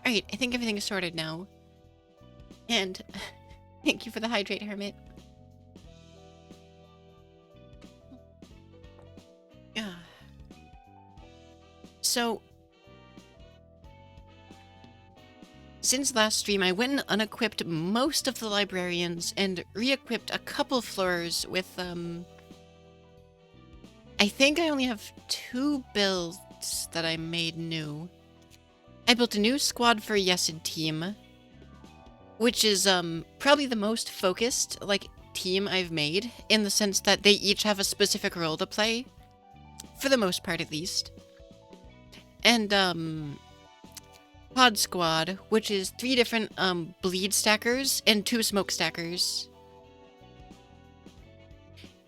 Alright, I think everything is sorted now. And thank you for the hydrate, Hermit. Yeah. So, since last stream, I went and unequipped most of the librarians and re-equipped a couple floors with, I think I only have 2 builds that I made new. I built a new squad for Yesid team, which is, probably the most focused, like, team I've made, in the sense that they each have a specific role to play. For the most part, at least. And, Pod Squad, which is 3 different, bleed stackers and 2 smoke stackers.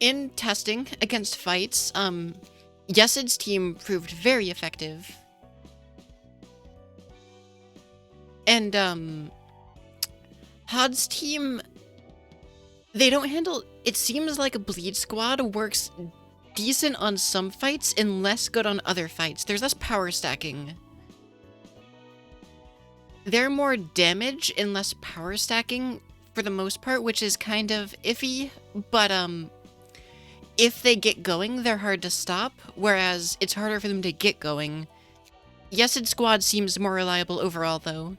In testing against fights, Yesid's team proved very effective. And, Hod's team, they don't handle... It seems like a bleed squad works decent on some fights and less good on other fights. There's less power stacking. They're more damage and less power stacking for the most part, which is kind of iffy, but if they get going, they're hard to stop, whereas it's harder for them to get going. Yesid Squad seems more reliable overall, though.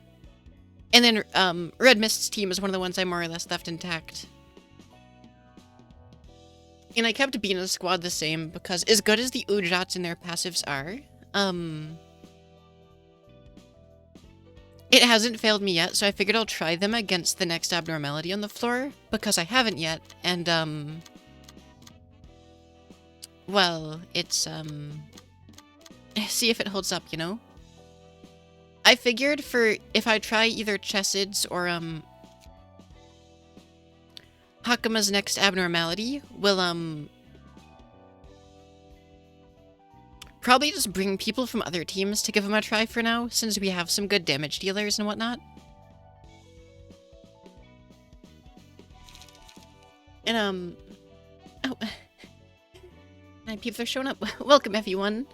And then Red Mist's team is one of the ones I more or less left intact. And I kept Bina's squad the same, because as good as the Ujats and their passives are, it hasn't failed me yet, so I figured I'll try them against the next abnormality on the floor, because I haven't yet, and, well, it's, see if it holds up, you know? I figured for, if I try either Chessids or, Hakama's next abnormality, will, probably just bring people from other teams to give them a try for now, since we have some good damage dealers and whatnot. And, oh. My people are showing up. Welcome, everyone.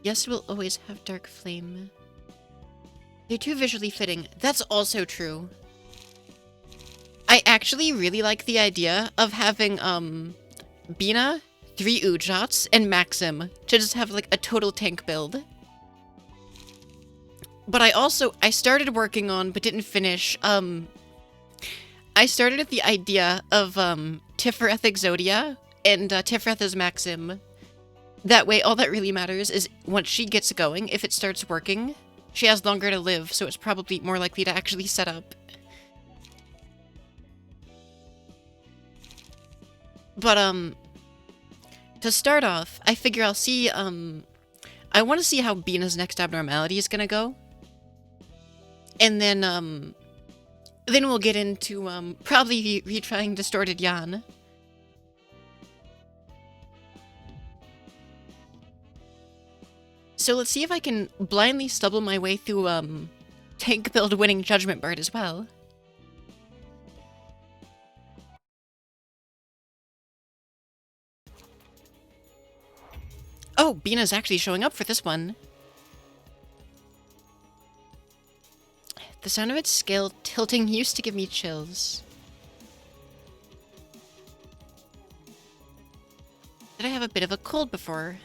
Yes, we'll always have Dark Flame. They're too visually fitting. That's also true. I actually really like the idea of having, Bina, 3 Ujats, and Maxim to just have, like, a total tank build. But I started working on, but didn't finish, I started with the idea of, Tiferet Exodia and, Tiferet as Maxim. That way, all that really matters is once she gets going, if it starts working, she has longer to live, so it's probably more likely to actually set up. But, to start off, I figure I'll see, I want to see how Bina's next abnormality is gonna go. And then we'll get into, probably retrying Distorted Yan. So let's see if I can blindly stubble my way through, tank build winning Judgment Bird as well. Oh, Bina's actually showing up for this one. The sound of its scale tilting used to give me chills. Did I have a bit of a cold before?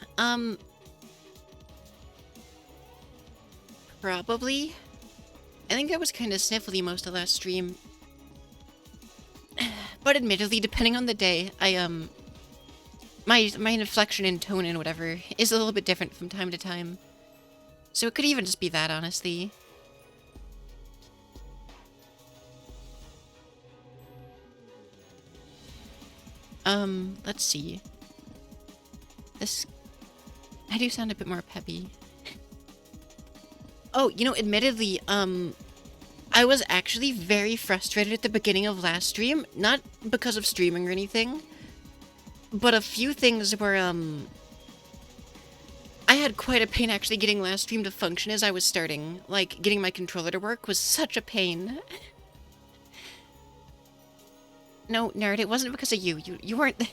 Probably. I think I was kind of sniffly most of last stream. But admittedly, depending on the day, my inflection and tone and whatever is a little bit different from time to time. So it could even just be that, honestly. Let's see. I do sound a bit more peppy. Oh, you know, admittedly, I was actually very frustrated at the beginning of last stream, not because of streaming or anything, but a few things were, I had quite a pain actually getting last stream to function as I was starting. Like, getting my controller to work was such a pain. No, nerd, it wasn't because of you. You weren't...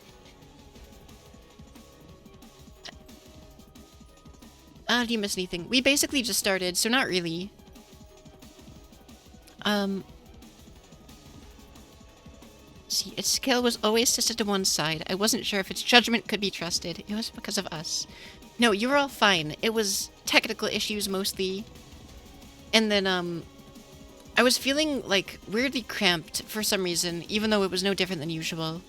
Do you miss anything? We basically just started, so not really. See, its skill was always tilted to one side. I wasn't sure if its judgment could be trusted. It was because of us. No, you were all fine. It was technical issues mostly. And then, I was feeling, like, weirdly cramped for some reason, even though it was no different than usual.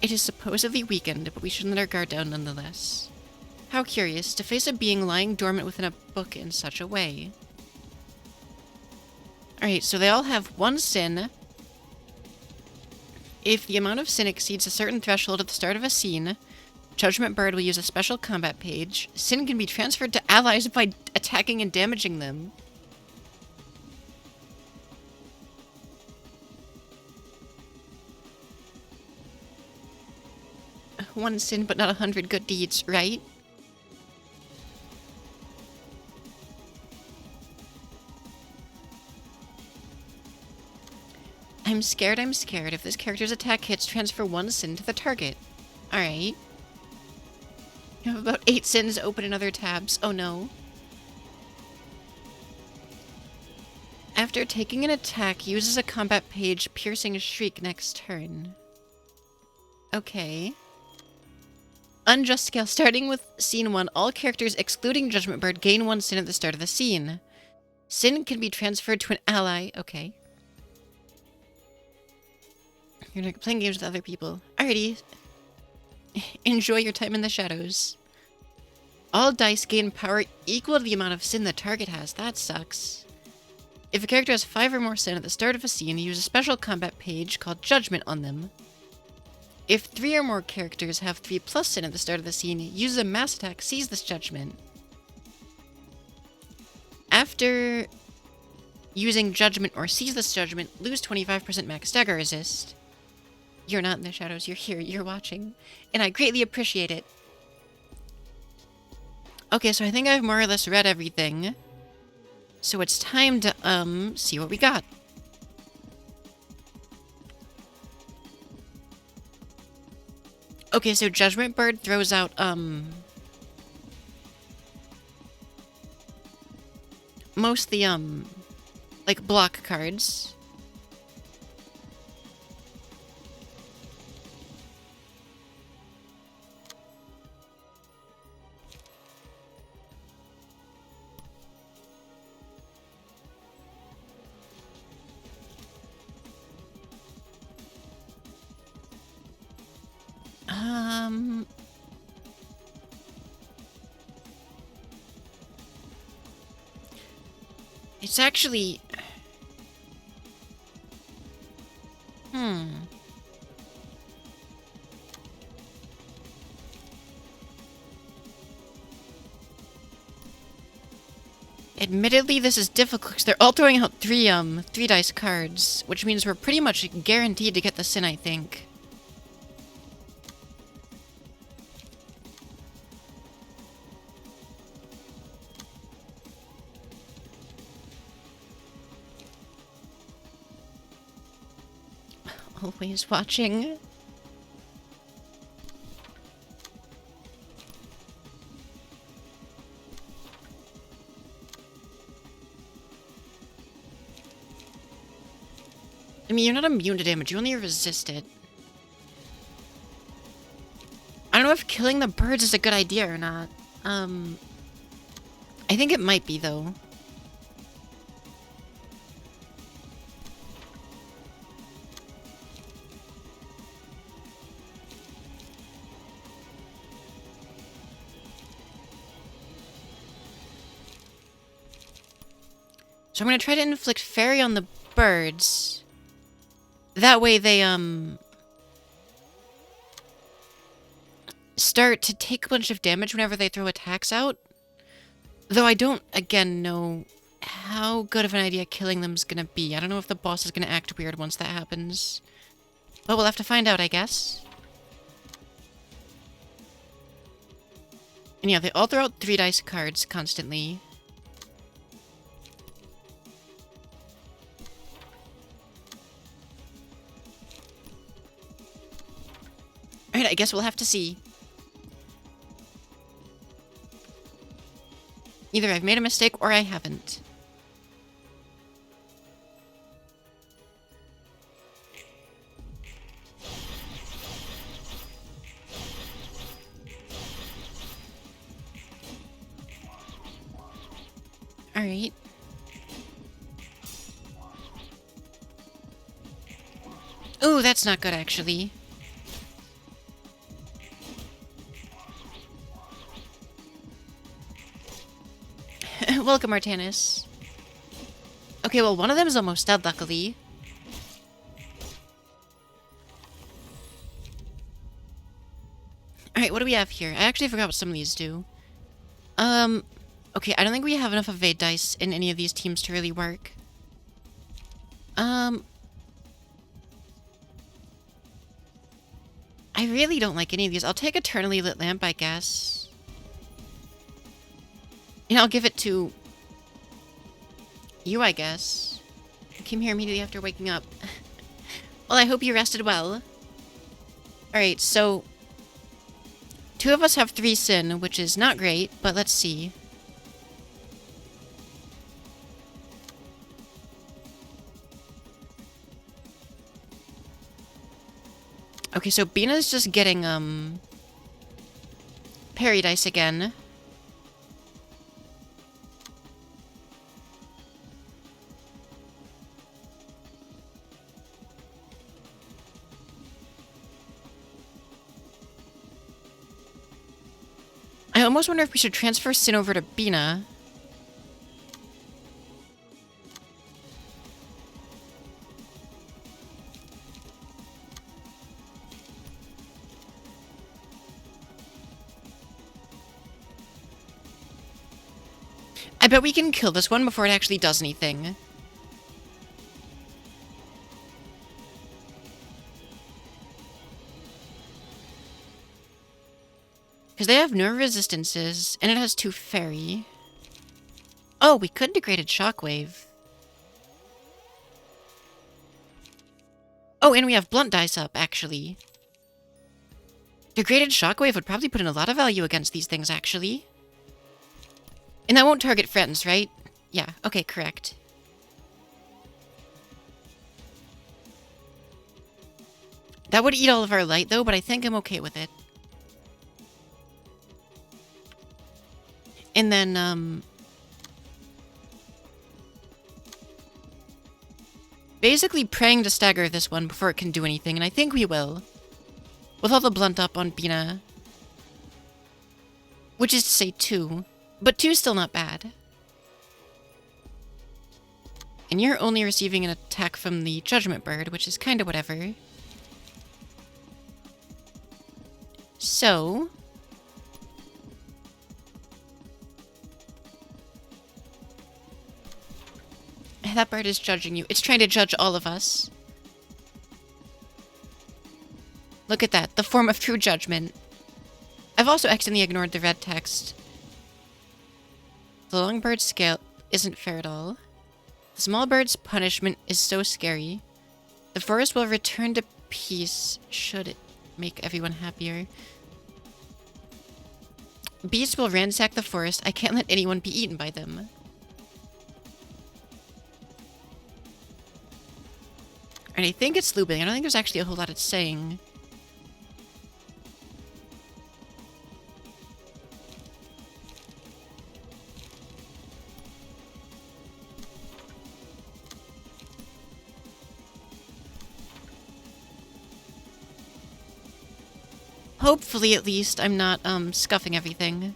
It is supposedly weakened, but we shouldn't let our guard down nonetheless. How curious, to face a being lying dormant within a book in such a way. Alright, so they all have one sin. If the amount of sin exceeds a certain threshold at the start of a scene, Judgment Bird will use a special combat page. Sin can be transferred to allies by attacking and damaging them. One sin, but not 100 good deeds, right? I'm scared, I'm scared. If this character's attack hits, transfer one sin to the target. Alright. You have about 8 sins open in other tabs. Oh no. After taking an attack, uses a combat page, piercing shriek next turn. Okay. Unjust scale. Starting with scene 1, all characters excluding Judgment Bird gain 1 sin at the start of the scene. Sin can be transferred to an ally. Okay. You're not playing games with other people. Alrighty. Enjoy your time in the shadows. All dice gain power equal to the amount of sin the target has. That sucks. If a character has 5 or more sin at the start of a scene, use a special combat page called Judgment on them. If 3 or more characters have 3+ sin at the start of the scene, use a mass attack, seize this judgment. After using Judgment or seize this judgment, lose 25% max dagger resist. You're not in the shadows, you're here, you're watching. And I greatly appreciate it. Okay, so I think I've more or less read everything. So it's time to, see what we got. Okay, so Judgment Bird throws out, mostly, like, block cards. It's actually... Admittedly, this is difficult because they're all throwing out three dice cards, which means we're pretty much guaranteed to get the sin, I think. Always watching. I mean, you're not immune to damage, you only resist it. I don't know if killing the birds is a good idea or not. I think it might be, though. So I'm gonna try to inflict fairy on the birds. That way they, start to take a bunch of damage whenever they throw attacks out. Though I don't, again, know how good of an idea killing them's gonna be. I don't know if the boss is gonna act weird once that happens. But we'll have to find out, I guess. And yeah, they all throw out 3 dice cards constantly. Alright, I guess we'll have to see. Either I've made a mistake or I haven't. Alright. Ooh, that's not good, actually. Welcome, Artanis. Okay, well, one of them is almost dead, luckily. Alright, what do we have here? I actually forgot what some of these do. Okay, I don't think we have enough evade dice in any of these teams to really work. I really don't like any of these. I'll take Eternally Lit Lamp, I guess. And I'll give it to you, I guess. I came here immediately after waking up. Well, I hope you rested well. Alright, so 2 of us have 3 sin, which is not great, but let's see. Okay, so Bina's just getting, parry dice again. I almost wonder if we should transfer Sin over to Bina. I bet we can kill this one before it actually does anything. Because they have no resistances, and it has 2 fairy. Oh, we could degraded Shockwave. Oh, and we have blunt dice up, actually. Degraded Shockwave would probably put in a lot of value against these things, actually. And that won't target friends, right? Yeah, okay, correct. That would eat all of our light, though, but I think I'm okay with it. And then, basically praying to stagger this one before it can do anything, and I think we will. With all the blunt up on Bina. Which is to say 2. But 2 is still not bad. And you're only receiving an attack from the Judgment Bird, which is kind of whatever. So... that bird is judging you. It's trying to judge all of us. Look at that. The form of true judgment. I've also accidentally ignored the red text. The long bird's scale isn't fair at all. The small bird's punishment is so scary. The forest will return to peace should it make everyone happier. Beasts will ransack the forest. I can't let anyone be eaten by them. And I think it's looping. I don't think there's actually a whole lot it's saying. Hopefully, at least, I'm not, scuffing everything.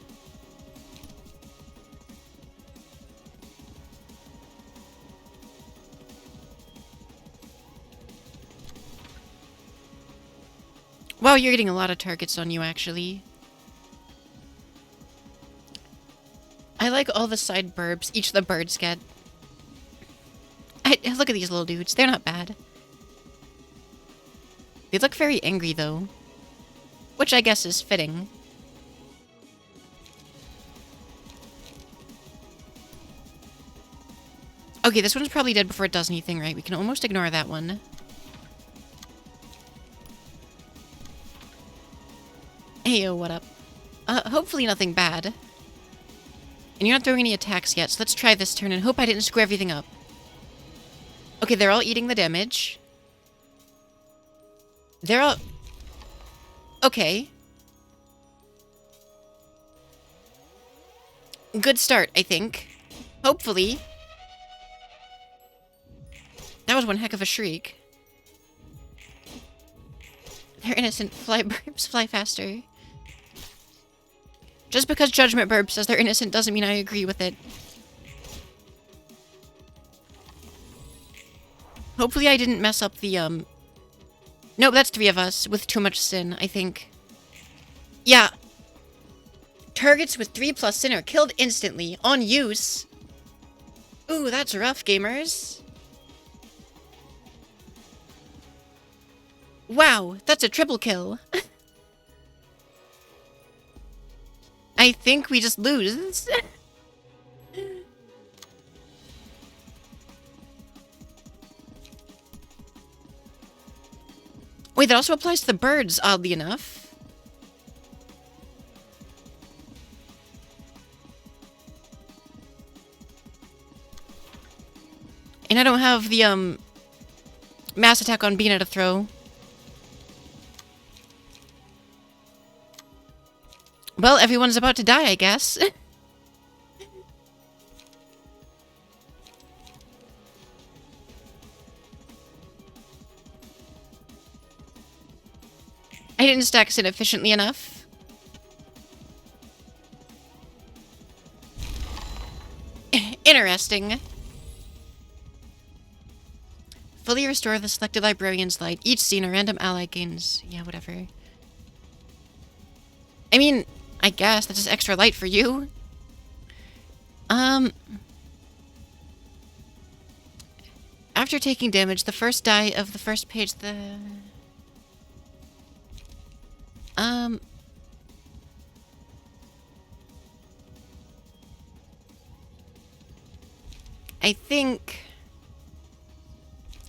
Wow, you're getting a lot of targets on you, actually. I like all the side burbs each of the birds get. Look at these little dudes. They're not bad. They look very angry, though. Which I guess is fitting. Okay, this one's probably dead before it does anything, right? We can almost ignore that one. Heyo, what up? Hopefully nothing bad. And you're not throwing any attacks yet, so let's try this turn and hope I didn't screw everything up. Okay, they're all eating the damage. They're all... Okay. Good start, I think. Hopefully. That was one heck of a shriek. They're innocent. Fly burps, fly faster. Just because Judgment Burp says they're innocent doesn't mean I agree with it. Hopefully I didn't mess up the, Nope, that's 3 of us with too much sin, I think. Yeah. Targets with 3+ sin are killed instantly, on use. Ooh, that's rough, gamers. Wow, that's a triple kill. I think we just lose. Wait, that also applies to the birds, oddly enough. And I don't have the, mass attack on being at a throw. Well, everyone's about to die, I guess. I didn't stack sin efficiently enough. Interesting. Fully restore the selected librarian's light. Each scene, a random ally gains... Yeah, whatever. I mean, I guess that's just extra light for you. After taking damage, the first die of the first page, I think...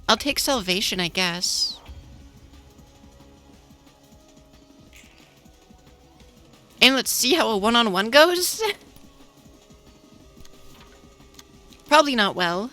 I'll take salvation, I guess. And let's see how a one-on-one goes. Probably not well.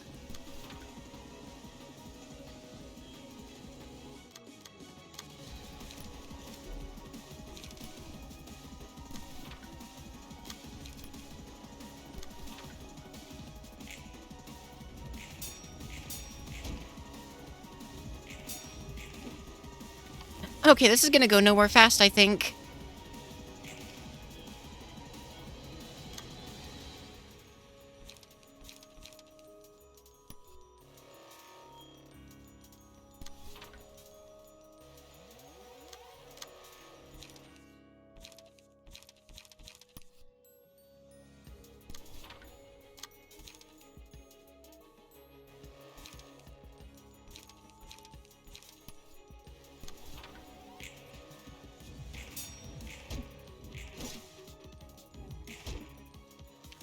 Okay, this is gonna go nowhere fast, I think.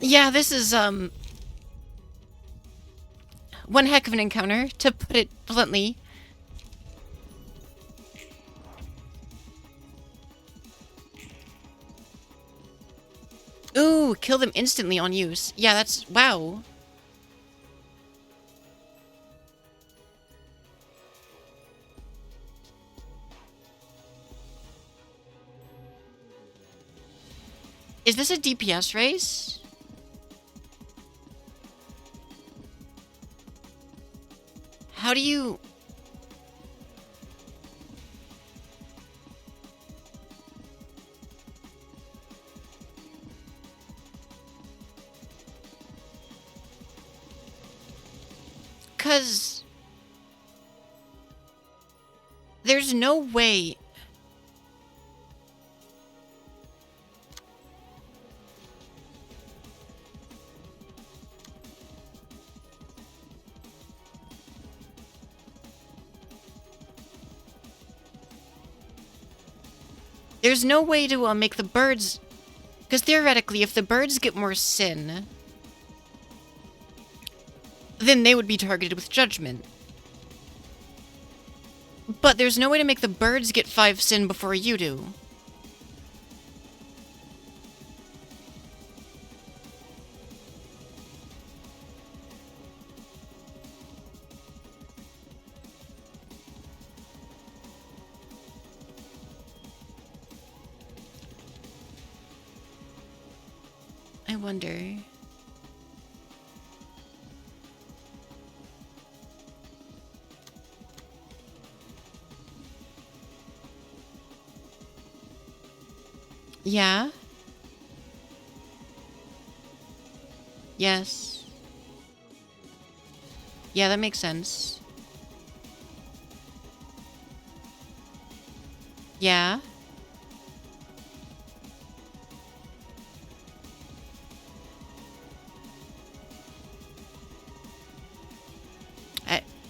Yeah, this is, one heck of an encounter, to put it bluntly. Ooh, kill them instantly on use. Yeah, that's... wow. Is this a DPS race? How do you... Because... there's no way... There's no way to make the birds... Because theoretically, if the birds get more sin, then they would be targeted with judgment. But there's no way to make the birds get 5 sin before you do. I wonder. Yeah? Yes. Yeah, that makes sense. Yeah?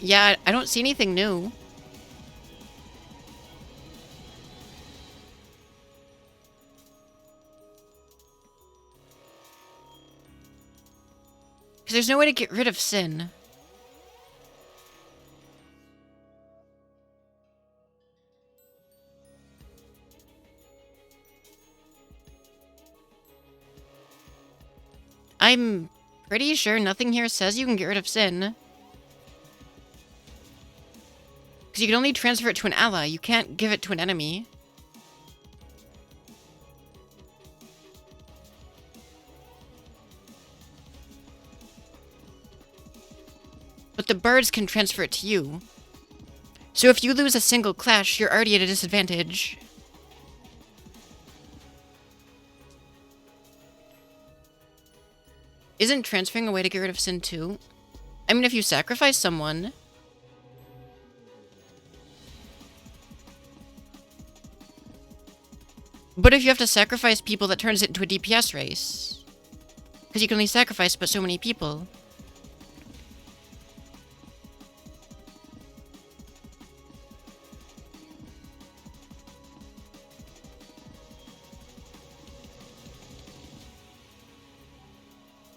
Yeah, I don't see anything new. Because there's no way to get rid of sin. I'm pretty sure nothing here says you can get rid of sin. Because you can only transfer it to an ally. You can't give it to an enemy. But the birds can transfer it to you. So if you lose a single clash, you're already at a disadvantage. Isn't transferring a way to get rid of sin too? I mean, if you sacrifice someone... But if you have to sacrifice people, that turns it into a DPS race. Because you can only sacrifice but so many people.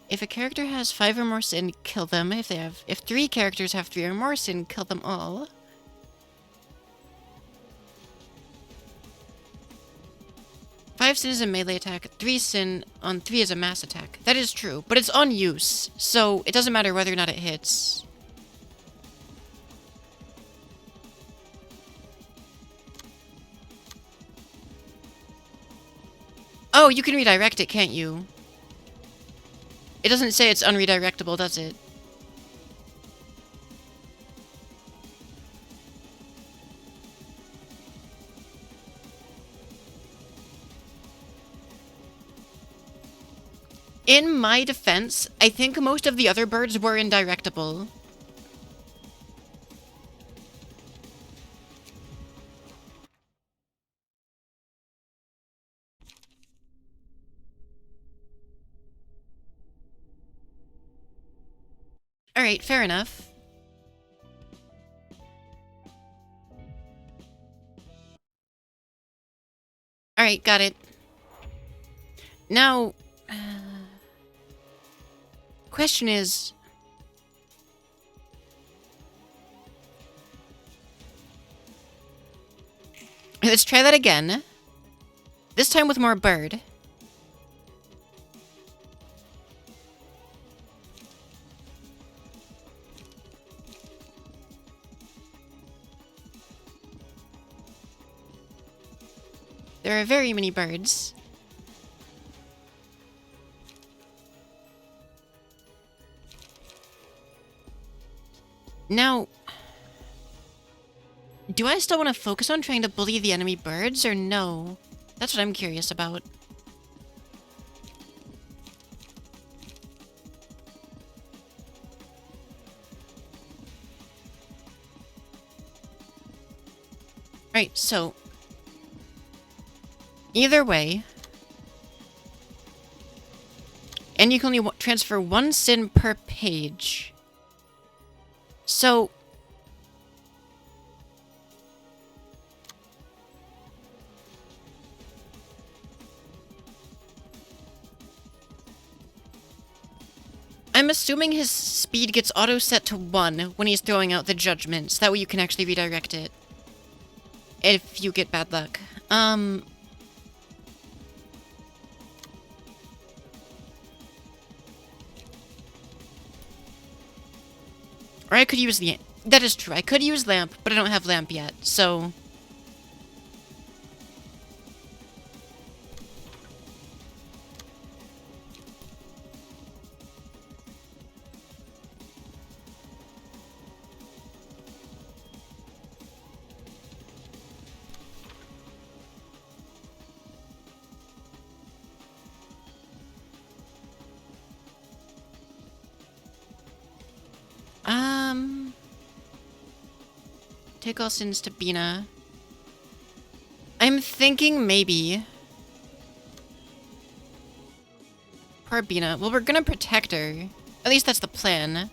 If a character has 5 or more sin, kill them. If 3 characters have 3 or more sin, kill them all. Five sin is a melee attack, 3 sin on 3 is a mass attack. That is true, but it's on use, so it doesn't matter whether or not it hits. Oh, you can redirect it, can't you? It doesn't say it's unredirectable, does it? In my defense, I think most of the other birds were indirectable. Alright, fair enough. Alright, got it. Now... question is... Let's try that again. This time with more bird. There are very many birds. Now, do I still want to focus on trying to bully the enemy birds, or no? That's what I'm curious about. Alright, so... either way... and you can only transfer 1 sin per page. So... I'm assuming his speed gets auto-set to 1 when he's throwing out the judgments. That way you can actually redirect it. If you get bad luck. Or I could use the... that is true. I could use lamp, but I don't have lamp yet, so... take all sins to Bina. I'm thinking maybe... Poor Bina. Well, we're gonna protect her. At least that's the plan.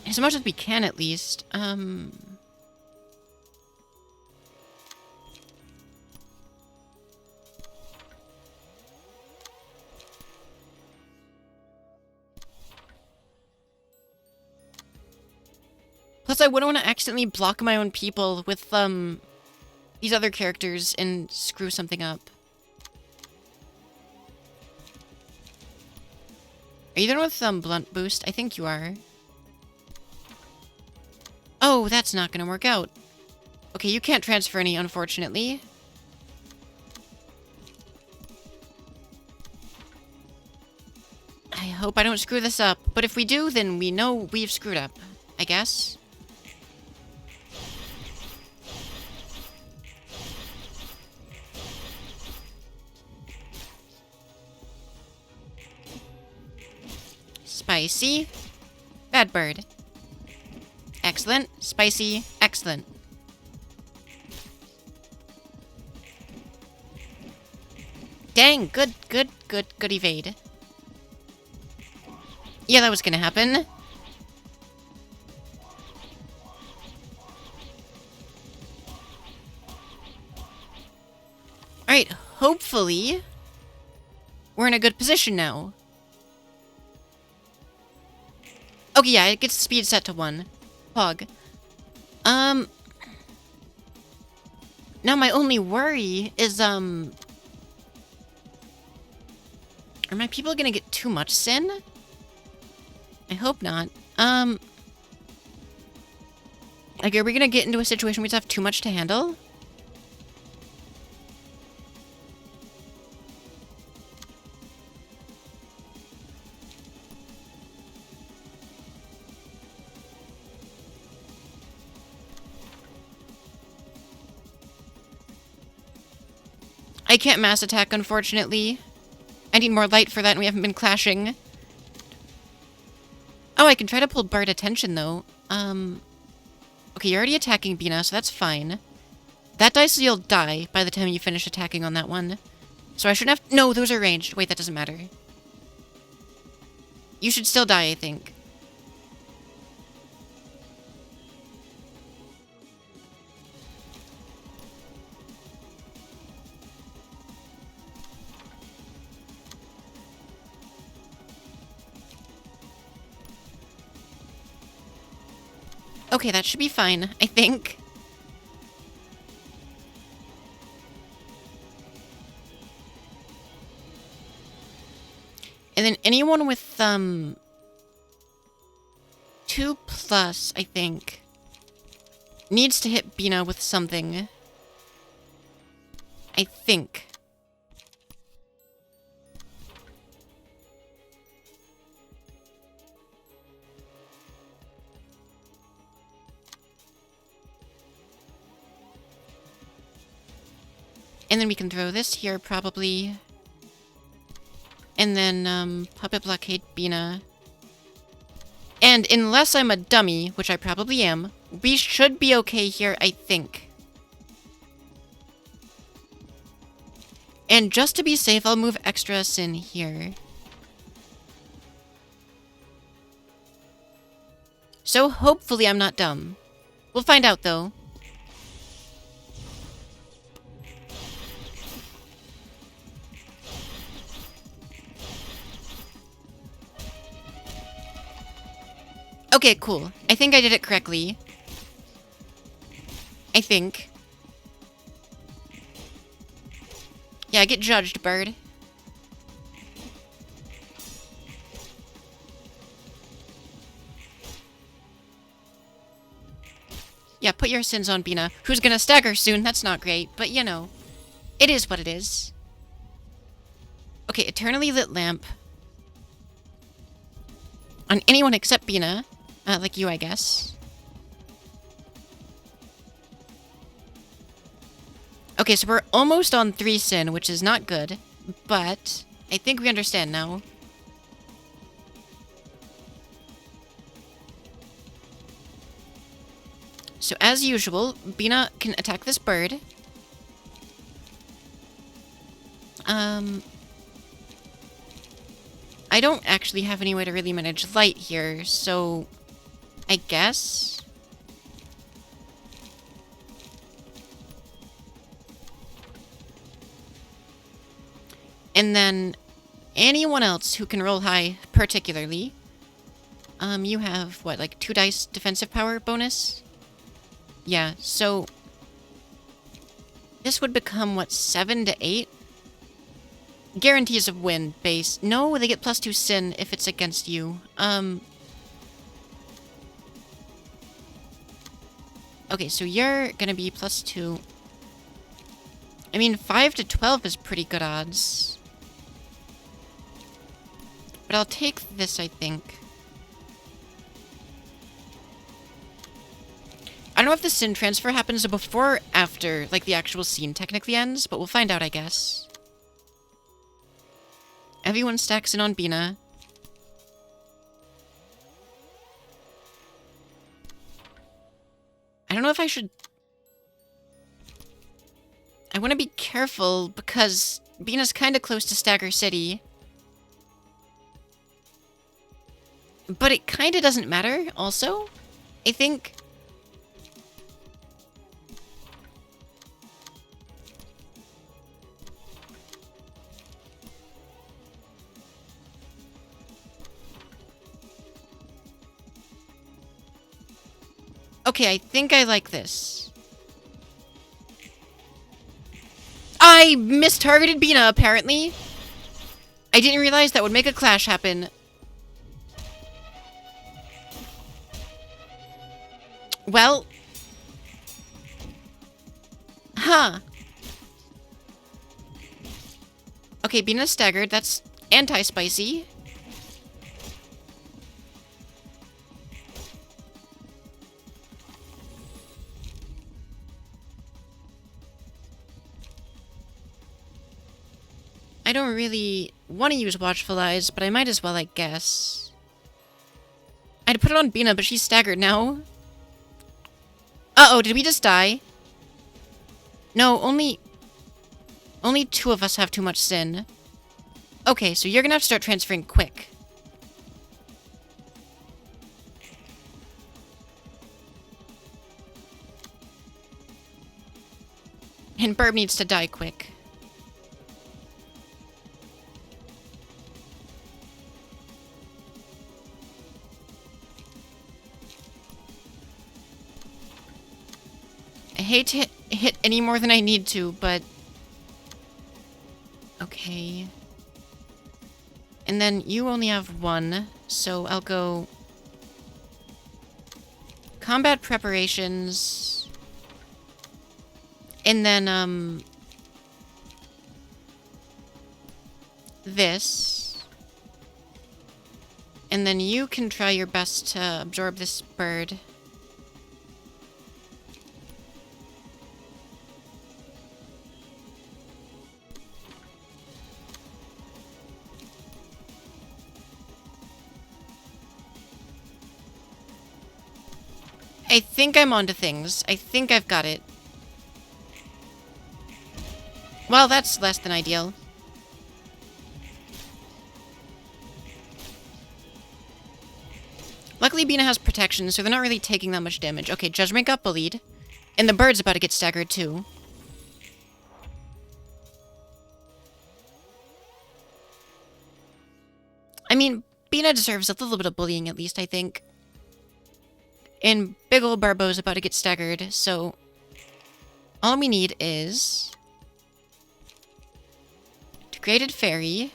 As much as we can, at least. Plus, I wouldn't want to accidentally block my own people with, these other characters and screw something up. Are you done with, Blunt Boost? I think you are. Oh, that's not gonna work out. Okay, you can't transfer any, unfortunately. I hope I don't screw this up. But if we do, then we know we've screwed up, I guess. Spicy. Bad bird. Excellent. Spicy. Excellent. Dang. Good evade. Yeah, that was gonna happen. Alright, hopefully we're in a good position now. Okay, yeah, it gets speed set to 1. Pog. Now my only worry is, are my people gonna get too much sin? I hope not. Like, are we gonna get into a situation where we just have too much to handle? I can't mass attack, unfortunately. I need more light for that, and we haven't been clashing. Oh, I can try to pull Bard attention, though. Okay, you're already attacking Bina, so that's fine. That dice you'll die by the time you finish attacking on that one. So I shouldn't have... No, those are ranged. Wait, that doesn't matter. You should still die, I think. Okay, that should be fine, I think. And then anyone with, 2+, I think, needs to hit Bina with something. I think. And then we can throw this here, probably. And then, Puppet Blockade Bina. And unless I'm a dummy, which I probably am, we should be okay here, I think. And just to be safe, I'll move extra sin here. So hopefully I'm not dumb. We'll find out, though. Okay, cool. I think I did it correctly. I think. Yeah, get judged, bird. Yeah, put your sins on Bina, who's gonna stagger soon. That's not great, but you know. It is what it is. Okay, Eternally Lit Lamp. On anyone except Bina. Like you, I guess. Okay, so we're almost on 3 sin, which is not good, but I think we understand now. So as usual, Bina can attack this bird. I don't actually have any way to really manage light here, so I guess. And then anyone else who can roll high, particularly. You have, what, like 2 dice defensive power bonus? Yeah, so this would become, what, 7 to 8? Guarantees of win base. No, they get +2 sin if it's against you. Okay, so you're gonna be +2. I mean, 5 to 12 is pretty good odds. But I'll take this, I think. I don't know if the sin transfer happens before or after, like, the actual scene technically ends, but we'll find out, I guess. Everyone stacks in on Bina. I don't know if I should... I want to be careful because Bina's kind of close to Stagger City. But it kind of doesn't matter, also. I think... Okay, I think I like this. I mistargeted Bina, apparently. I didn't realize that would make a clash happen. Well. Huh. Okay, Bina's staggered. That's anti-spicy. I don't really want to use Watchful Eyes, but I might as well, I guess. I'd put it on Bina, but she's staggered now. Uh-oh, did we just die? No, only 2 of us have too much sin. Okay, so you're gonna have to start transferring quick. And Burb needs to die quick. I hate to hit any more than I need to, but... Okay. And then you only have 1, so I'll go... Combat preparations... And then, this. And then you can try your best to absorb this bird. I think I'm onto things. I think I've got it. Well, that's less than ideal. Luckily, Bina has protection, so they're not really taking that much damage. Okay, Judgment got bullied. And the bird's about to get staggered, too. I mean, Bina deserves a little bit of bullying, at least, I think. And big ol' Barbo's about to get staggered, so... All we need is... Degraded Fairy.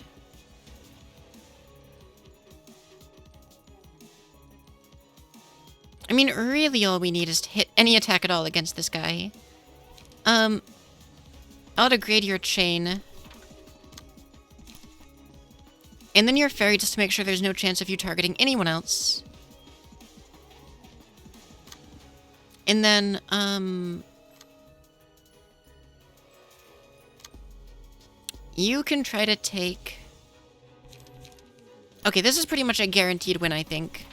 I mean, really all we need is to hit any attack at all against this guy. I'll degrade your chain. And then your fairy just to make sure there's no chance of you targeting anyone else. And then, You can try to take... Okay, this is pretty much a guaranteed win, I think.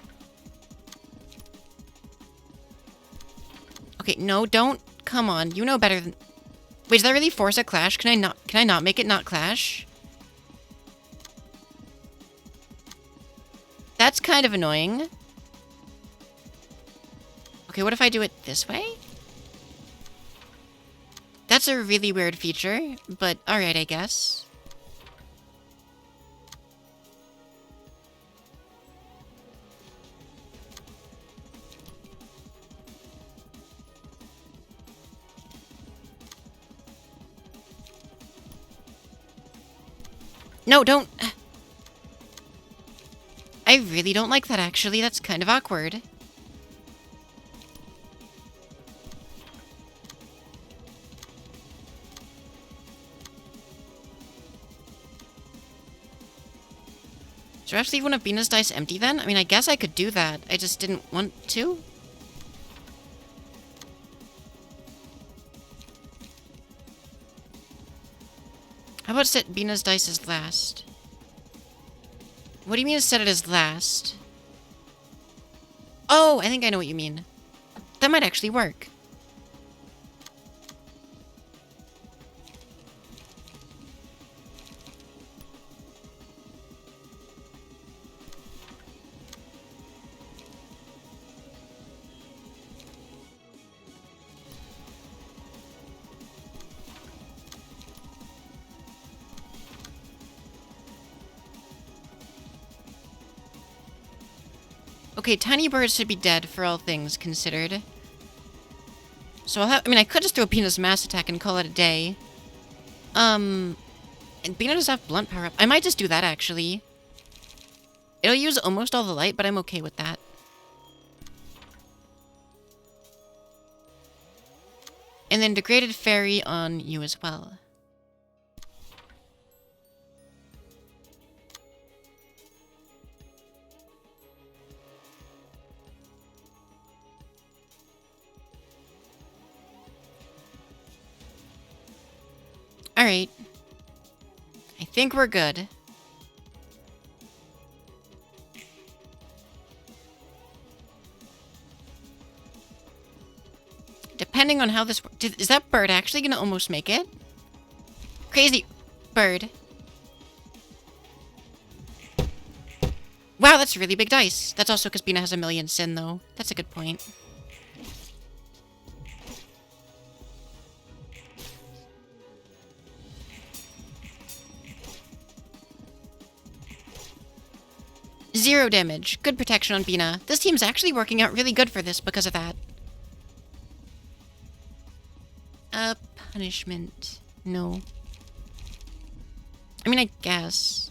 Okay, no, don't. Come on, you know better than... Wait, does that really force a clash? Can I not make it not clash? That's kind of annoying. Okay, what if I do it this way? That's a really weird feature, but alright, I guess. No, don't... I really don't like that, actually. That's kind of awkward. Should I actually leave one of Bina's dice empty, then? I mean, I guess I could do that. I just didn't want to. How about set Bina's dice as last? What do you mean set it as last? Oh, I think I know what you mean. That might actually work. Okay, tiny birds should be dead for all things considered. So I'll have... I mean, I could just throw Bina's mass attack and call it a day. And Bina does have blunt power up. I might just do that, actually. It'll use almost all the light, but I'm okay with that. And then Degraded Fairy on you as well. Alright. I think we're good. Depending on how this... Is that bird actually going to almost make it? Crazy bird. Wow, that's really big dice. That's also because Bina has a million sin, though. That's a good point. Zero damage. Good protection on Bina. This team's actually working out really good for this because of that. Punishment. No. I mean, I guess.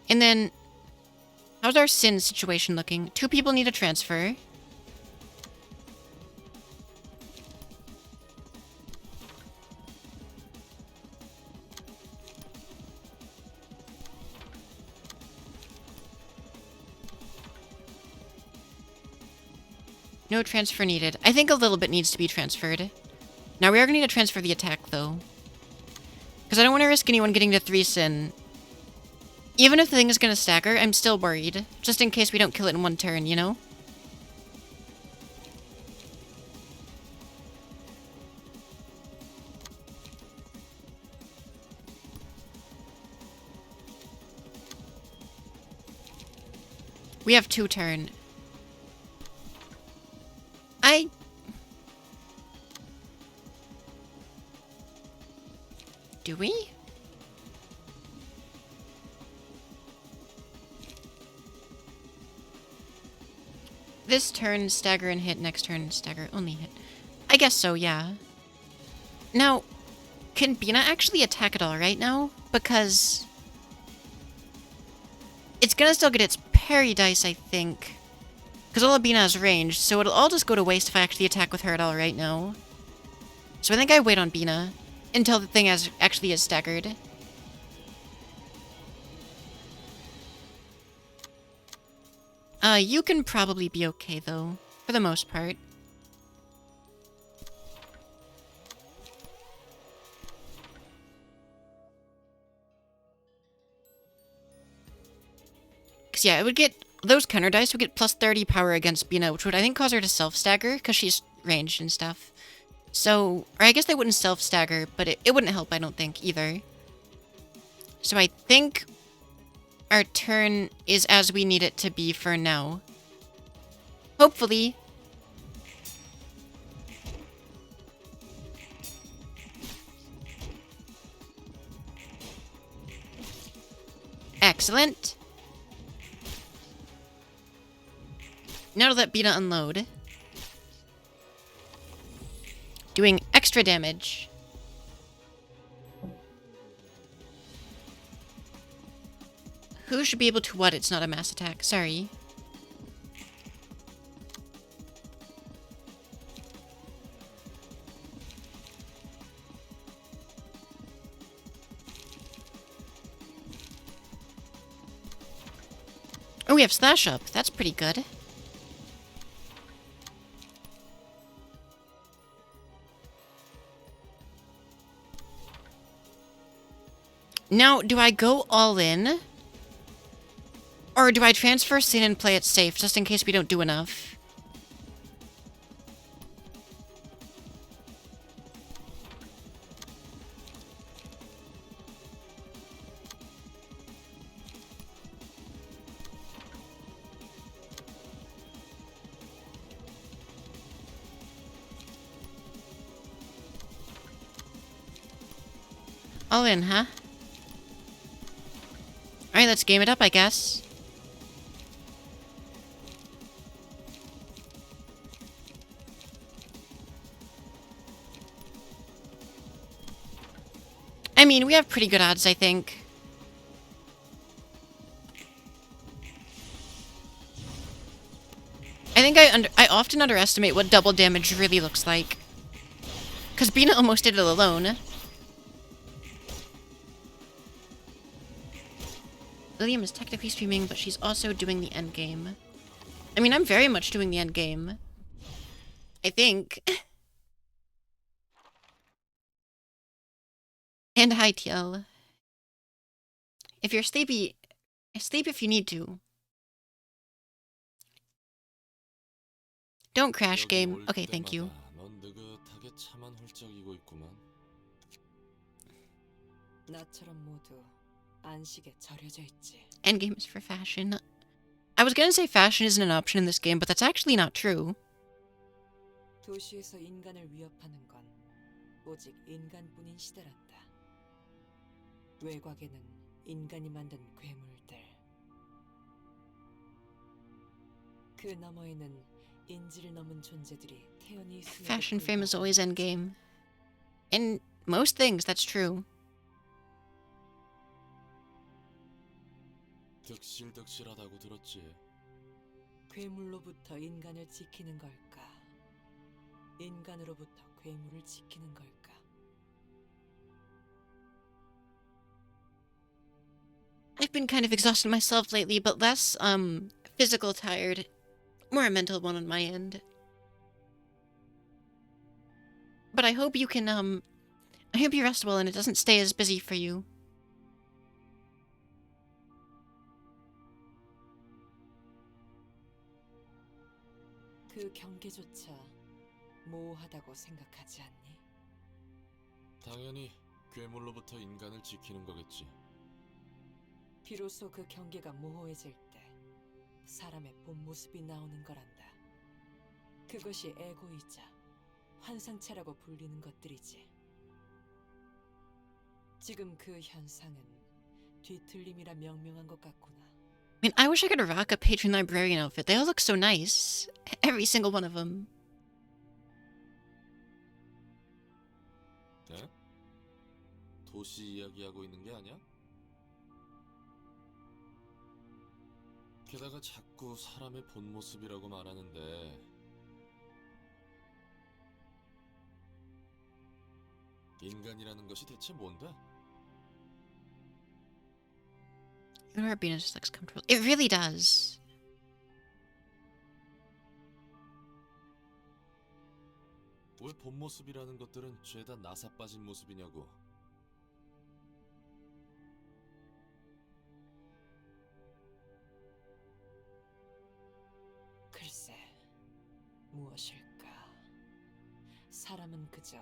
And then, how's our sin situation looking? 2 people need a transfer. No transfer needed. I think a little bit needs to be transferred. Now, we are going to need to transfer the attack, though. Because I don't want to risk anyone getting to 3 sin. Even if the thing is going to stagger, I'm still worried. Just in case we don't kill it in 1 turn, you know? We have 2 turn. Do we? This turn, stagger and hit. Next turn, stagger, only hit. I guess so, yeah. Now, can Bina actually attack at all right now? Because it's gonna still get its parry dice, I think. Because all of Bina is ranged, so it'll all just go to waste if I actually attack with her at all right now. So I think I wait on Bina until the thing actually is staggered. You can probably be okay, though, for the most part. Because, yeah, it would get... Those counter dice would get plus 30 power against Bina, which would, I think, cause her to self-stagger, because she's ranged and stuff. So... Or I guess they wouldn't self-stagger, but it wouldn't help, I don't think, either. So I think our turn is as we need it to be for now. Hopefully. Excellent. Now to let Bina unload. Doing extra damage. Who should be able to what? It's not a mass attack. Sorry. Oh, we have Slash Up. That's pretty good. Now, do I go all in? Or do I transfer Sin and play it safe, just in case we don't do enough? All in, huh? Alright, let's game it up, I guess. I mean, we have pretty good odds, I think. I think I often underestimate what double damage really looks like. Because Bina almost did it alone. William is technically streaming, but she's also doing the endgame. I mean, I'm very much doing the endgame. I think. And hi, TL. If you're sleepy, sleep if you need to. Don't crash game. Okay, thank you. Endgame is for fashion. I was gonna say fashion isn't an option in this game, but that's actually not true. Fashion frame is always endgame. In most things, that's true. 득실득실하다고 들었지. 괴물로부터 인간을 지키는 걸까? 인간으로부터 괴물을 지키는 걸까? I've been kind of exhausting myself lately, but less, physical tired. More a mental one on my end. But I hope you can, I hope you rest well and it doesn't stay as busy for you. 그 경계조차 모호하다고 생각하지 않니? 당연히 괴물로부터 인간을 지키는 거겠지. 비로소 그 경계가 모호해질 때 사람의 본 모습이 나오는 거란다. 그것이 에고이자 환상체라고 불리는 것들이지. 지금 그 현상은 뒤틀림이라 명명한 것 같구나. I mean, I wish I could rock a patron librarian outfit. They all look so nice. Every single one of them. 네? 도시 이야기하고 있는 게 아니야? 게다가 자꾸 사람의 본 모습이라고 말하는데 인간이라는 것이 대체 뭔데? Your Bina just looks comfortable. It really does. 왜 본 모습이라는 것들은 죄다 나사 빠진 모습이냐고. 글쎄, 무엇일까? 사람은 그저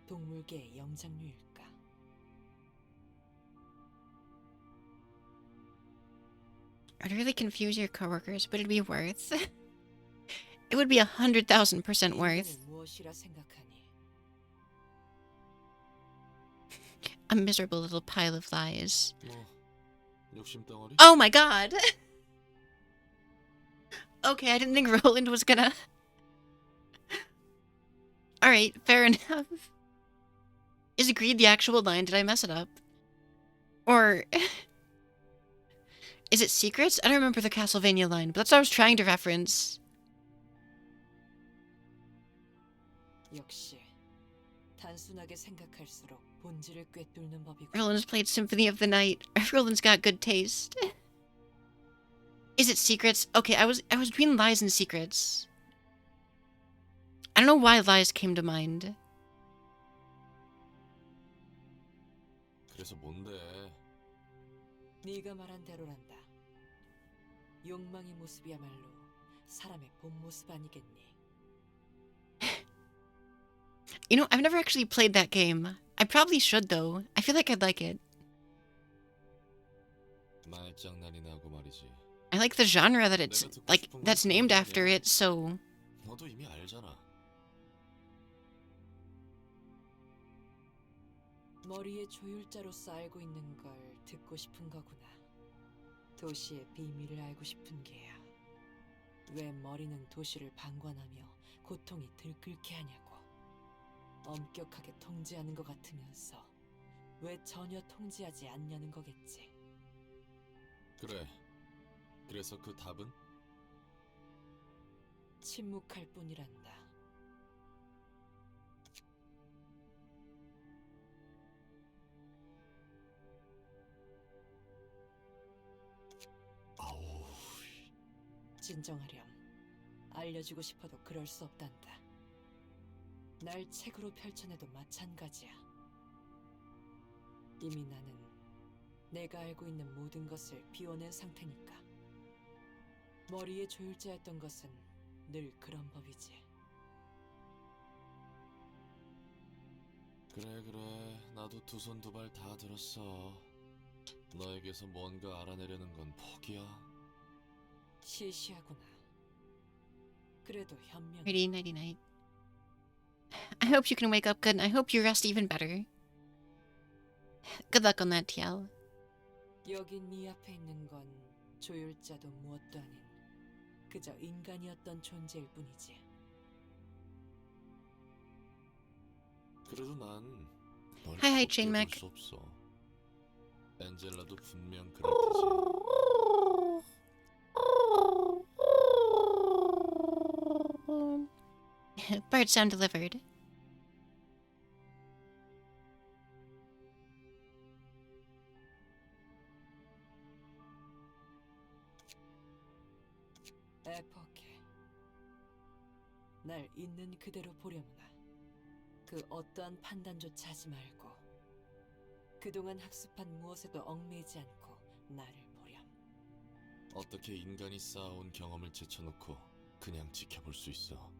동물계의 영장류일까? I'd really confuse your coworkers, but it'd be worth. It would be 100,000% worth. 인간을 무엇이라 생각하니? A miserable little pile of lies. 뭐 욕심 덩어리? Oh my god! Okay, I didn't think Roland was gonna... Alright, fair enough. Is greed the actual line? Did I mess it up? Or... Is it secrets? I don't remember the Castlevania line, but that's what I was trying to reference. 역시 단순하게 생각할수록 본질을 꿰뚫는 법이고. Roland's played Symphony of the Night. Roland's got good taste. Is it secrets? Okay, I was between lies and secrets. I don't know why lies came to mind. 그래서 뭔데? 네가 말한 대로란다. 욕망의 모습이야말로 사람의 본 모습 아니겠니? You know, I've never actually played that game. I probably should, though. I feel like I'd like it. 말장난이 나고 말이지. I like the genre that it's, like, that's named after it, so... 너도 이미 알잖아. 머리에 조율자로서 알고 있는 걸 듣고 싶은 거구나. 도시의 비밀을 알고 싶은 게야. 왜 머리는 도시를 방관하며 고통이 들끓게 하냐고. 엄격하게 통제하는 것 같으면서 왜 전혀 통제하지 않냐는 거겠지. 그래. 그래서 그 답은? 침묵할 뿐이란다. 아우. 진정하렴. 알려주고 싶어도 그럴 수 없단다. 날 책으로 펼쳐내도 마찬가지야. 이미 나는 내가 알고 있는 모든 것을 비워낸 상태니까. 머리에 조율자였던 것은 늘 그런 법이지. 그래. 나도 두 손 두 발 다 들었어. 너에게서 뭔가 알아내려는 건 포기야. 시시하구나. 그래도 현명. Pretty nighty night. I hope you can wake up good, and I hope you rest even better. Good luck on that, TL. 여기 네 앞에 있는 건 조율자도 무엇도 아닌 그저 인간이었던 존재일 뿐이지. 그래도 난 널 Hi, 곱게 Chain 볼 Mac. 수 없어. 엔젤라도 분명 그럴 테지. Bird sound delivered. 에포케. 날 있는 그대로 보려무나. 그 어떠한 판단조차 하지 말고 그동안 학습한 무엇에도 얽매이지 않고 나를 보렴. 어떻게 인간이 쌓아온 경험을 제쳐놓고 그냥 지켜볼 수 있어?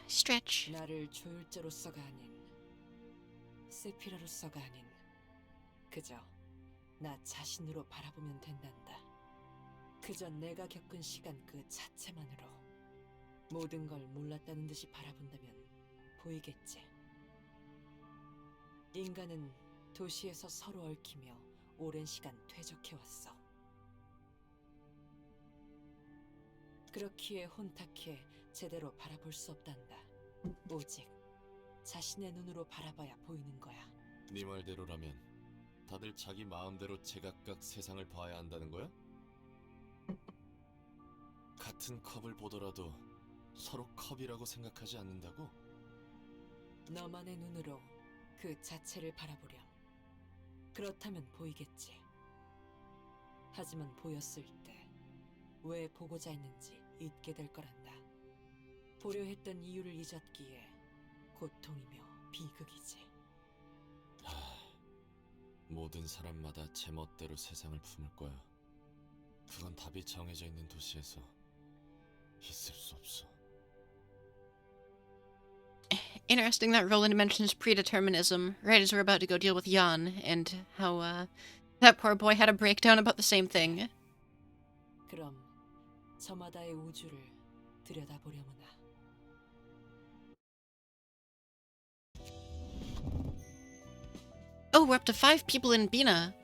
Stretch. 나를 조율자로서가 아닌 세피라로서가 아닌 그저 나 자신으로 바라보면 된단다. 그저 내가 겪은 시간 그 자체만으로 모든 걸 몰랐다는 듯이 바라본다면 보이겠지. 인간은 도시에서 서로 얽히며 오랜 시간 퇴적해왔어. 그렇기에 혼탁해 제대로 바라볼 수 없단다. 오직 자신의 눈으로 바라봐야 보이는 거야. 네 말대로라면 다들 자기 마음대로 제각각 세상을 봐야 한다는 거야? 같은 컵을 보더라도 서로 컵이라고 생각하지 않는다고? 너만의 눈으로 그 자체를 바라보렴. 그렇다면 보이겠지. 하지만 보였을 때 왜 보고자 했는지 잊게 될 거란다. 보려 했던 이유를 잊었기에 고통이며 비극이지. 모든 사람마다 제멋대로 세상을 품을 거야. 그건 답이 정해져 있는 도시에서 있을 수 없어. Interesting that Roland mentions predeterminism right as we're about to go deal with Jan, and how, that poor boy had a breakdown about the same thing. 그럼 저마다의 우주를 들여다보려무나. Oh, we're up to 5 people in Bina.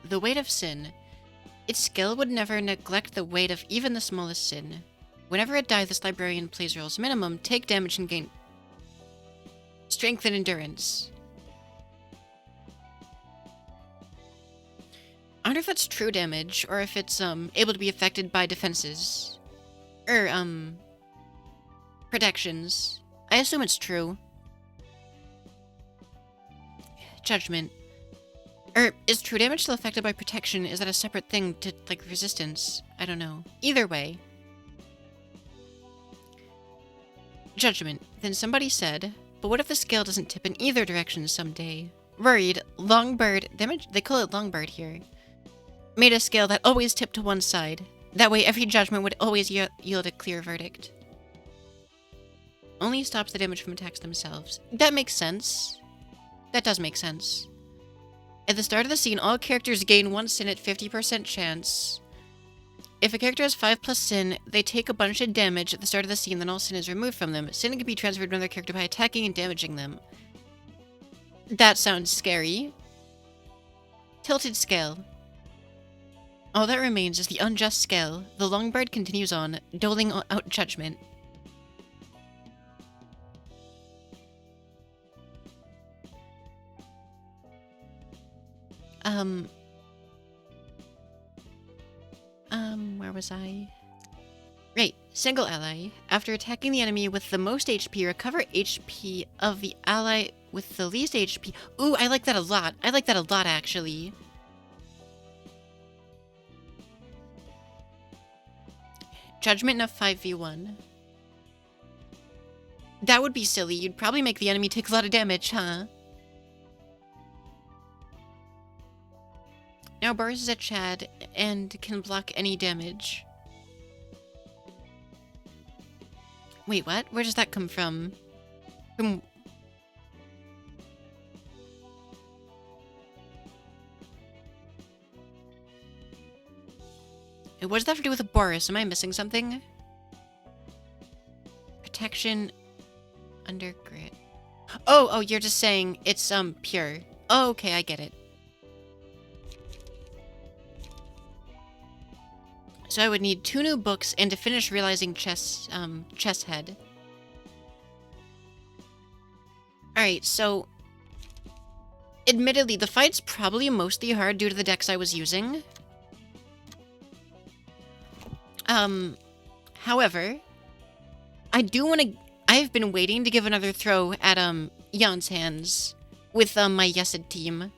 The weight of sin. Its skill would never neglect the weight of even the smallest sin. Whenever it dies, this librarian plays rolls minimum, take damage and gain strength and endurance. I wonder if that's true damage, or if it's, able to be affected by defenses. Protections. I assume it's true. Judgment. Is true damage still affected by protection? Is that a separate thing to, like, resistance? I don't know. Either way. Judgment. Then somebody said, but what if the scale doesn't tip in either direction someday? Worried, Longbird, they call it Longbird here, made a scale that always tipped to one side. That way every judgment would always yield a clear verdict. Only stops the damage from attacks themselves. That makes sense. That does make sense. At the start of the scene, all characters gain 1 sin at 50% chance. If a character has 5 plus sin, they take a bunch of damage at the start of the scene, then all sin is removed from them. Sin can be transferred to another character by attacking and damaging them. That sounds scary. Tilted scale. All that remains is the unjust scale. The Longbird continues on, doling out judgment. Where was I? Right, single ally. After attacking the enemy with the most HP, recover HP of the ally with the least HP. Ooh, I like that a lot. I like that a lot, actually. Judgment of 5v1. That would be silly. You'd probably make the enemy take a lot of damage, huh? Now Boris is at Chad and can block any damage. Wait, what? Where does that come from? From... What does that have to do with Boris? Am I missing something? Protection under grit. Oh, you're just saying it's, pure. Oh, okay, I get it. So I would need 2 new books and to finish realizing chess head. Alright, so... Admittedly, the fight's probably mostly hard due to the decks I was using. However, I've been waiting to give another throw at, Jan's hands with, my Yesed team.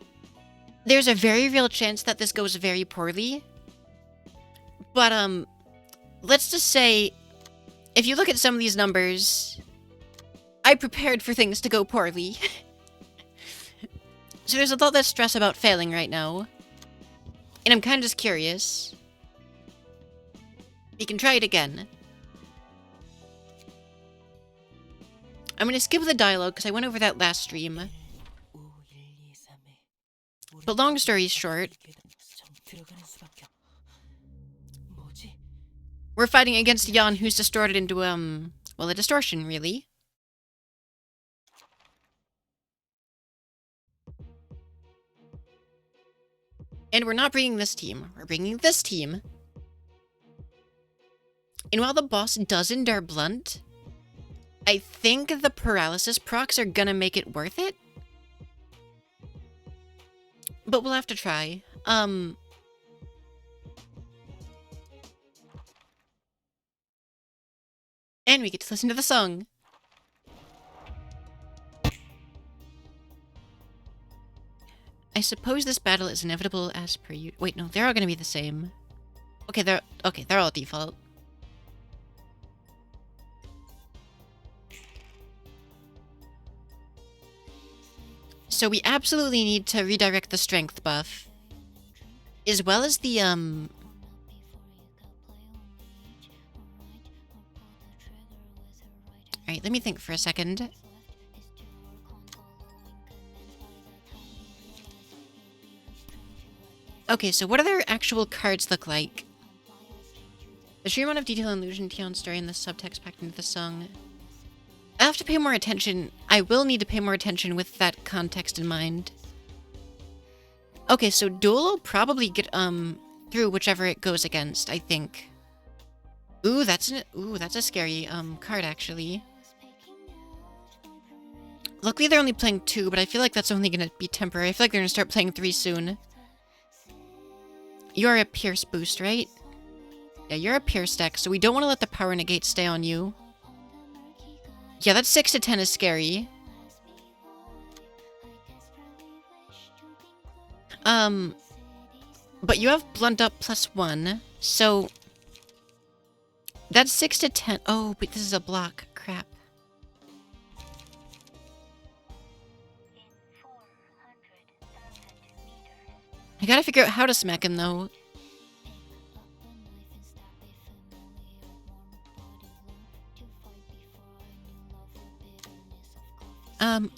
There's a very real chance that this goes very poorly. But, let's just say, if you look at some of these numbers, I prepared for things to go poorly. So there's a lot less stress about failing right now. And I'm kind of just curious. You can try it again. I'm gonna skip the dialogue because I went over that last stream. But long story short, we're fighting against Jan, who's distorted into, well, a distortion, really. And we're not bringing this team. We're bringing this team. And while the boss does endure blunt, I think the paralysis procs are gonna make it worth it. But we'll have to try. And we get to listen to the song. I suppose this battle is inevitable as per you. Wait, no, they're all gonna be the same. Okay, they're all default. So we absolutely need to redirect the strength buff. As well as the, Alright, let me think for a second. Okay, so what do their actual cards look like? The sheer amount of detail and illusion Tion's story and the subtext packed into the song. I have to pay more attention. I will need to pay more attention with that context in mind. Okay, so Duel will probably get, through whichever it goes against, I think. Ooh, that's a scary, card, actually. Luckily, they're only playing 2, but I feel like that's only gonna be temporary. I feel like they're gonna start playing 3 soon. You're a Pierce boost, right? Yeah, you're a Pierce deck, so we don't want to let the power negate stay on you. Yeah, that 6 to 10 is scary. But you have Blunt Up +1, so... That's 6 to 10... Oh, but this is a block. Crap. I gotta figure out how to smack him, though.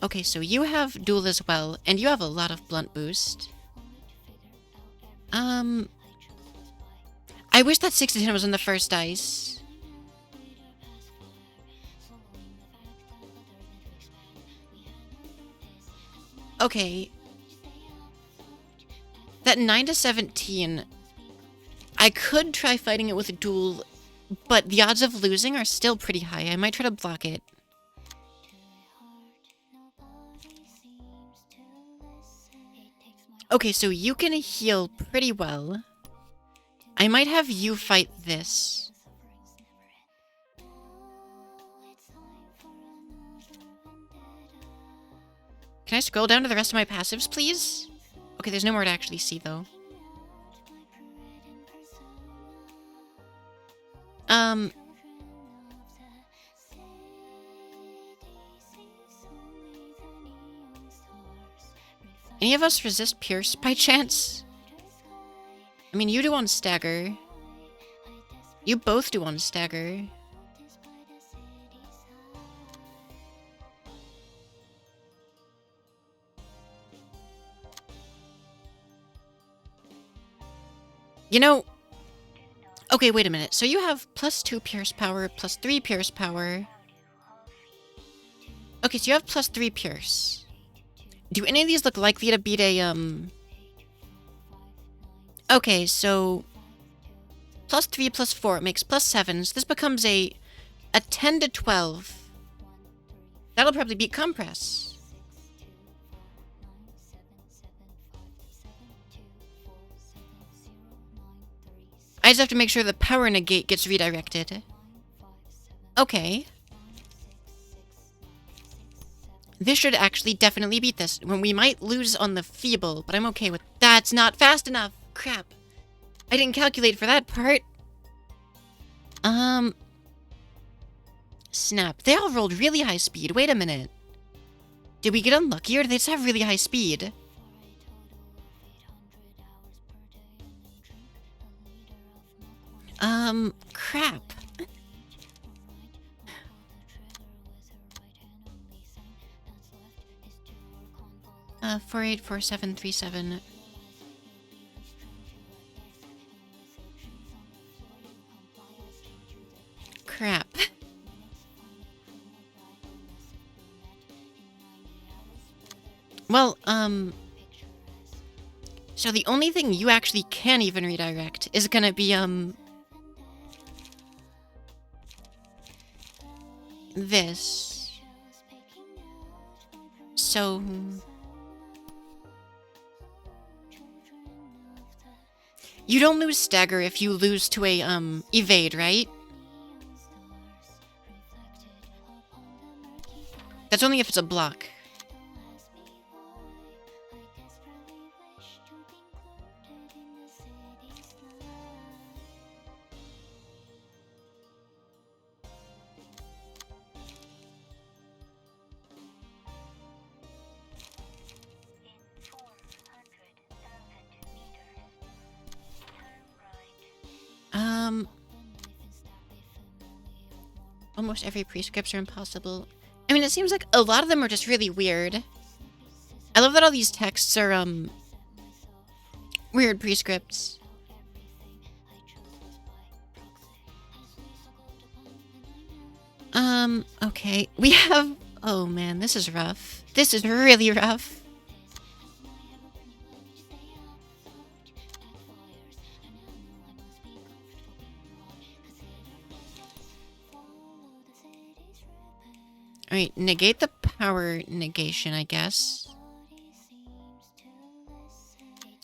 Okay, so you have Duel as well, and you have a lot of Blunt Boost. I wish that 6 to 10 was on the first dice. Okay. That 9 to 17... I could try fighting it with a Duel, but the odds of losing are still pretty high. I might try to block it. Okay, so you can heal pretty well. I might have you fight this. Can I scroll down to the rest of my passives, please? Okay, there's no more to actually see, though. Any of us resist Pierce by chance? I mean, you do on Stagger. You both do on Stagger. You know... Okay, wait a minute. So you have +2 Pierce power, +3 Pierce power. Okay, so you have +3 Pierce. Do any of these look likely to beat a, Okay, so... +3 +4, it makes +7, so this becomes a 10 to 12. That'll probably beat Compress. I just have to make sure the power negate gets redirected. Okay. This should actually definitely beat this. When we might lose on the feeble, but I'm okay with... That's not fast enough! Crap. I didn't calculate for that part. Snap. They all rolled really high speed. Wait a minute. Did we get unlucky, or did they just have really high speed? Crap. 484737. Crap. Well, so the only thing you actually can even redirect is gonna be, this. So... You don't lose Stagger if you lose to a, Evade, right? That's only if it's a block. Almost every prescripts are impossible. I mean, it seems like a lot of them are just really weird. I love that all these texts are, weird prescripts. Okay. We have... Oh, man, this is rough. This is really rough. Alright, negate the power negation, I guess.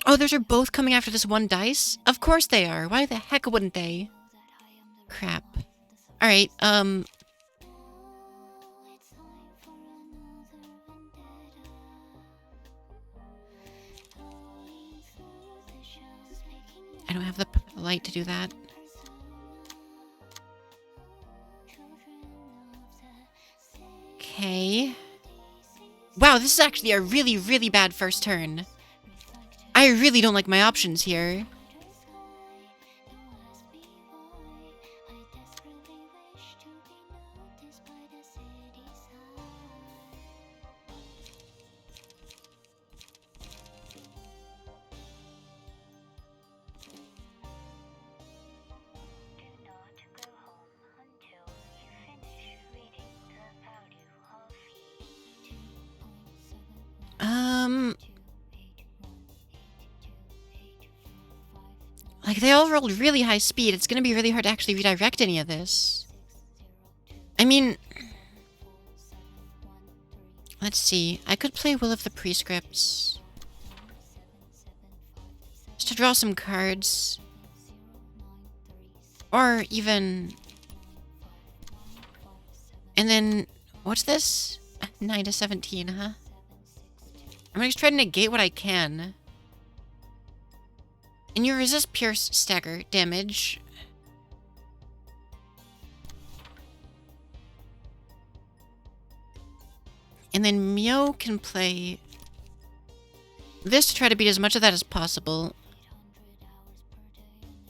Oh, those are both coming after this one dice? Of course they are. Why the heck wouldn't they? Crap. Alright, I don't have the light to do that. Okay. Wow, this is actually a really, really bad first turn. I really don't like my options here. Like, they all rolled really high speed. It's gonna be really hard to actually redirect any of this. I mean... Let's see. I could play Will of the Prescripts. Just to draw some cards. Or even... And then... What's this? 9 to 17, huh? I'm gonna just try to negate what I can. And you resist pierce stagger damage. And then Mio can play this to try to beat as much of that as possible.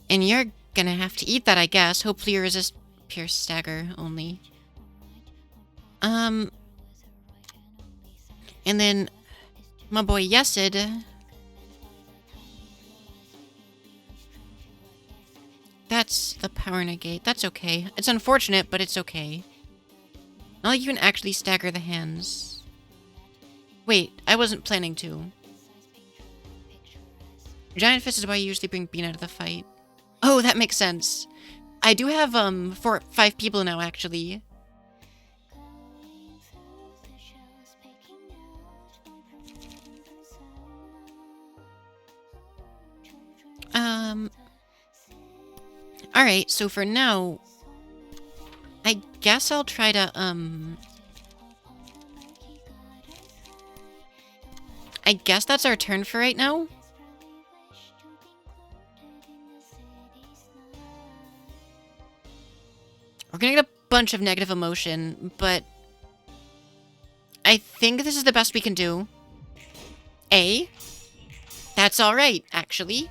And you're gonna have to eat that, I guess. Hopefully you resist pierce stagger only. And then my boy Yesid. That's the power negate. That's okay. It's unfortunate, but it's okay. Not like you can actually stagger the hands. Wait, I wasn't planning to. Giant Fist is why you usually bring Bean out of the fight. Oh, that makes sense. I do have, 5 people now, actually. Alright, so for now, I guess I'll try to, I guess that's our turn for right now. We're gonna get a bunch of negative emotion, but I think this is the best we can do. That's alright, actually.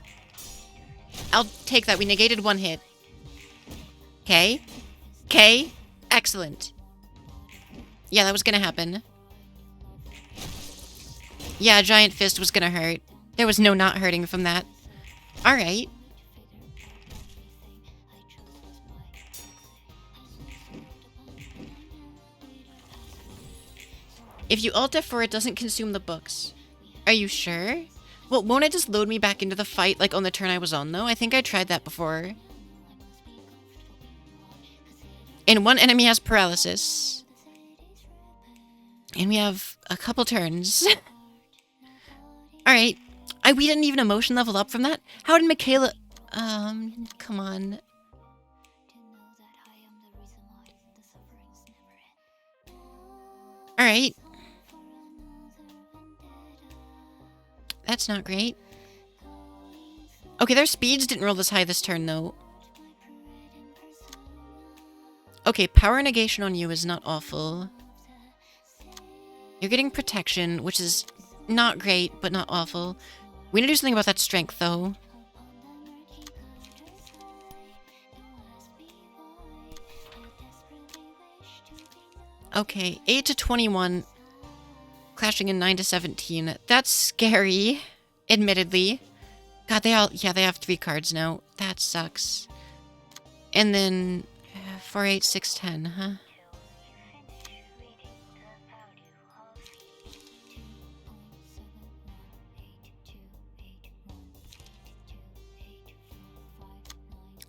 I'll take that. We negated 1 hit. Okay. Okay. Excellent. Yeah, that was gonna happen. Yeah, Giant Fist was gonna hurt. There was no not hurting from that. Alright. If you alt F4, it doesn't consume the books. Are you sure? Well, won't it just load me back into the fight, like, on the turn I was on, though? I think I tried that before. And one enemy has paralysis. And we have a couple turns. Alright. We didn't even emotion level up from that? How did Michaela... come on. Alright. That's not great. Okay, their speeds didn't roll this high this turn, though. Okay, power negation on you is not awful. You're getting protection, which is not great, but not awful. We need to do something about that strength, though. Okay, 8 to 21, clashing in 9 to 17. That's scary, admittedly. God, they have 3 cards now. That sucks. And then 4, 8, 6, 10, huh?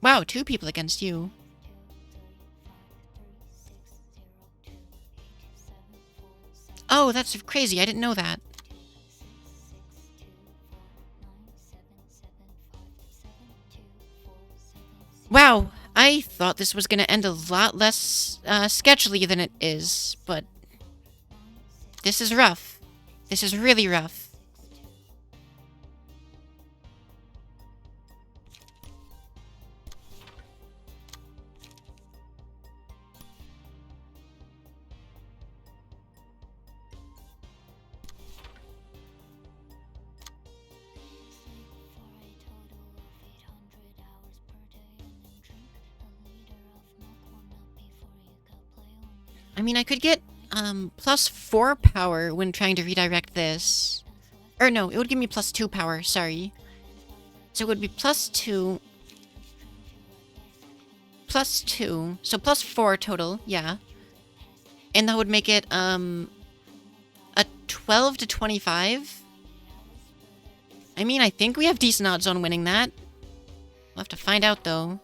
Wow, 2 people against you. Oh, that's crazy. I didn't know that. Wow, I thought this was going to end a lot less sketchily than it is, but this is rough. This is really rough. I mean, I could get plus 4 power when trying to redirect this. Or no, it would give me plus 2 power, sorry. So it would be plus 2. Plus 2. So plus 4 total, yeah. And that would make it a 12 to 25. I mean, I think we have decent odds on winning that. We'll have to find out, though.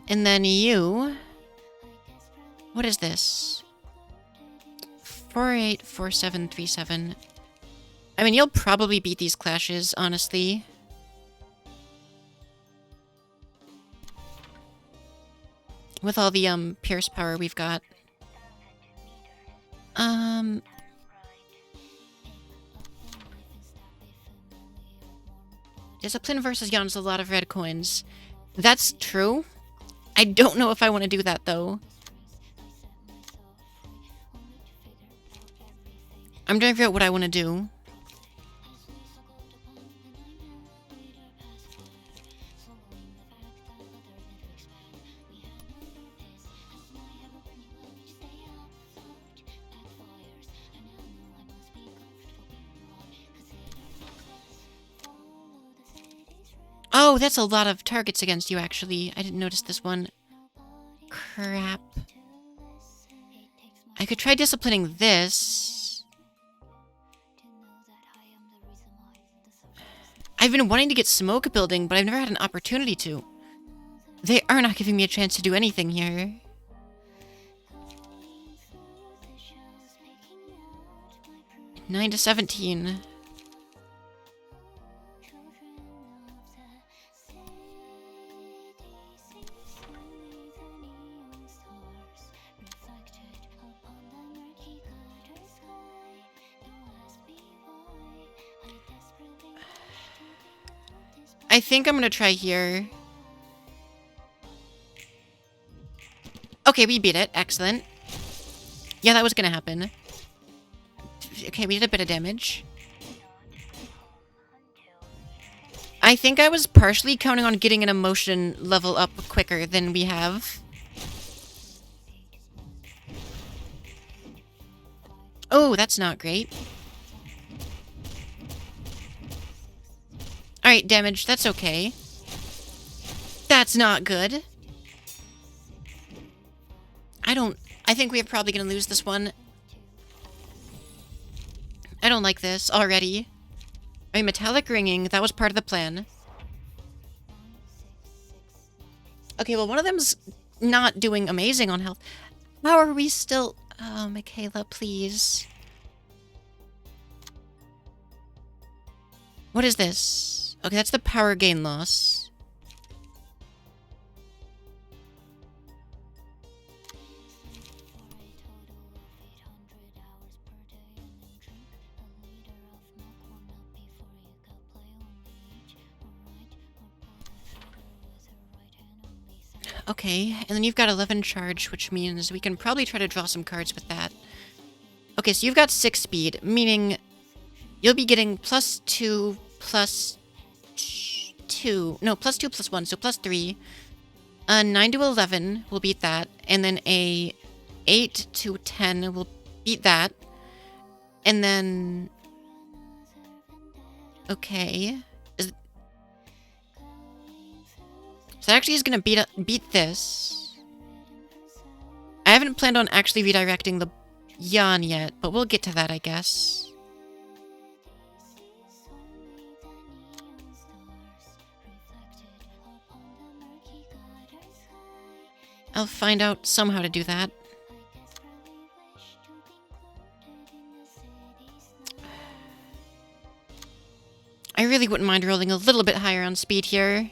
And then you... What is this? 484737. I mean, you'll probably beat these clashes, honestly. With all the, Pierce power we've got. Discipline versus Yon's a lot of red coins. That's true. I don't know if I want to do that, though. I'm trying to figure out what I want to do. Oh, that's a lot of targets against you, actually. I didn't notice this one. Crap. I could try disciplining this. I've been wanting to get smoke building, but I've never had an opportunity to. They are not giving me a chance to do anything here. Nine to 17. I think I'm gonna try here. Okay, we beat it. Excellent. Yeah, that was gonna happen. Okay, we did a bit of damage. I think I was partially counting on getting an emotion level up quicker than we have. Oh, that's not great. Alright, damage. That's okay. That's not good. I think we're probably gonna lose this one. I don't like this already. I mean, metallic ringing, that was part of the plan. Okay, well, one of them's not doing amazing on health. How are we still... Oh, Michaela, please. What is this? Okay, that's the power gain loss. Okay, and then you've got 11 charge, which means we can probably try to draw some cards with that. Okay, so you've got 6 speed, meaning you'll be getting +2, +2. No, +2, +1, so +3. 9 to 11 will beat that, and then a 8 to 10 will beat that. And then... Okay. So that actually is going to beat this. I haven't planned on actually redirecting the Yan yet, but we'll get to that, I guess. I'll find out somehow to do that. I really wouldn't mind rolling a little bit higher on speed here.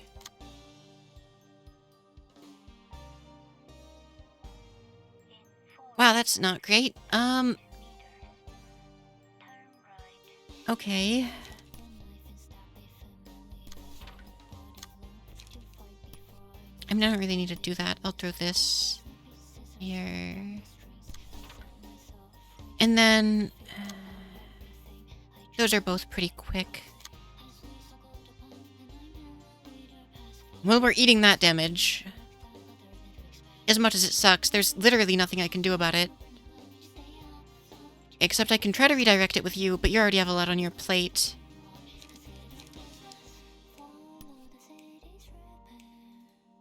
Wow, that's not great. Okay. I mean, I don't really need to do that. I'll throw this here. And then... those are both pretty quick. Well, we're eating that damage. As much as it sucks, there's literally nothing I can do about it. Except I can try to redirect it with you, but you already have a lot on your plate.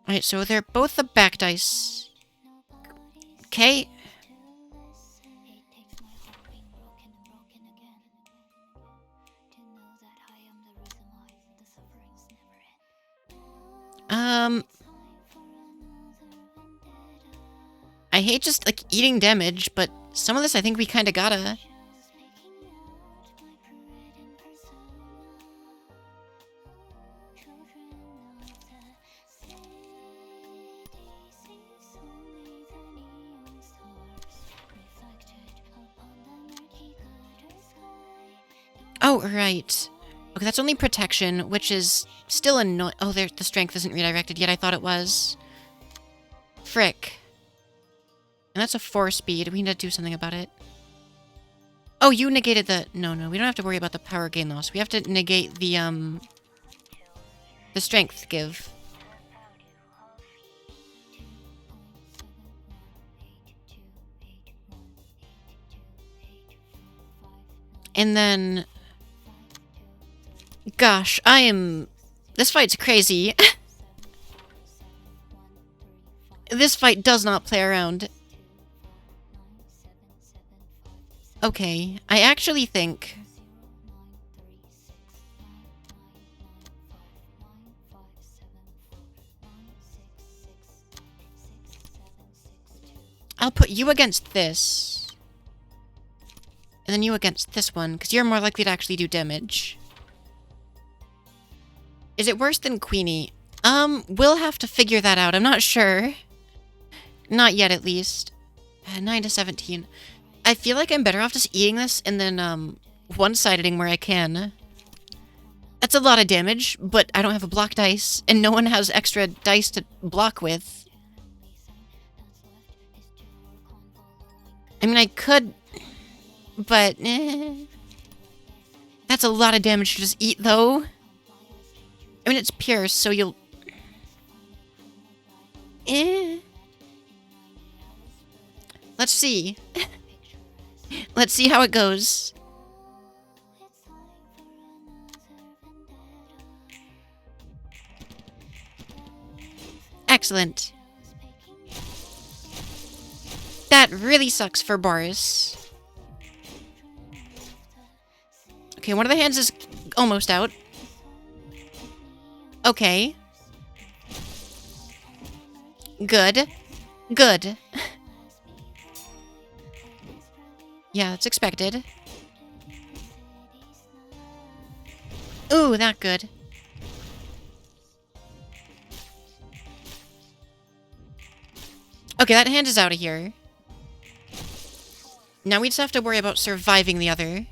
Alright, so they're both the back dice. Okay. I hate just, like, eating damage, but some of this I think we kinda gotta. Oh, right. Okay, that's only protection, which is still annoying. Oh, the strength isn't redirected yet. I thought it was. Frick. And that's a 4 speed. We need to do something about it. Oh, you negated the... No, we don't have to worry about the power gain loss. We have to negate the strength give. And then... Gosh, this fight's crazy. This fight does not play around. Okay, I actually think... I'll put you against this. And then you against this one, because you're more likely to actually do damage. Is it worse than Queenie? We'll have to figure that out. I'm not sure. Not yet, at least. 9 to 17. I feel like I'm better off just eating this and then, one-siding where I can. That's a lot of damage, but I don't have a block dice, and no one has extra dice to block with. I mean, I could, but, That's a lot of damage to just eat, though. I mean, it's pure, so you'll... Let's see. Let's see how it goes. Excellent. That really sucks for Boris. Okay, one of the hands is almost out. Okay. Good. Good. Yeah, that's expected. Ooh, that good. Okay, that hand is out of here. Now we just have to worry about surviving the other.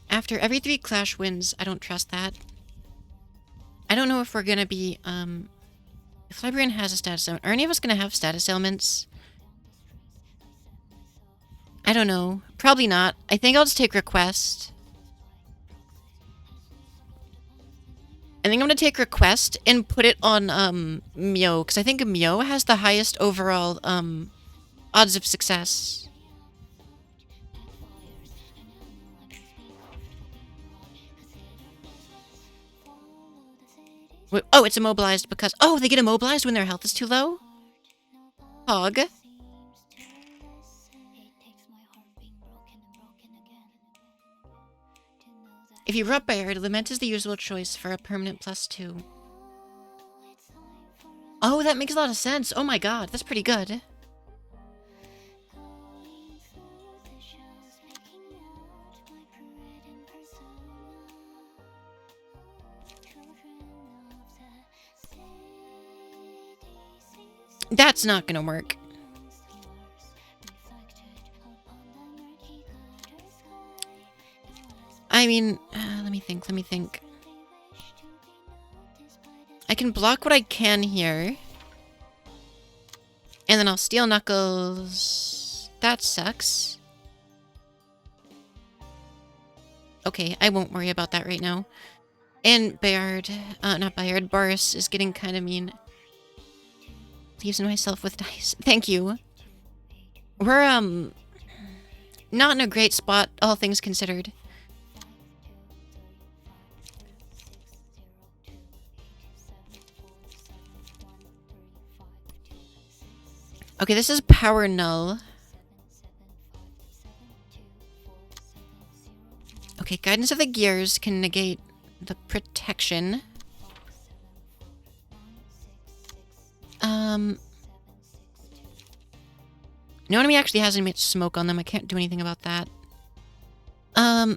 After every 3 clash wins, I don't trust that. I don't know if we're gonna be, If Librarian has a status element, are any of us going to have status ailments? I don't know. Probably not. I think I'll just take Request. I think I'm going to take Request and put it on Mio, because I think Mio has the highest overall odds of success. Wait, oh, it's immobilized because... Oh, they get immobilized when their health is too low? Hog. If you rub Bayard, Lament is the usual choice for a permanent +2. Oh, that makes a lot of sense. Oh my god, that's pretty good. That's not gonna work. I mean, let me think. I can block what I can here. And then I'll steal Knuckles. That sucks. Okay, I won't worry about that right now. And Bayard, not Bayard, Boris is getting kind of mean. Leaves myself with dice. Thank you. We're, not in a great spot, all things considered. Okay, this is power null. Okay, guidance of the gears can negate the protection. No enemy actually has any smoke on them. I can't do anything about that. Yeah,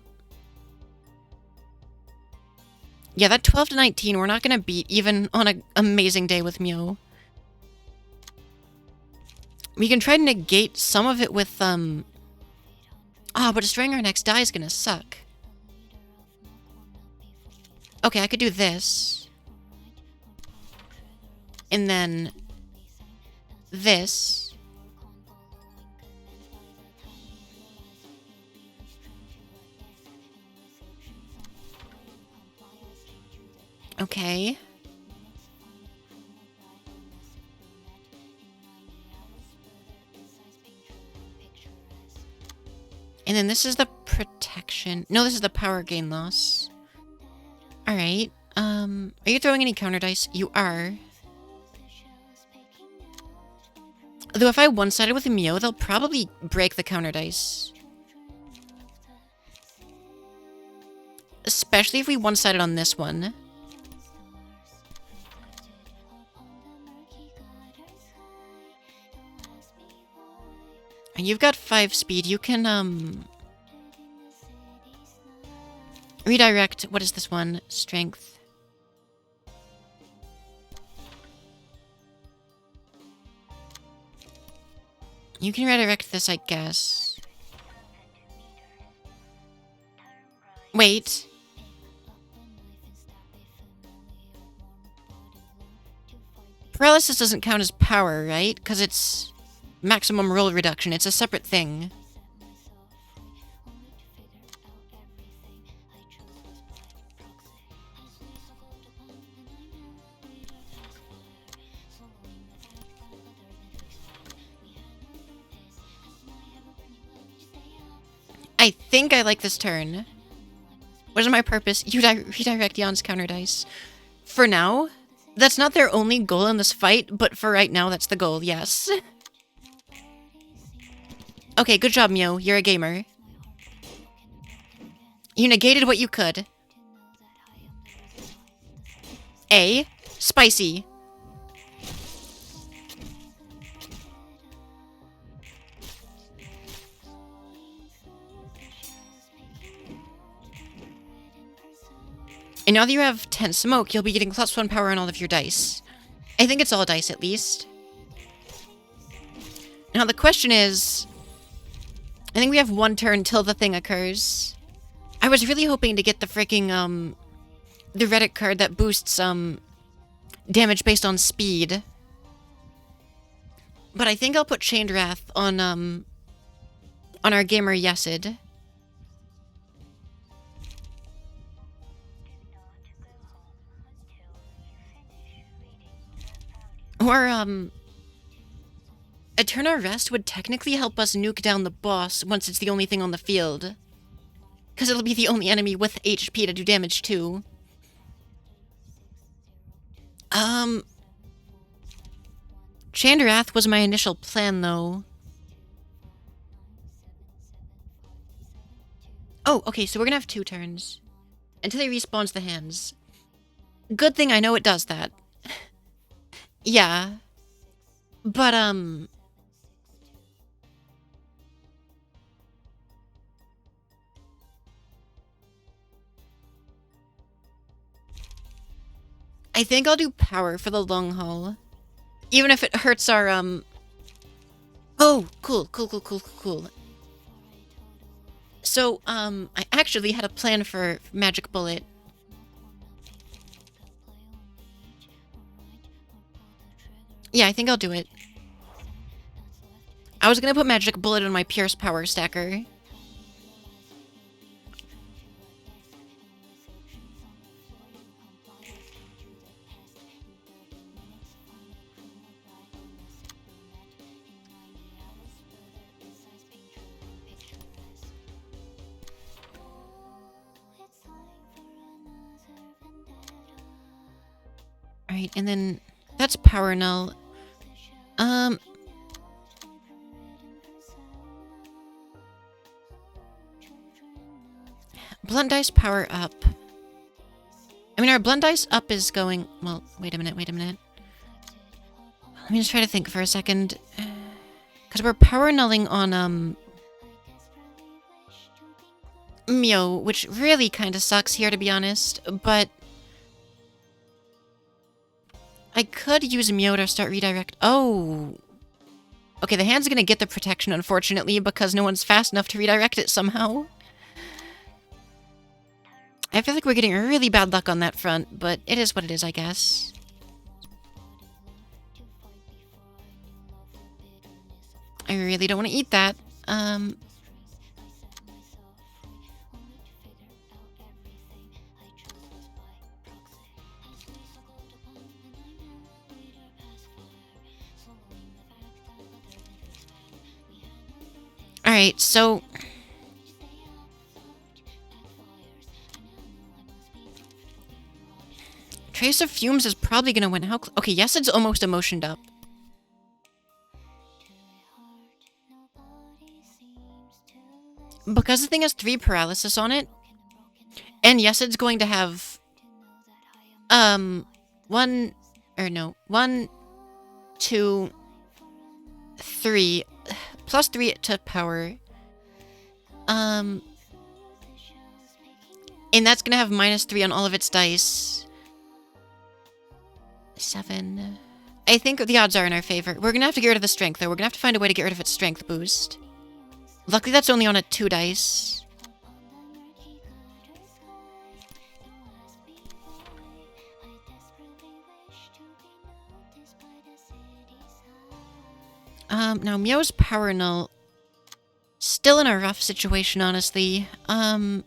that 12 to 19 we're not gonna beat even on an amazing day with Mio. We can try to negate some of it with, but destroying our next die is gonna suck. Okay, I could do this. And then... this. Okay. And then this is the protection. No, this is the power gain loss. Alright. Are you throwing any counter dice? You are. Though if I one-sided with a Mio, they'll probably break the counter dice. Especially if we one-sided on this one. You've got 5 speed. You can, redirect... What is this one? Strength. You can redirect this, I guess. Wait. Paralysis doesn't count as power, right? Because it's... maximum roll reduction. It's a separate thing. I think I like this turn. What is my purpose? You redirect Jan's counter dice. For now, that's not their only goal in this fight, but for right now, that's the goal, yes. Okay, good job, Mio. You're a gamer. You negated what you could. A. Spicy. And now that you have 10 smoke, you'll be getting +1 power on all of your dice. I think it's all dice, at least. Now the question is... I think we have 1 turn till the thing occurs. I was really hoping to get the freaking, the Reddit card that boosts, damage based on speed. But I think I'll put Chained Wrath on our gamer Yesid. Or, Eterna Rest would technically help us nuke down the boss once it's the only thing on the field. Because it'll be the only enemy with HP to do damage to. Chained Wrath was my initial plan, though. Oh, okay, so we're gonna have 2 turns. Until he respawns the hands. Good thing I know it does that. Yeah. But, I think I'll do power for the long haul. Even if it hurts our, Oh, cool. So, I actually had a plan for Magic Bullet. Yeah, I think I'll do it. I was gonna put Magic Bullet on my Pierce Power stacker. Alright, and then that's Power Null. Blunt Dice Power Up. I mean, our Blunt Dice Up is going... Well, wait a minute. Let me just try to think for a second. Because we're Power Nulling on, Mio, which really kind of sucks here, to be honest. But I could use Mio to start redirect... Oh! Okay, the hand's gonna get the protection, unfortunately, because no one's fast enough to redirect it somehow. I feel like we're getting really bad luck on that front, but it is what it is, I guess. I really don't want to eat that. Alright, so... Trace of Fumes is probably gonna win. How okay, yes, it's almost emotioned up. Because the thing has 3 paralysis on it, and yes, it's going to have... 1, 2, 3... Plus 3 to power. And that's gonna have -3 on all of its dice. 7. I think the odds are in our favor. We're gonna have to get rid of the strength, though. We're gonna have to find a way to get rid of its strength boost. Luckily, that's only on a 2 dice. Now Mio's Power Null. Still in a rough situation, honestly. I'd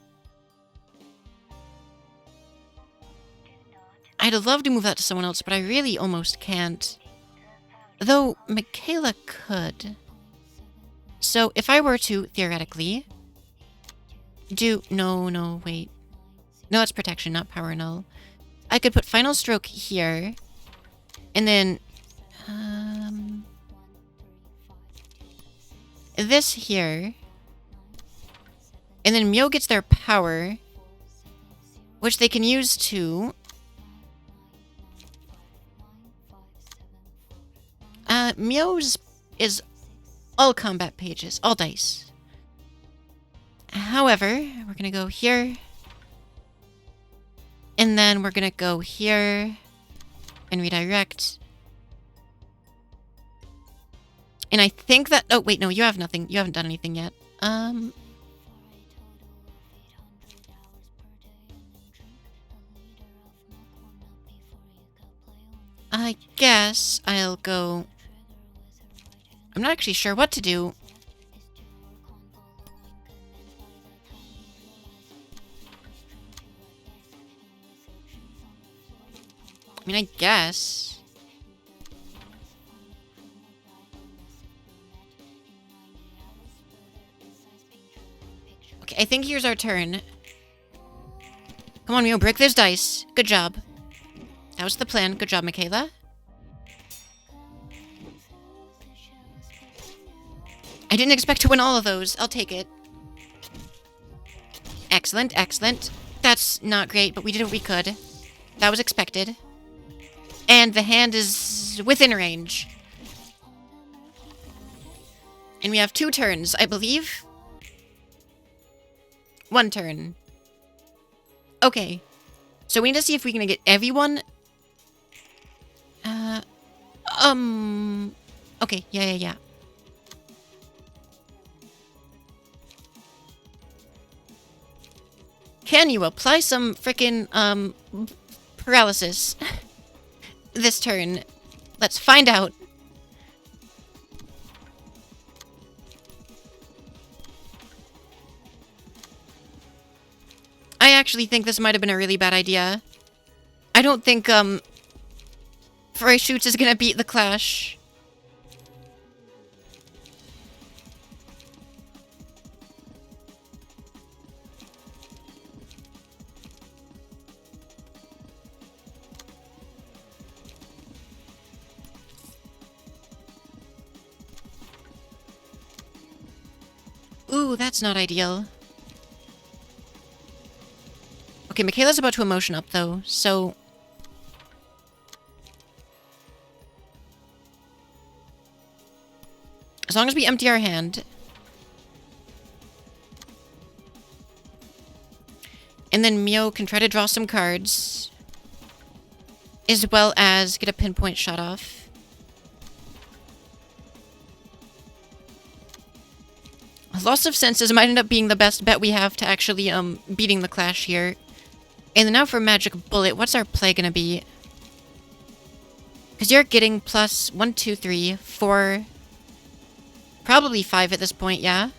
love to move that to someone else, but I really almost can't. Though, Michaela could. So, if I were to, theoretically, do... No, wait. No, it's protection, not Power Null. I could put Final Stroke here. And then... this here. And then Mio gets their power, which they can use to... Mio's is all combat pages, all dice. However, we're gonna go here. And then we're gonna go here and redirect. And I think that... Oh, wait, no, you have nothing. You haven't done anything yet. I guess I'll go... I'm not actually sure what to do. I mean, I guess. Okay, I think here's our turn. Come on, Mio, break those dice. Good job. That was the plan. Good job, Michaela. I didn't expect to win all of those. I'll take it. Excellent, excellent. That's not great, but we did what we could. That was expected. And the hand is within range. And we have 2 turns, I believe. 1 turn. Okay. So we need to see if we can get everyone... Okay, yeah. Can you apply some frickin', paralysis this turn? Let's find out. I actually think this might have been a really bad idea. I don't think, Fry Shoots is gonna beat the Clash. Ooh, that's not ideal. Okay, Michaela's about to emotion up, though, so... As long as we empty our hand... And then Mio can try to draw some cards. As well as get a pinpoint shot off. Loss of senses might end up being the best bet we have to actually, beating the Clash here. And now for Magic Bullet, what's our play gonna be? Because you're getting plus 1, 2, 3, 4... Probably 5 at this point, yeah?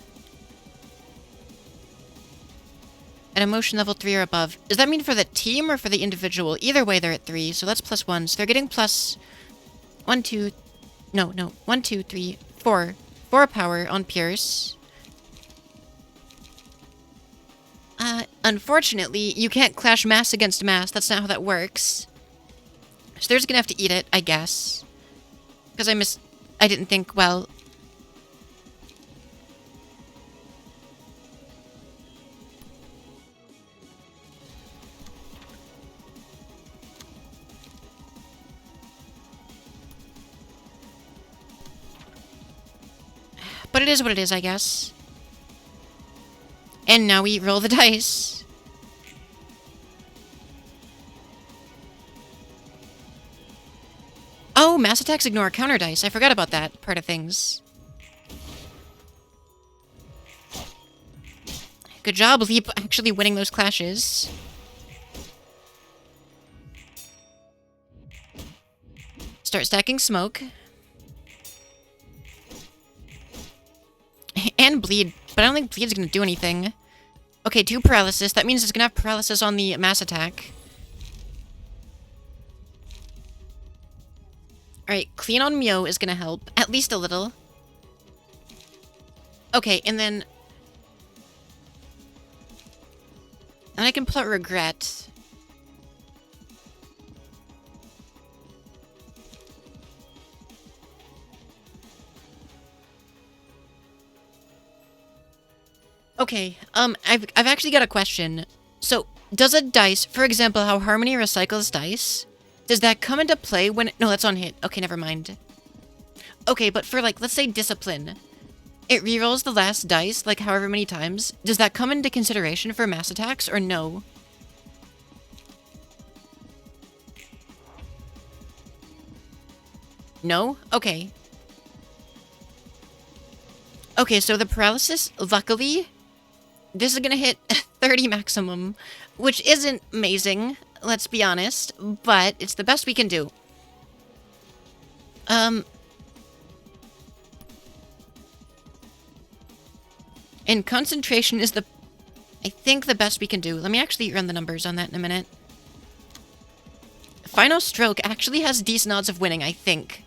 At emotion level 3 or above. Does that mean for the team or for the individual? Either way, they're at 3, so that's plus 1. So they're getting plus 1, 2... No. 1, 2, 3, 4. 4 power on Pierce. Unfortunately, you can't clash mass against mass. That's not how that works. So they're just gonna have to eat it, I guess. Because I didn't think, well... But it is what it is, I guess. And now we roll the dice. Oh, mass attacks ignore counter dice. I forgot about that part of things. Good job, Leap, actually winning those clashes. Start stacking smoke. And bleed, but I don't think bleed's gonna do anything. Okay, 2 paralysis. That means it's gonna have paralysis on the mass attack. Alright, clean on Mio is gonna help. At least a little. Okay, and then... And I can pull out Regret. Okay, I've actually got a question. So, does a dice, for example, how Harmony recycles dice, does that come into play when... No, that's on hit. Okay, never mind. Okay, but for, like, let's say Discipline. It rerolls the last dice, like, however many times. Does that come into consideration for mass attacks, or no? No? Okay. Okay, so the paralysis, luckily... This is gonna hit 30 maximum, which isn't amazing, let's be honest, but it's the best we can do. And concentration is I think the best we can do. Let me actually run the numbers on that in a minute. Final Stroke actually has decent odds of winning, I think.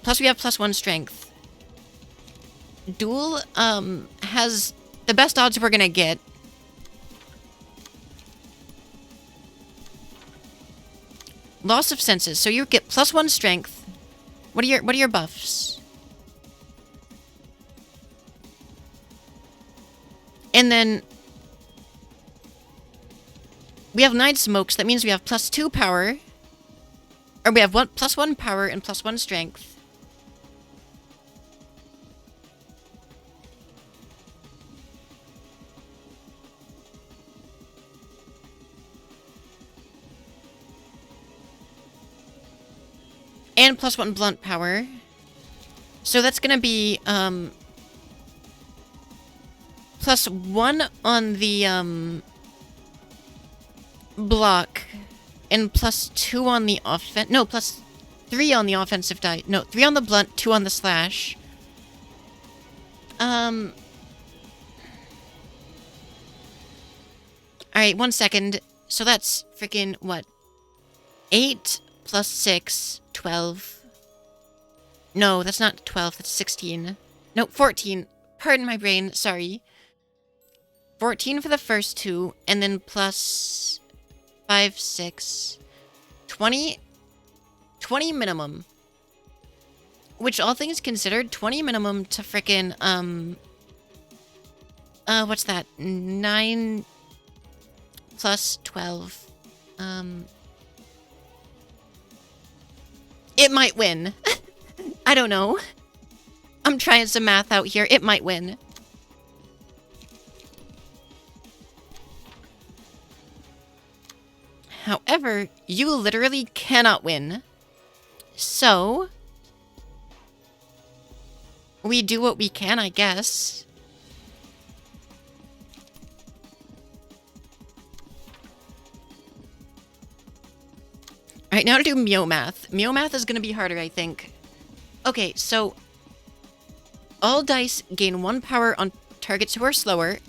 Plus we have +1 strength. Duel, has the best odds we're gonna get. Loss of senses, so you get +1 strength. What are your buffs? And then we have 9 smokes. That means we have +2 power. Or we have +1 power and +1 strength. And +1 blunt power. So that's gonna be, +1 on the, block, and +2 on the offense. No, +3 on the offensive die. No, 3 on the blunt, 2 on the slash. Alright, 1 second. So that's freaking what? 8 + 6, 12. No, that's not 12, that's 16. No, 14. Pardon my brain, sorry. 14 for the first 2, and then +5, 6, 20. 20 minimum. Which, all things considered, 20 minimum to frickin', what's that? 9 + 12. It might win. I don't know. I'm trying some math out here. It might win. However, you literally cannot win. So, we do what we can, I guess. Alright, now to do Mio Math. Mio Math is going to be harder, I think. Okay, so all dice gain 1 power on targets who are slower.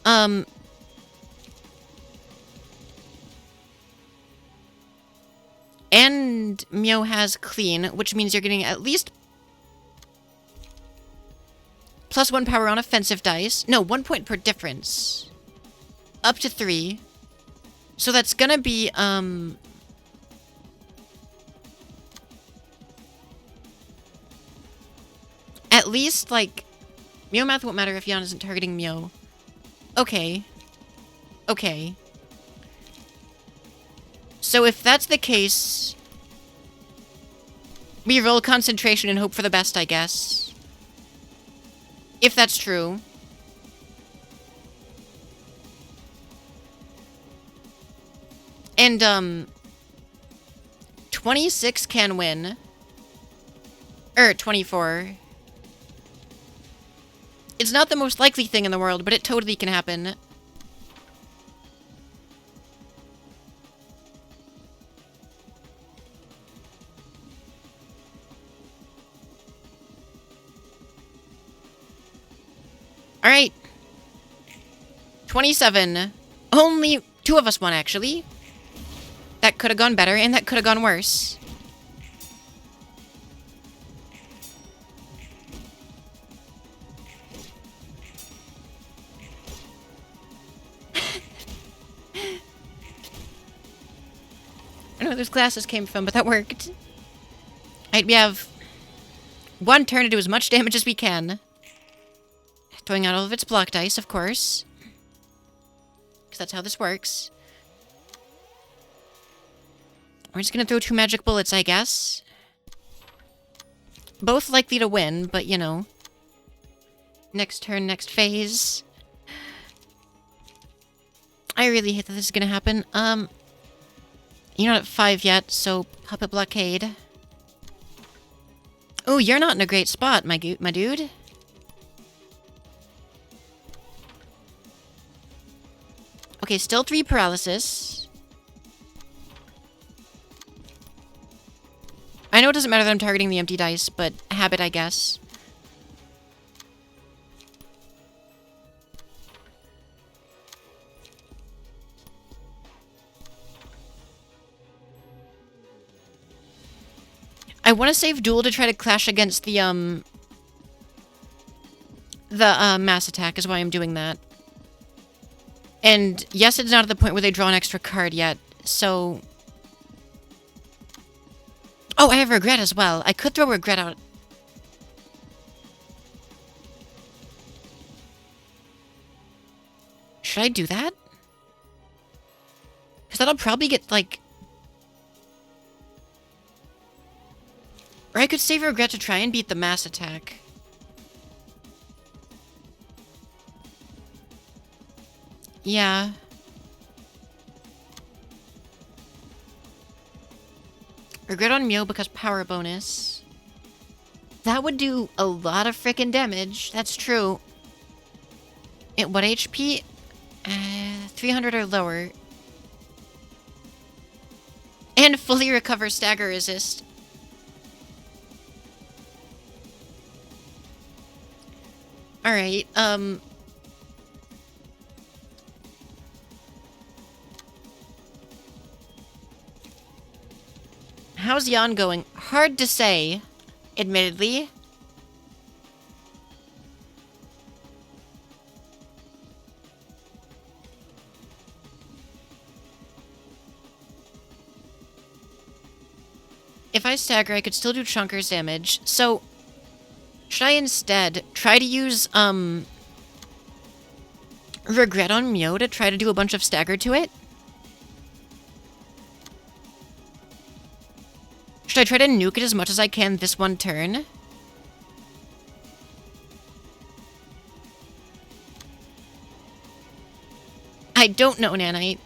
And Mio has clean, which means you're getting at least +1 power on offensive dice. No, 1 point per difference. Up to 3. So that's gonna be, at least, like, Mio Math won't matter if Yan isn't targeting Mio. Okay. Okay. So if that's the case, we roll concentration and hope for the best, I guess. If that's true. And, 26 can win. 24. It's not the most likely thing in the world, but it totally can happen. Alright. 27. Only 2 of us won, actually. That could have gone better, and that could have gone worse. I don't know where those glasses came from, but that worked. Alright, we have 1 turn to do as much damage as we can. Throwing out all of its block dice, of course. Because that's how this works. We're just gonna throw 2 magic bullets, I guess. Both likely to win, but you know. Next turn, next phase. I really hate that this is gonna happen. You're not at 5 yet, so Puppet Blockade. Oh, you're not in a great spot, my dude. Okay, still 3 paralysis. know it doesn't matter that I'm targeting the empty dice, but habit, I guess. I want to save Duel to try to clash against the mass attack is why I'm doing that. And yes, it's not at the point where they draw an extra card yet, so... Oh, I have Regret as well. I could throw Regret out. Should I do that? Because that'll probably get, like... Or I could save Regret to try and beat the mass attack. Yeah. Regret on Mew because power bonus. That would do a lot of frickin' damage. That's true. At what HP? 300 or lower. And fully recover stagger resist. Alright, how's Yan going? Hard to say, admittedly. If I stagger, I could still do Chunker's damage. So, should I instead try to use, Regret on Mew to try to do a bunch of stagger to it? Should I try to nuke it as much as I can this one turn? I don't know, Nanite.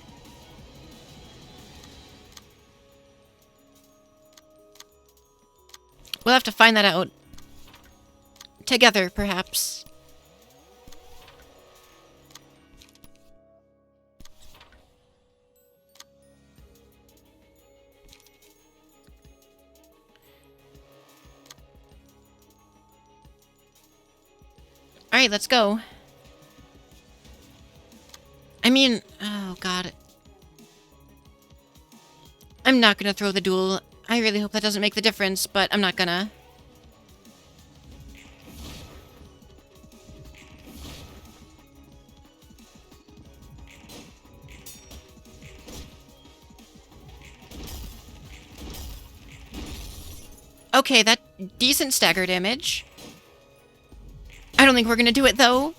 We'll have to find that out. Together, perhaps. Alright, let's go. I mean, oh god. I'm not gonna throw the duel. I really hope that doesn't make the difference, but I'm not gonna. Okay, that decent stagger damage. I don't think we're gonna do it, though.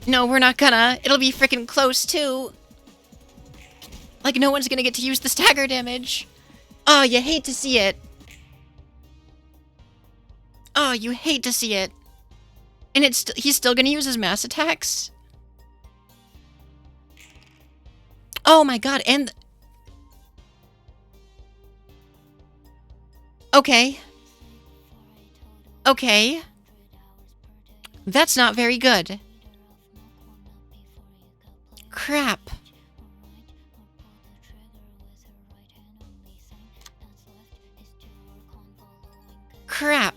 No, we're not gonna. It'll be freaking close, too. Like, no one's gonna get to use the stagger damage. Oh, you hate to see it. Oh, you hate to see it. And he's still gonna use his mass attacks? Oh my god, and... Okay. Okay. That's not very good. Crap. Crap.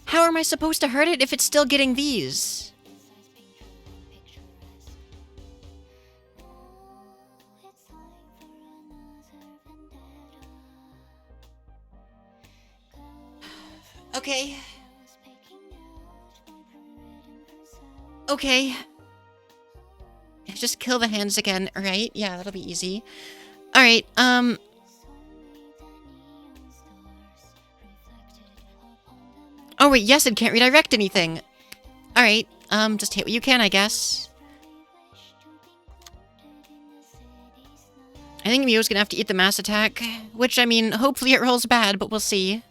How am I supposed to hurt it if it's still getting these? Okay. Okay. Just kill the hands again, right? Yeah, that'll be easy. Alright, oh wait, yes, it can't redirect anything. Alright, just hit what you can, I guess. I think Mew's gonna have to eat the mass attack, which, I mean, hopefully it rolls bad, but we'll see.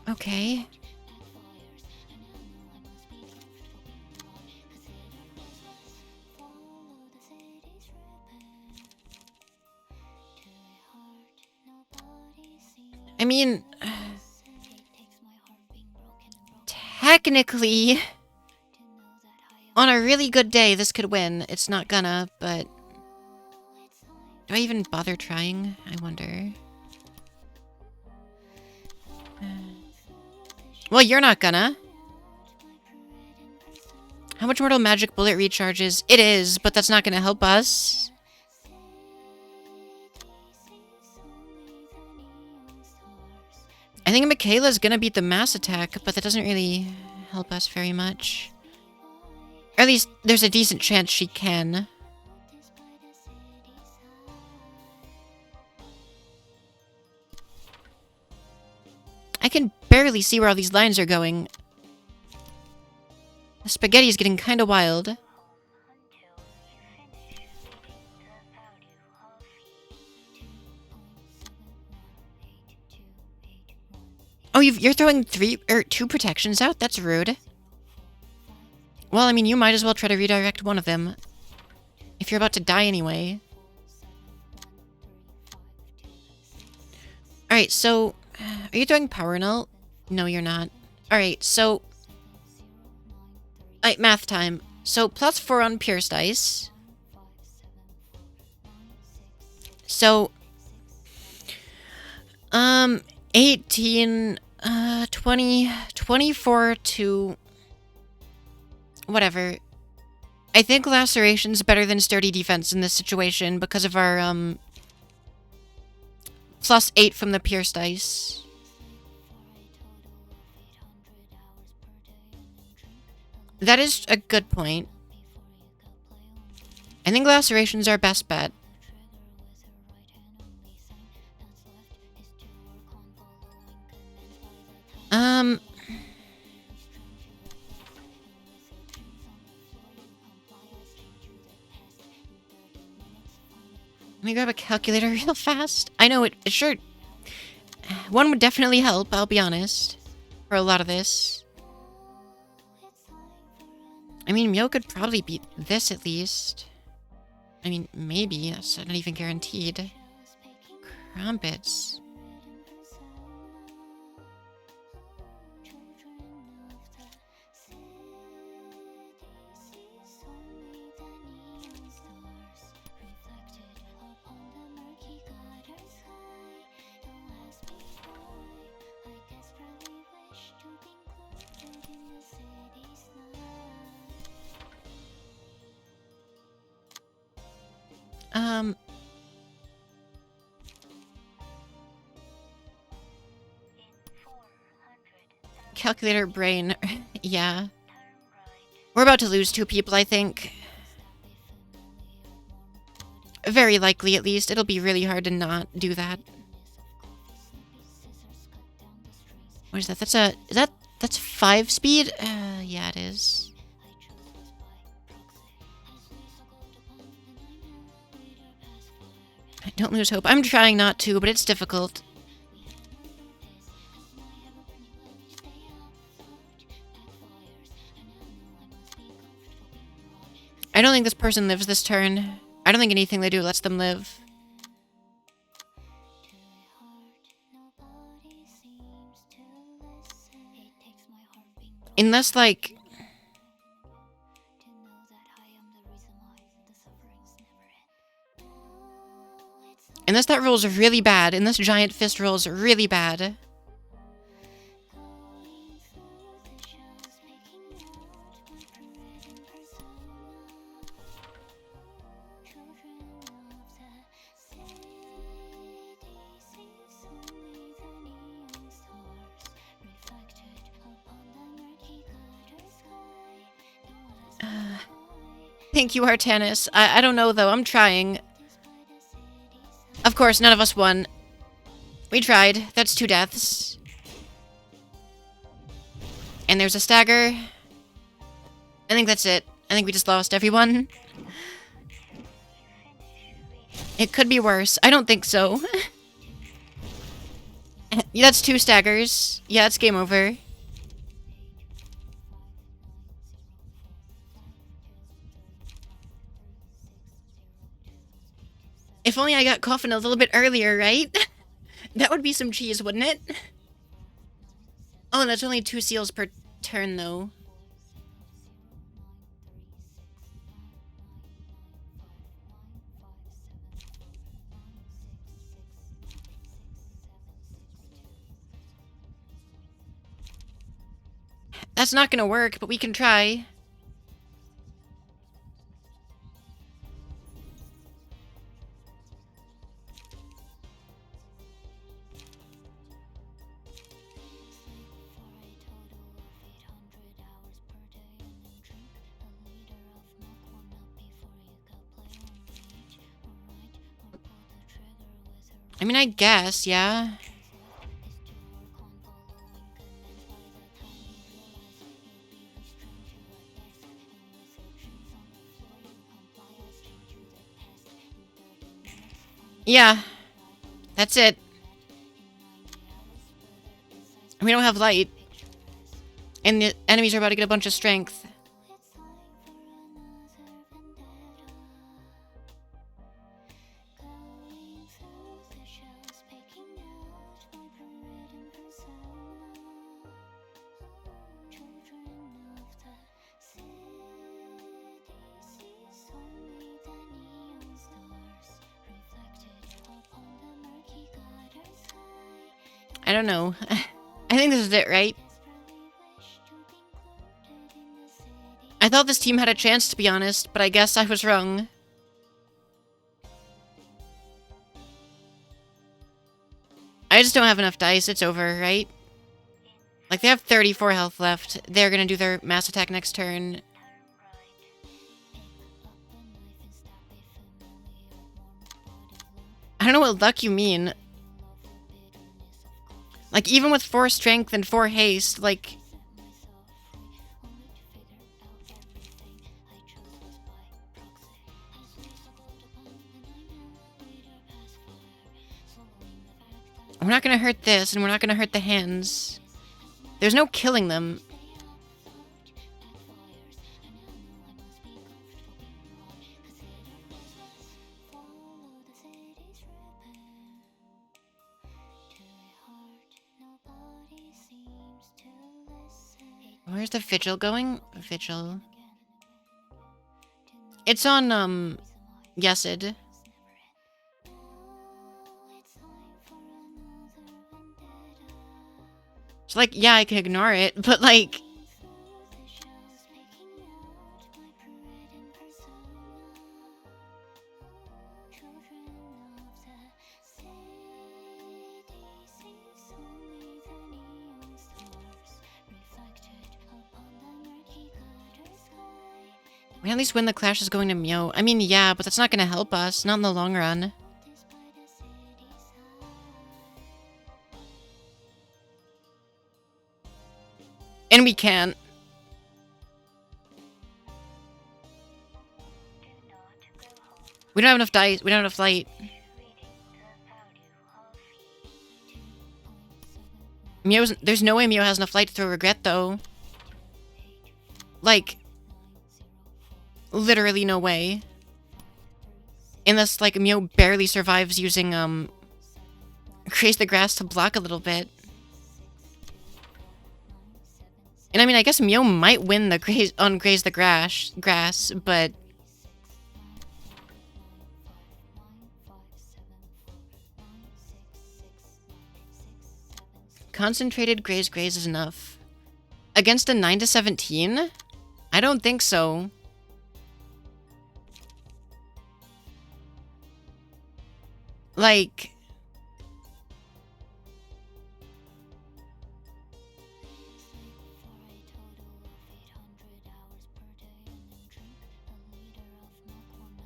Okay. I mean, technically, on a really good day, this could win. It's not gonna, but... Do I even bother trying? I wonder. Well, you're not gonna. How much Mortal Magic Bullet recharges? It is, but that's not gonna help us. I think Michaela's gonna beat the mass attack, but that doesn't really help us very much. Or at least, there's a decent chance she can. I can barely see where all these lines are going. The spaghetti is getting kinda wild. Oh, you're throwing 2 protections out? That's rude. Well, I mean, you might as well try to redirect one of them. If you're about to die anyway. Alright, so... Are you throwing Power Null? No, you're not. Alright, so... Alright, math time. So, +4 on Pierce Dice. So... 18... 20... 24 to... Whatever. I think Laceration's better than Sturdy Defense in this situation because of our, +8 from the Pierce Dice. That is a good point. I think Laceration's our best bet. Let me grab a calculator real fast. I know it sure... One would definitely help, I'll be honest. For a lot of this. I mean, Mio could probably beat this at least. I mean, maybe. That's not even guaranteed. Crumpets. Calculator brain. Yeah. We're about to lose 2 people, I think. Very likely, at least. It'll be really hard to not do that. What is that? That's 5 speed? Yeah, it is. Don't lose hope. I'm trying not to, but it's difficult. I don't think this person lives this turn. I don't think anything they do lets them live. Unless, like... Unless that rolls really bad. Unless Giant Fist rolls really bad. Thank you, Artanis. I don't know, though. I'm trying. Of course, none of us won. We tried. That's 2 deaths. And there's a stagger. I think that's it. I think we just lost everyone. It could be worse. I don't think so. That's 2 staggers. Yeah, it's game over. If only I got coffin a little bit earlier, right? That would be some cheese, wouldn't it? Oh, and that's only 2 seals per turn, though. That's not gonna work, but we can try. I mean, I guess, yeah. Yeah. That's it. We don't have light. And the enemies are about to get a bunch of strength. I don't know. I think this is it, right? I thought this team had a chance, to be honest, but I guess I was wrong. I just don't have enough dice. It's over, right? Like, they have 34 health left. They're gonna do their mass attack next turn. I don't know what luck you mean. Like, even with 4 strength and 4 haste, like... We're not gonna hurt this, and we're not gonna hurt the hands. There's no killing them. Where's the vigil going? Vigil. It's on, Yesid. So, like, yeah, I can ignore it, but, like... We at least win the clashes going to Myo. I mean, yeah, but that's not gonna help us. Not in the long run. And we can't. We don't have enough dice. We don't have enough light. There's no way Mio has enough light to throw regret, though. Like, literally no way. Unless, like, Mio barely survives using, Graze the Grass to block a little bit. And I mean, I guess Mio might win the Graze the Grass, but... Concentrated Graze is enough. Against a 9 to 17? I don't think so. Like...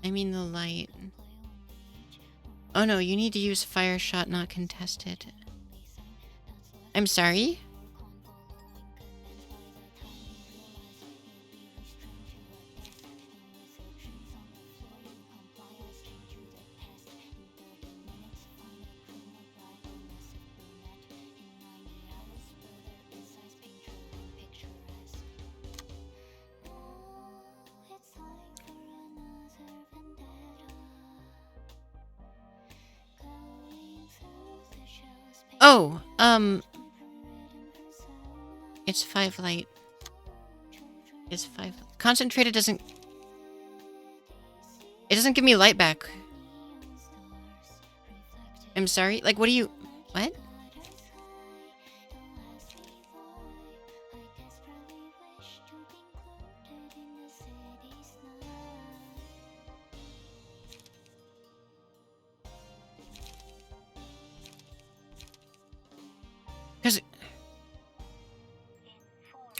I mean the light. Oh no, you need to use fire shot not contested. I'm sorry? Oh, it's 5 light. It's 5. Concentrated doesn't... It doesn't give me light back. I'm sorry? Like, what do you... What? Because...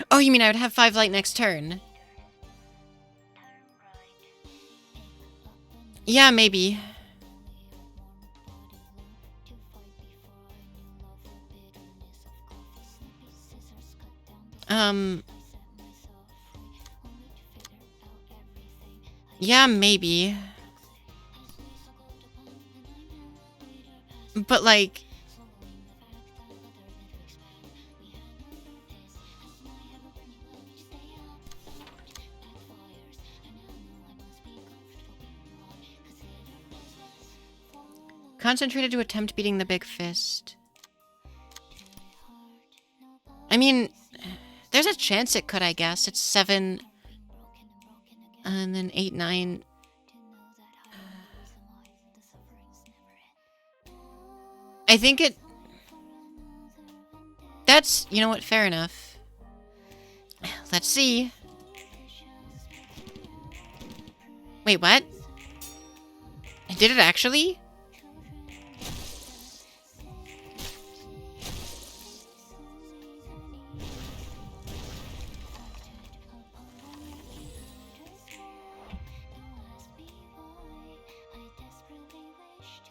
Oh, you mean I would have 5 light next turn? Yeah, maybe. Yeah, maybe. But, like... Concentrated to attempt beating the big fist. I mean, there's a chance it could, I guess. It's 7... And then 8, 9... I think it... That's... You know what? Fair enough. Let's see. Wait, what? Did it actually?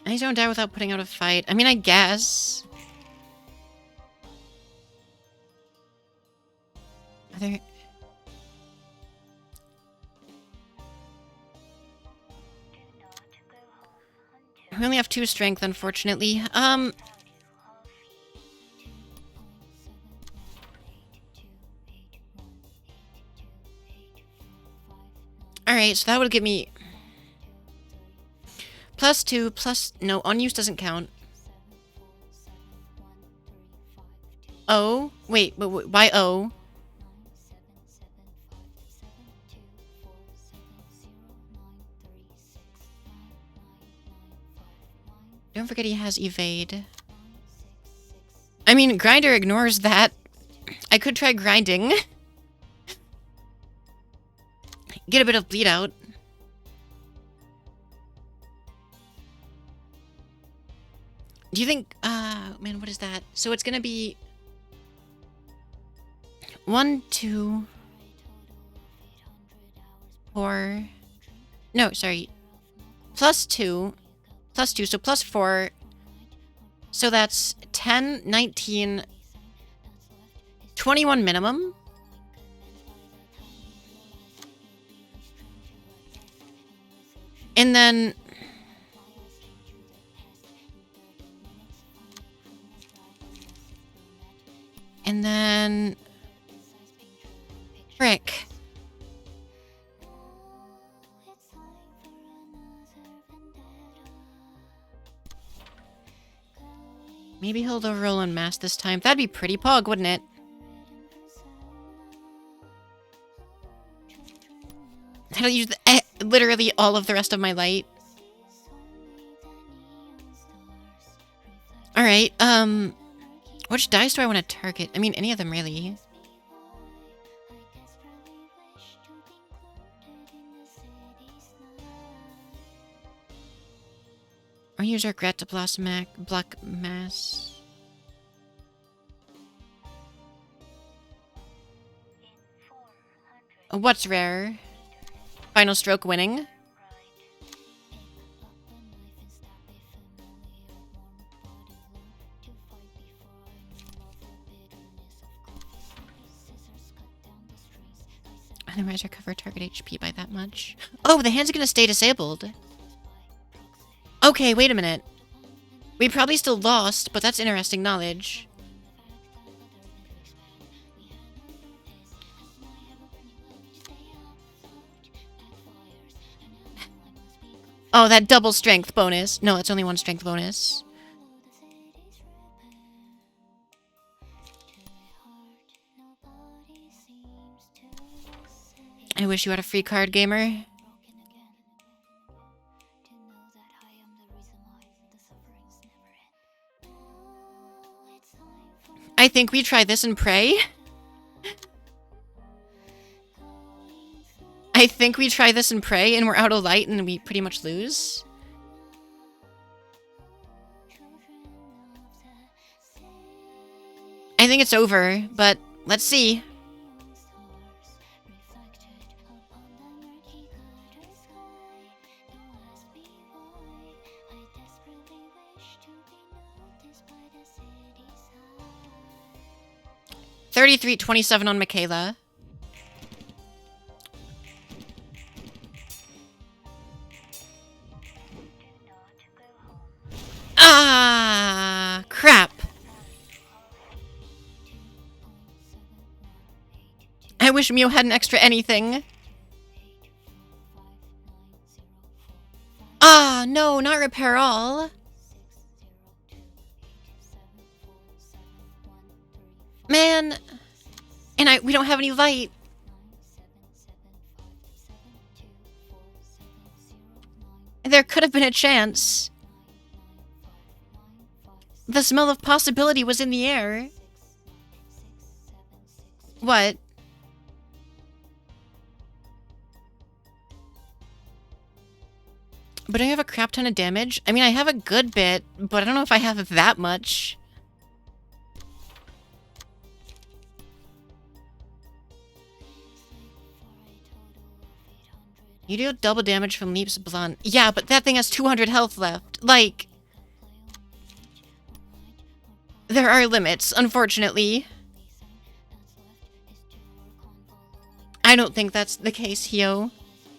I don't die without putting out a fight. I mean, I guess. Are there... We only have 2 strength, unfortunately. Alright, so that would give me... +2, plus... No, unused doesn't count. O? Wait, why O? Don't forget he has evade. I mean, Grinder ignores that. I could try grinding. Get a bit of bleed out. Do you think... man, what is that? So it's gonna be... 1, 2... 4... No, sorry. +2... +2, so +4. So that's 10, 19... 21 minimum? And then... And then... Frick. Maybe he'll overroll on mass this time. That'd be pretty pog, wouldn't it? That'll use literally all of the rest of my light. Alright, which dice do I want to target? I mean, any of them, really. Or use regret to block mass. What's rare? Final stroke winning. Otherwise, recover target HP by that much. Oh, the hand's gonna stay disabled. Okay, wait a minute. We probably still lost, but that's interesting knowledge. Oh, that double strength bonus. No, it's only 1 strength bonus. I wish you had a free card, gamer. I think we try this and pray. I think we try this and pray and we're out of light and we pretty much lose. I think it's over, but let's see. $33.27 on Michaela. Ah, crap. I wish Mio had an extra anything. Ah, no, not repair all. Man. And we don't have any light. There could have been a chance. The smell of possibility was in the air. What? But I have a crap ton of damage. I mean, I have a good bit, but I don't know if I have that much. You deal double damage from leaps blunt. Yeah, but that thing has 200 health left. Like, there are limits, unfortunately. I don't think that's the case, Hio.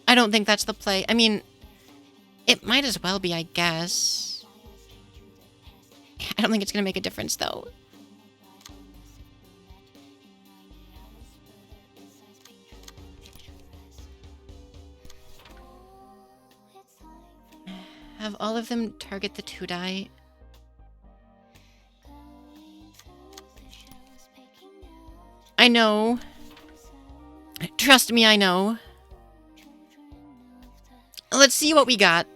I don't think that's the play. I mean, it might as well be, I guess. I don't think it's gonna make a difference, though. Have all of them target the 2-die. I know. Trust me, I know. Let's see what we got.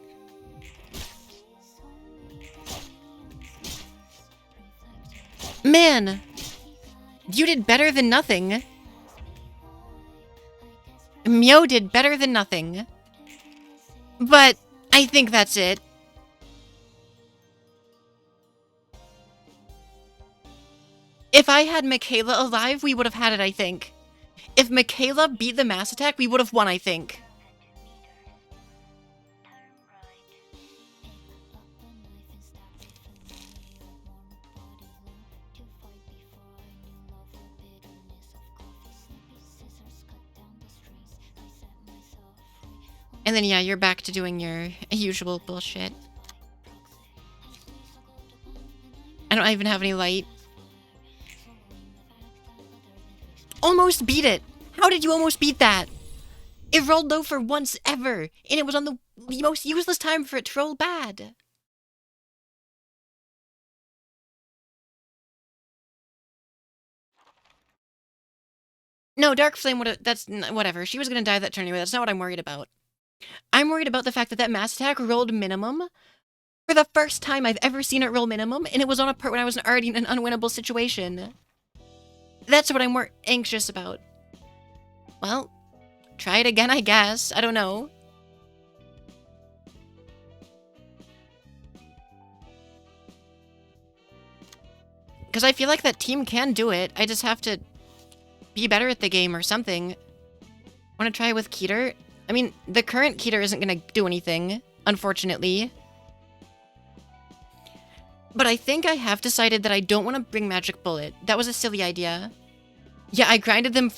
Man! You did better than nothing. Mio did better than nothing. But I think that's it. If I had Michaela alive, we would have had it, I think. If Michaela beat the mass attack, we would have won, I think. And then, yeah, you're back to doing your usual bullshit. I don't even have any light. Almost beat it! How did you almost beat that? It rolled low for once ever, and it was on the most useless time for it to roll bad. No, Dark Flame would have... That's... whatever. She was gonna die that turn anyway. That's not what I'm worried about. I'm worried about the fact that that mass attack rolled minimum for the first time I've ever seen it roll minimum, and it was on a part when I was already in an unwinnable situation. That's what I'm more anxious about. Well, try it again, I guess. I don't know. Because I feel like that team can do it. I just have to be better at the game or something. Want to try it with Keter? I mean, the current Keter isn't going to do anything, unfortunately. But I think I have decided that I don't want to bring Magic Bullet. That was a silly idea. Yeah, I grinded them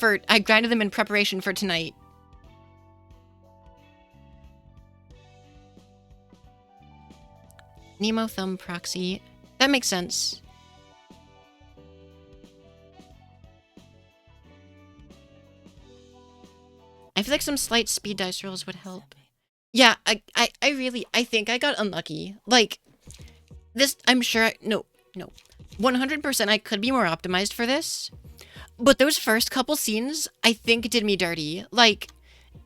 in preparation for tonight. Nemo Thumb Proxy. That makes sense. I feel like some slight speed dice rolls would help. Yeah, I think I got unlucky. Like, this, I'm sure, no. 100% I could be more optimized for this. But those first couple scenes, I think, did me dirty. Like,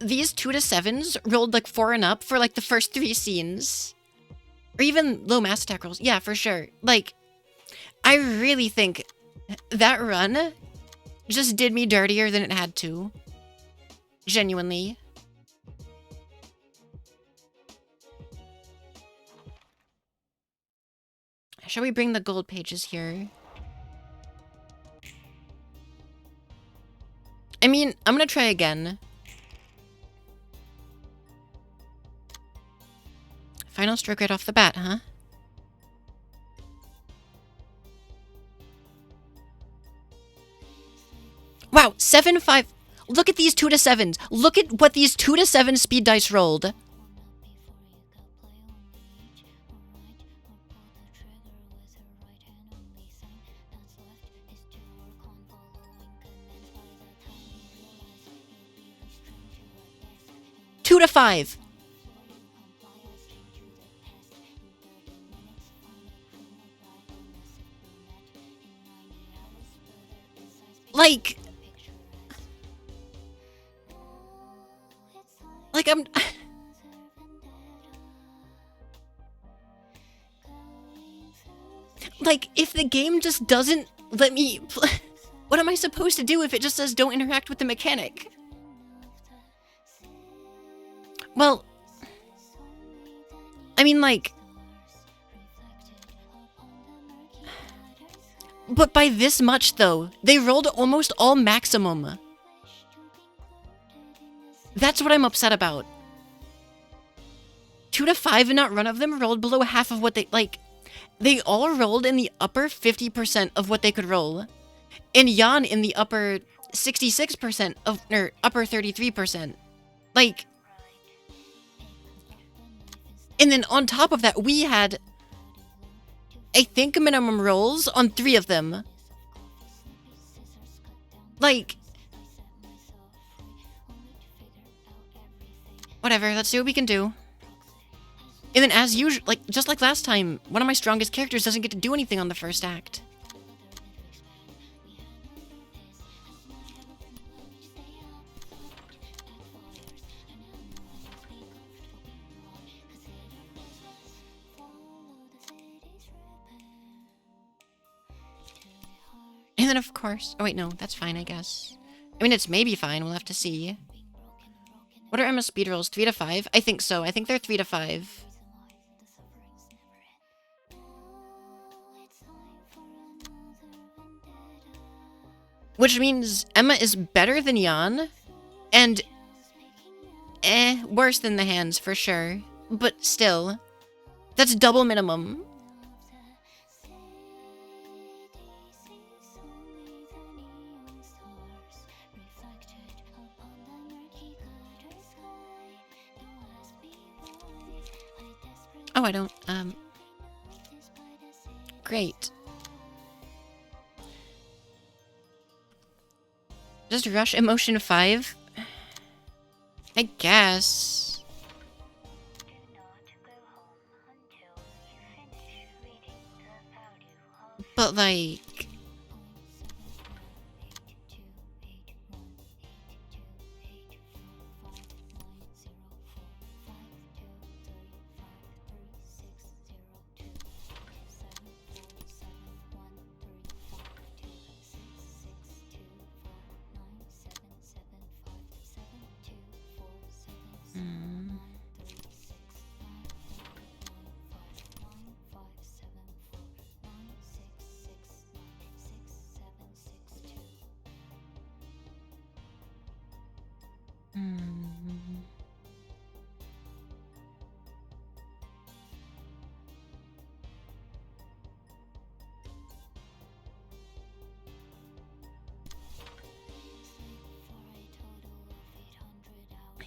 these 2 to 7s rolled like 4 and up for like the first 3 scenes. Or even low mass attack rolls. Yeah, for sure. Like, I really think that run just did me dirtier than it had to. Genuinely. Shall we bring the gold pages here? I mean, I'm gonna try again. Final stroke right off the bat, huh? Wow, 7-5. Look at these 2 to 7s. Look at what these 2 to 7 speed dice rolled. Two to 5. Like I'm... Like, if the game just doesn't let me... What am I supposed to do if it just says don't interact with the mechanic? Well... I mean, like... But by this much, though, they rolled almost all maximum. That's what I'm upset about. 2 to 5 and not run of them rolled below half of what they, like... They all rolled in the upper 50% of what they could roll. And Jan in the upper 66% of, or upper 33%. Like... And then on top of that, we had... I think minimum rolls on 3 of them. Like... Whatever, let's see what we can do. And then as usual, like, just like last time, one of my strongest characters doesn't get to do anything on the first act. And then of course... Oh wait, no, that's fine, I guess. I mean, it's maybe fine, we'll have to see. What are Emma's speed rolls? 3 to 5? I think so. I think they're 3 to 5. Which means Emma is better than Jan. And... worse than the hands, for sure. But still. That's double minimum. Oh, I don't, Great. Just rush emotion 5? I guess. But, like...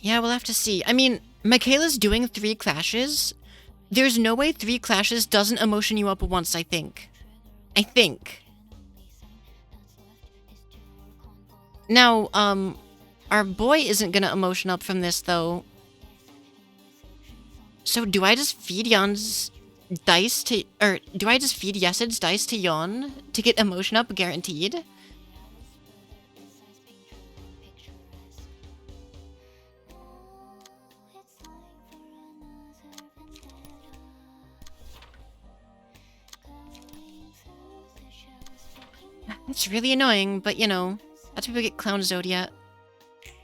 Yeah, we'll have to see. I mean, Michaela's doing 3 clashes. There's no way 3 clashes doesn't emotion you up once, I think. Now, our boy isn't gonna emotion up from this, though. So do I just feed Jan's dice to... Or, do I just feed Yesid's dice to Jan to get emotion up guaranteed? It's really annoying, but you know, lots of people get Clown Zodiac.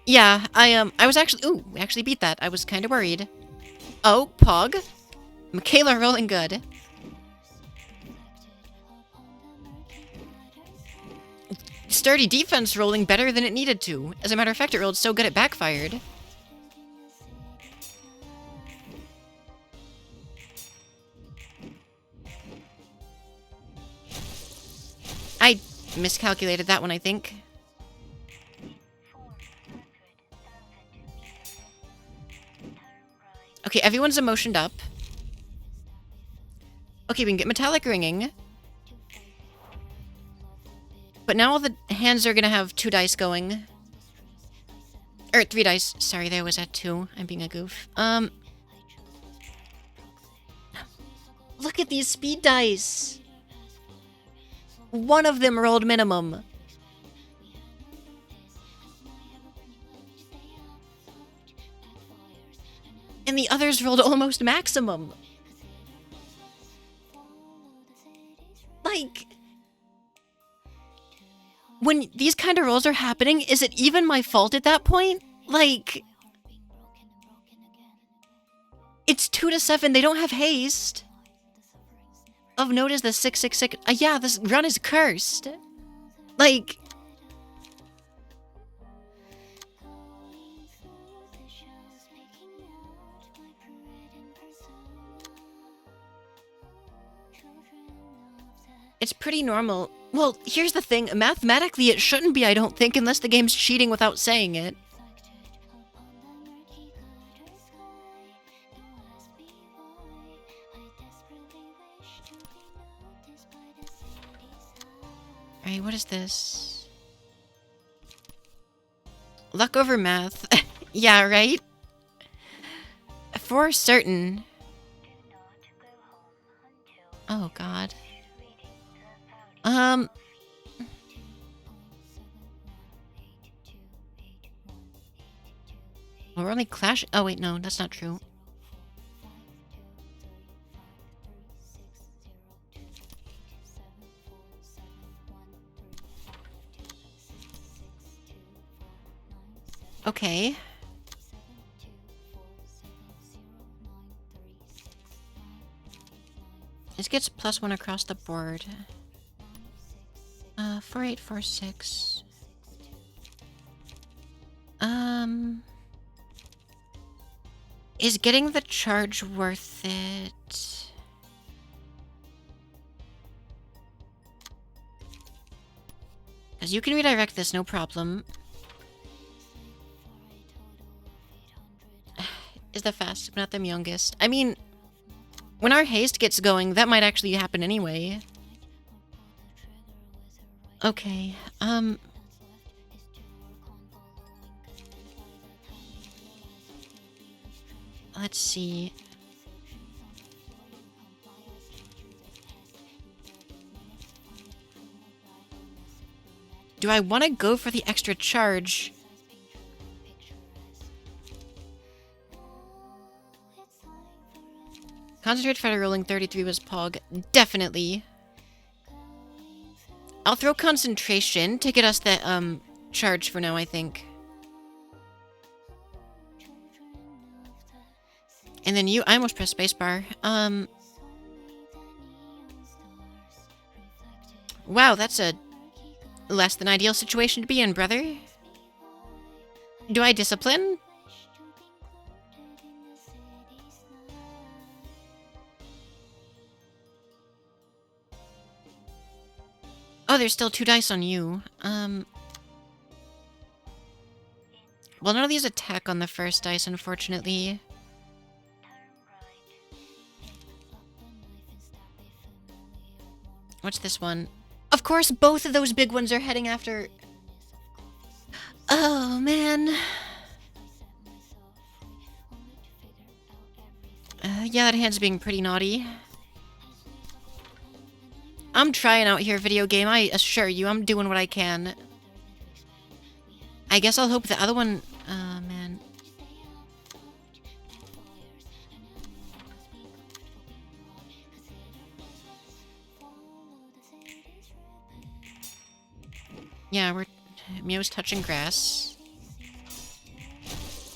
Yeah, I was actually, ooh, we actually beat that. I was kind of worried. Oh, Pog. Michaela rolling good. Sturdy defense rolling better than it needed to. As a matter of fact, it rolled so good it backfired. I miscalculated that one, I think. Okay, everyone's emotioned up. Okay, we can get metallic ringing. But now all the hands are gonna have 2 dice going. Or 3 dice. Sorry, there was at 2. I'm being a goof. Look at these speed dice. One of them rolled minimum. And the others rolled almost maximum. Like, when these kind of rolls are happening, is it even my fault at that point? Like, it's 2 to 7. They don't have haste. Of note is the 666. Yeah, this run is cursed. Like, it's pretty normal. Well, here's the thing. Mathematically, it shouldn't be, I don't think, unless the game's cheating without saying it. Alright, what is this? Luck over math. Yeah, right? For certain. Oh, God. Well, we're only clashing. Oh, wait, no, that's not true. Okay. This gets +1 across the board. 4846. Is getting the charge worth it? Because you can redirect this, no problem. Is the fastest, but not the youngest. I mean, when our haste gets going, that might actually happen anyway. Okay, let's see. Do I want to go for the extra charge? Concentrate fighter rolling 33 was Pog. Definitely. I'll throw concentration to get us that, charge for now, I think. And then I almost pressed spacebar. Wow, that's a less than ideal situation to be in, brother. Do I discipline? Oh, there's still 2 dice on you. Well, none of these attack on the first dice, unfortunately. What's this one? Of course, both of those big ones are heading after... Oh, man. Yeah, that hand's being pretty naughty. I'm trying out here, video game. I assure you, I'm doing what I can. I guess I'll hope the other one... Oh, man. Yeah, Mio's touching grass.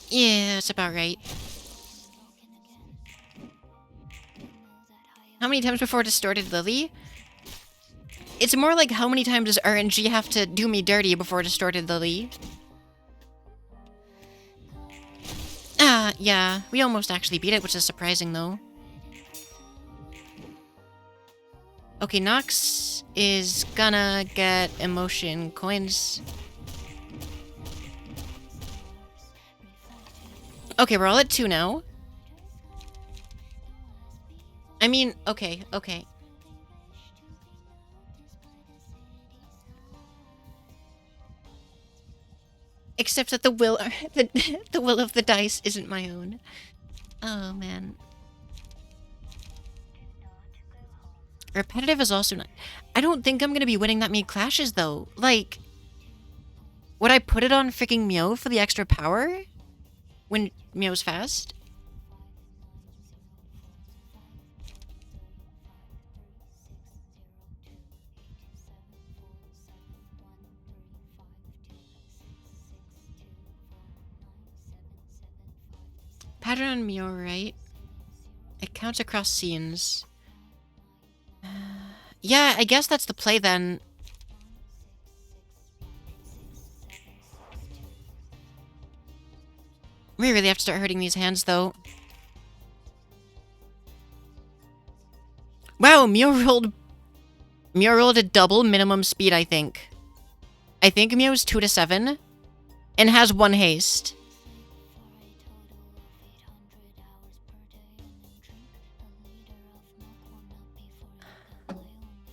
Yeah, that's about right. How many times before Distorted Lily? It's more like how many times does RNG have to do me dirty before Distorted Lily? Ah, yeah. We almost actually beat it, which is surprising, though. Okay, Nox is gonna get emotion coins. Okay, we're all at 2 now. I mean, okay. Except that the will the will of the dice isn't my own. Oh, man. Repetitive is also not... I don't think I'm gonna be winning that many clashes, though. Like, would I put it on freaking Mio for the extra power? When Mio's fast? Pattern on Mio, right? It counts across scenes. Yeah, I guess that's the play then. We really have to start hurting these hands, though. Wow, Mio rolled a double minimum speed, I think. I think Mio's 2 to 7 and has 1 haste.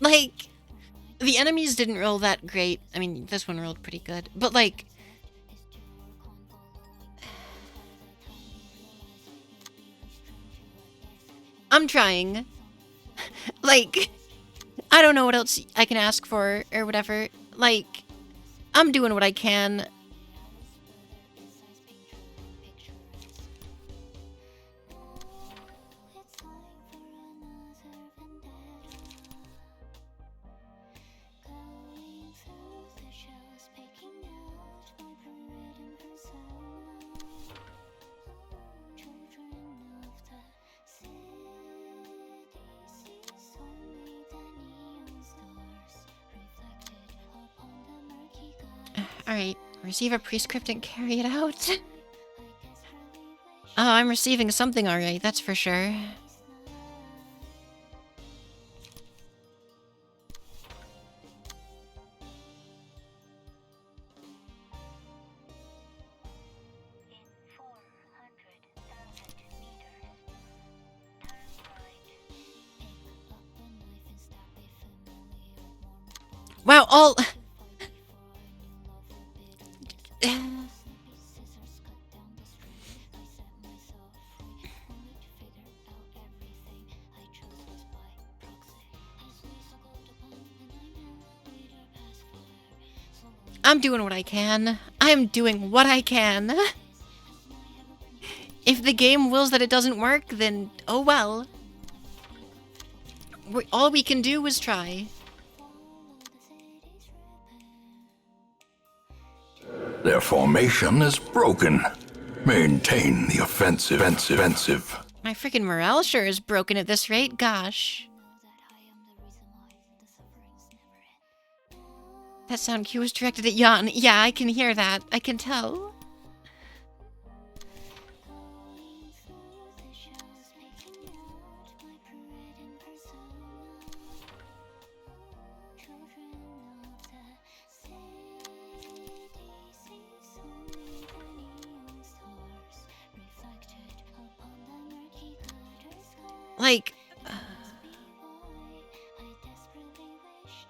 Like, the enemies didn't roll that great. I mean, this one rolled pretty good. But, like... I'm trying. Like, I don't know what else I can ask for or whatever. Like, I'm doing what I can. Alright, receive a prescript and carry it out. Oh, I'm receiving something alright, that's for sure. Wow, all... I'm doing what I can. I'm doing what I can. If the game wills that it doesn't work, then oh well. All we can do is try. Their formation is broken. Maintain the offensive. My freaking morale sure is broken at this rate, gosh. That sound cue was directed at Jan. Yeah, I can hear that. I can tell. Like...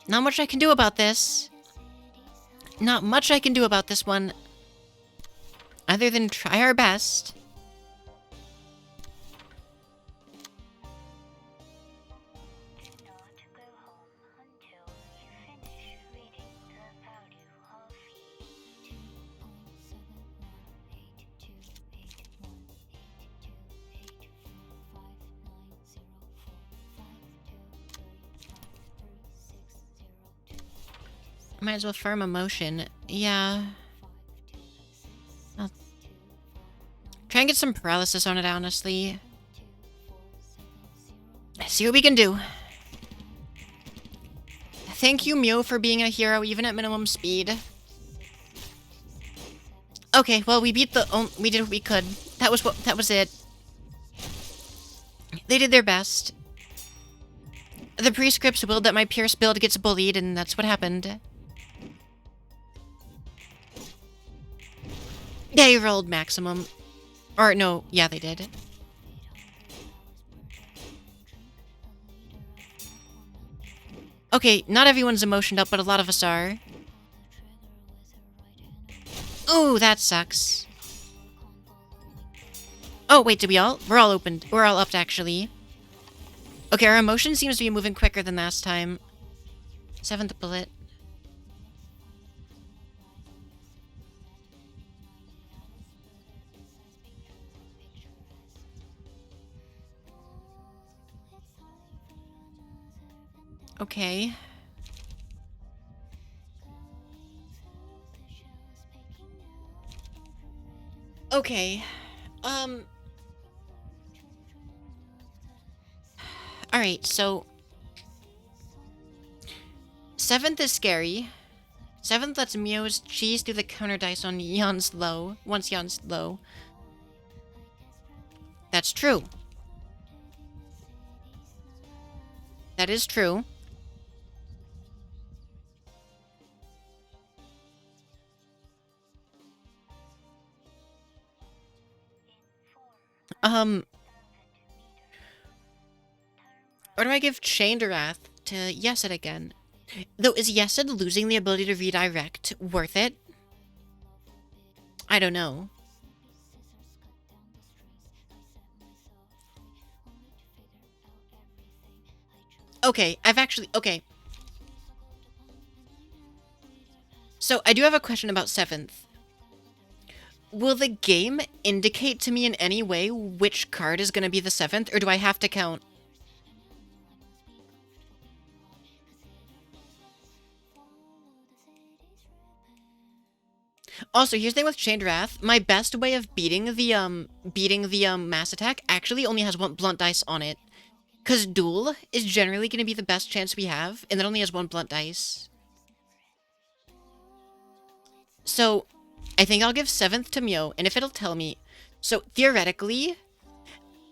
not much I can do about this. Not much I can do about this one. Other than try our best. Might as well farm emotion. Yeah. I'll try and get some paralysis on it, honestly. See what we can do. Thank you, Mew, for being a hero, even at minimum speed. Okay, well, we beat we did what we could. That was it. They did their best. The prescripts willed that my Pierce build gets bullied, and that's what happened. They rolled maximum. Or, no, yeah, they did. Okay, not everyone's emotioned up, but a lot of us are. Ooh, that sucks. Oh, wait, did we all? We're all opened. We're all upped, actually. Okay, our emotion seems to be moving quicker than last time. 7th bullet. Okay. Okay. Alright, so... 7th is scary. 7th lets Mio's cheese through the counter dice on Yon's low. Once Yon's low. That's true. That is true. Or do I give Chained Wrath to Yesid again? Though, is Yesid losing the ability to redirect worth it? I don't know. Okay, okay. So, I do have a question about 7th. Will the game indicate to me in any way which card is going to be the 7th, or do I have to count? Also, here's the thing with Chained Wrath. My best way of beating the mass attack actually only has one blunt dice on it. Because Duel is generally going to be the best chance we have, and it only has one blunt dice. So, I think I'll give 7th to Mio, and if it'll tell me... So, theoretically,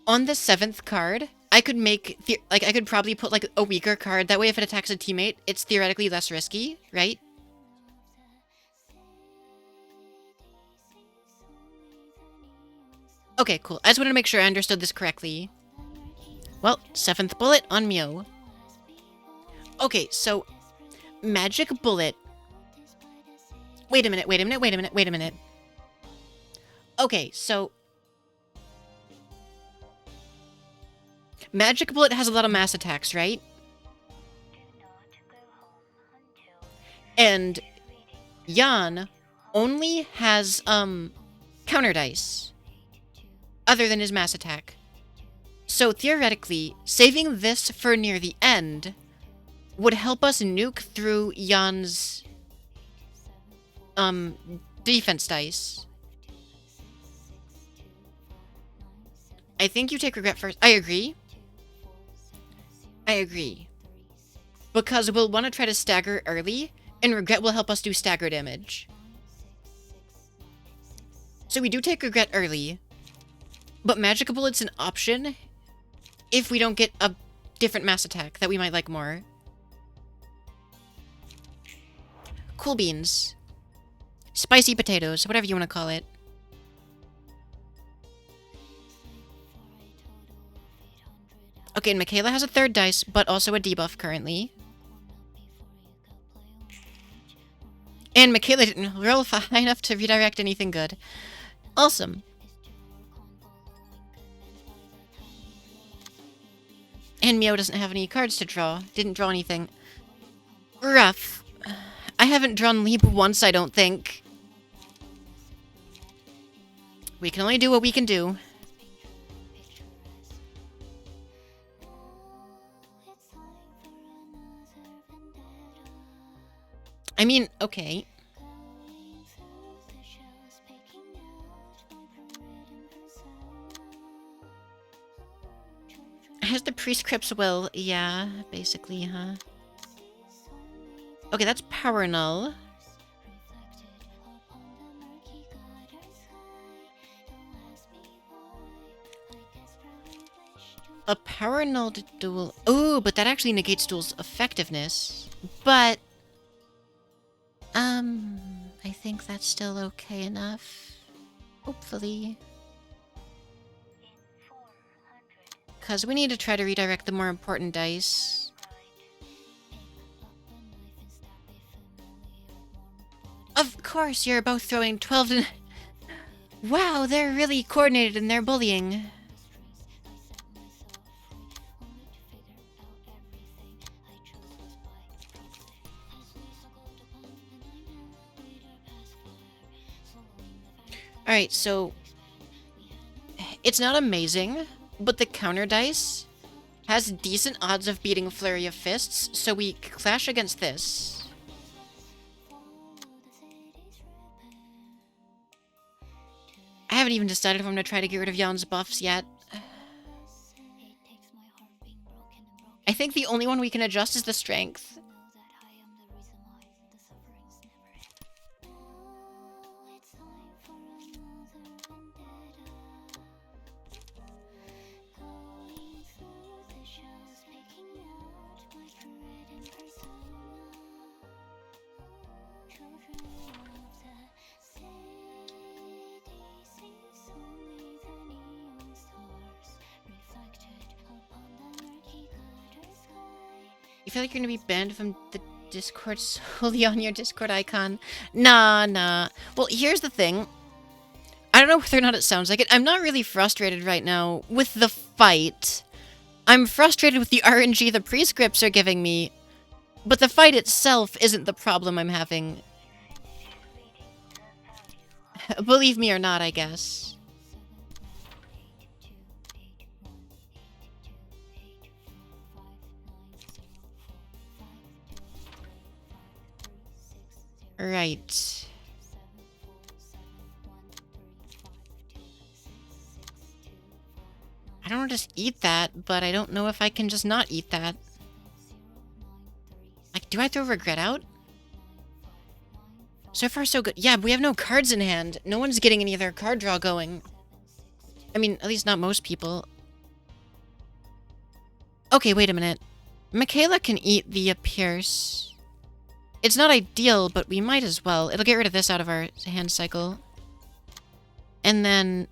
on the 7th card, I could make... I could probably put, like, a weaker card. That way, if it attacks a teammate, it's theoretically less risky, right? Okay, cool. I just wanted to make sure I understood this correctly. Well, 7th bullet on Mio. Okay, so... Magic bullet... Wait a minute. Okay, so... Magic bullet has a lot of mass attacks, right? And... Yan only has, counter dice. Other than his mass attack. So, theoretically, saving this for near the end would help us nuke through Yan's defense dice. I think you take regret first. I agree. Because we'll want to try to stagger early, and regret will help us do stagger damage. So we do take regret early, but magic bullet's an option if we don't get a different mass attack that we might like more. Cool beans. Spicy potatoes, whatever you want to call it. Okay, and Michaela has a 3rd dice, but also a debuff currently. And Michaela didn't roll high enough to redirect anything good. Awesome. And Mio doesn't have any cards to draw. Didn't draw anything. Rough. I haven't drawn Leap once, I don't think. We can only do what we can do. I mean, okay. Has the prescript's will, yeah, basically, huh? Okay, that's power null. A power null to duel. Oh, but that actually negates duel's effectiveness. But I think that's still okay enough. Hopefully. Because we need to try to redirect the more important dice. Of course, you're both throwing 12 to... Wow, they're really coordinated in their bullying. Alright, so... It's not amazing, but the counter dice has decent odds of beating Flurry of Fists, so we clash against this. I haven't even decided if I'm going to try to get rid of Jan's buffs yet. I think the only one we can adjust is the strength. You feel like you're gonna be banned from the Discord solely on your Discord icon? Nah. Well, here's the thing. I don't know whether or not it sounds like it. I'm not really frustrated right now with the fight. I'm frustrated with the RNG the prescripts are giving me. But the fight itself isn't the problem I'm having. Believe me or not, I guess. Right. I don't want to just eat that, but I don't know if I can just not eat that. Like, do I throw regret out? So far, so good. Yeah, but we have no cards in hand. No one's getting any of their card draw going. I mean, at least not most people. Okay, wait a minute. Michaela can eat the Pierce. It's not ideal, but we might as well. It'll get rid of this out of our hand cycle. And then...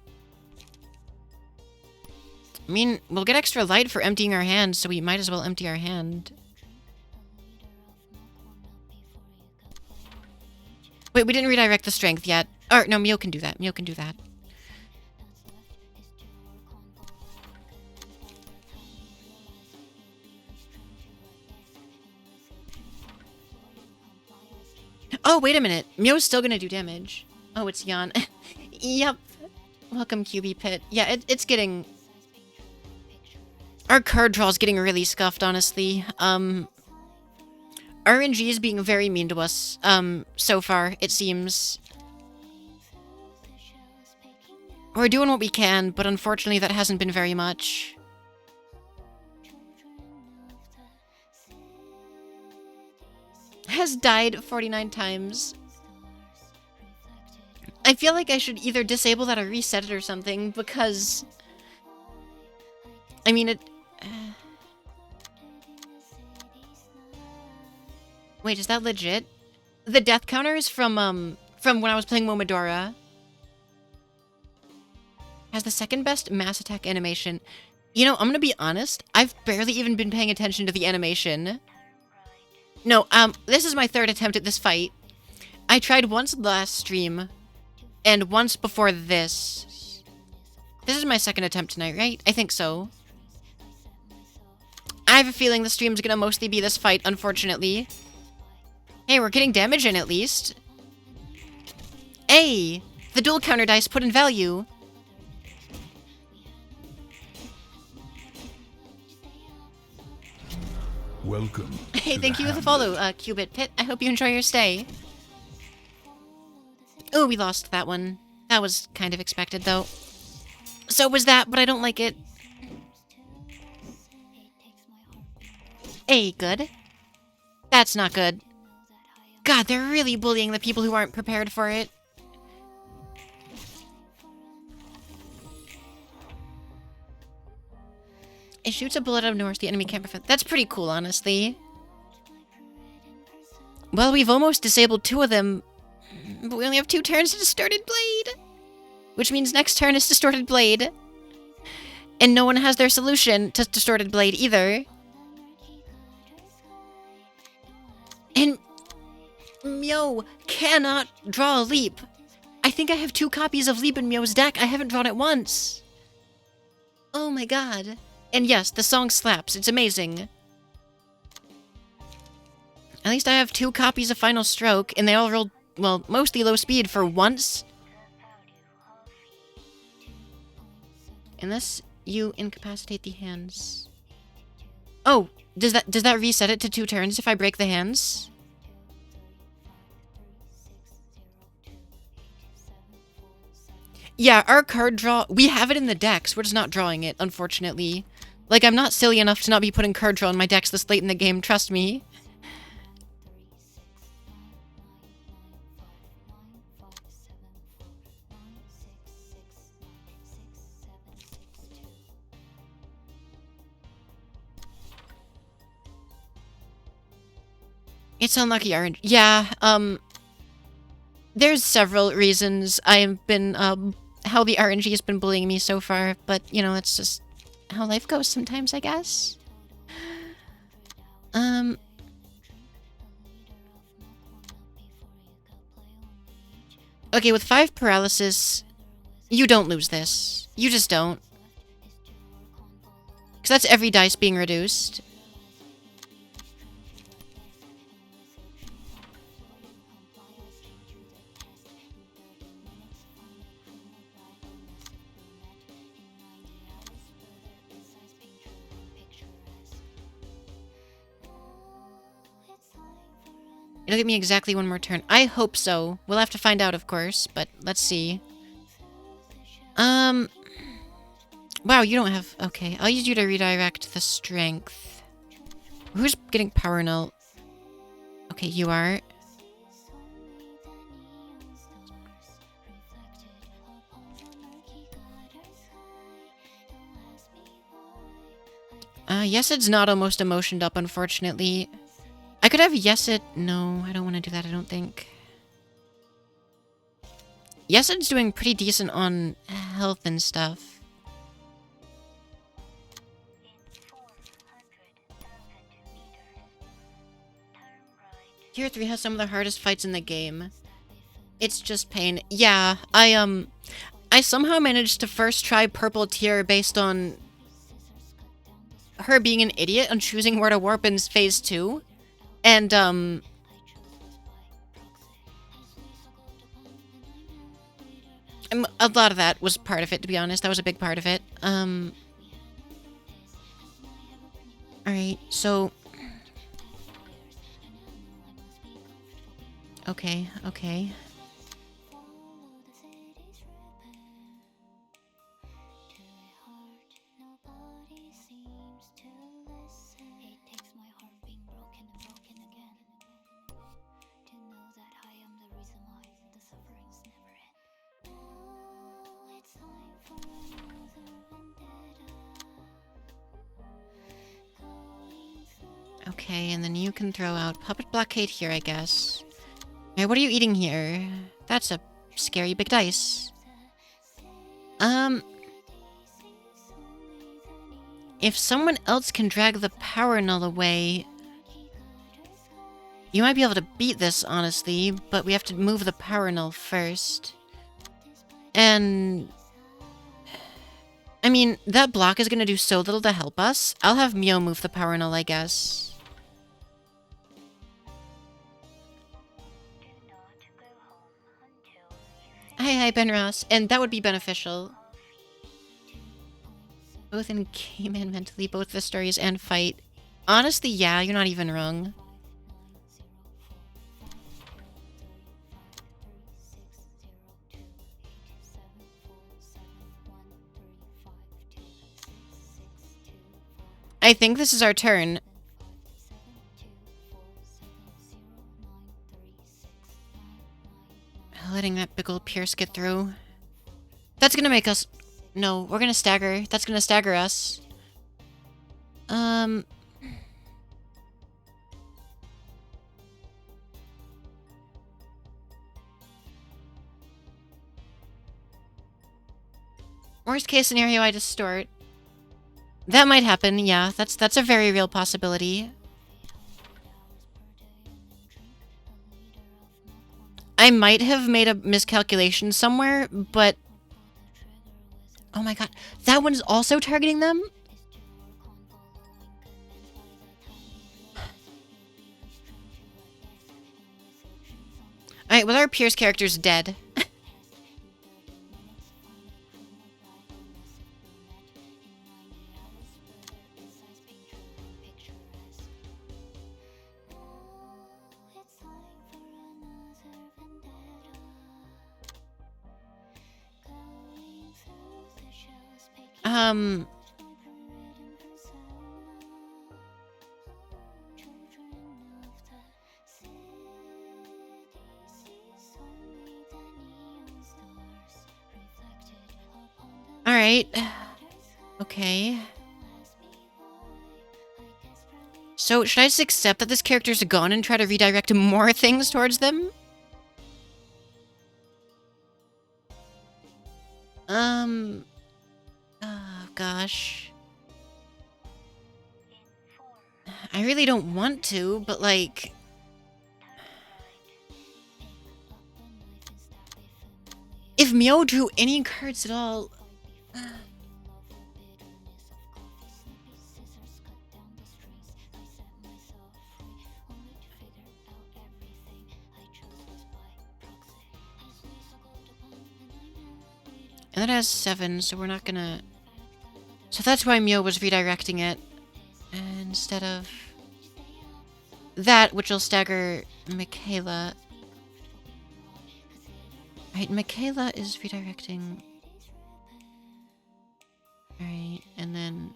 I mean, we'll get extra light for emptying our hand, so we might as well empty our hand. Wait, we didn't redirect the strength yet. Or, no, Mio can do that. Mio can do that. Oh, wait a minute. Mio's still gonna do damage. Oh, it's Jan. Yep. Welcome, QB Pit. Yeah, it's getting... Our card draw's getting really scuffed, honestly. RNG is being very mean to us, so far, it seems. We're doing what we can, but unfortunately that hasn't been very much. Has died 49 times. I feel like I should either disable that or reset it or something, because... I mean, it... Wait, is that legit? The death counter is from when I was playing Momodora. Has the second best mass attack animation. You know, I'm gonna be honest, I've barely even been paying attention to the animation. No, this is my third attempt at this fight. I tried once last stream, and once before this. This is my second attempt tonight, right? I think so. I have a feeling the stream's gonna mostly be this fight, unfortunately. Hey, we're getting damage in at least. Hey! The dual counter dice put in value. Welcome. Hey, to thank the you for the hamlet. follow, Cubit Pit. I hope you enjoy your stay. Oh, we lost that one. That was kind of expected, though. So was that, but I don't like it. Hey, good. That's not good. God, they're really bullying the people who aren't prepared for it. It shoots a bullet out of nowhere so the enemy can't prevent. That's pretty cool, honestly. Well, we've almost disabled 2 of them, but we only have 2 turns to Distorted Blade. Which means next turn is Distorted Blade. And no one has their solution to Distorted Blade either. And Myo cannot draw a leap. I think I have 2 copies of Leap in Myo's deck. I haven't drawn it once. Oh my god. And yes, the song slaps. It's amazing. At least I have 2 copies of Final Stroke, and they all rolled, well, mostly low speed for once. Unless you incapacitate the hands. Oh, does that reset it to 2 turns if I break the hands? Yeah, our card draw, we have it in the decks. We're just not drawing it, unfortunately. Like, I'm not silly enough to not be putting card draw in my decks this late in the game, trust me. It's unlucky RNG. Yeah, there's several reasons I have been, how the RNG has been bullying me so far, but, you know, it's just how life goes sometimes, I guess. Okay, with 5 paralysis, you don't lose this. You just don't. Because that's every dice being reduced. It'll give me exactly 1 more turn. I hope so. We'll have to find out, of course, but let's see. Wow, you don't have... Okay, I'll use you to redirect the strength. Who's getting power null? Okay, you are. Yesid's not almost emotioned up, unfortunately. I could have Yesid... No, I don't want to do that, I don't think. Yesid's doing pretty decent on health and stuff. Tier 3 has some of the hardest fights in the game. It's just pain. Yeah, I somehow managed to first try purple tier based on her being an idiot and choosing where to warp in phase 2. And, a lot of that was part of it, to be honest. That was a big part of it. Alright, so... Okay, okay. Okay, and then you can throw out Puppet Blockade here, I guess. Alright, what are you eating here? That's a scary big dice. If someone else can drag the power null away... You might be able to beat this, honestly, but we have to move the power null first. And... I mean, that block is going to do so little to help us. I'll have Mio move the power null, I guess. Hi, Ben Ross. And that would be beneficial. Both in game and mentally, both the stories and fight Honestly, yeah, you're not even wrong. I think this is our turn. Letting that big old Pierce get through. That's gonna make us... No, we're gonna stagger. That's gonna stagger us. Worst case scenario, I distort. That might happen, yeah. That's a very real possibility. I might have made a miscalculation somewhere, but... Oh my god. That one's also targeting them? Alright, well our Pierce character's dead. Alright. Okay. So, should I just accept that this character's gone and try to redirect more things towards them? Oh, gosh. I really don't want to, but like... If Mio drew any cards at all... And that has 7, so we're not gonna... So that's why Mio was redirecting it. Instead of... that, which will stagger Michaela. Right, Michaela is redirecting... Alright, and then...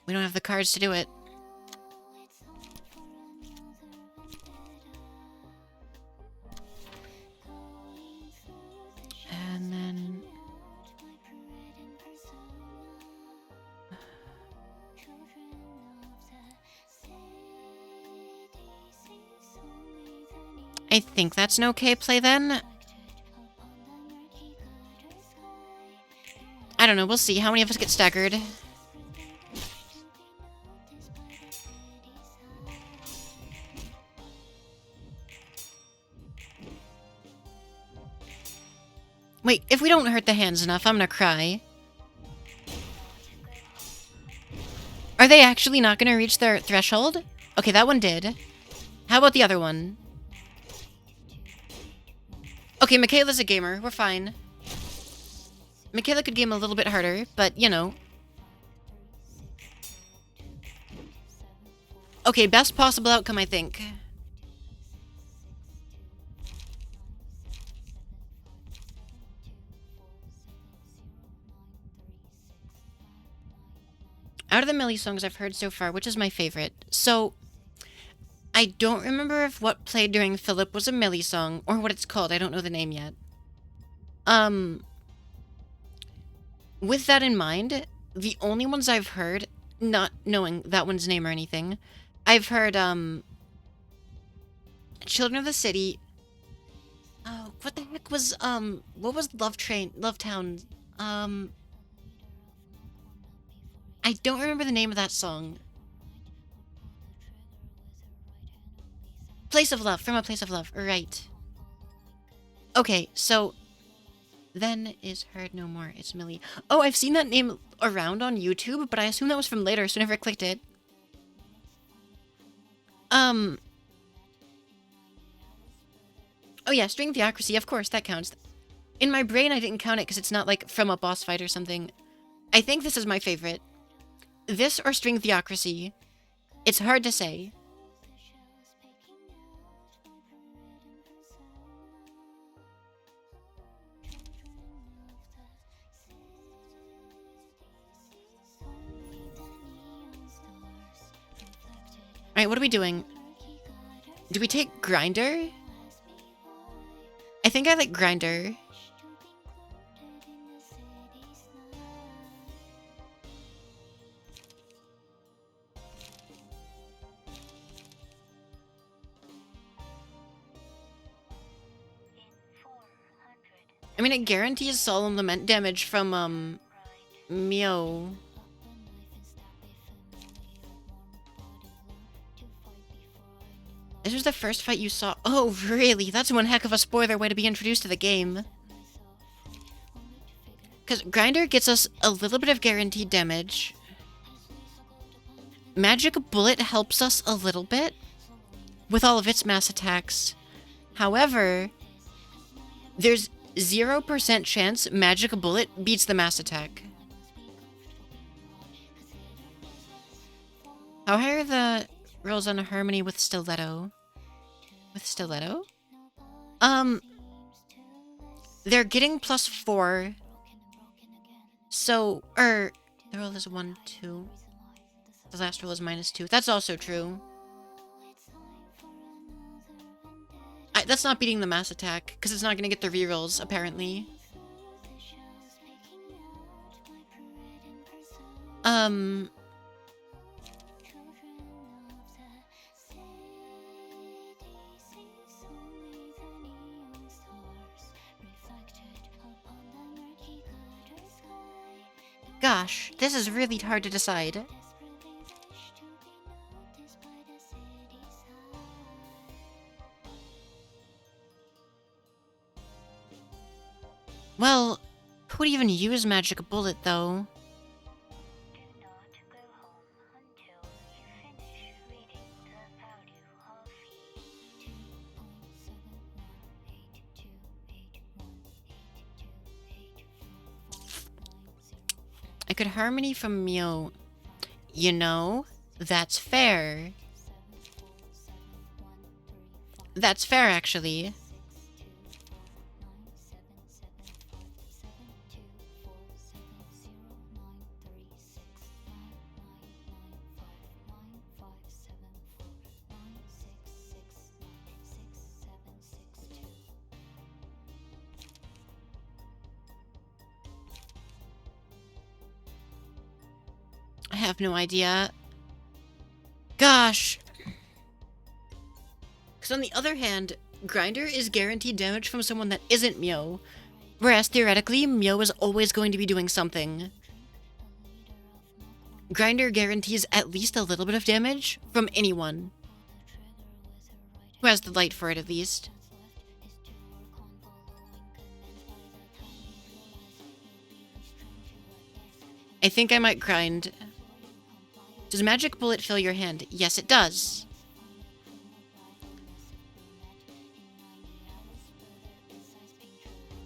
We don't have the cards to do it. And then... I think that's an okay play then. I don't know, we'll see. How many of us get staggered? Wait, if we don't hurt the hands enough, I'm gonna cry. Are they actually not gonna reach their threshold? Okay, that one did. How about the other one? Okay, Michaela's a gamer. We're fine. Michaela could game a little bit harder, but, you know. Okay, best possible outcome, I think. Out of the Millie songs I've heard so far, which is my favorite? So, I don't remember if what played during Philip was a Millie song, or what it's called. I don't know the name yet. With that in mind, the only ones I've heard, not knowing that one's name or anything, I've heard, Children of the City. Oh, what the heck was, what was Love Town? I don't remember the name of that song. Place of Love, From a Place of Love, right. Okay, so... Then is heard no more. It's Millie. Oh, I've seen that name around on YouTube, but I assume that was from later, so I never clicked it. Oh yeah, String Theocracy, of course, that counts. In my brain, I didn't count it because it's not like from a boss fight or something. I think this is my favorite. This or String Theocracy. It's hard to say. Alright, what are we doing? Do we take Grinder? I think I like Grinder. I mean, it guarantees Solemn Lament damage from, Mio. This was the first fight you saw. Oh, really? That's one heck of a spoiler way to be introduced to the game. Because Grinder gets us a little bit of guaranteed damage. Magic Bullet helps us a little bit with all of its mass attacks. However, there's 0% chance Magic Bullet beats the mass attack. How high are the rolls on a Harmony with Stiletto? With Stiletto? They're getting +4. So, the roll is 1, 2. The last roll is -2. That's also true. That's not beating the mass attack, because it's not going to get the rerolls, apparently. Gosh, this is really hard to decide. Well, who would even use Magic Bullet, though? I could Harmony from Mio. You know, that's fair. That's fair, actually. I have no idea. Gosh. Because on the other hand, Grinder is guaranteed damage from someone that isn't Mio. Whereas theoretically, Mio is always going to be doing something. Grinder guarantees at least a little bit of damage from anyone. Who has the light for it, at least. I think I might grind. Does Magic Bullet fill your hand? Yes, it does.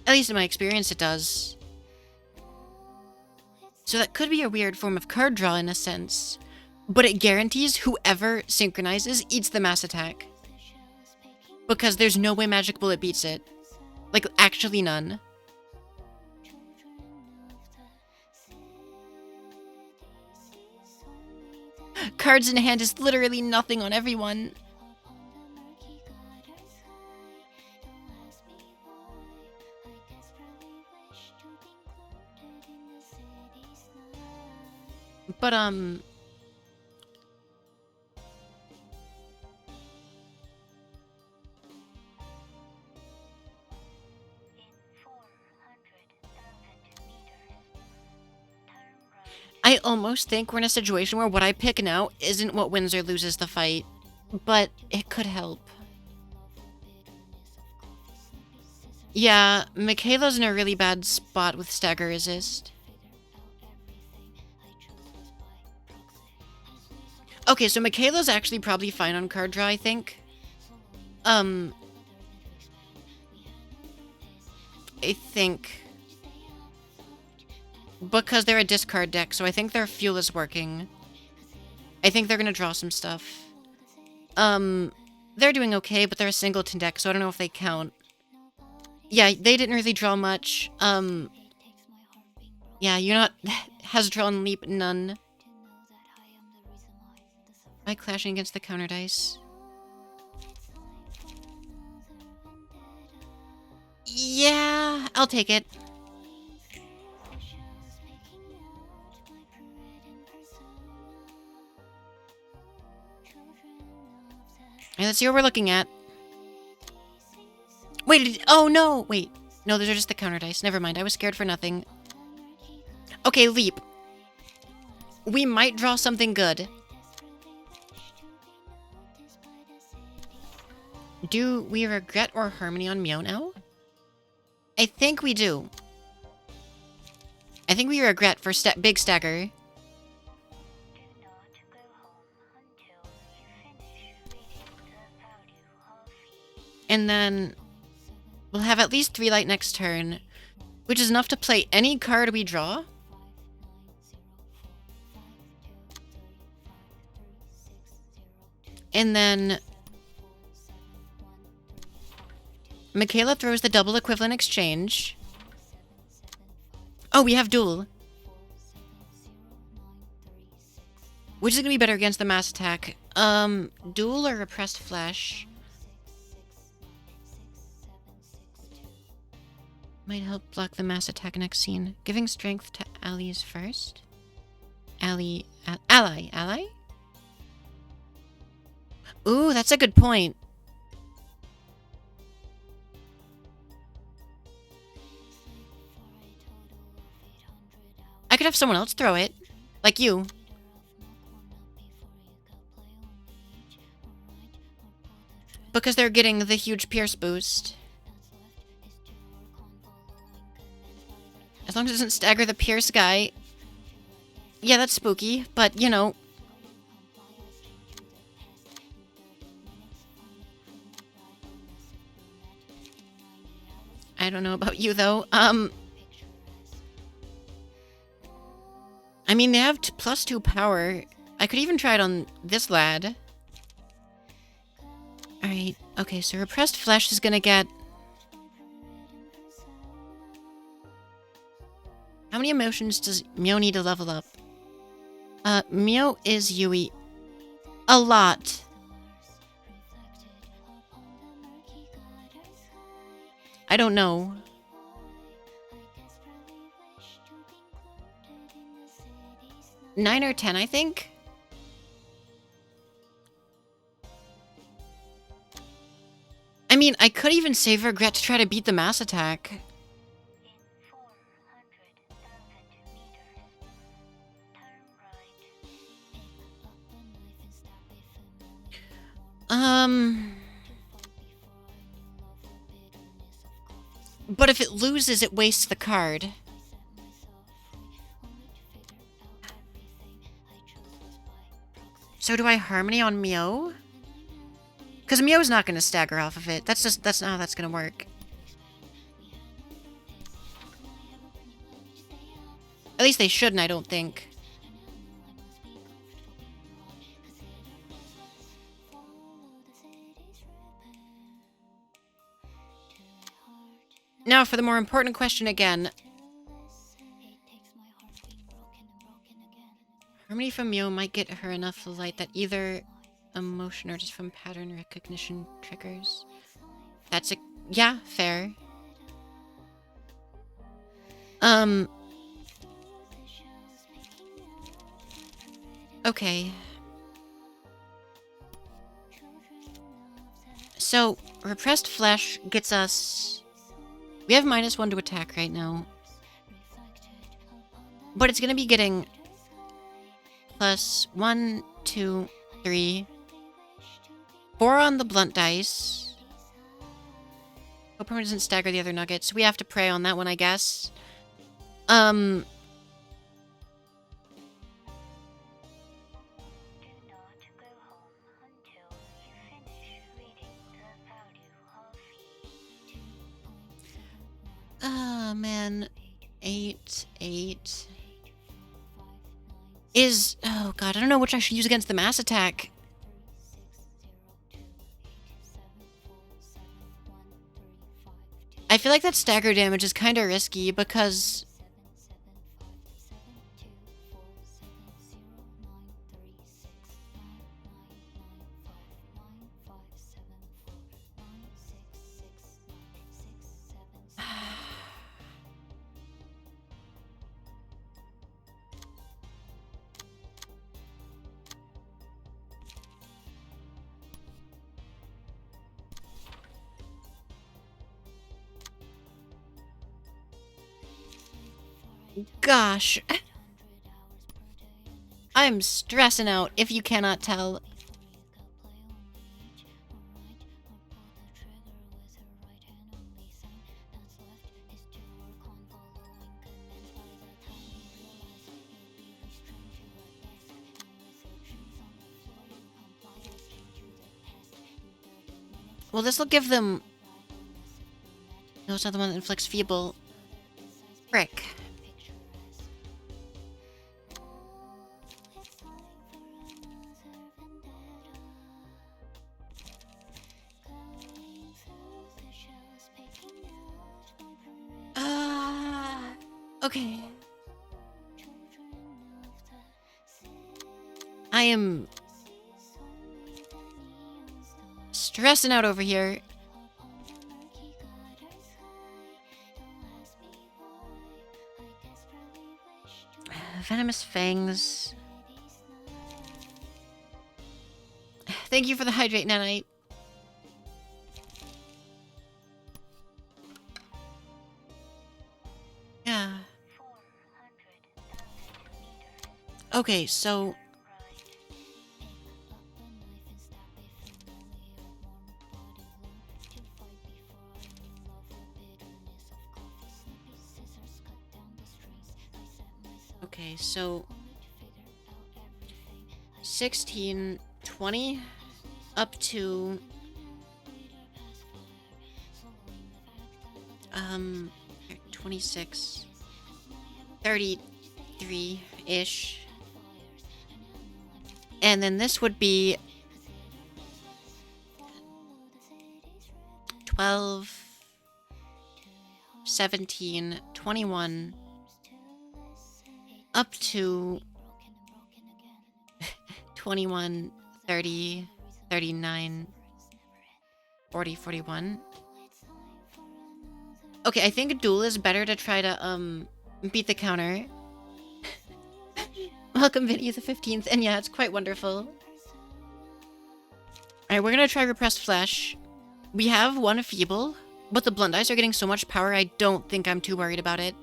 At least in my experience, it does. So that could be a weird form of card draw in a sense. But it guarantees whoever synchronizes eats the mass attack. Because there's no way Magic Bullet beats it. Like, actually none. Cards in hand is literally nothing on everyone. But, I almost think we're in a situation where what I pick now isn't what wins or loses the fight, but it could help. Yeah, Michaela's in a really bad spot with Stagger Resist. Okay, so Michaela's actually probably fine on card draw, I think. I think. Because they're a discard deck, so I think their fuel is working. I think they're gonna draw some stuff. They're doing okay, but they're a singleton deck, so I don't know if they count. Yeah, they didn't really draw much. Yeah, you're not... has drawn leap none. By clashing against the counter dice. Yeah, I'll take it. Alright, let's see what we're looking at. Wait, oh no! Wait. No, those are just the counter dice. Never mind, I was scared for nothing. Okay, leap. We might draw something good. Do we regret or harmony on Meow now? I think we do. I think we regret for big stagger. And then we'll have at least 3 light next turn, which is enough to play any card we draw. And then Michaela throws the double equivalent exchange. Oh, we have duel. Which is going to be better against the mass attack? Duel or repressed flesh? Might help block the mass attack next scene. Giving strength to allies first. Ally. Ooh, that's a good point. I could have someone else throw it. Like you. Because they're getting the huge Pierce boost. As long as it doesn't stagger the Pierce guy. Yeah, that's spooky, but, you know. I don't know about you, though. I mean, they have +2 power. I could even try it on this lad. Alright, okay, so repressed flesh is gonna get... How many emotions does Mio need to level up? Mio is Yui. A lot. I don't know. Nine or 10, I think? I mean, I could even save regret to try to beat the mass attack. But if it loses, it wastes the card. So do I harmony on Mio? Because Mio's not going to stagger off of it. That's not how that's going to work. At least they shouldn't, I don't think. Now for the more important question again. Harmony from Mio might get her enough light that either emotion or just from pattern recognition triggers. That's a... yeah, fair. Okay. So, repressed flesh gets us... We have -1 to attack right now. But it's gonna be getting... +1, 2, 3... 4 on the blunt dice. Hope permanent doesn't stagger the other nuggets. We have to pray on that one, I guess. man. 8, 8. Is... Oh god, I don't know which I should use against the mass attack. I feel like that stagger damage is kind of risky because... Gosh. I'm stressing out, if you cannot tell. Well, this will give them... No, it's not the one that inflicts feeble. Frick. Okay. I am stressing out over here. Venomous fangs. Thank you for the hydrate, nanite. Yeah. Okay, so... Okay, so... 16, 20, up to... 26, 33-ish. And then this would be 12, 17, 21, up to 21, 30, 39, 40, 41. Okay, I think duel is better to try to beat the counter. Welcome, Vinny, the 15th, and yeah, it's quite wonderful. Alright, we're gonna try Repressed Flesh. We have one Feeble, but the Blunt Eyes are getting so much power, I don't think I'm too worried about it.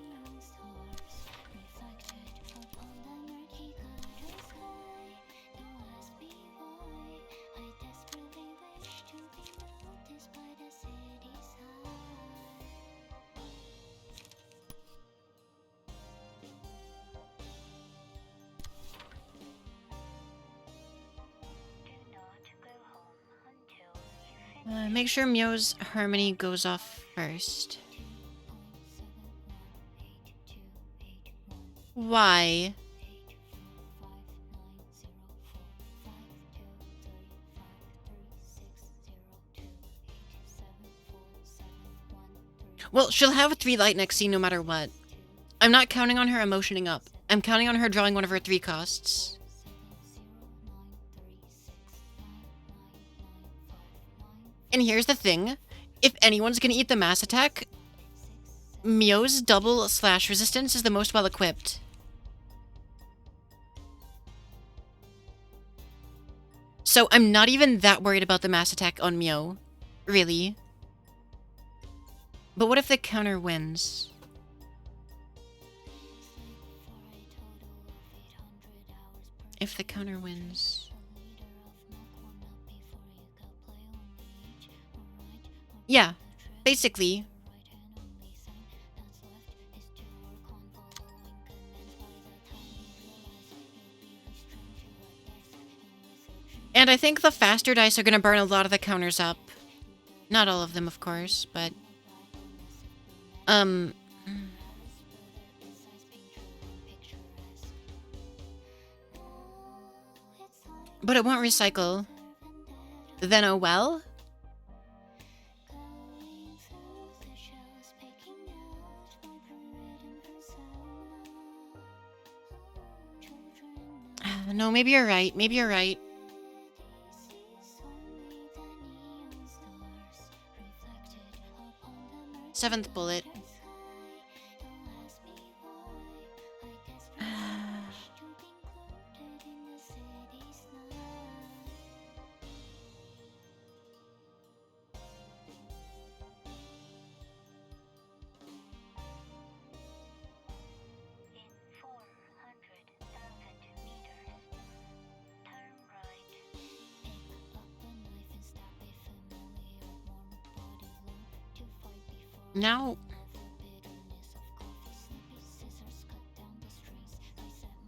Make sure Mio's Harmony goes off first. Why? Well, she'll have 3 light next scene no matter what. I'm not counting on her emotioning up. I'm counting on her drawing one of her 3 costs. And here's the thing. If anyone's gonna eat the mass attack, Mio's double slash resistance is the most well equipped. So I'm not even that worried about the mass attack on Mio. Really. But what if the counter wins? If the counter wins... Yeah, basically. And I think the faster dice are going to burn a lot of the counters up. Not all of them, of course, but... But it won't recycle. Then oh well? No, maybe you're right. Maybe you're right. Seventh bullet.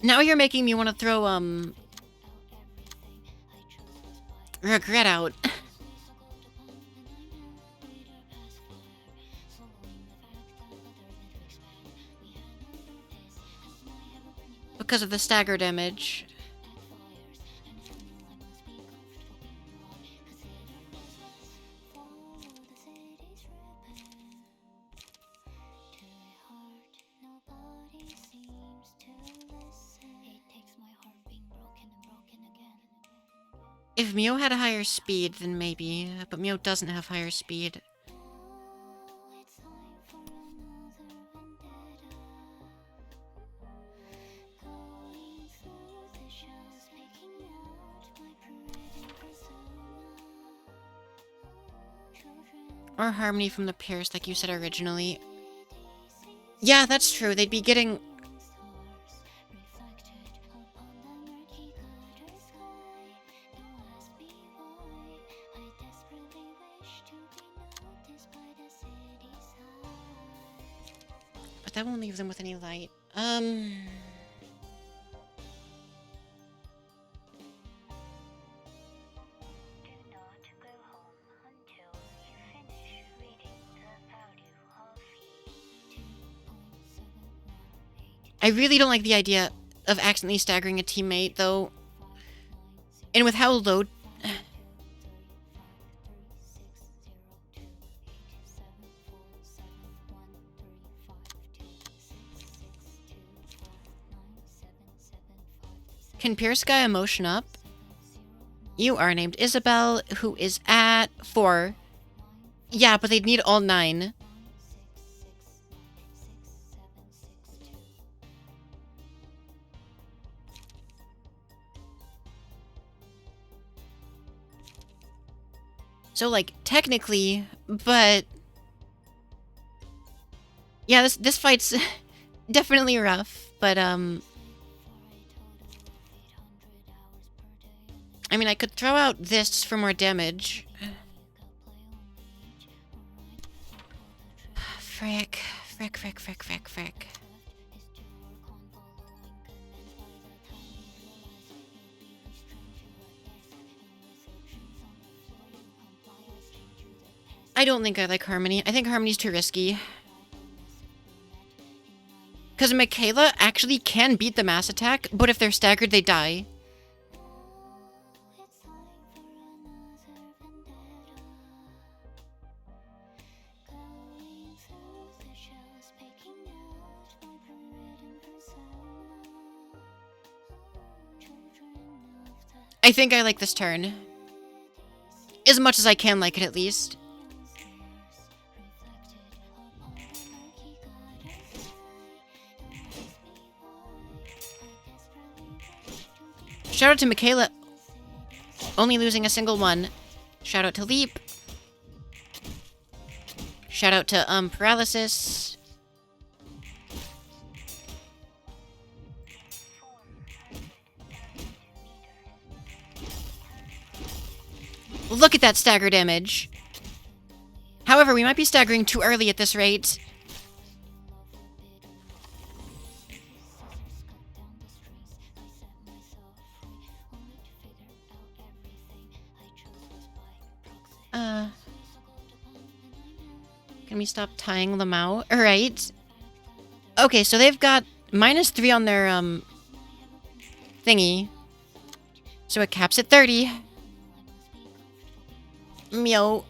Now you're making me want to throw, regret out. Because of the stagger damage. If Mio had a higher speed, then maybe. But Mio doesn't have higher speed. Or Harmony from the Pierce, like you said originally. Yeah, that's true. They'd be getting... But that won't leave them with any light. I really don't like the idea of accidentally staggering a teammate, though. And with how low... Can Pierce Guy emotion up? You are named Isabel, who is at 4. Yeah, but they'd need all 9. So, like, technically, but... Yeah, this fight's definitely rough, but, I mean, I could throw out this for more damage. Frick. I don't think I like Harmony. I think Harmony's too risky. Because Michaela actually can beat the mass attack, but if they're staggered, they die. I think I like this turn. As much as I can like it, at least. Shout out to Michaela. Only losing a single one. Shout out to Leap. Shout out to, Paralysis. Look at that stagger damage. However, we might be staggering too early at this rate. Can we stop tying them out? Alright. Okay, so they've got -3 on their, thingy. So it caps at 30. Meow.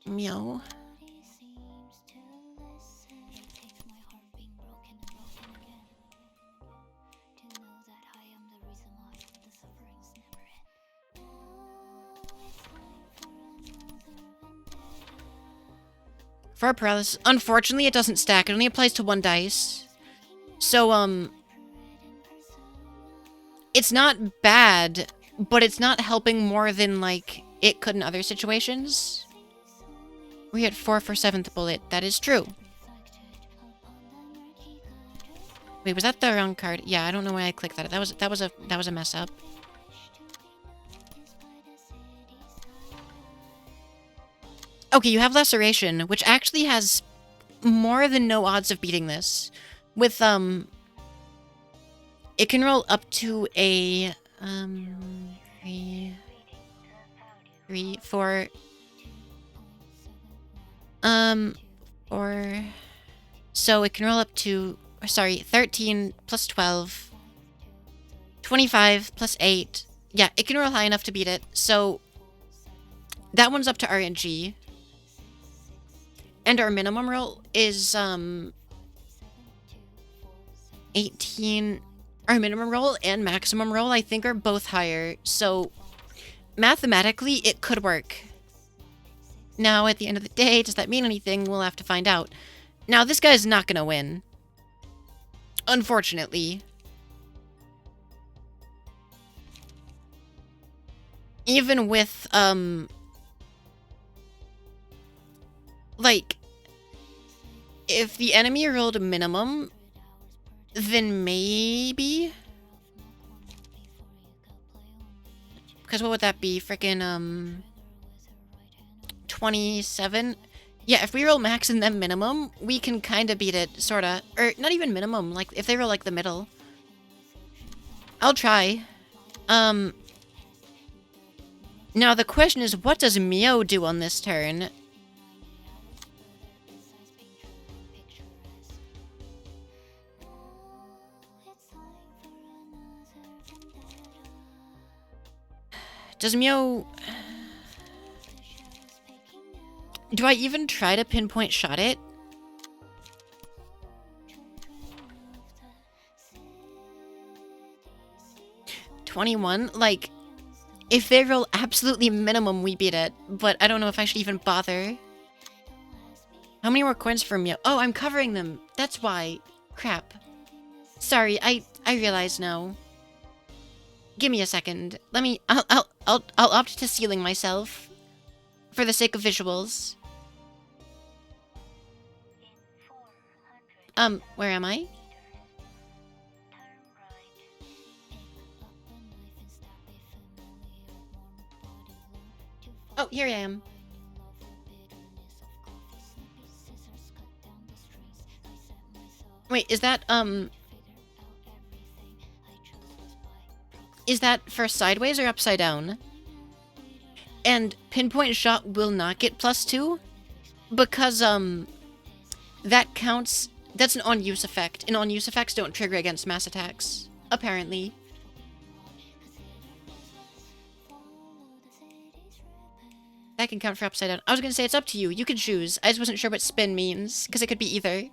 Meow. Fire paralysis. Unfortunately, it doesn't stack. It only applies to 1 dice. So, it's not bad, but it's not helping more than, like, it could in other situations. We hit 4 for 7th bullet. That is true. Wait, was that the wrong card? Yeah, I don't know why I clicked that. That was a mess up. Okay, you have Laceration, which actually has more than no odds of beating this. With, it can roll up to a, 3, 4, or, so it can roll up to, sorry, 13 plus 12, 25 plus 8. Yeah, it can roll high enough to beat it, so that one's up to RNG. And our minimum roll is, 18. Our minimum roll and maximum roll, I think, are both higher. So, mathematically, it could work. Now, at the end of the day, does that mean anything? We'll have to find out. Now, this guy's not gonna win. Unfortunately. Even with, like, if the enemy rolled a minimum, then maybe? Because what would that be? Frickin', 27? Yeah, if we roll max and then minimum, we can kind of beat it, sorta. Or, not even minimum, like, if they roll, like, the middle. I'll try. Now the question is, what does Mio do on this turn? Does Mio... Do I even try to pinpoint shot it? $21? Like, if they roll absolutely minimum, we beat it. But I don't know if I should even bother. How many more coins for Mio? Oh, I'm covering them. That's why. Crap. Sorry, I realize now. Give me a second. Let me... I'll opt to sealing myself. For the sake of visuals. Where am I? Oh, here I am. Wait, is that, is that for sideways or upside down? And pinpoint shot will not get +2? Because, that counts... That's an on-use effect, and on-use effects don't trigger against mass attacks. Apparently. That can count for upside down. I was gonna say, it's up to you. You can choose. I just wasn't sure what spin means, because it could be either.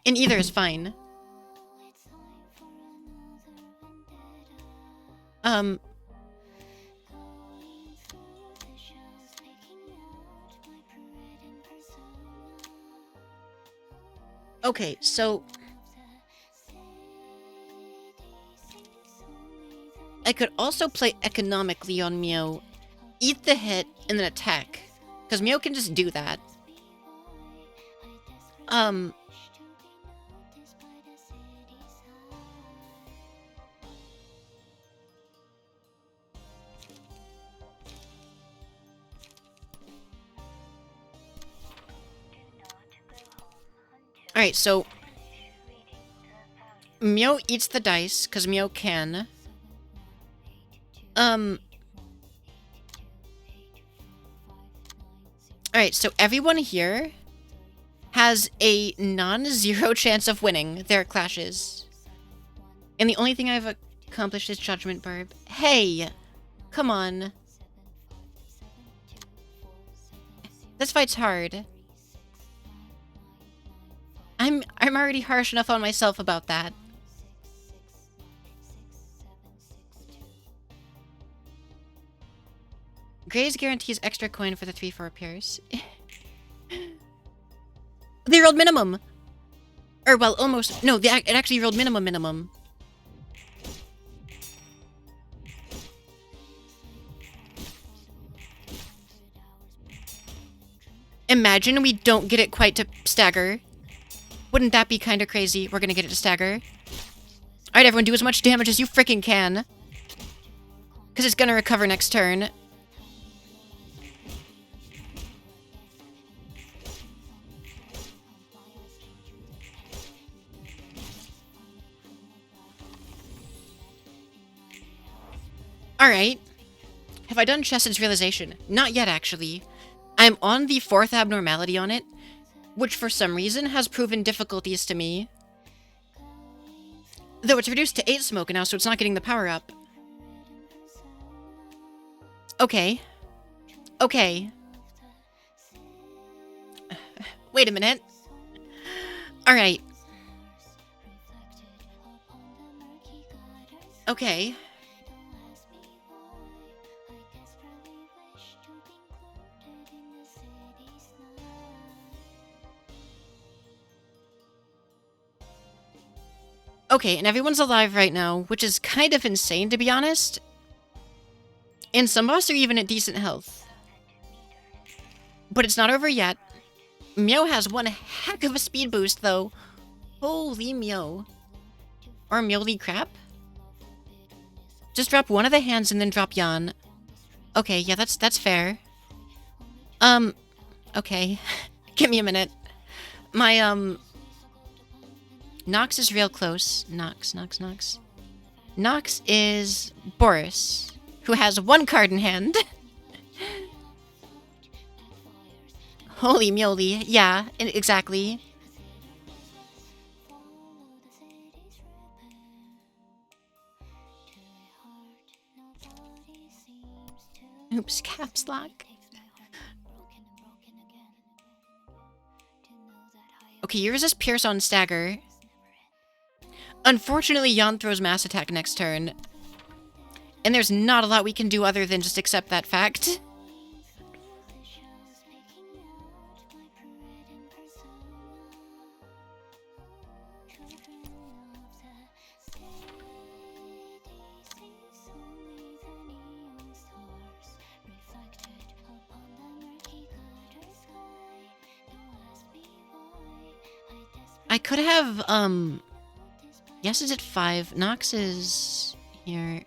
And either is fine. Okay, so... I could also play economically on Mio. Eat the hit, and then attack. Because Mio can just do that. Alright, so... Mio eats the dice, because Mio can. Alright, so everyone here has a non-zero chance of winning their clashes. And the only thing I've accomplished is Judgment Barb. Hey! Come on. This fight's hard. I'm already harsh enough on myself about that. Grays guarantees extra coin for the 3-4 pairs. They rolled minimum! Or, well, almost. No, it actually rolled minimum. Imagine we don't get it quite to stagger. Wouldn't that be kind of crazy? We're gonna get it to stagger. Alright, everyone, do as much damage as you freaking can. Because it's gonna recover next turn. Alright. Have I done Chesad's realization? Not yet, actually. I'm on the 4th abnormality on it, which for some reason has proven difficulties to me. Though it's reduced to 8 smoke now, so it's not getting the power up. Okay. Okay. Wait a minute. Alright. Okay. Okay, and everyone's alive right now, which is kind of insane, to be honest. And some of us are even at decent health. But it's not over yet. Meow has one heck of a speed boost, though. Holy Meow. Or Meowly crap? Just drop one of the hands and then drop Yan. Okay, yeah, that's fair. Okay. Give me a minute. My, Nox is real close. Nox. Nox is Boris, who has one card in hand. Holy moly. Yeah, exactly. Oops, caps lock. Okay, yours is Pierce on stagger. Unfortunately, Yan throws mass attack next turn. And there's not a lot we can do other than just accept that fact. I could have, Yes, it's at 5. Nox is here.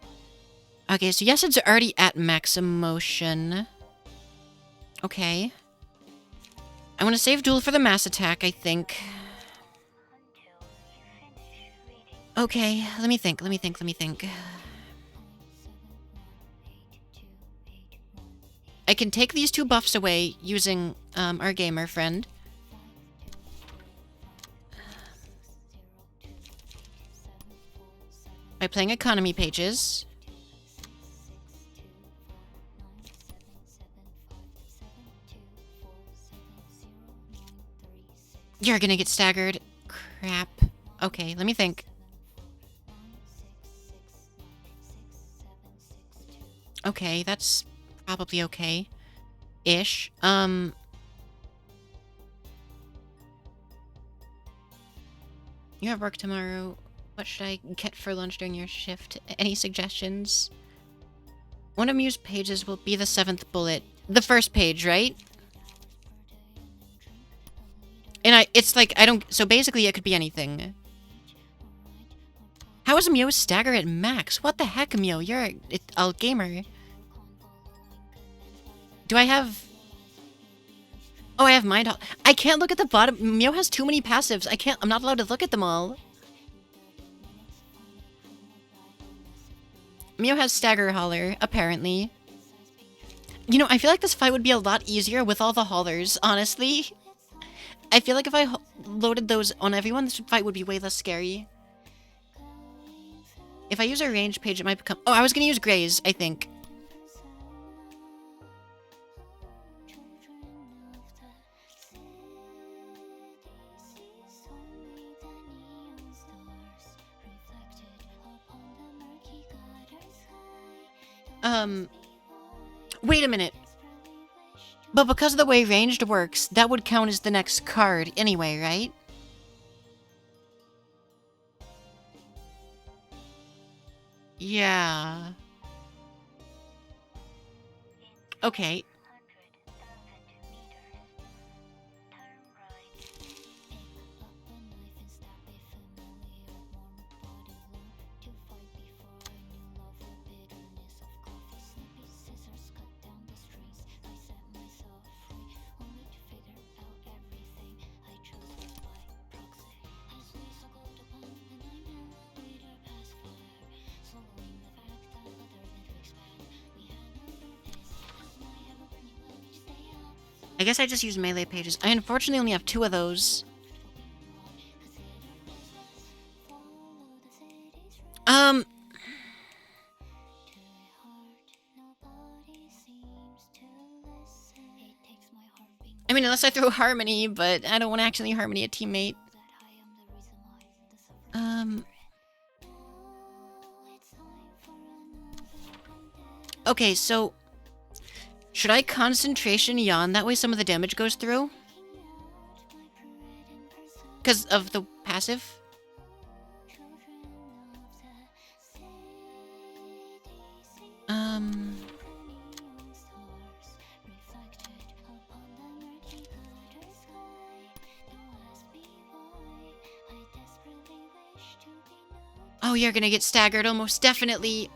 Okay, so yes, it's already at max emotion. Okay. I want to save Duel for the mass attack, I think. Okay, let me think. I can take these 2 buffs away using our gamer friend. By playing economy pages. You're gonna get staggered. Crap. Okay, let me think. Okay, that's probably okay. Ish. You have work tomorrow. What should I get for lunch during your shift? Any suggestions? One of Mew's pages will be the 7th bullet. The first page, right? And it's like, so basically it could be anything. How is Mew stagger at max? What the heck, Mew? You're a gamer. Do I have... Oh, I have Mind Hall. I can't look at the bottom. Mew has too many passives. I'm not allowed to look at them all. Mew has Stagger Holler, apparently. You know, I feel like this fight would be a lot easier with all the haulers, honestly. I feel like if I loaded those on everyone, this fight would be way less scary. If I use a range page, it might become... Oh, I was gonna use Grays, I think. Wait a minute. But because of the way ranged works, that would count as the next card anyway, right? Yeah. Okay. I guess I just use melee pages. I unfortunately only have 2 of those. I mean, unless I throw Harmony, but I don't want to actually Harmony a teammate. Okay, so... Should I concentration Yawn? That way some of the damage goes through? Because of the passive? Oh, you're gonna get staggered, almost definitely.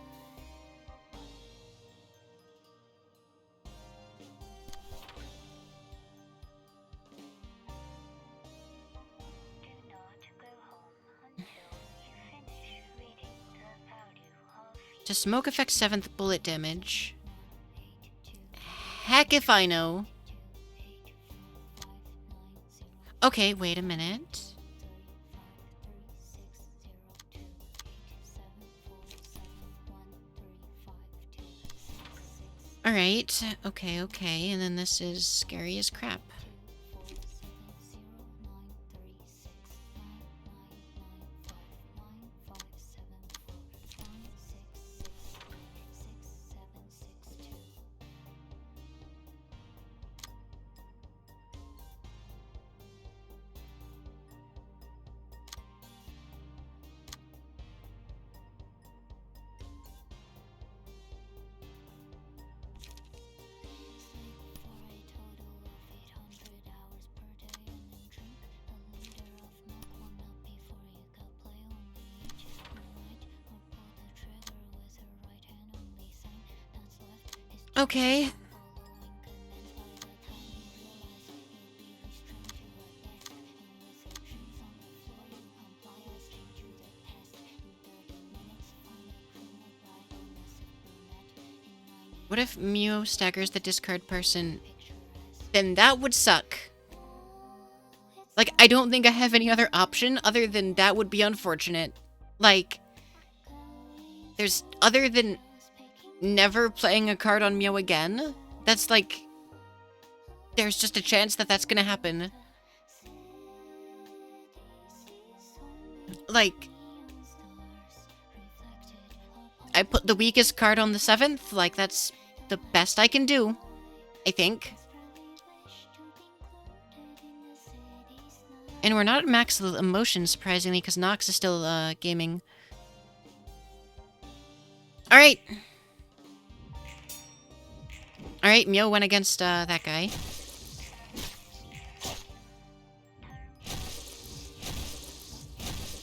To smoke affects 7th bullet damage. Heck if I know. Okay, wait a minute. Alright, okay, and then this is scary as crap. Okay. What if Mew staggers the discard person? Then that would suck. Like, I don't think I have any other option other than that would be unfortunate. Like, there's other than never playing a card on Mew again. That's like, there's just a chance that that's gonna happen. Like, I put the weakest card on the 7th. Like, that's the best I can do, I think. And we're not at max emotion, surprisingly, because Nox is still gaming. Alright. Alright, Mew went against that guy.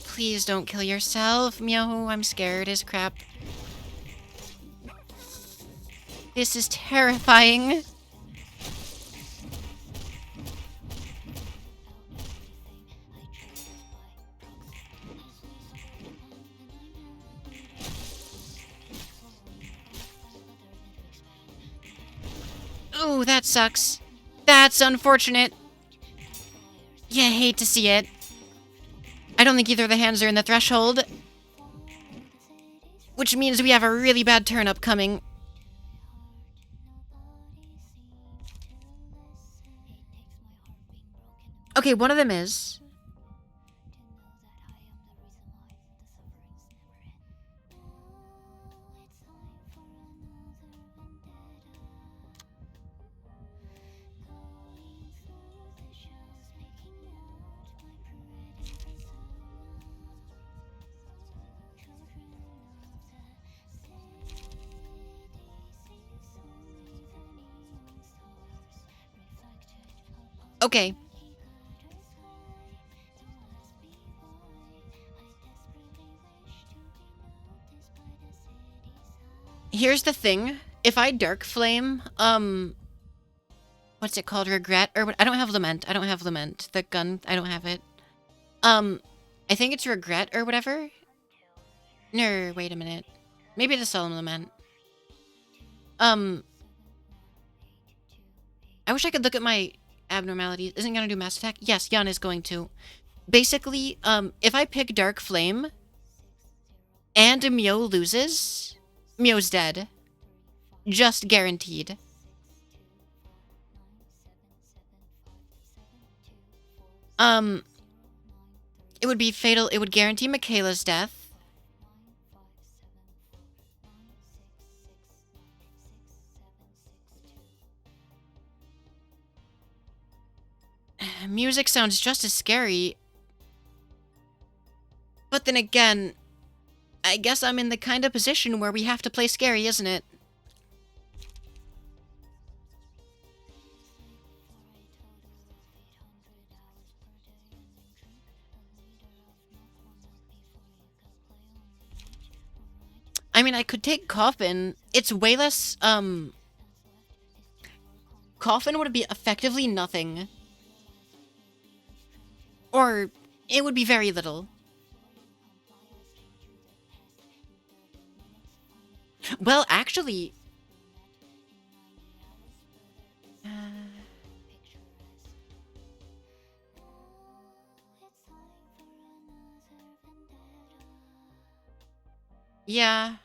Please don't kill yourself, Mew. I'm scared as crap. This is terrifying. Oh, that sucks. That's unfortunate. You hate to see it. I don't think either of the hands are in the threshold. Which means we have a really bad turn upcoming. Okay, one of them is. Okay. Here's the thing. If I Dark Flame, what's it called? Regret? Or what? I don't have Lament. I don't have Lament. The gun, I don't have it. I think it's Regret or whatever. No, wait a minute. Maybe it's Solemn Lament. I wish I could look at my abnormalities. Isn't gonna do mass attack? Yes, Yan is going to. Basically, if I pick Dark Flame and Mio loses, Mio's dead. Just guaranteed. It would be fatal. It would guarantee Michaela's death. Music sounds just as scary. But then again, I guess I'm in the kind of position where we have to play scary, isn't it? I mean, I could take Coffin. It's way less, Coffin would be effectively nothing. Or, it would be very little. Well, actually... yeah.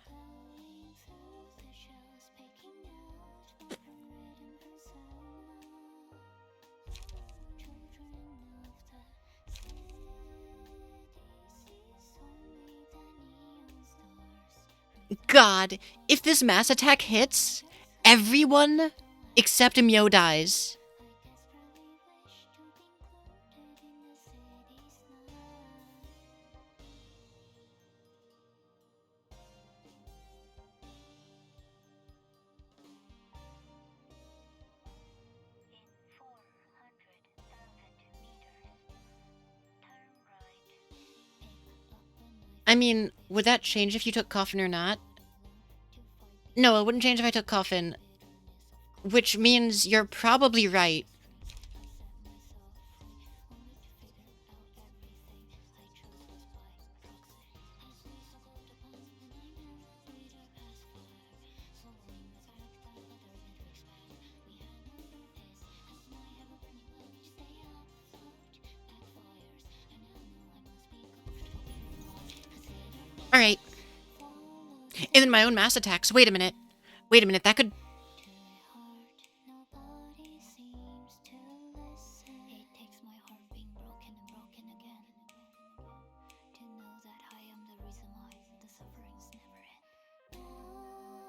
God, if this mass attack hits, everyone except Mio dies. I mean, would that change if you took Coffin or not? No, it wouldn't change if I took Coffin. Which means you're probably right. Alright. And then my own mass attacks. Wait a minute. Wait a minute, that could...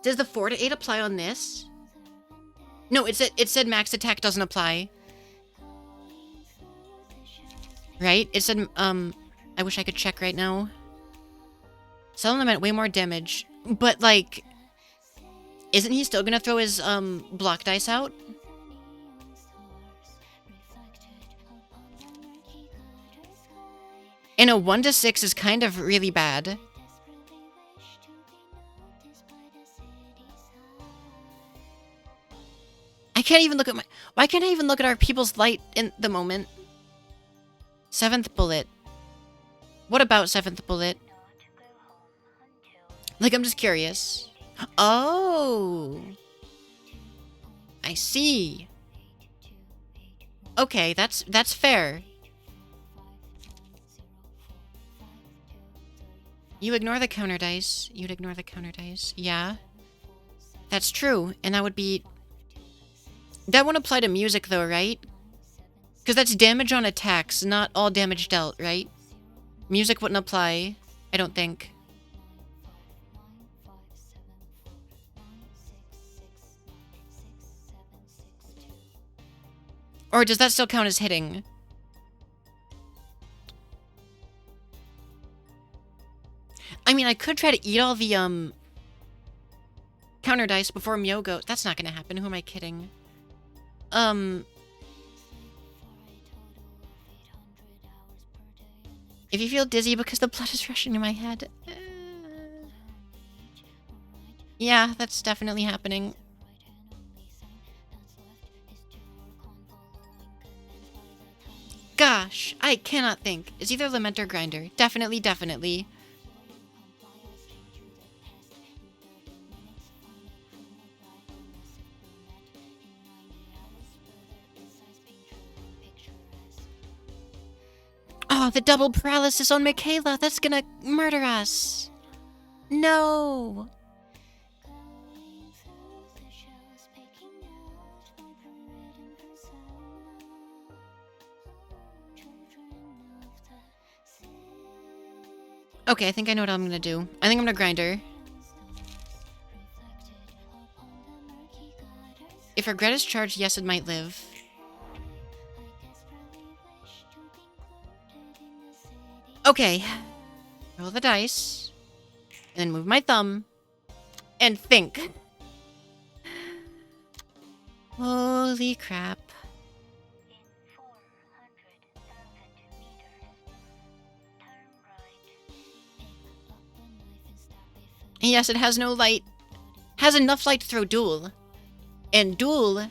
Does the 4 to 8 apply on this? No, it said max attack doesn't apply. Right? It said, I wish I could check right now. Solemn Lament way more damage. But, like, isn't he still gonna throw his, block dice out? And a 1 to 6 is kind of really bad. I can't even look at my... Why can't I even look at our people's light in the moment? 7th bullet. What about 7th bullet? Like, I'm just curious. Oh! I see. Okay, that's fair. You ignore the counter dice. You'd ignore the counter dice. Yeah. That's true. And that would be... That wouldn't apply to music, though, right? Because that's damage on attacks, not all damage dealt, right? Music wouldn't apply, I don't think. Or does that still count as hitting? I mean, I could try to eat all the, counter dice before Myo goes. That's not gonna happen. Who am I kidding? If you feel dizzy because the blood is rushing to my head. Yeah, that's definitely happening. Gosh, I cannot think. It's either Lament or Grinder. Definitely, definitely. Oh, the double paralysis on Michaela. That's gonna murder us. No. Okay, I think I know what I'm gonna do. I think I'm gonna Grinder. If regret is charged, yes, it might live. Okay. Roll the dice. And then move my thumb. And think. Holy crap. Yes, it has no light. Has enough light to throw Duel. And Duel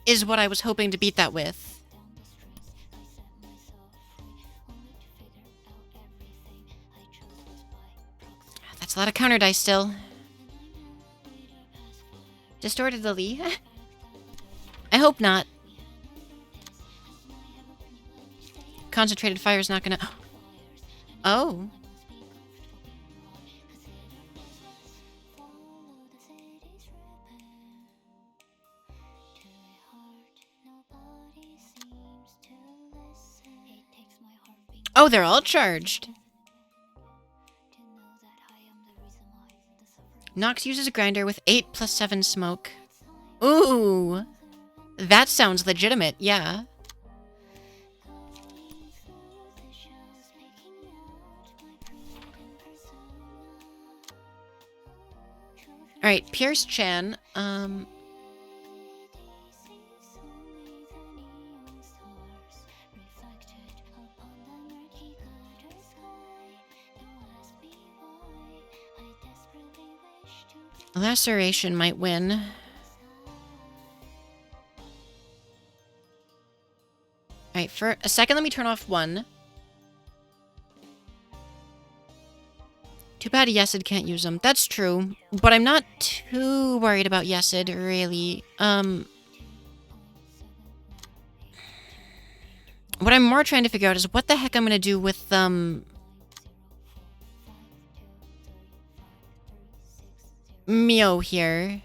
is what I was hoping to beat that with. That's a lot of counter dice still. Distorted Lily. I hope not. Concentrated fire is not gonna... Oh. Oh, they're all charged. Nox uses a Grinder with 8 plus 7 smoke. Ooh. That sounds legitimate, yeah. Alright, Pierce Chan. Laceration might win. Alright, for a second, let me turn off one. Too bad Yesid can't use them. That's true. But I'm not too worried about Yesid, really. What I'm more trying to figure out is what the heck I'm gonna do with, Mio here.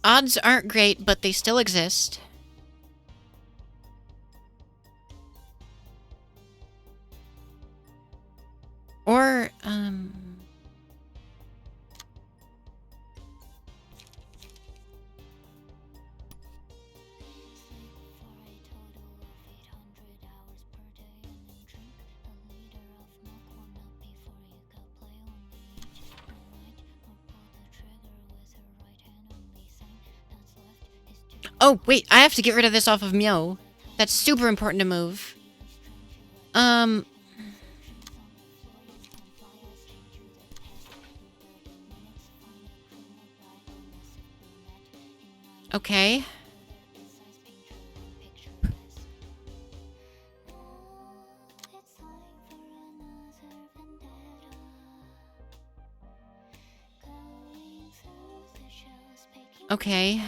Odds aren't great, but they still exist. Or, oh, wait, I have to get rid of this off of Mio. That's super important to move. Okay. Okay.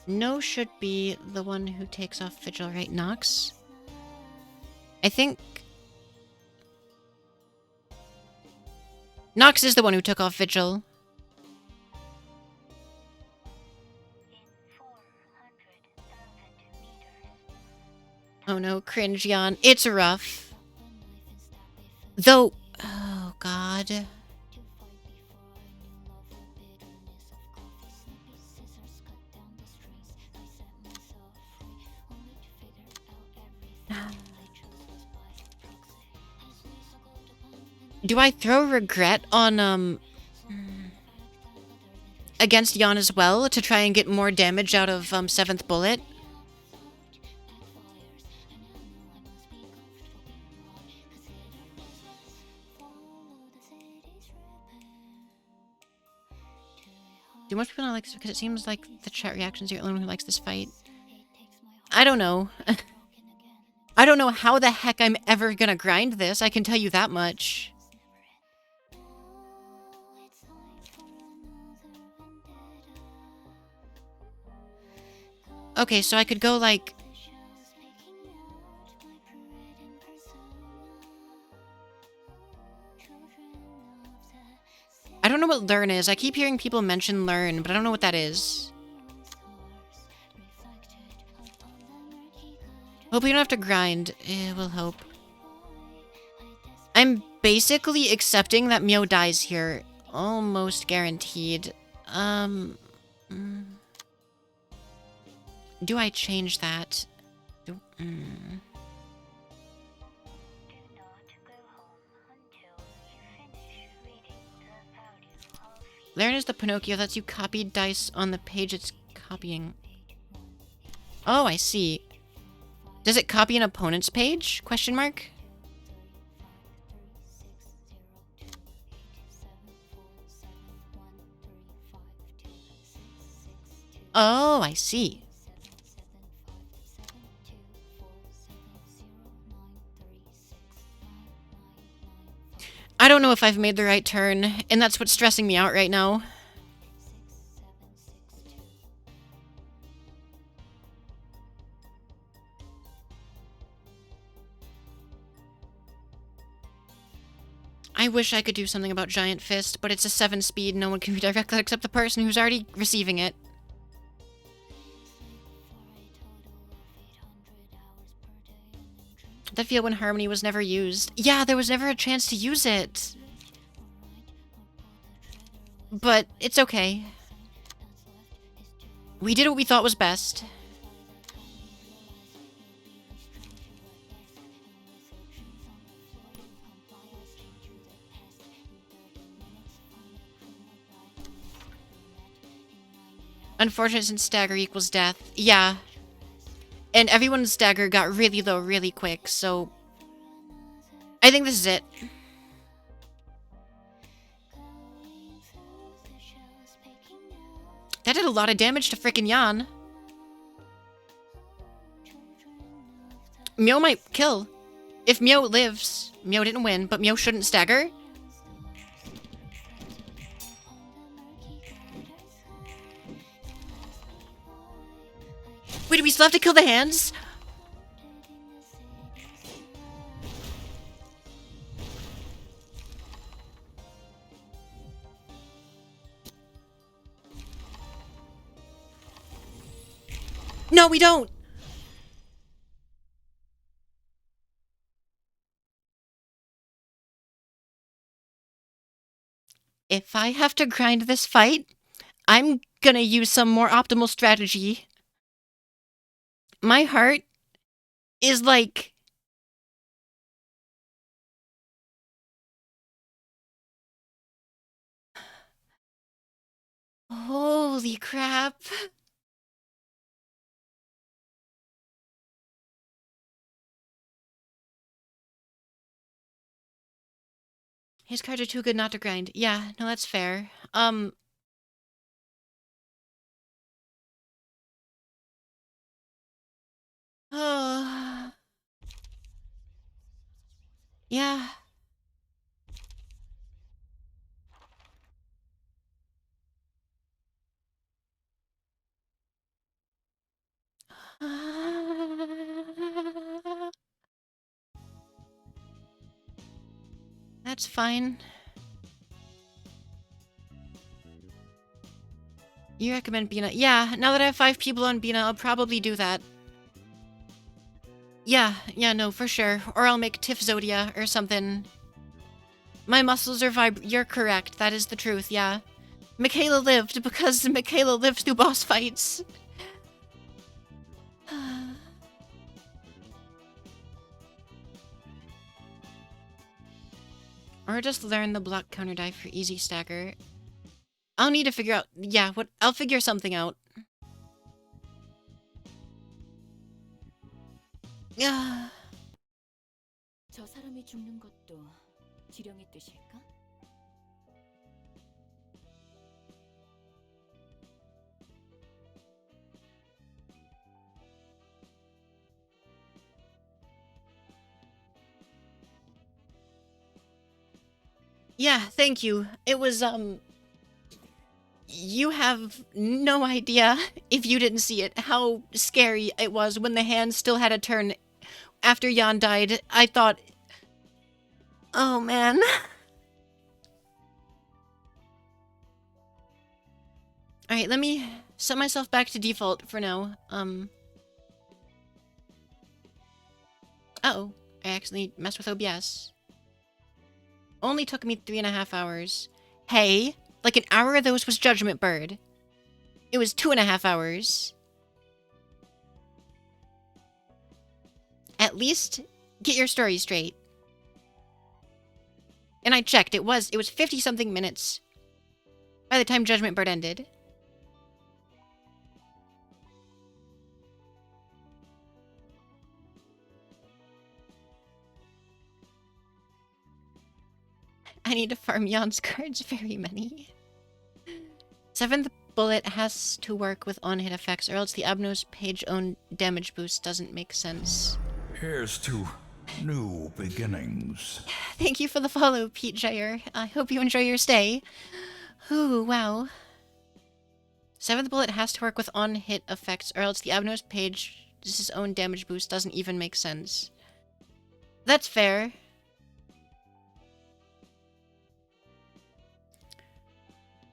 No should be the one who takes off Vigil, right, Nox? I think... Nox is the one who took off Vigil. Oh no, cringe yawn. It's rough. Though... Oh god. Do I throw regret on, against Yon as well to try and get more damage out of, 7th Bullet? Do most people not like this? Because it seems like the chat reactions are the only one who likes this fight. I don't know. I don't know how the heck I'm ever gonna grind this, I can tell you that much. Okay, so I could go, like... I don't know what learn is. I keep hearing people mention learn, but I don't know what that is. Hope we don't have to grind. We'll hope. I'm basically accepting that Mio dies here. Almost guaranteed. Do I change that? Learn is the Pinocchio that lets you copy dice on the page it's copying. Oh, I see. Does it copy an opponent's page? Question mark? Oh, I see. I don't know if I've made the right turn, and that's what's stressing me out right now. I wish I could do something about Giant Fist, but it's a 7 speed, no one can redirect that except the person who's already receiving it. That feel when Harmony was never used. Yeah, there was never a chance to use it. But it's okay. We did what we thought was best. Unfortunate since stagger equals death. Yeah. And everyone's stagger got really low really quick, so... I think this is it. That did a lot of damage to frickin' Yan. Mio might kill. If Mio lives, Mio didn't win, but Mio shouldn't stagger. Wait, do we still have to kill the hands? No, we don't! If I have to grind this fight, I'm gonna use some more optimal strategy. My heart is like... Holy crap. His cards are too good not to grind. Yeah, no, that's fair. Oh. Yeah. That's fine. You recommend Bina? Yeah, now that I have 5 people on Bina, I'll probably do that. Yeah, no, for sure. Or I'll make Tiff Zodia or something. My muscles are You're correct. That is the truth, yeah. Michaela lived because Michaela lived through boss fights. Or just learn the block counter die for easy stacker. I'll need to figure out... Yeah, I'll figure something out. Yeah. 저 사람이 죽는 것도 지령의 뜻일까? Yeah, thank you. It was, you have no idea, if you didn't see it, how scary it was when the hand still had a turn after Jan died. I thought... Oh, man. Alright, let me set myself back to default for now. Uh-oh. I accidentally messed with OBS. Only took me 3.5 hours. Hey, like an hour of those was Judgment Bird. It was 2.5 hours. At least get your story straight. And I checked, it was 50-something minutes by the time Judgment Bird ended. I need to farm Jan's cards, very many. 7th bullet has to work with on-hit effects, or else the Abno's page own damage boost doesn't make sense. Here's to new beginnings. Thank you for the follow, Pete Jair. I hope you enjoy your stay. Ooh, wow. 7th bullet has to work with on-hit effects, or else the Abno's page's own damage boost doesn't even make sense. That's fair.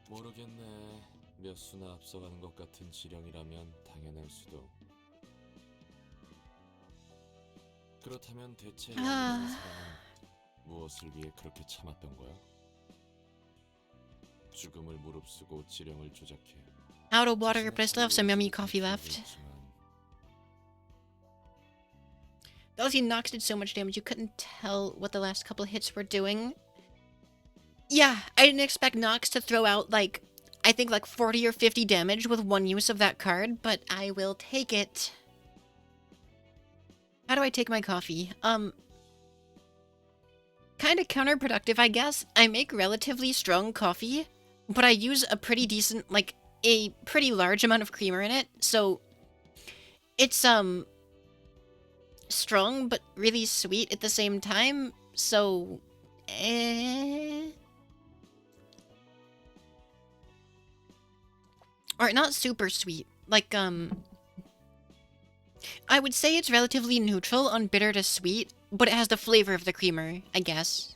모르겠네. 몇 수나 앞서가는 것 같은 지령이라면 당연할 수도. 그렇다면 대체 사람은 무엇을 위해 그렇게 참았던 거야? 죽음을 무릅쓰고 지령을 조작해. Out of water, but I still have some yummy coffee left. Those Nox did so much damage you couldn't tell what the last couple hits were doing. Yeah, I didn't expect Nox to throw out, like, I think like 40 or 50 damage with one use of that card, but I will take it. How do I take my coffee? Kind of counterproductive, I guess. I make relatively strong coffee, but I use a pretty decent, like, a pretty large amount of creamer in it, so it's, strong but really sweet at the same time, so, or not super sweet, like, I would say it's relatively neutral on bitter to sweet, but it has the flavor of the creamer, I guess.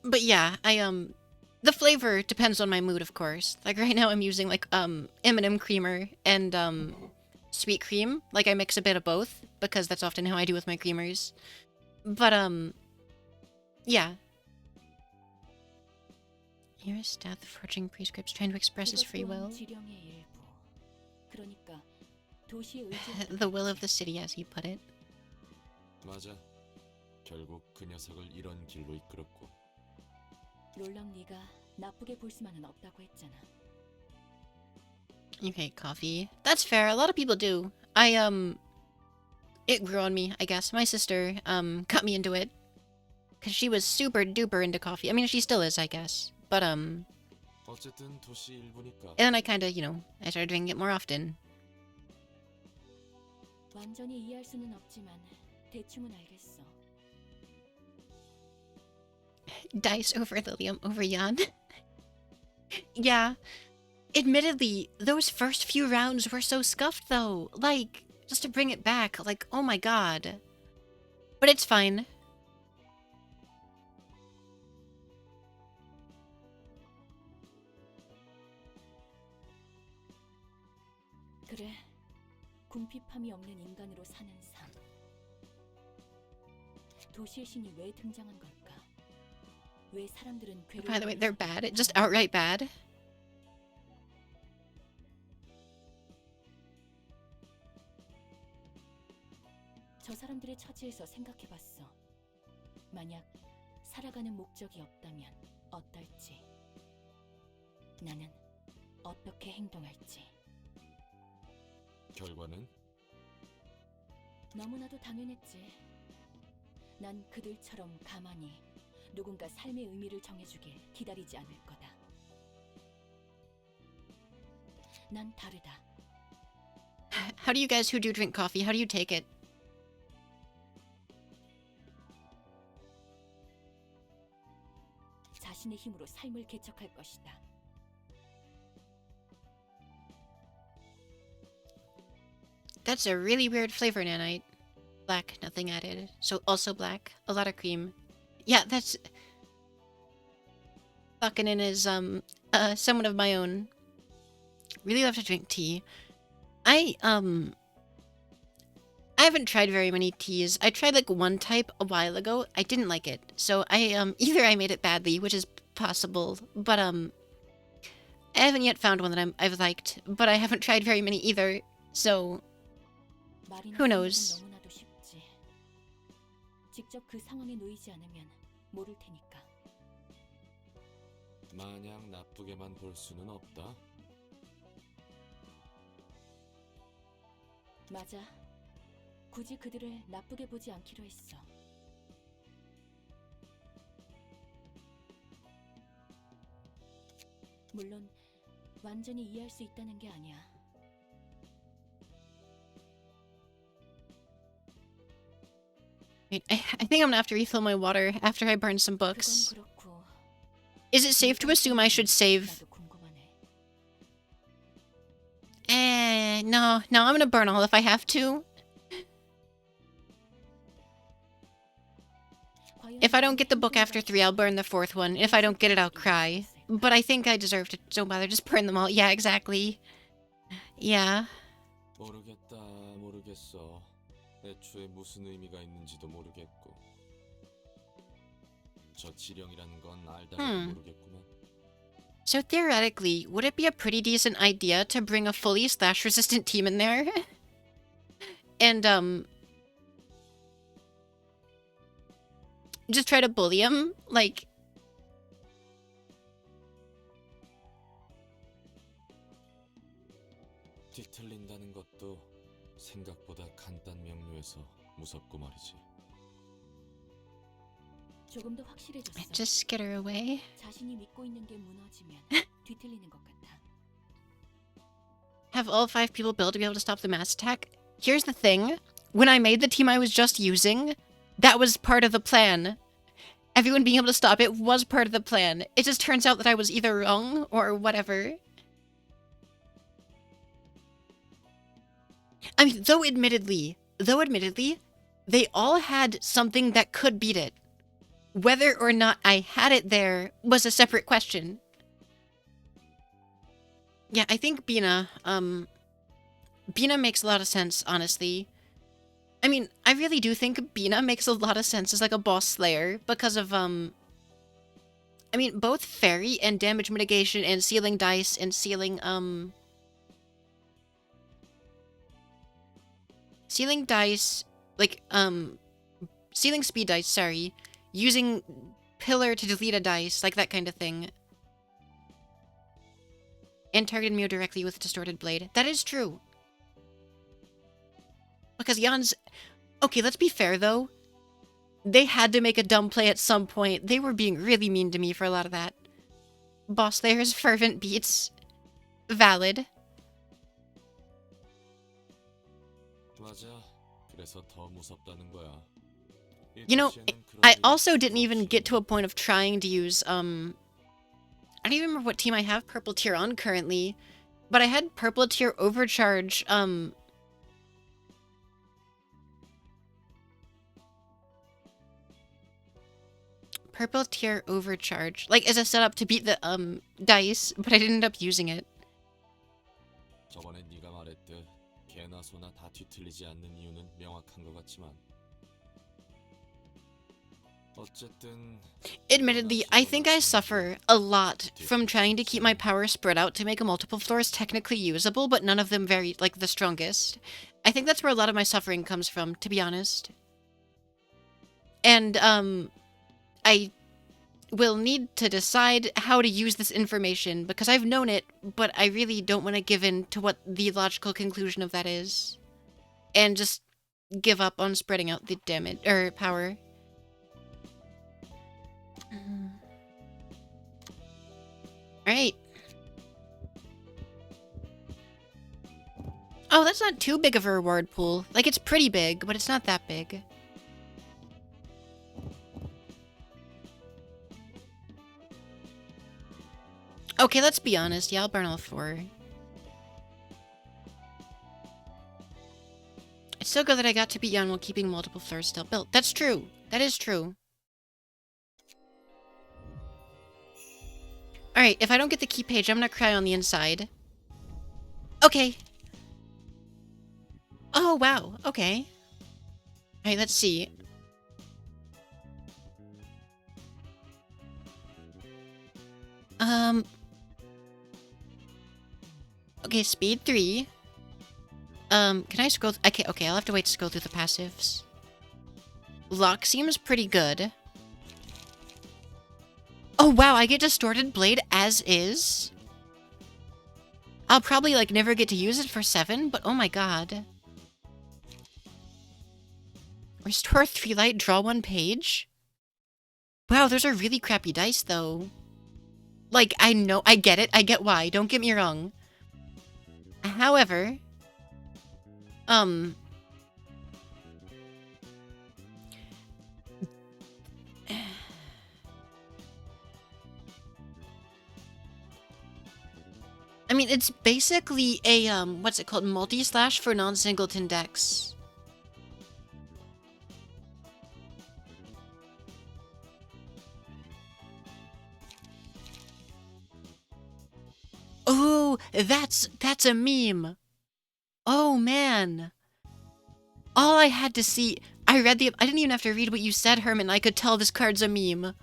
But yeah, the flavor depends on my mood, of course. Like right now I'm using like, M&M creamer and, sweet cream. Like I mix a bit of both, because that's often how I do with my creamers. But, yeah. Here's death forging prescripts trying to express his free will. The will of the city, as he put it. 맞아. 결국 그 녀석을 이런 길로 이끌었고. 롤랑 네가 나쁘게 볼 수만은 없다고 했잖아. Okay, coffee. That's fair. A lot of people do. It grew on me, I guess. My sister, got me into it. Because she was super duper into coffee. I mean, she still is, I guess. But, 어쨌든 도시 일부니까. and then I kinda, I started drinking it more often. 완전히 이해할 수는 없지만 대충은 알겠어. Dice over Lilium over Jan. Yeah. Admittedly, those first few rounds were so scuffed, though. Like, just to bring it back, like, oh my god. But it's fine. 그래, 궁핍함이 없는 인간으로 사는 삶. 도시의 신이 왜 등장한 걸까? 왜 사람들은 By the way, they're bad. 괴로움을 Just outright bad. 저 사람들의 처지에서 생각해봤어. 만약 살아가는 목적이 없다면 어떨지. 나는 어떻게 행동할지. 결과는? 너무나도 당연했지. 난 그들처럼 가만히 누군가 삶의 의미를 정해주길 기다리지 않을 거다. 난 다르다. How do you guys who do drink coffee, how do you take it? 자신의 힘으로 삶을 개척할 것이다. That's a really weird flavor, Nanite. Black, nothing added. So also black, a lot of cream. Yeah, that's... Fucking is, someone of my own. Really love to drink tea. I haven't tried very many teas. I tried, like, one type a while ago. I didn't like it. So either I made it badly, which is possible, but, I haven't yet found one that I've liked, but I haven't tried very many either, so... Who knows? 너무나도 쉽지. 직접 그 상황에 놓이지 않으면 모를 테니까. 마냥 나쁘게만 볼 수는 없다. 맞아. 굳이 그들을 나쁘게 보지 않기로 했어. 물론 완전히 이해할 수 있다는 게 아니야. I think I'm gonna have to refill my water after I burn some books. 그건 그렇고. Is it safe to assume I should save? 나도 궁금하네. No, I'm gonna burn all if I have to. If I don't get the book after 3, I'll burn the 4th one. If I don't get it, I'll cry. But I think I deserve to, don't bother, just burn them all. Yeah, exactly. Yeah. 모르겠다, 모르겠어. 애초에 무슨 의미가 있는지도 모르겠고. 저 지령이라는 건 알다가도 모르겠구만. So theoretically, would it be a pretty decent idea to bring a fully slash-resistant team in there? And, just try to bully him? Like... 뒤틀린다는 것도 생각보다 간단 명료해서 무섭고 말이지. 조금 더 확실해졌어. Just skitter away. 자신이 믿고 있는 게 무너지면 뒤틀리는 것 같아. Have all 5 people built to be able to stop the mass attack? Here's the thing. When I made the team I was just using, that was part of the plan. Everyone being able to stop it was part of the plan. It just turns out that I was either wrong or whatever. I mean, though admittedly, they all had something that could beat it. Whether or not I had it there was a separate question. Yeah, I think Bina makes a lot of sense, honestly. I mean, I really do think Bina makes a lot of sense as, like, a boss slayer because of, I mean, both fairy and damage mitigation and sealing dice and sealing dice, like, sealing speed dice, sorry, using pillar to delete a dice, like that kind of thing. And targeted Mio directly with distorted blade. That is true. Because Jan's... Okay, let's be fair, though. They had to make a dumb play at some point. They were being really mean to me for a lot of that. Boss Layer's fervent beats. Valid. 맞아. 그래서 더 무섭다는 거야. You know, 도시에는 그런 I 일이 also 별로 didn't even get 없으니 to a point of trying to use, I don't even remember what team I have Purple Tier on currently, but I had Purple Tier Overcharge, Purple Tier Overcharge, like, as a setup to beat the, dice, but I didn't end up using it. 저번에 네가 말했듯 개나 소나 다 뒤틀리지 않는 이유는 명확한 것 같지만 어쨌든 Admittedly, I think I suffer a lot from trying to keep my power spread out to make multiple floors technically usable, but none of them very, like, the strongest. I think that's where a lot of my suffering comes from, to be honest. And, I will need to decide how to use this information, because I've known it, but I really don't want to give in to what the logical conclusion of that is. And just give up on spreading out the damage, or power. Alright. Oh, that's not too big of a reward pool. Like, it's pretty big, but it's not that big. Okay, let's be honest. Yeah, I'll burn all 4. It's so good that I got to beat Jan while keeping multiple floors still built. That's true. That is true. Alright, if I don't get the key page, I'm gonna cry on the inside. Okay. Oh, wow. Okay. Alright, let's see. Okay, speed 3. Can I scroll? Okay, I'll have to wait to scroll through the passives. Lock seems pretty good. Oh, wow, I get Distorted Blade as is? I'll probably, like, never get to use it for 7, but oh my god. Restore 3 light, draw 1 page? Wow, those are really crappy dice, though. Like, I know, I get it, I get why, don't get me wrong. However... I mean, it's basically a, what's it called? Multi-slash for non-singleton decks. Oh, that's a meme. Oh, man. All I had to see... I didn't even have to read what you said, Herman. I could tell this card's a meme.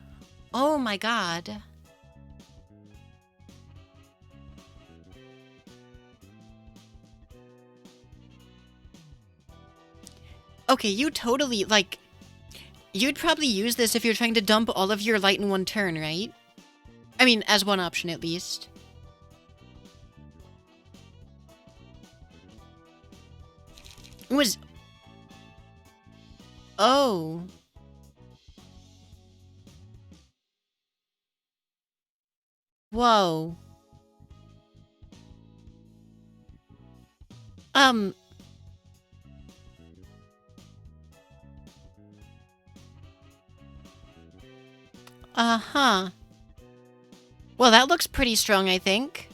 Oh my god. Okay, you totally, like... You'd probably use this if you're trying to dump all of your light in one turn, right? I mean, as one option, at least. It was... Oh. Whoa. Uh-huh. Well, that looks pretty strong, I think.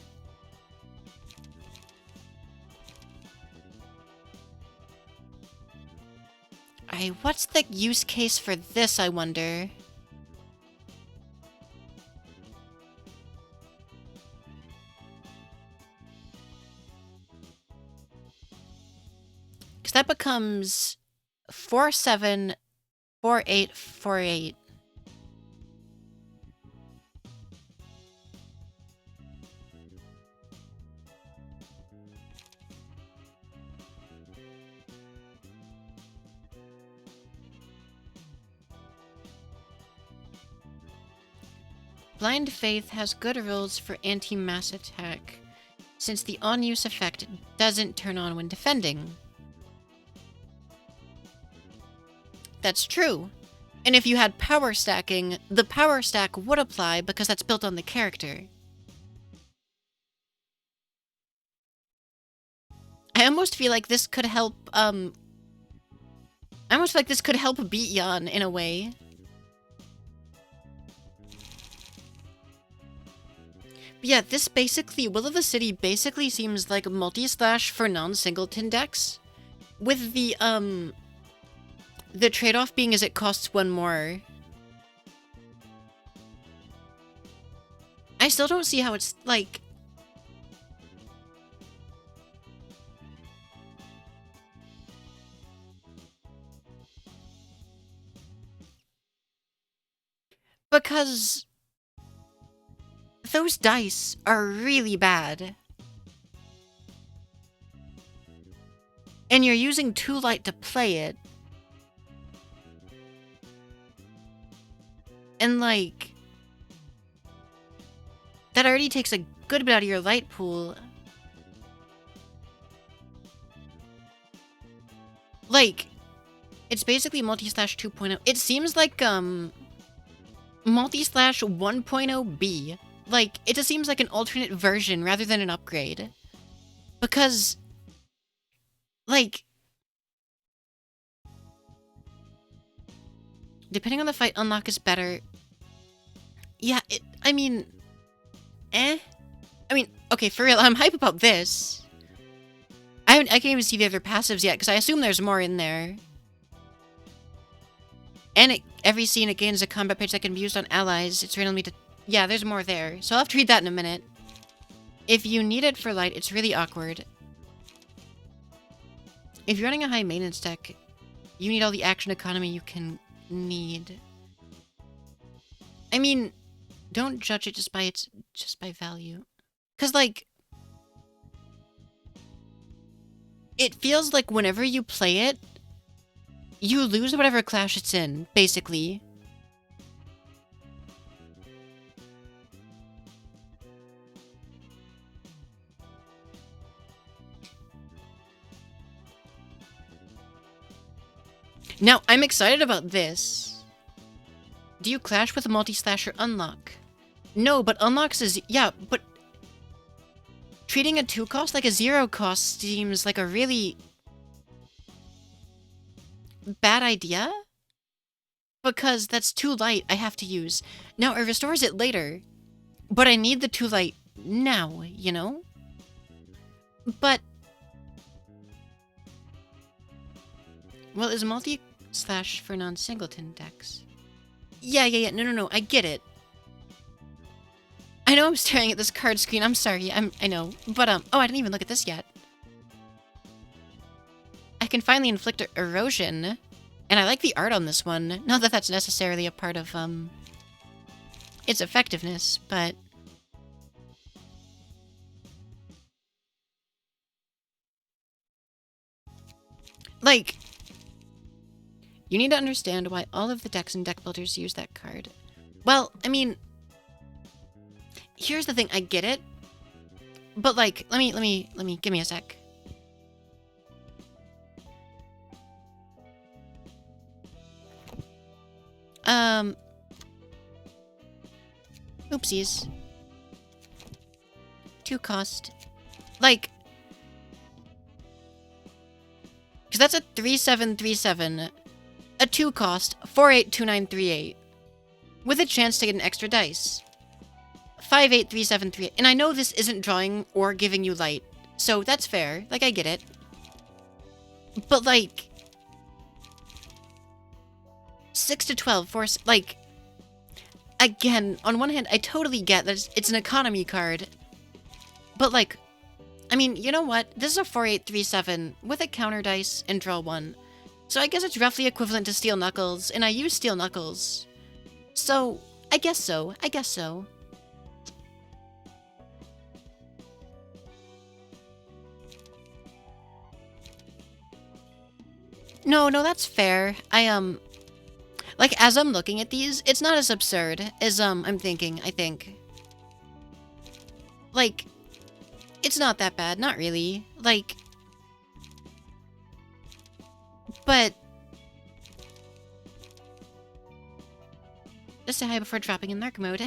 Alright, what's the use case for this, I wonder? Because that becomes 4-7, 4-8, 4-8. Blind Faith has good rules for anti-mass attack, since the on-use effect doesn't turn on when defending. That's true. And if you had power stacking, the power stack would apply because that's built on the character. I almost feel like this could help, I almost feel like this could help beat Yan in a way. But yeah, this basically, Will of the City basically seems like multi-slash for non-singleton decks. With the trade-off being is it costs one more. I still don't see how it's, like... Because... those dice are really bad. And you're using 2 light to play it. And, like... that already takes a good bit out of your light pool. Like... it's basically multi-slash 2.0. It seems like, multi-slash 1.0B. Like, it just seems like an alternate version rather than an upgrade. Because... like... depending on the fight, unlock is better. Yeah, I mean... I mean, okay, for real, I'm hype about this. I can't even see the other passives yet, because I assume there's more in there. And every scene it gains a combat page that can be used on allies. It's randomly to... yeah, there's more there. So I'll have to read that in a minute. If you need it for light, it's really awkward. If you're running a high maintenance deck, you need all the action economy you can need. I mean, don't judge it just by value. Cause like... it feels like whenever you play it, you lose whatever clash it's in, basically. Now, I'm excited about this. Do you clash with a multi-slash or unlock? No, but unlocks is... yeah, but... treating a 2 cost like a 0 cost seems like a really... bad idea? Because that's 2 light I have to use. Now, it restores it later. But I need the 2 light now, you know? But... well, is multi-slash for non-singleton decks? Yeah, no, I get it. I know I'm staring at this card screen, I'm sorry, I know. But, oh, I didn't even look at this yet. I can finally inflict erosion. And I like the art on this one. Not that that's necessarily a part of, its effectiveness, but... like... you need to understand why all of the decks and deck builders use that card. Well, I mean... here's the thing, I get it. But, like, let me, give me a sec. Oopsies. 2 cost. Like... because that's a 3737. A 2 cost, 482938. With a chance to get an extra dice. 583738. And I know this isn't drawing or giving you light. So that's fair. Like, I get it. But, like... 6 to 12, force... like... again, on one hand, I totally get that it's an economy card. But, like... I mean, you know what? This is a 4837 with a counter dice and draw 1. So I guess it's roughly equivalent to Steel Knuckles, and I use Steel Knuckles. So, I guess so. No, that's fair. Like, as I'm looking at these, it's not as absurd as, I'm thinking, I think. Like, it's not that bad, not really. Like, but... Just say hi before dropping in lurk mode.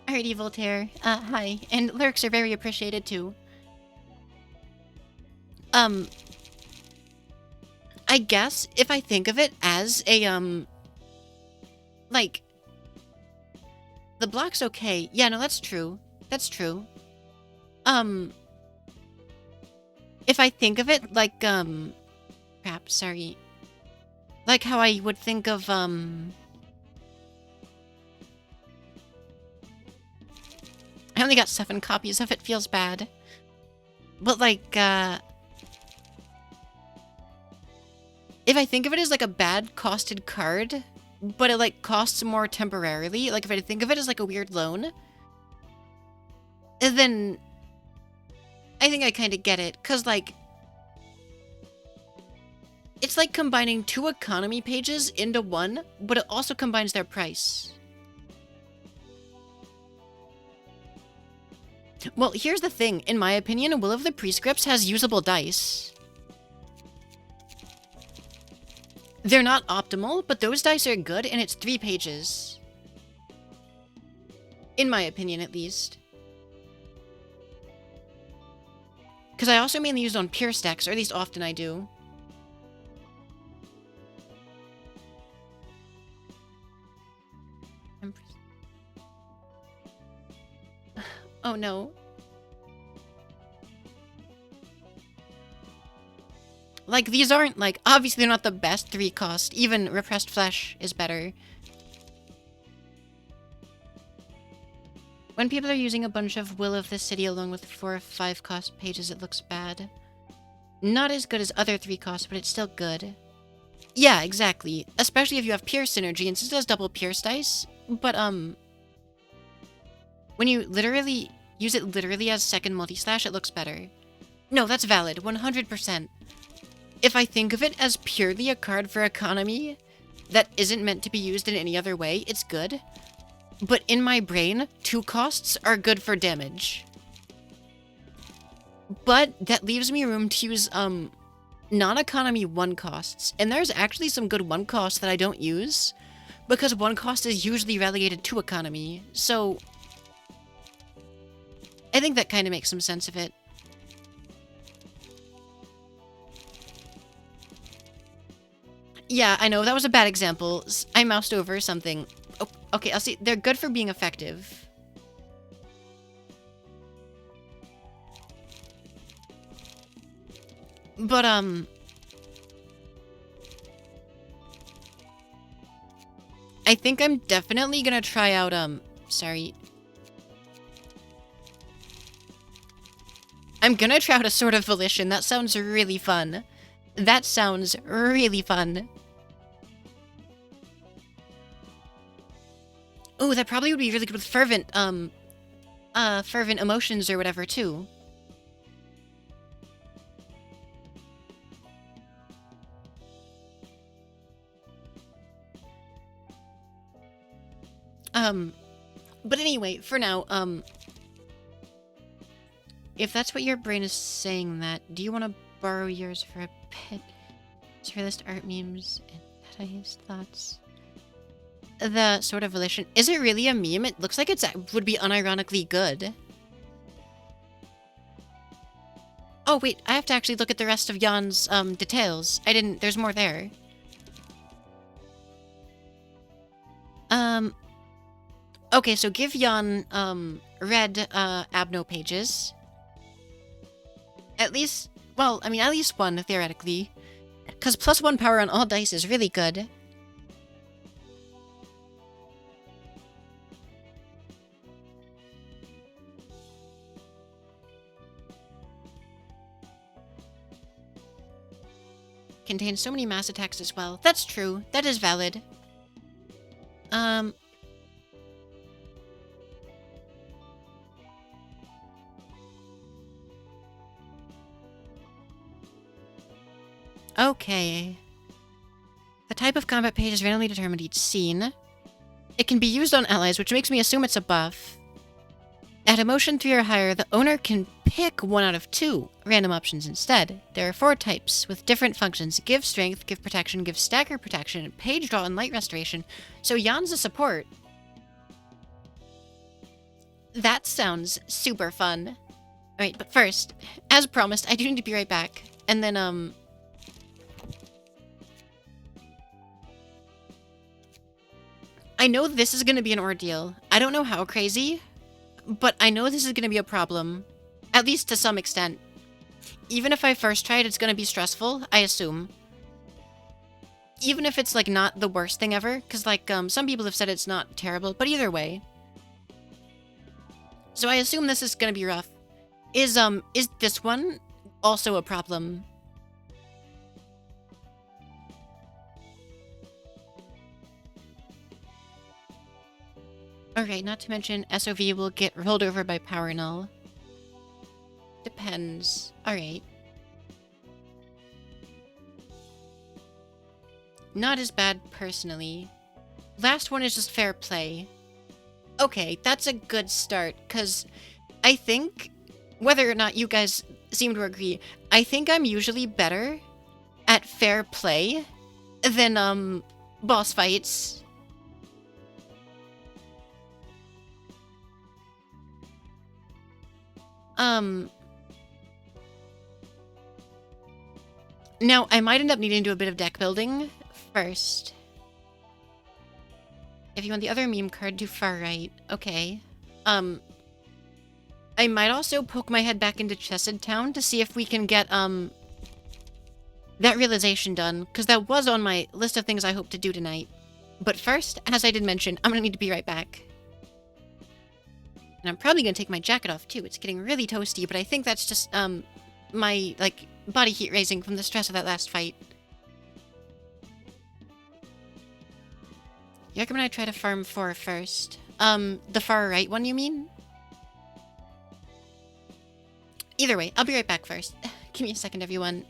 Alrighty, Voltaire. Hi. And lurks are very appreciated, too. I guess, if I think of it as a, like... The block's okay. Yeah, no, that's true. That's true. If I think of it like, crap, sorry. Like how I would think of, I only got 7 copies of it, feels bad. But like, if I think of it as like a bad costed card, but it like costs more temporarily, like if I think of it as like a weird loan, then I think I kind of get it, because like, it's like combining 2 economy pages into one, but it also combines their price. Well, here's the thing. In my opinion, Will of the Prescripts has usable dice. They're not optimal, but those dice are good, and it's 3 pages. In my opinion, at least. Because I also mainly use it on pure stacks, or at least often I do. Oh no. Like, these aren't, like, obviously they're not the best 3 cost. Even Repressed Flesh is better. When people are using a bunch of Will of the City along with 4 or 5 cost pages, it looks bad. Not as good as other 3 costs, but it's still good. Yeah, exactly. Especially if you have Pierce Synergy, and since it does double Pierce dice. But, when you literally use it literally as second multi-slash, it looks better. No, that's valid. 100%. If I think of it as purely a card for economy that isn't meant to be used in any other way, it's good. But in my brain, 2 costs are good for damage. But that leaves me room to use, non-economy 1 costs. And there's actually some good 1 costs that I don't use, because 1 cost is usually relegated to economy. So I think that kind of makes some sense of it. Yeah, I know, that was a bad example. I moused over something. Oh, okay, I'll see. They're good for being effective. But, I think I'm definitely gonna try out, sorry. I'm gonna try out a Sword of Volition. That sounds really fun. That sounds really fun. Ooh, that probably would be really good with Fervent, Fervent Emotions or whatever, too. But anyway, for now, if that's what your brain is saying that, do you want to borrow yours for a bit? Surrealist art memes and highest thoughts. The Sword of Volition. Is it really a meme? It looks like it would be unironically good. Oh, wait. I have to actually look at the rest of Jan's, details. I didn't... There's more there. Okay, so give Jan, red, Abno pages. At least... Well, I mean, at least 1, theoretically. Because +1 power on all dice is really good. Contains so many mass attacks as well. That's true. That is valid. Okay. The type of combat page is randomly determined each scene. It can be used on allies, which makes me assume it's a buff. At emotion 3 or higher, the owner can pick 1 out of 2 random options instead. There are 4 types with different functions. Give strength, give protection, give stagger protection, page draw, and light restoration. So Jan's a support. That sounds super fun. Alright, but first, as promised, I do need to be right back. And then, I know this is gonna be an ordeal. I don't know how crazy, but I know this is going to be a problem, at least to some extent. Even if I first try it, it's going to be stressful, I assume. Even if it's, like, not the worst thing ever, because, like, some people have said it's not terrible, but either way. So I assume this is going to be rough. Is this one also a problem? Alright, not to mention SOV will get rolled over by Power Null. Depends. Alright. Not as bad, personally. Last one is just fair play. Okay, that's a good start, because I think, whether or not you guys seem to agree, I think I'm usually better at fair play than, boss fights. Now, I might end up needing to do a bit of deck building first. If you want the other meme card, do far right. Okay. I might also poke my head back into Chesed Town to see if we can get, that realization done, because that was on my list of things I hope to do tonight. But first, as I did mention, I'm gonna need to be right back. And I'm probably gonna take my jacket off, too. It's getting really toasty, but I think that's just, my, like, body heat raising from the stress of that last fight. You recommend I try to farm 4 first? The far right one, you mean? Either way, I'll be right back first. Give me a second, everyone.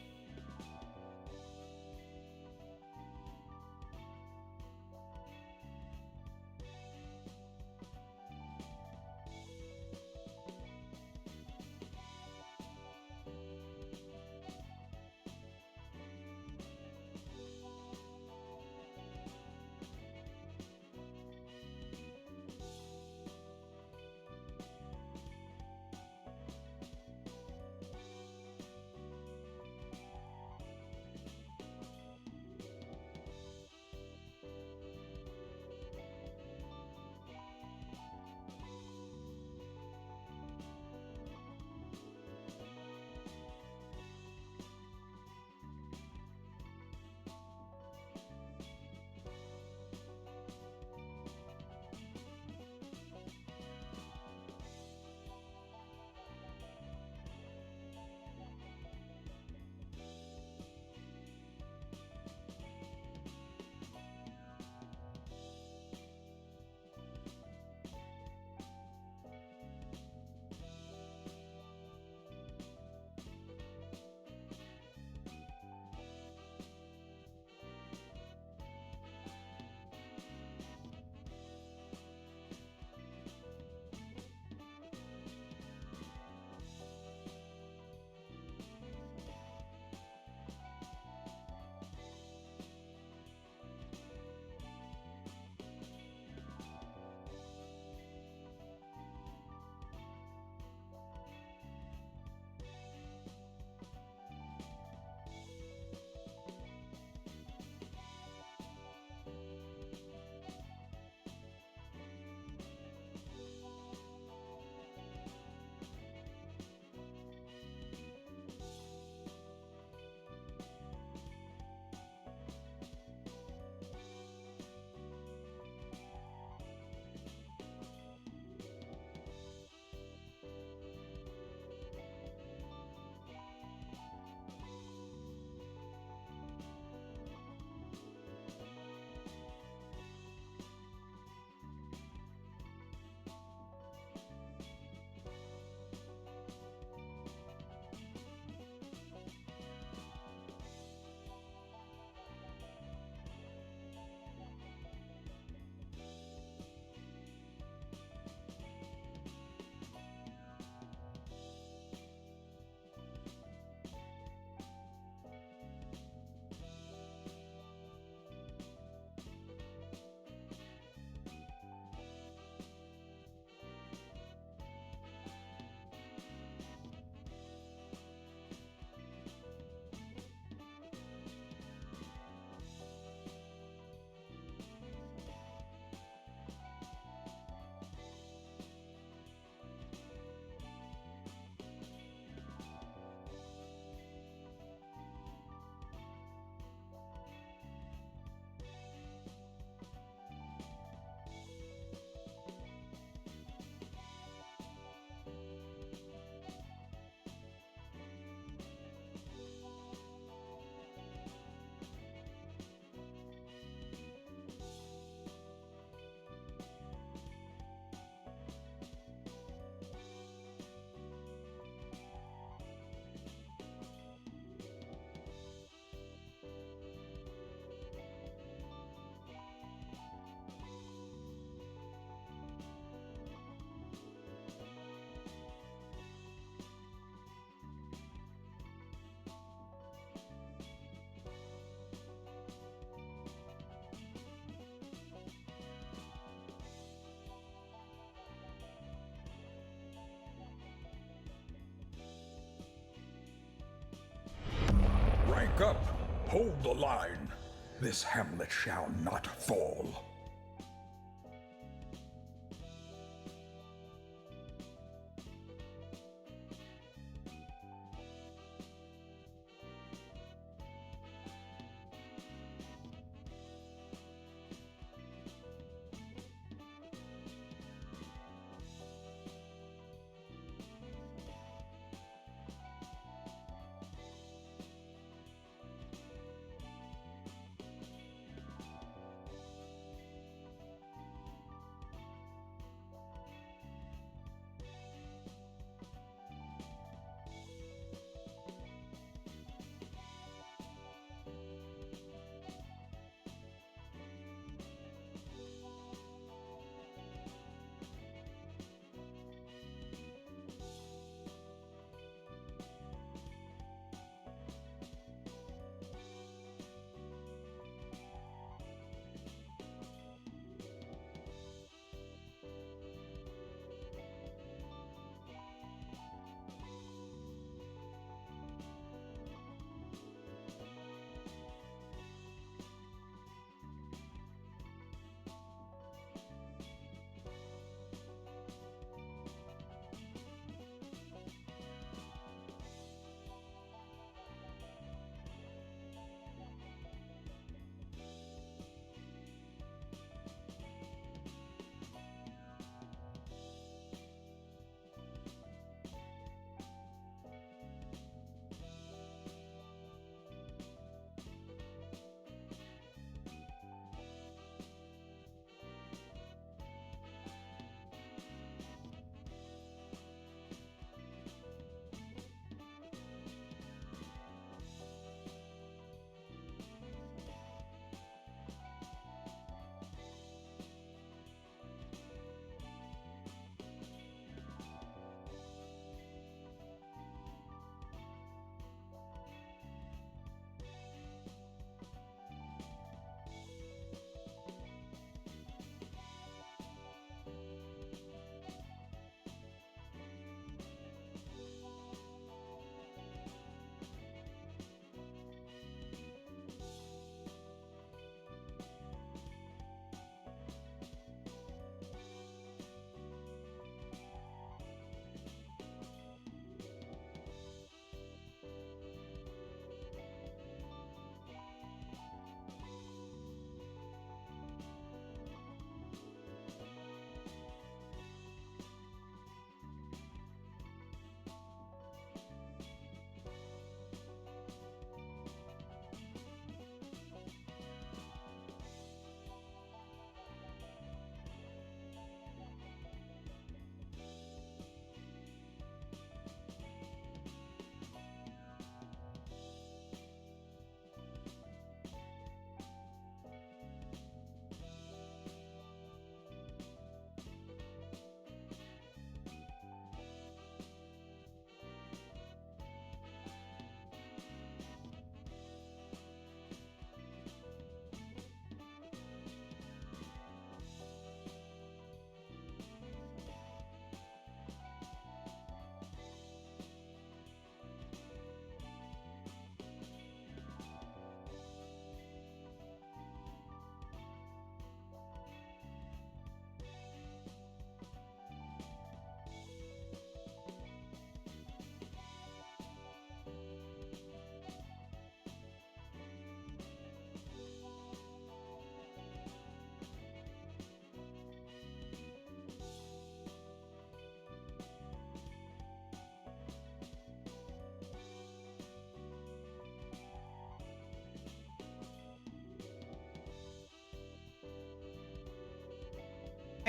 Back up! Hold the line! This hamlet shall not fall.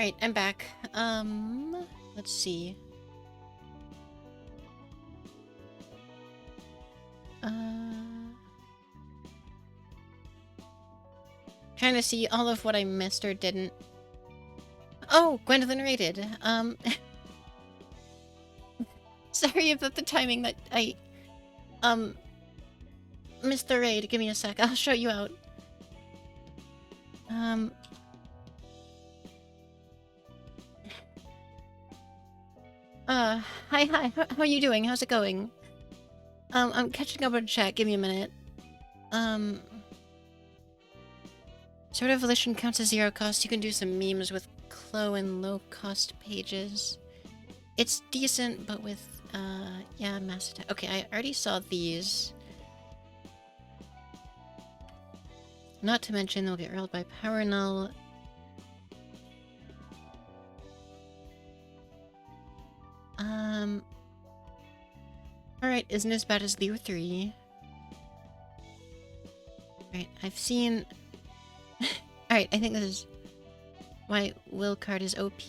Alright, I'm back. Let's see. Trying to see all of what I missed or didn't. Oh, Gwendolyn rated. Sorry about the timing that I, missed the raid. Give me a sec. I'll show you out. Hi. How are you doing? How's it going? I'm catching up on chat. Give me a minute. Sort of Volition counts as 0 cost. You can do some memes with Clo and low cost pages. It's decent, but with, yeah, mass attack. Okay, I already saw these. Not to mention they'll get rolled by Power Null. Alright, isn't as bad as Leo 3. Alright, I've seen... Alright, I think this is... My will card is OP.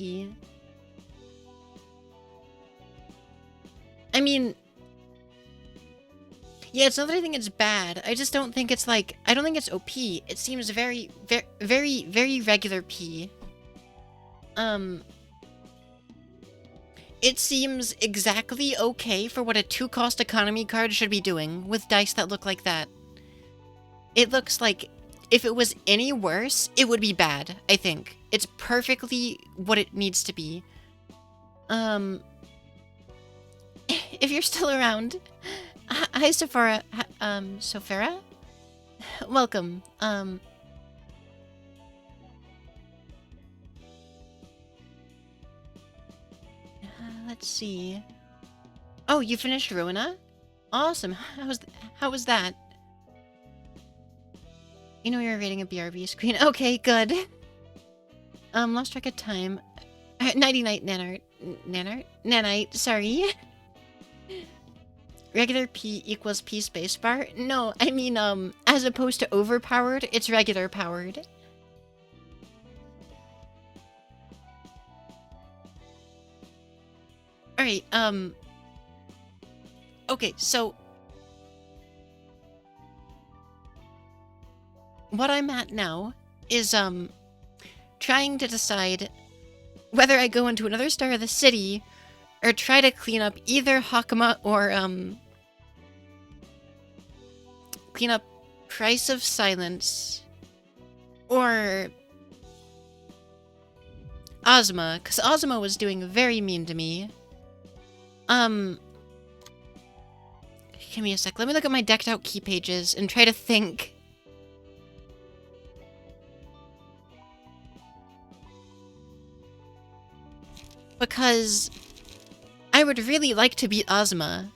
I mean... Yeah, it's not that I think it's bad. I just don't think it's like... I don't think it's OP. It seems very regular P. It seems exactly okay for what a 2-cost economy card should be doing with dice that look like that. It looks like if it was any worse, it would be bad, I think. It's perfectly what it needs to be. If you're still around... Hi, Sophara. Sophara? Welcome. Let's see. Oh, you finished Ruina? Awesome. How was that? You know you're rating a BRB screen. Okay, good. Lost track of time. Nighty-night, Nanart. Nanite, sorry. Regular P equals P spacebar? No, I mean, as opposed to overpowered, it's regular powered. Alright, okay, so... What I'm at now is, trying to decide whether I go into another Star of the City or try to clean up either Hakama or, clean up Price of Silence or Ozma, because Ozma was doing very mean to me. Give me a sec. Let me look at my decked out key pages and try to think. Because I would really like to beat Ozma.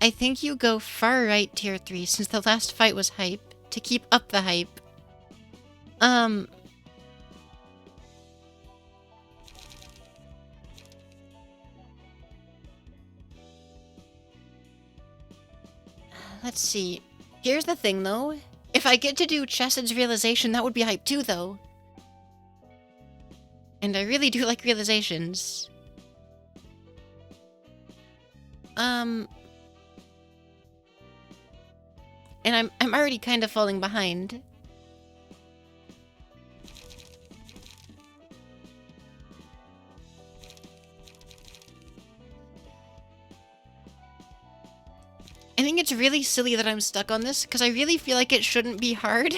I think you go far right tier 3 since the last fight was hype to keep up the hype. Let's see. Here's the thing, though. If I get to do Chesad's Realization, that would be hype too, though. And I really do like realizations. And I'm already kind of falling behind. I think it's really silly that I'm stuck on this, because I really feel like it shouldn't be hard.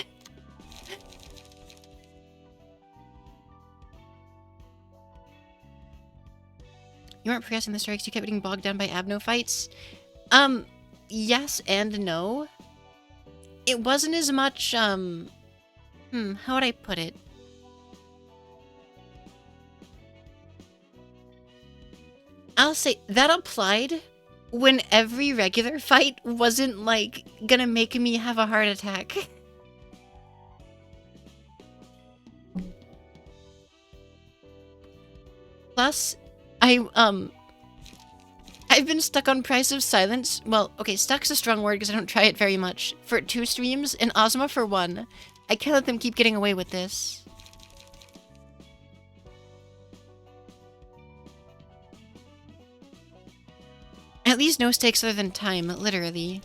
You weren't progressing the strikes, you kept getting bogged down by Abno fights? Yes and no. It wasn't as much, how would I put it? I'll say, that applied when every regular fight wasn't, like, gonna make me have a heart attack. Plus, I've been stuck on Price of Silence. Well, okay, stuck's a strong word because I don't try it very much. For 2 streams, and Ozma for 1. I can't let them keep getting away with this. At least no stakes other than time, literally.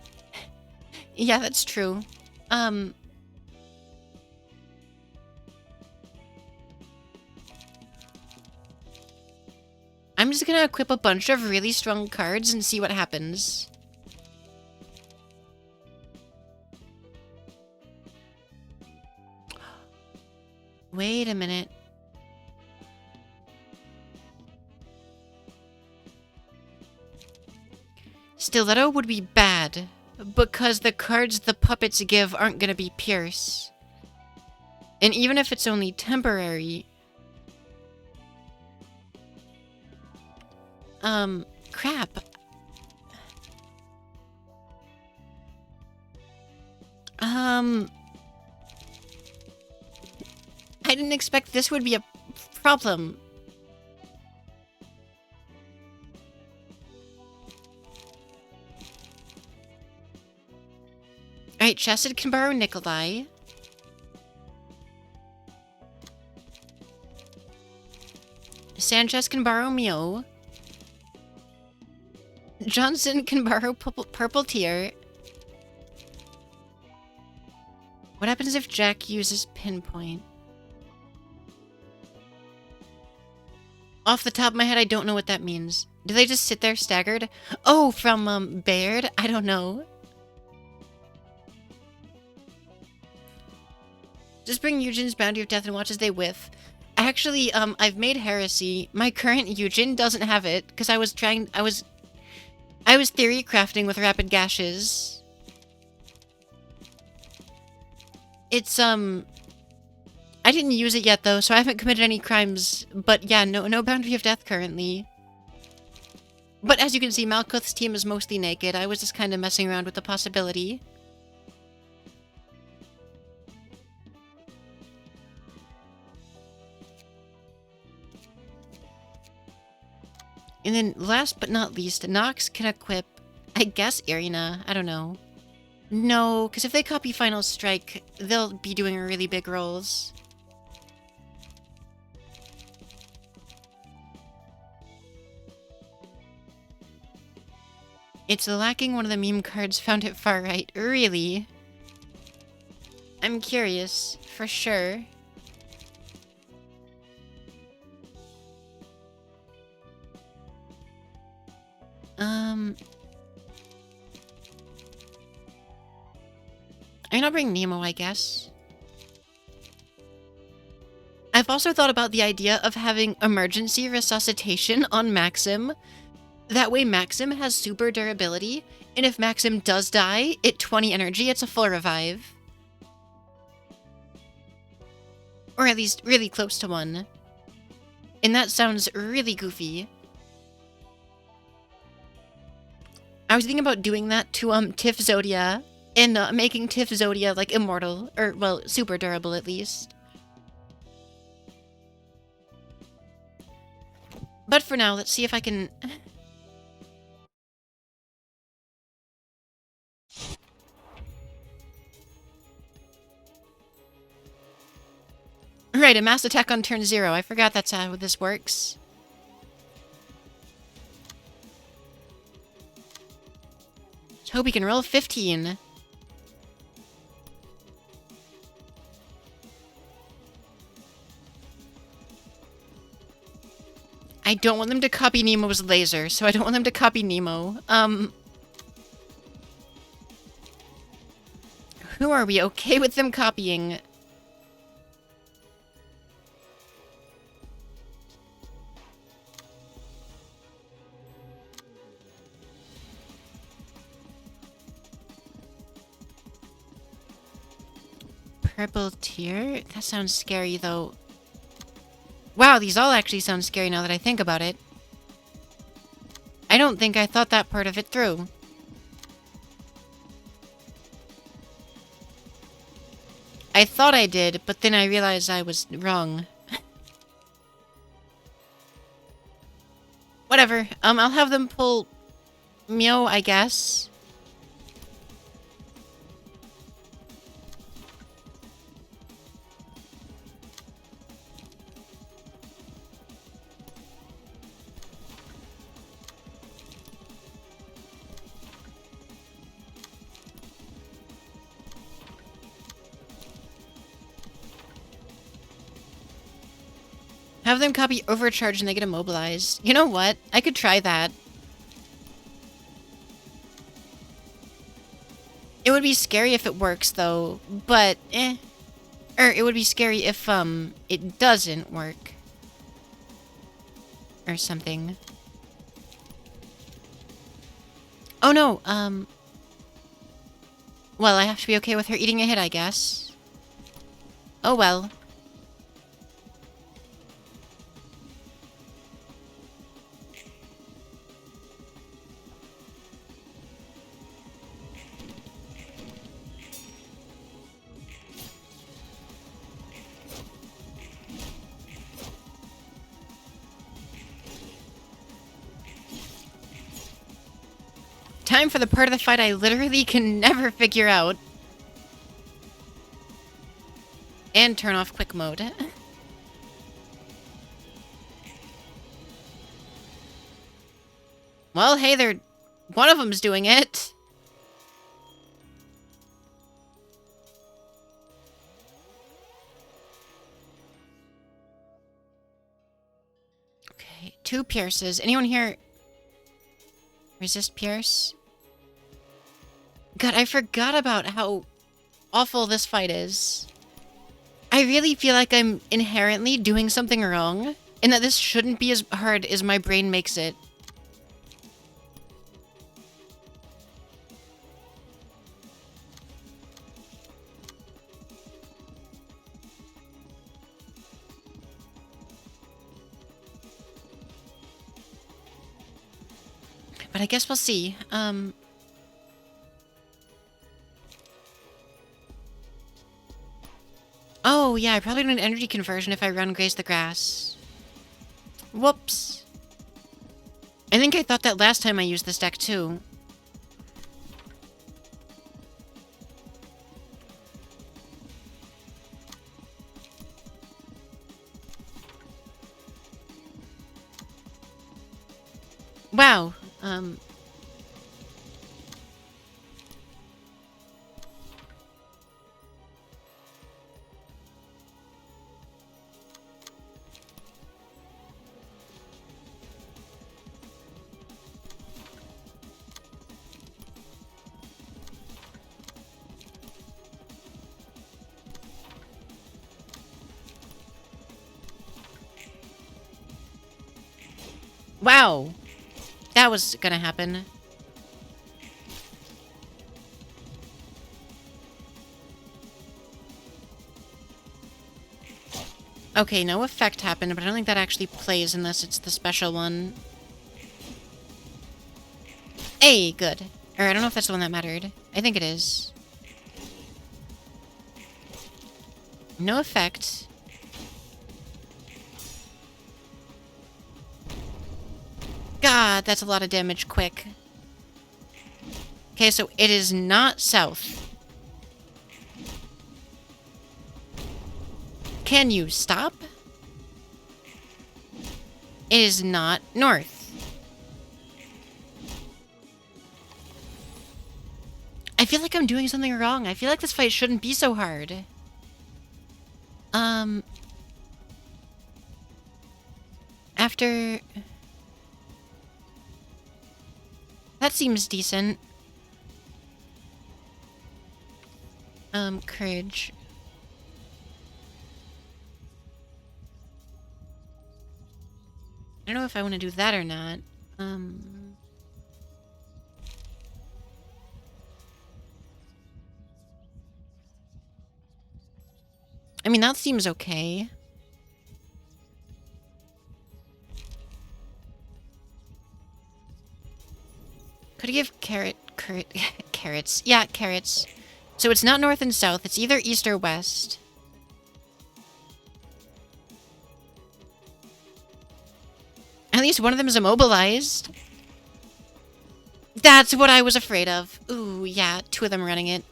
Yeah, that's true. I'm just gonna equip a bunch of really strong cards and see what happens. Wait a minute. Stiletto would be bad. because the cards the puppets give aren't gonna be Pierce. And even if it's only temporary... crap. I didn't expect this would be a problem. Alright, Chesed can borrow Nikolai. Sanchez can borrow Mio. Johnson can borrow Purple Tear. What happens if Jack uses Pinpoint? Off the top of my head, I don't know what that means. Do they just sit there staggered? Oh, from, Baird? I don't know. Just bring Eugen's Bounty of Death and watch as they whiff. Actually, I've made Heresy. My current Eugen doesn't have it, because I was theory crafting with Rapid Gashes. It's, I didn't use it yet, though, so I haven't committed any crimes. But yeah, no Boundary of Death currently. But as you can see, Malkuth's team is mostly naked. I was just kind of messing around with the possibility. And then, last but not least, Nox can equip, I guess, Irina. I don't know. No, because if they copy Final Strike, they'll be doing really big rolls. It's lacking one of the meme cards found at far right. Really? I'm curious, for sure. I mean, I'll bring Nemo, I guess. I've also thought about the idea of having emergency resuscitation on Maxim. That way Maxim has super durability, and if Maxim does die, at 20 energy, it's a full revive. Or at least really close to one. And that sounds really goofy. I was thinking about doing that to Tiff Zodia, and making Tiff Zodia, like, immortal, or, well, super durable at least. But for now, let's see if I can... Right, a mass attack on turn 0. I forgot that's how this works. Let's hope we can roll 15. I don't want them to copy Nemo's laser, so I don't want them to copy Nemo. Who are we okay with them copying? Purple Tear? That sounds scary, though. Wow, these all actually sound scary now that I think about it. I don't think I thought that part of it through. I thought I did, but then I realized I was wrong. Whatever. I'll have them pull Mio, I guess. Have them copy Overcharge and they get immobilized. You know what? I could try that. It would be scary if it works, though. But, eh. Or, it would be scary if, it doesn't work. Or something. Oh, no, Well, I have to be okay with her eating a hit, I guess. Oh well. Time for the part of the fight I literally can never figure out. And turn off quick mode. Well, hey, one of them's doing it. Okay, 2 Pierces. Anyone here resist Pierce? God, I forgot about how awful this fight is. I really feel like I'm inherently doing something wrong, and that this shouldn't be as hard as my brain makes it. But I guess we'll see. Oh, yeah, I probably need an energy conversion if I run Graze the Grass. Whoops. I think I thought that last time I used this deck, too. Wow. Wow. That was gonna happen. Okay, no effect happened, but I don't think that actually plays unless it's the special one. Hey, good. Or I don't know if that's the one that mattered. I think it is. No effect. God, that's a lot of damage quick. Okay, so it is not south. Can you stop? It is not north. I feel like I'm doing something wrong. I feel like this fight shouldn't be so hard. After... That seems decent. Courage. I don't know if I want to do that or not. I mean, that seems okay. Could I give carrots? Yeah, carrots. So it's not north and south. It's either east or west. At least one of them is immobilized. That's what I was afraid of. Ooh, yeah, 2 of them running it.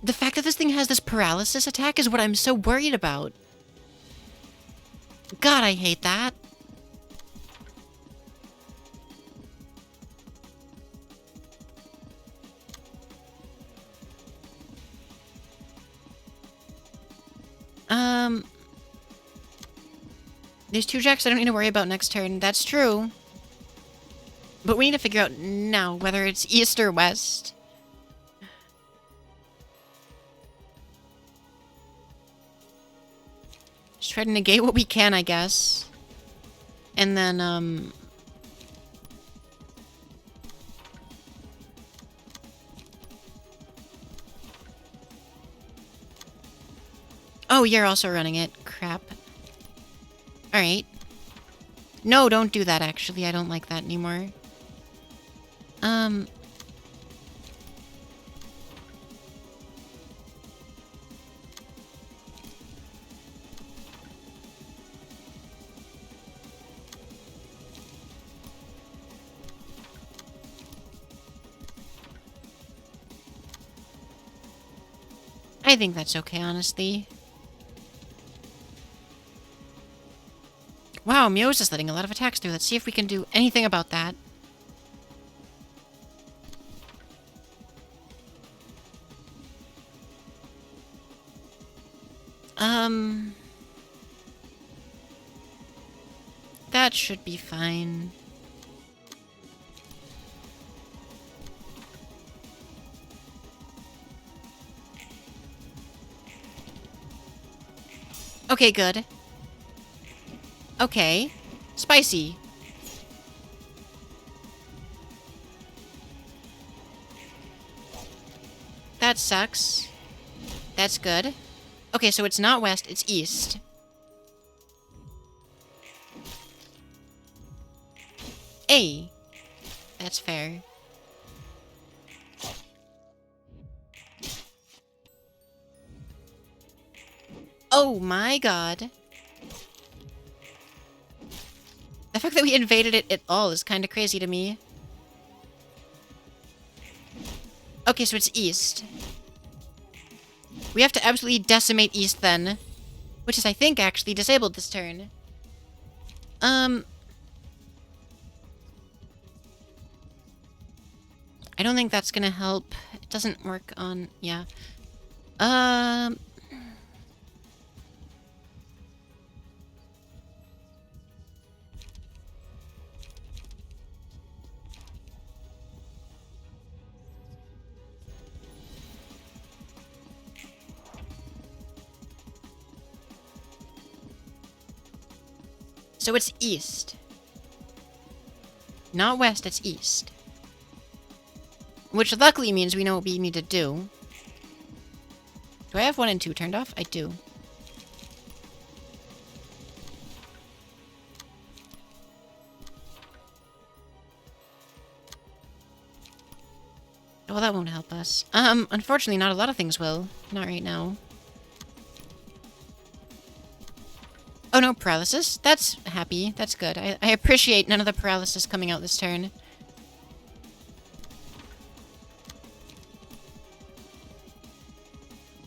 The fact that this thing has this paralysis attack is what I'm so worried about. God, I hate that. There's 2 jacks I don't need to worry about next turn. That's true. But we need to figure out now whether it's east or west. Just try to negate what we can, I guess. And then, oh, you're also running it. Crap. Alright. No, don't do that, actually. I don't like that anymore. I think that's okay, honestly. Wow, Mio's is letting a lot of attacks through. Let's see if we can do anything about that. That should be fine. Okay, good. Okay. Spicy. That sucks. That's good. Okay, so it's not west, it's east. A. That's fair. Oh my god. The fact that we invaded it at all is kind of crazy to me. Okay, so it's east. We have to absolutely decimate east then. Which is, I think, actually disabled this turn. I don't think that's gonna help. It doesn't work on... yeah. So it's east. Not west, it's east. Which luckily means we know what we need to do. Do I have 1 and 2 turned off? I do. Well, that won't help us. Unfortunately, not a lot of things will. Not right now. Oh, no paralysis? That's happy. That's good. I appreciate none of the paralysis coming out this turn.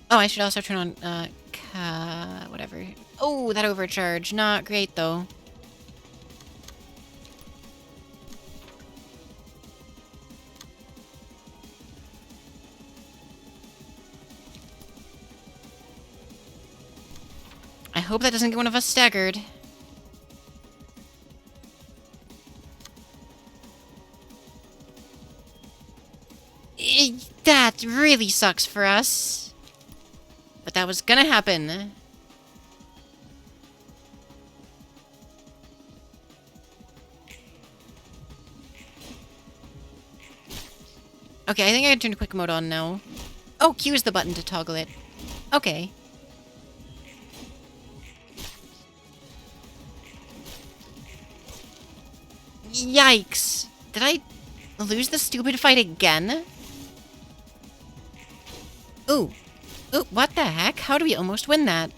Oh, I should also turn on, whatever. Oh, that overcharge. Not great, though. I hope that doesn't get one of us staggered. That really sucks for us. But that was gonna happen. Okay, I think I can turn quick mode on now. Oh, Q is the button to toggle it. Okay. Yikes. Did I lose the stupid fight again? Ooh. Ooh, what the heck? How do we almost win that?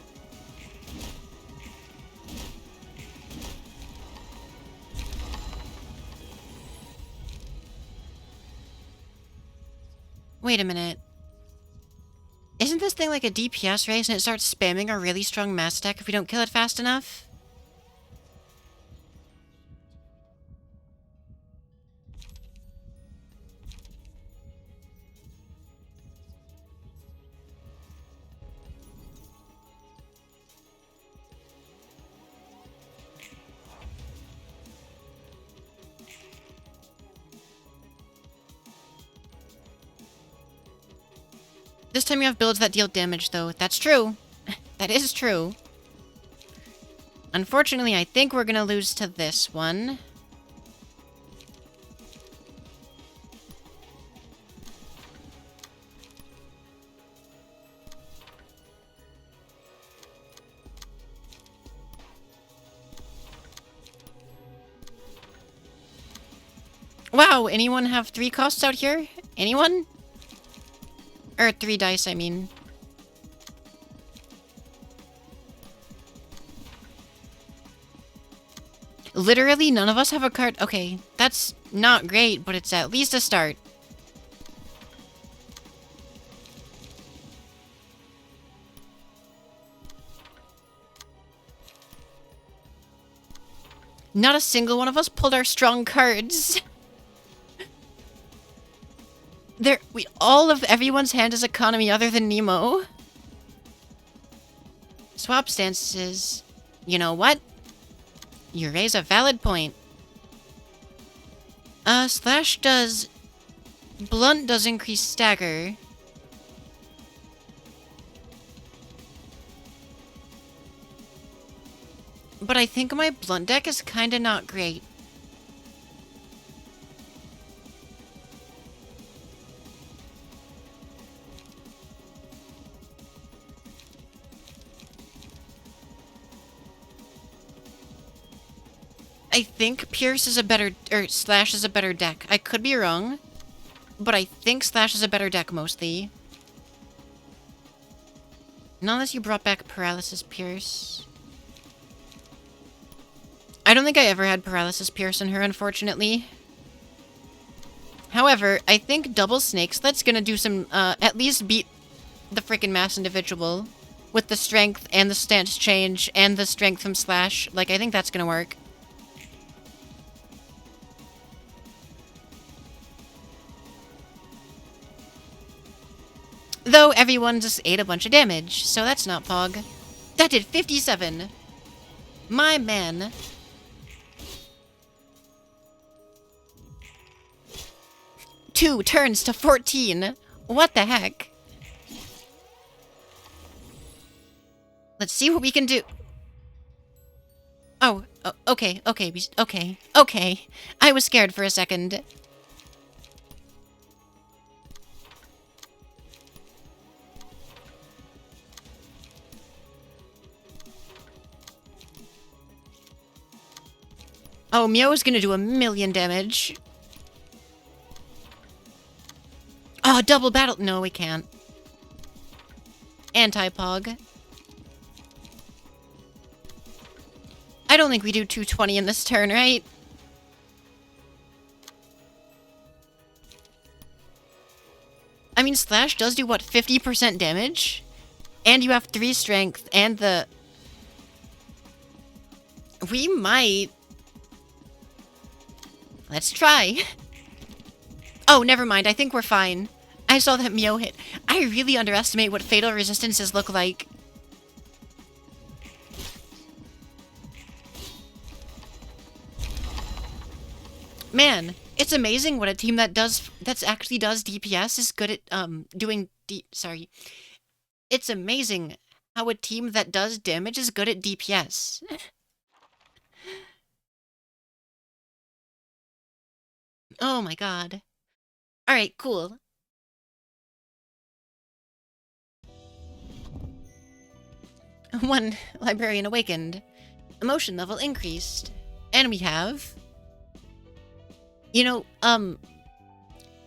Wait a minute. Isn't this thing like a DPS race and it starts spamming our really strong mass deck if we don't kill it fast enough? This time you have builds that deal damage, though. That's true. That is true. Unfortunately, I think we're gonna lose to this one. Wow, anyone have 3 costs out here? Anyone? Or 3 dice, I mean. Literally, none of us have a card. Okay, that's not great, but it's at least a start. Not a single one of us pulled our strong cards. All of everyone's hand is economy other than Nemo. Swap stances. You know what? You raise a valid point. Slash does... Blunt does increase stagger. But I think my blunt deck is kinda not great. I think Pierce is a better... or Slash is a better deck. I could be wrong, but I think Slash is a better deck mostly. Not unless you brought back Paralysis Pierce. I don't think I ever had Paralysis Pierce in her, unfortunately. However, I think Double Snake Slit's gonna do some, at least beat the frickin' Mass Individual. With the strength and the stance change and the strength from Slash. Like, I think that's gonna work. Though everyone just ate a bunch of damage, so that's not Pog. That did 57! My man. Two turns to 14! What the heck? Let's see what we can do. Oh, okay. I was scared for a second. Oh, Meow's gonna do 1,000,000 damage. Oh, double battle. No, we can't. Anti-Pog. I don't think we do 220 in this turn, right? I mean, Slash does do, what, 50% damage? And you have 3 strength, and the... We might... Let's try. Oh, never mind. I think we're fine. I saw that Meow hit. I really underestimate what fatal resistances look like. Man, it's amazing what a team that actually does DPS is good at doing sorry. It's amazing how a team that does damage is good at DPS. Oh my god. Alright, cool. One librarian awakened. Emotion level increased. And we have... You know,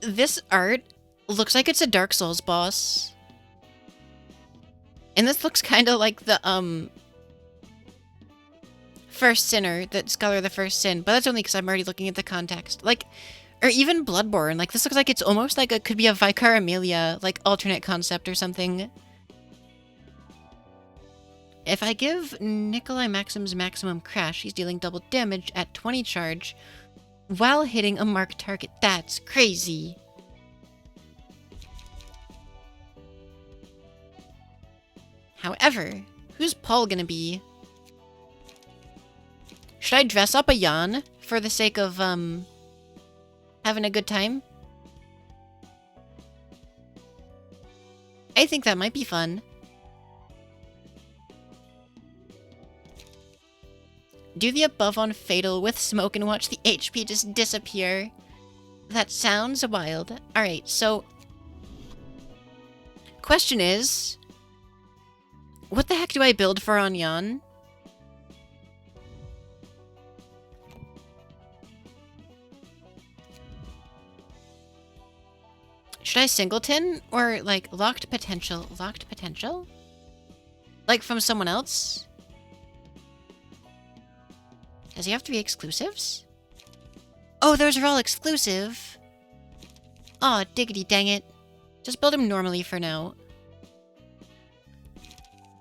this art looks like it's a Dark Souls boss. And this looks kind of like the, First Sinner, that Scholar of the First Sin. But that's only because I'm already looking at the context. Like, or even Bloodborne. Like, this looks like it's almost like it could be a Vicar Amelia, like, alternate concept or something. If I give Nikolai Maxim's maximum crash, he's dealing double damage at 20 charge while hitting a marked target. That's crazy. However, who's Paul gonna be? Should I dress up a Jan for the sake of, having a good time? I think that might be fun. Do the above on Fatal with smoke and watch the HP just disappear. That sounds wild. Alright, so... Question is... What the heck do I build for Anyan? Should I singleton? Or, like, locked potential? Locked potential? Like, from someone else? Does he have to be exclusives? Oh, those are all exclusive. Aw, diggity dang it. Just build him normally for now.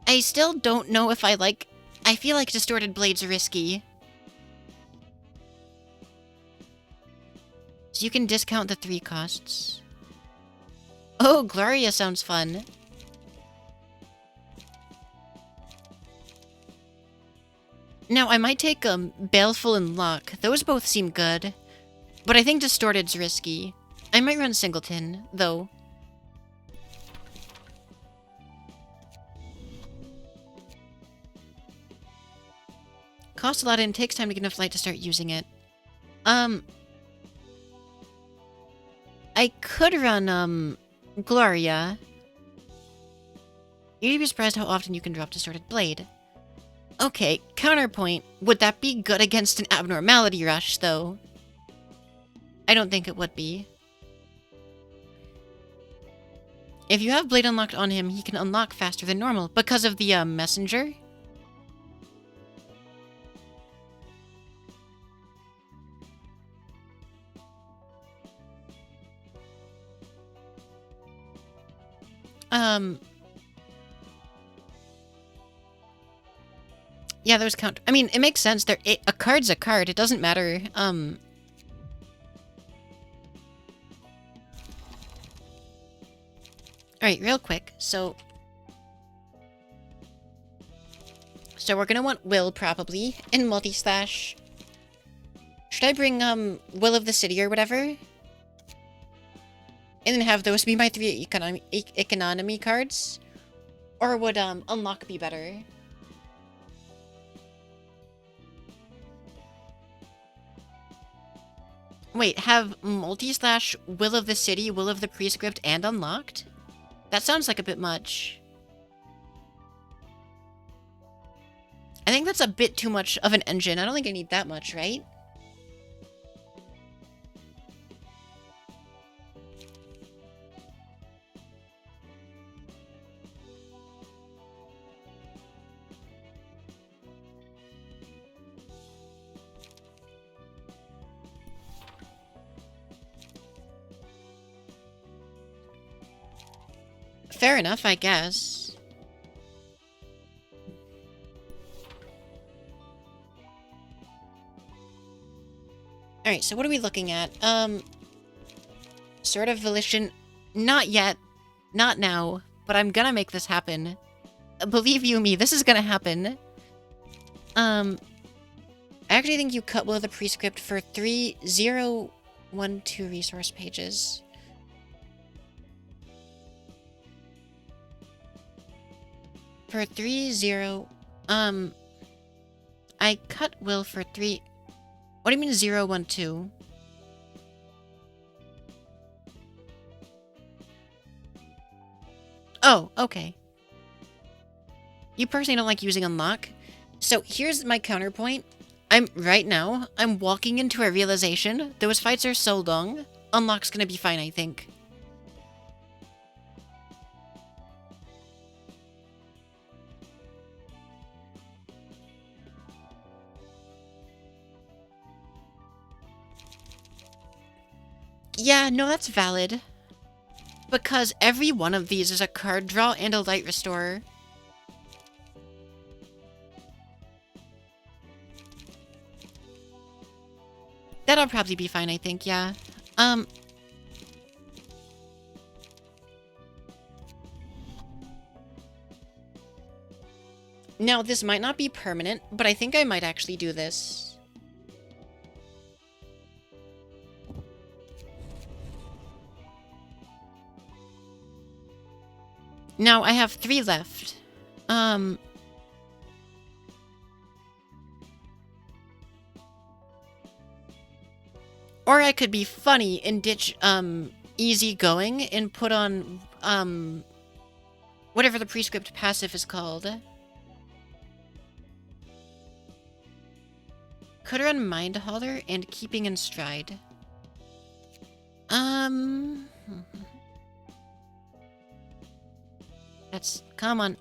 I still don't know if I like... I feel like Distorted Blade's risky. So you can discount the 3 costs. Oh, Gloria sounds fun. Now, I might take Baleful and Luck. Those both seem good. But I think Distorted's risky. I might run Singleton, though. Costs a lot and it takes time to get enough light to start using it. I could run, Gloria. You'd be surprised how often you can drop Distorted Blade. Okay, counterpoint. Would that be good against an Abnormality Rush, though? I don't think it would be. If you have Blade unlocked on him, he can unlock faster than normal because of the, Messenger. Yeah, those count. I mean, it makes sense. A card's a card. It doesn't matter. Alright, real quick. So we're gonna want Will, probably, in multi-slash. Should I bring, Will of the City or whatever? And then have those be my 3 economy cards? Or would, Unlock be better? Wait, have multi-slash Will of the City, Will of the Prescript, and Unlocked? That sounds like a bit much. I think that's a bit too much of an engine. I don't think I need that much, right? Fair enough, I guess. Alright, so what are we looking at? Sword of Volition. Not yet. Not now. But I'm gonna make this happen. Believe you me, this is gonna happen. I actually think you cut Will of the Prescript for 3012 resource pages. For 30... I cut Will for 3... What do you mean 012? Oh, okay. You personally don't like using Unlock? So here's my counterpoint. Right now, I'm walking into a realization. Those fights are so long. Unlock's gonna be fine, I think. Yeah, no, that's valid. Because every one of these is a card draw and a light restorer. That'll probably be fine, I think, yeah. Now, this might not be permanent, but I think I might actually do this. Now, I have 3 left. Or I could be funny and ditch, easy going and put on, whatever the prescript passive is called. Could run Mind Hauler and Keeping in Stride. That's... come on.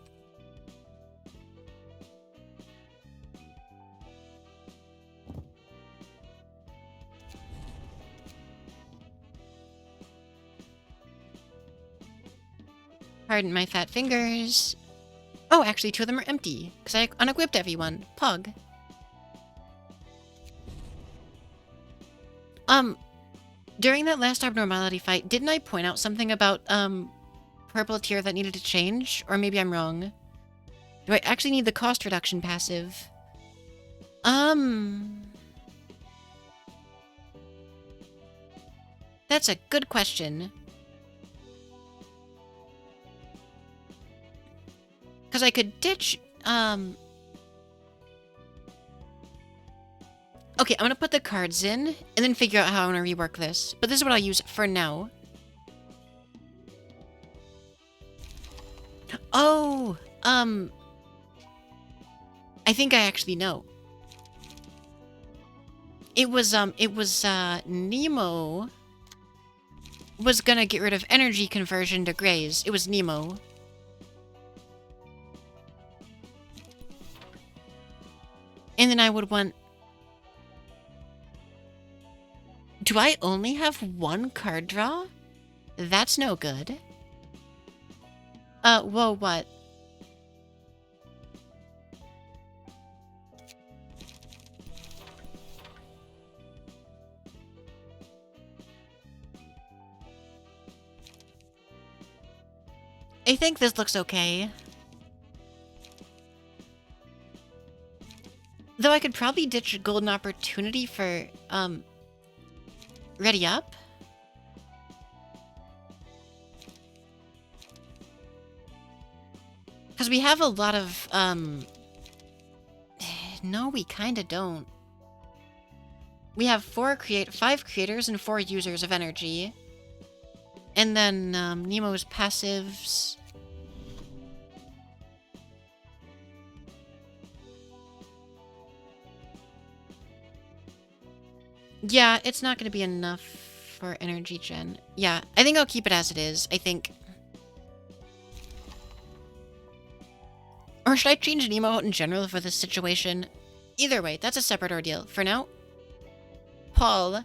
Pardon my fat fingers. Oh, actually, 2 of them are empty, because I unequipped everyone. Pug. During that last abnormality fight, didn't I point out something about, purple tier that needed to change? Or maybe I'm wrong. Do I actually need the cost reduction passive? That's a good question. Because I could ditch, okay, I'm gonna put the cards in, and then figure out how I'm gonna rework this. But this is what I'll use for now. Oh, I think I actually know. It was Nemo was gonna get rid of energy conversion to grays. It was Nemo. And then I would want... Do I only have 1 card draw? That's no good. Whoa, what? I think this looks okay. Though I could probably ditch a golden opportunity for, ready up? Because we have a lot of, no, we kinda don't. We have 5 creators and 4 users of energy. And then, Nemo's passives... Yeah, it's not going to be enough for energy gen. Yeah, I think I'll keep it as it is. I think... Or should I change Nemo out in general for this situation? Either way, that's a separate ordeal. For now, Paul,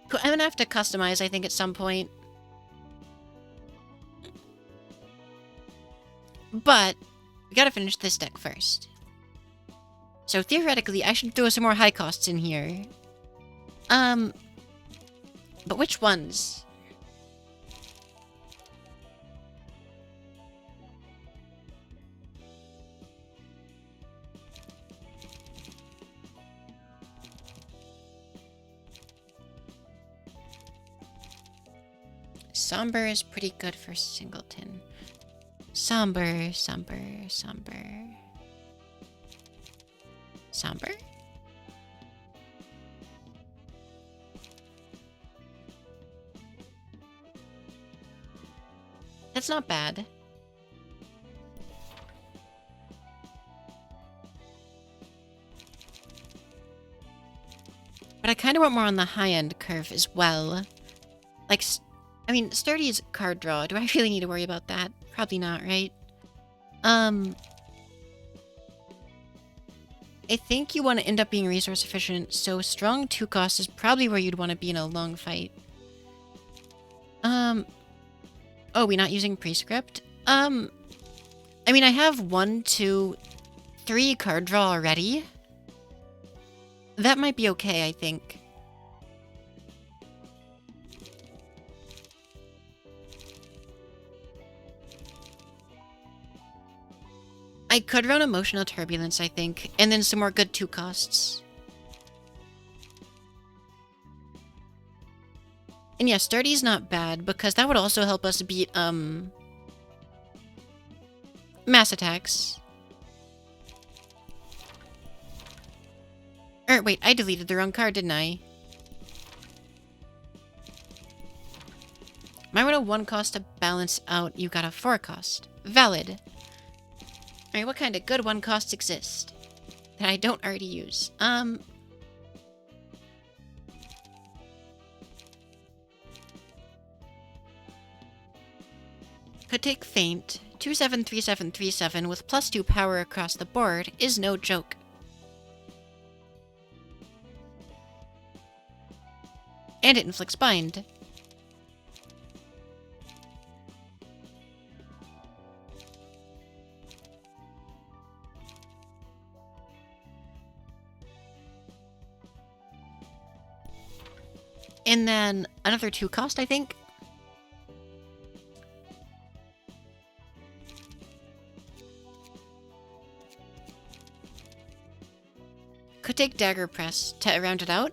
who I'm going to have to customize, I think, at some point. But we got to finish this deck first. So theoretically, I should throw some more high costs in here. But which ones? Somber is pretty good for Singleton. Somber. That's not bad. But I kind of want more on the high-end curve as well. Like, I mean, Sturdy is card draw. Do I really need to worry about that? Probably not, right? I think you want to end up being resource efficient, so strong 2 cost is probably where you'd want to be in a long fight. Oh, we not using prescript? I mean, I have 1, 2, 3 card draw already. That might be okay, I think. I could run Emotional Turbulence, I think, and then some more good 2 costs. And yeah, Sturdy's not bad, because that would also help us beat, mass attacks. Wait, I deleted the wrong card, didn't I? Might want a 1 cost to balance out. You got a 4 cost. Valid. Alright, what kind of good 1 costs exist that I don't already use? Could take Feint. 273737 with +2 power across the board is no joke. And it inflicts bind. And then another 2 cost, I think. Could take Dagger Press to round it out.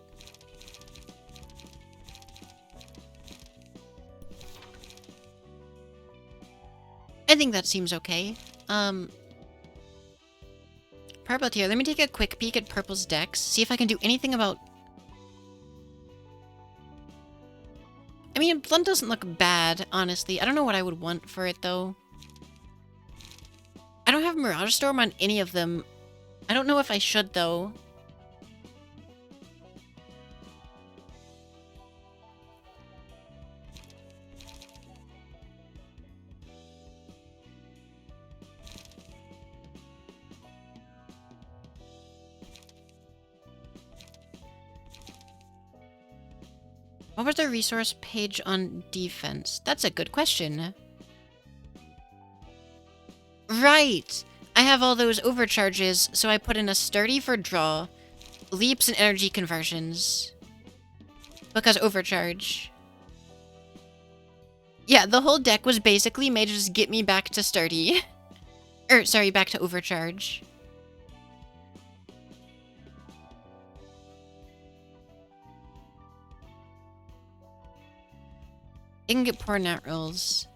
I think that seems okay. Purple tier. Let me take a quick peek at Purple's decks, see if I can do anything about... I mean, Blunt doesn't look bad, honestly. I don't know what I would want for it, though. I don't have Mirage Storm on any of them. I don't know if I should, though. What was the resource page on defense? That's a good question. Right! I have all those overcharges, so I put in a sturdy for draw, leaps and energy conversions. Because overcharge. Yeah, the whole deck was basically made to just get me back to sturdy. Sorry, back to overcharge. It can get poor nat rolls.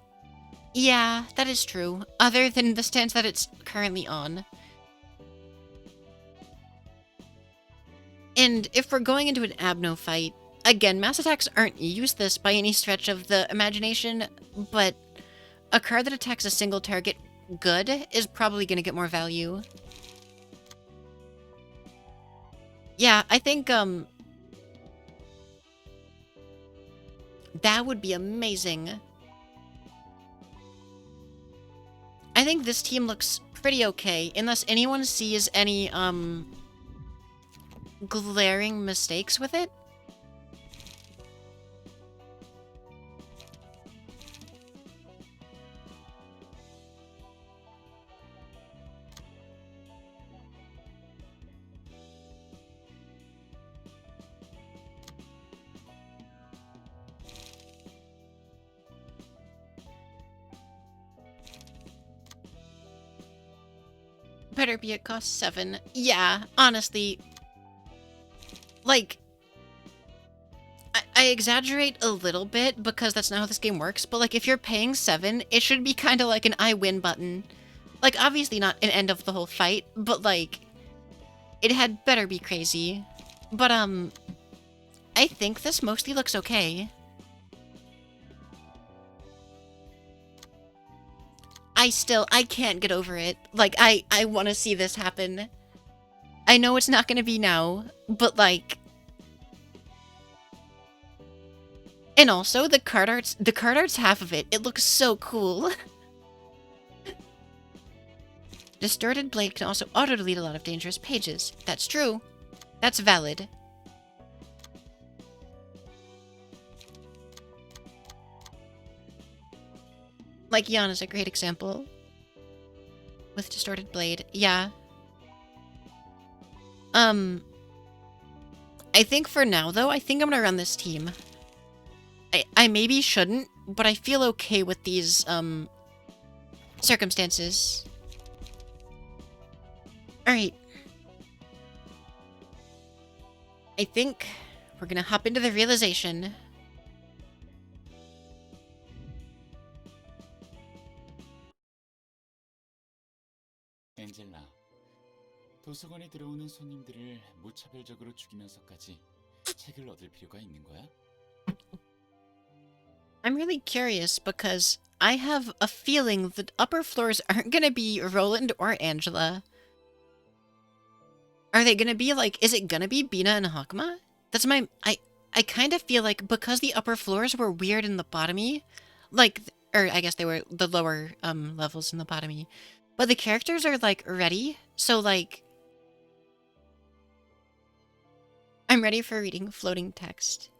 Yeah, that is true. Other than the stance that it's currently on. And if we're going into an Abno fight, again, mass attacks aren't useless by any stretch of the imagination, but a card that attacks a single target good is probably going to get more value. Yeah, I think, that would be amazing. I think this team looks pretty okay, unless anyone sees any, glaring mistakes with it. Better be at cost 7. Yeah, honestly. Like, I exaggerate a little bit because that's not how this game works, but like if you're paying 7, it should be kind of like an I win button. Like, obviously not an end of the whole fight, but like, it had better be crazy. But I think this mostly looks okay. I can't get over it. Like, I want to see this happen. I know it's not going to be now, but like... And also, the card art's half of it. It looks so cool. Distorted Blade can also auto-delete a lot of dangerous pages. That's true. That's valid. Like, Yan is a great example. With Distorted Blade. Yeah. I think for now, though, I think I'm gonna run this team. I maybe shouldn't, but I feel okay with these, circumstances. Alright. I think we're gonna hop into the realization. 엔젤라, 도서관에 들어오는 손님들을 무차별적으로 죽이면서까지 책을 얻을 필요가 있는 거야? I'm really curious because I have a feeling the upper floors aren't gonna be Roland or Angela. Are they gonna be like, is it gonna be Bina and Hakma? That's my, I kind of feel like because the upper floors were weird in the bottomy, like, or I guess they were the lower levels in the bottomy, but the characters are like ready, so like, I'm ready for reading floating text.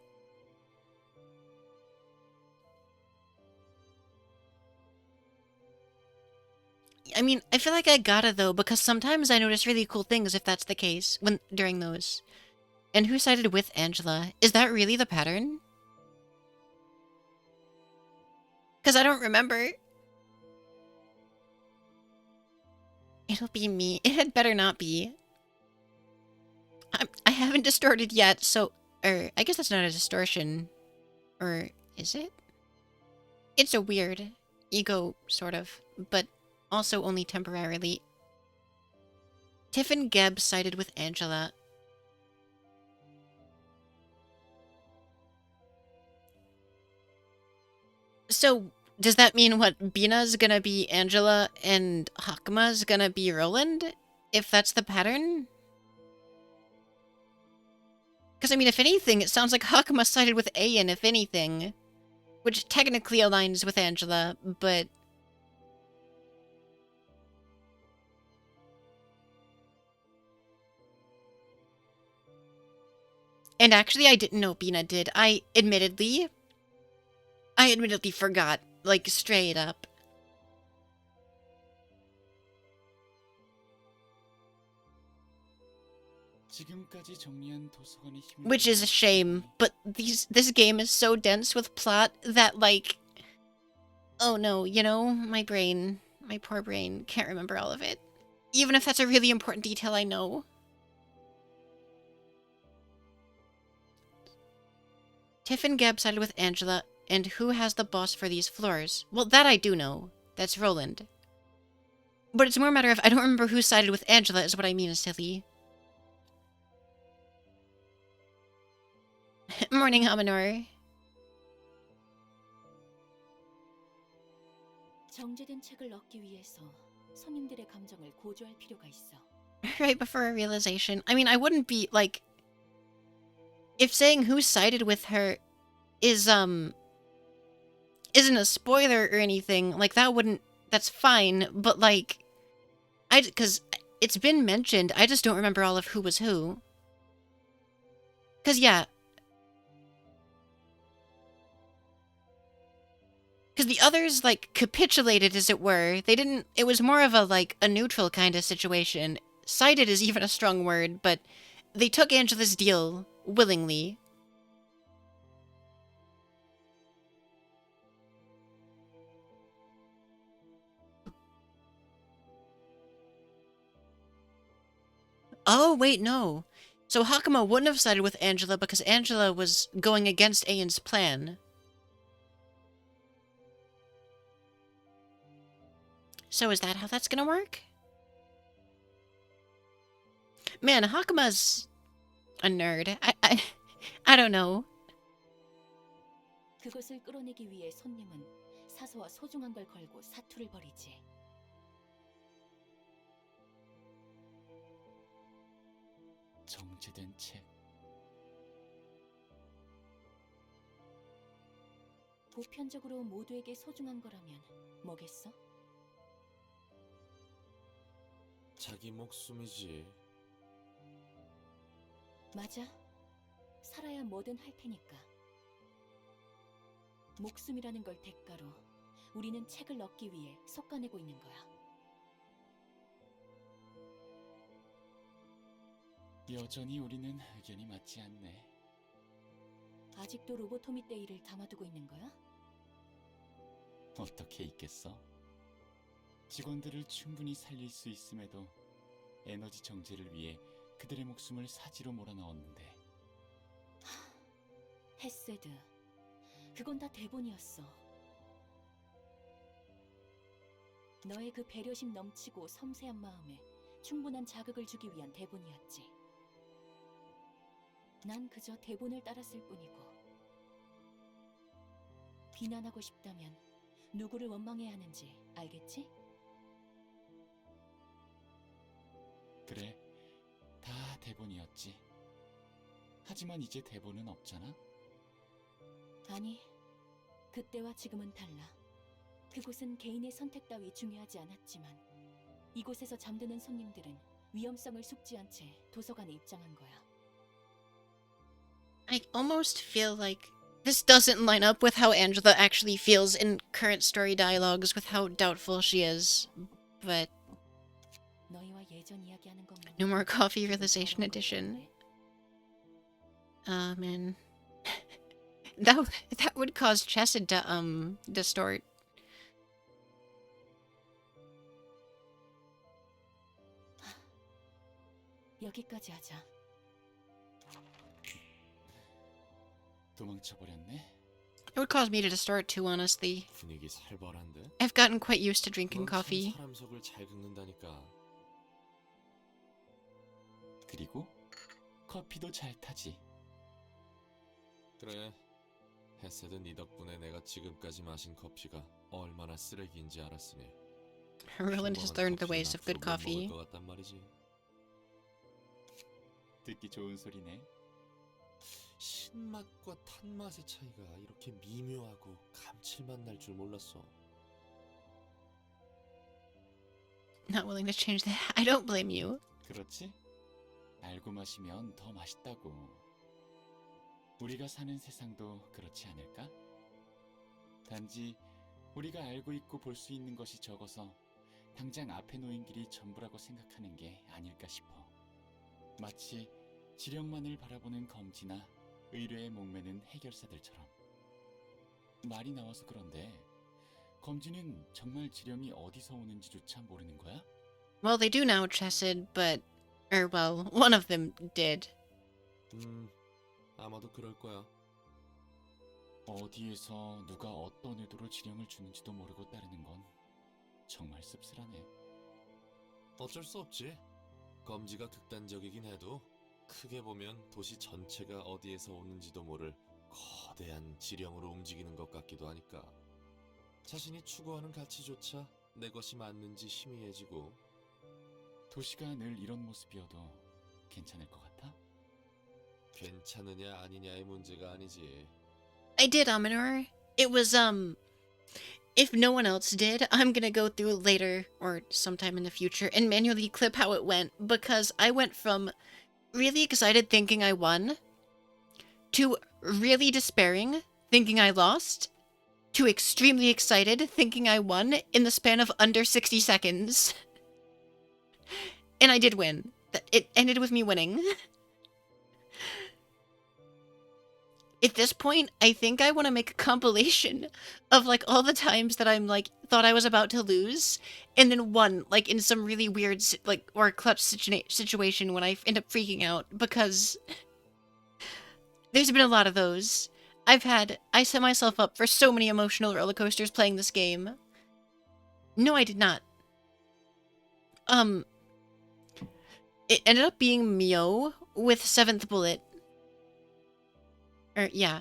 I mean, I feel like I gotta though, because sometimes I notice really cool things if that's the case, when during those. And who sided with Angela? Is that really the pattern? Because I don't remember. It'll be me. It had better not be. I haven't distorted yet, so... Or, I guess that's not a distortion. Or, is it? It's a weird ego, sort of, but also only temporarily. Tiff and Geb sided with Angela. So, does that mean what? Bina's gonna be Angela and Hakma's gonna be Roland? If that's the pattern? Because, I mean, if anything, it sounds like Hakma sided with Ayan, if anything. Which technically aligns with Angela, but... And actually, I didn't know Bina did. I admittedly forgot. Like, straight up. 지금까지 정리한 도서관의 힘을 Which is a shame, but this game is so dense with plot that, like... Oh no, you know, my poor brain, can't remember all of it. Even if that's a really important detail, I know. Tiff and Gab sided with Angela, and who has the boss for these floors? Well, that I do know. That's Roland. But it's more a matter of I don't remember who sided with Angela is what I mean, silly. Morning, Hamanor. 정제된 책을 얻기 위해서 손님들의 감정을 고조할 필요가 있어. Right before a realization. I mean, I wouldn't be, like... If saying who sided with her is, isn't a spoiler or anything, like, that wouldn't... That's fine, but, like... Because it's been mentioned, I just don't remember all of who was who. Because, yeah... Because the others, like, capitulated, as it were. They didn't... It was more of a, like, a neutral kind of situation. Sided is even a strong word, but they took Angela's deal willingly. Oh, wait, no. So Hakama wouldn't have sided with Angela because Angela was going against Ayan's plan. So is that how that's gonna work? Man, Hakama's a nerd. I don't know. 그것을 끌어내기 위해 손님은 사소와 소중한 걸 걸고 사투를 벌이지. 정제된 책. 보편적으로 모두에게 소중한 거라면 뭐겠어? 자기 목숨이지. 맞아. 살아야 뭐든 할 테니까. 목숨이라는 걸 대가로 우리는 책을 얻기 위해 속가내고 있는 거야. 여전히 우리는 의견이 맞지 않네. 아직도 로보토미 데이를 담아두고 있는 거야? 어떻게 있겠어? 직원들을 충분히 살릴 수 있음에도 에너지 정제를 위해 그들의 목숨을 사지로 몰아넣었는데. 헤세드, 그건 다 대본이었어. 너의 그 배려심 넘치고 섬세한 마음에 충분한 자극을 주기 위한 대본이었지. 난 그저 대본을 따랐을 뿐이고. 비난하고 싶다면 누구를 원망해야 하는지 알겠지? 그래, 다 대본이었지. 하지만 이제 대본은 없잖아. 아니, 그때와 지금은 달라. 그곳은 개인의 선택 따위 중요하지 않았지만 이곳에서 잠드는 손님들은 위험성을 숙지한 채 도서관에 입장한 거야. I almost feel like this doesn't line up with how Angela actually feels in current story dialogues with how doubtful she is. But 너희와 예전 이야기하는 것만 no more coffee realization edition. Man. that would cause Chesed to distort. 여기까지 하자. 도망쳐버렸네. It would cause me to distort too, honestly. 분위기 살벌한데? I've gotten quite used to drinking 넌참 coffee. 사람 속을 잘 긁는다니까. 그리고 커피도 잘 타지. 그래. 헤세드 네 덕분에 내가 지금까지 마신 커피가 얼마나 쓰레기인지 알았으니. Roland has learned the ways of good coffee. 것 같단 말이지. 듣기 좋은 소리네. 신맛과 탄맛의 차이가 이렇게 미묘하고 감칠맛 날 줄 몰랐어. Not willing to change that. I don't blame you. 그렇지? 알고 마시면 더 맛있다고. 우리가 사는 세상도 그렇지 않을까? 단지 우리가 알고 있고 볼 수 있는 것이 적어서 당장 앞에 놓인 길이 전부라고 생각하는 게 아닐까 싶어. 마치 지령만을 바라보는 검지나 의뢰에 목매는 해결사들처럼. 말이 나와서 그런데 검지는 정말 지령이 어디서 오는지조차 모르는 거야? Well, they do now, Chesed, but... well, one of them did. 아마도 그럴 거야. 어디에서 누가 어떤 의도로 지령을 주는지도 모르고 따르는 건 정말 씁쓸하네. 어쩔 수 없지. 검지가 극단적이긴 해도 크게 보면 도시 전체가 어디에서 오는지도 모를 거대한 지령으로 움직이는 것 같기도 하니까. 자신이 추구하는 가치조차 내 것이 맞는지 희미해지고. 도시가 늘 이런 모습이어도 괜찮을 것 같아? 괜찮으냐 아니냐의 문제가 아니지. I did, Aminor. It was, if no one else did, I'm gonna go through later, or sometime in the future, and manually clip how it went, because I went from really excited thinking I won, to really despairing, thinking I lost, to extremely excited thinking I won in the span of under 60 seconds. And I did win. It ended with me winning. At this point, I think I want to make a compilation of, like, all the times that I'm, like, thought I was about to lose, and then won, like, in some really weird, like, or clutch situation when I end up freaking out, because there's been a lot of those. I set myself up for so many emotional roller coasters playing this game. No, I did not. It ended up being Mio with 7th Bullet. Yeah.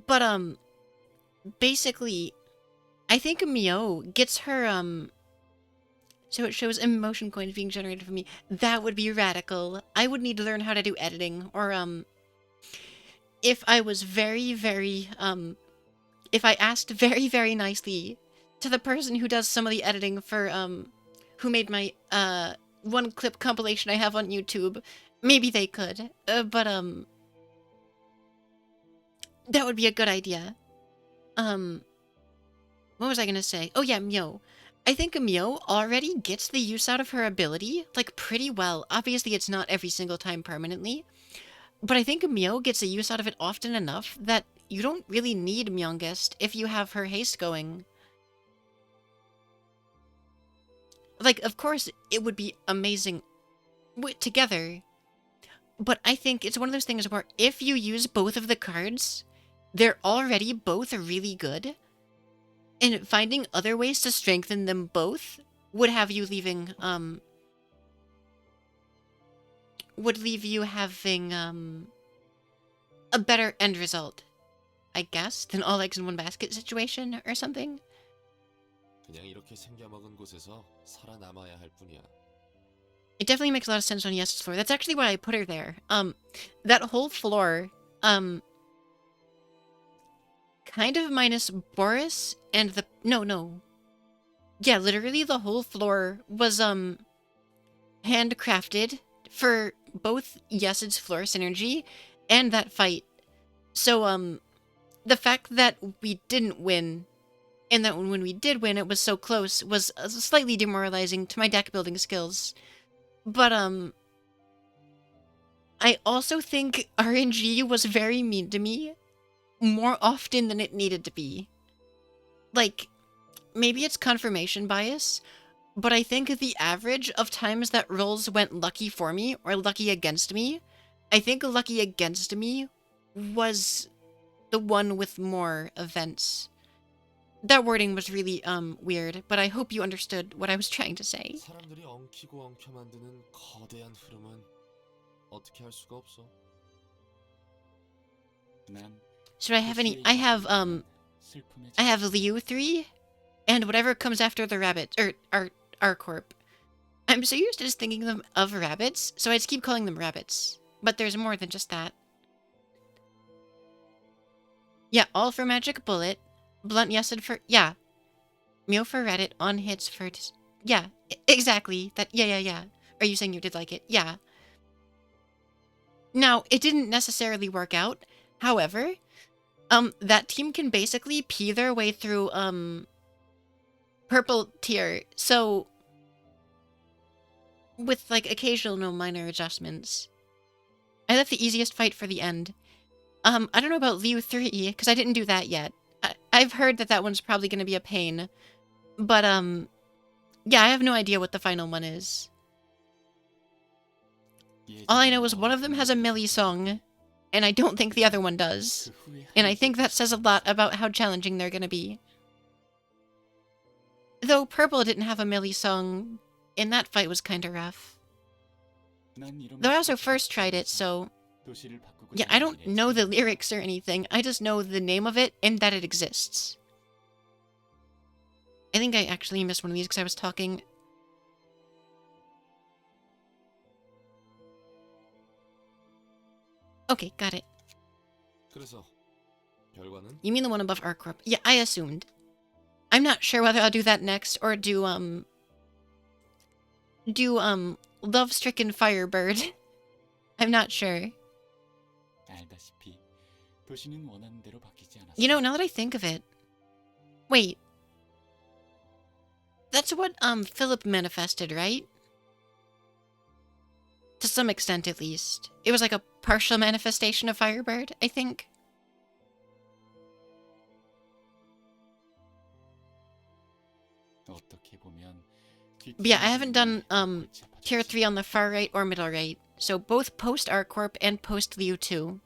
But, basically, I think Mio gets her, so it shows emotion coins being generated for me. That would be radical. I would need to learn how to do editing, or, if I was very, very, if I asked very, very nicely to the person who does some of the editing for, who made my, one clip compilation I have on YouTube, maybe they could, but, that would be a good idea. What was I gonna say? Oh yeah, Mio. I think Mio already gets the use out of her ability, like, pretty well. Obviously, it's not every single time permanently, but I think Mio gets a use out of it often enough that you don't really need Myongest if you have her haste going. Like, of course, it would be amazing together, but I think it's one of those things where if you use both of the cards, they're already both really good, and finding other ways to strengthen them both would have you leaving, would leave you having, a better end result. I guess, than all eggs in one basket situation or something. 그냥 이렇게 생겨먹은 곳에서 살아남아야 할 뿐이야. It definitely makes a lot of sense on Yes's floor. That's actually why I put her there. That whole floor, kind of minus Boris and the... No. Yeah, literally the whole floor was, handcrafted for both Yes's floor synergy and that fight. So, the fact that we didn't win, and that when we did win, it was so close, was slightly demoralizing to my deck building skills. But, I also think RNG was very mean to me more often than it needed to be. Like, maybe it's confirmation bias, but I think the average of times that rolls went lucky for me or lucky against me, I think lucky against me was the one with more events. That wording was really weird, but I hope you understood what I was trying to say. 사람들이 엉키고 엉켜 만드는 거대한 흐름은 어떻게 할 수가 없어. 난 Should I have any? I have Liu 3 and whatever comes after the rabbit or our corp. I'm so used to just thinking them of rabbits, so I just keep calling them rabbits. But there's more than just that. Yeah, all for magic bullet. Blunt yesed for... Yeah. Meow for Reddit. On hits for... Yeah, exactly. That. Yeah. Are you saying you did like it? Yeah. Now, it didn't necessarily work out. However, that team can basically pee their way through, purple tier. So, with, like, occasional no minor adjustments. I left the easiest fight for the end. I don't know about Liu 3, because I didn't do that yet. I've heard that one's probably going to be a pain. But, yeah, I have no idea what the final one is. All I know is one of them has a melee song, and I don't think the other one does. And I think that says a lot about how challenging they're going to be. Though Purple didn't have a melee song, and that fight was kind of rough. Though I also first tried it, so... Yeah, I don't know the lyrics or anything. I just know the name of it and that it exists. I think I actually missed one of these because I was talking. Okay, got it. 그래서 결과는? You mean the one above Arcorp? Yeah, I assumed. I'm not sure whether I'll do that next or do Love-Stricken Firebird. I'm not sure. You know, now that I think of it... Wait. That's what, Philip manifested, right? To some extent, at least. It was like a partial manifestation of Firebird, I think. But yeah, I haven't done, tier 3 on the far right or middle right. So both post Arcorp and post Liu 2.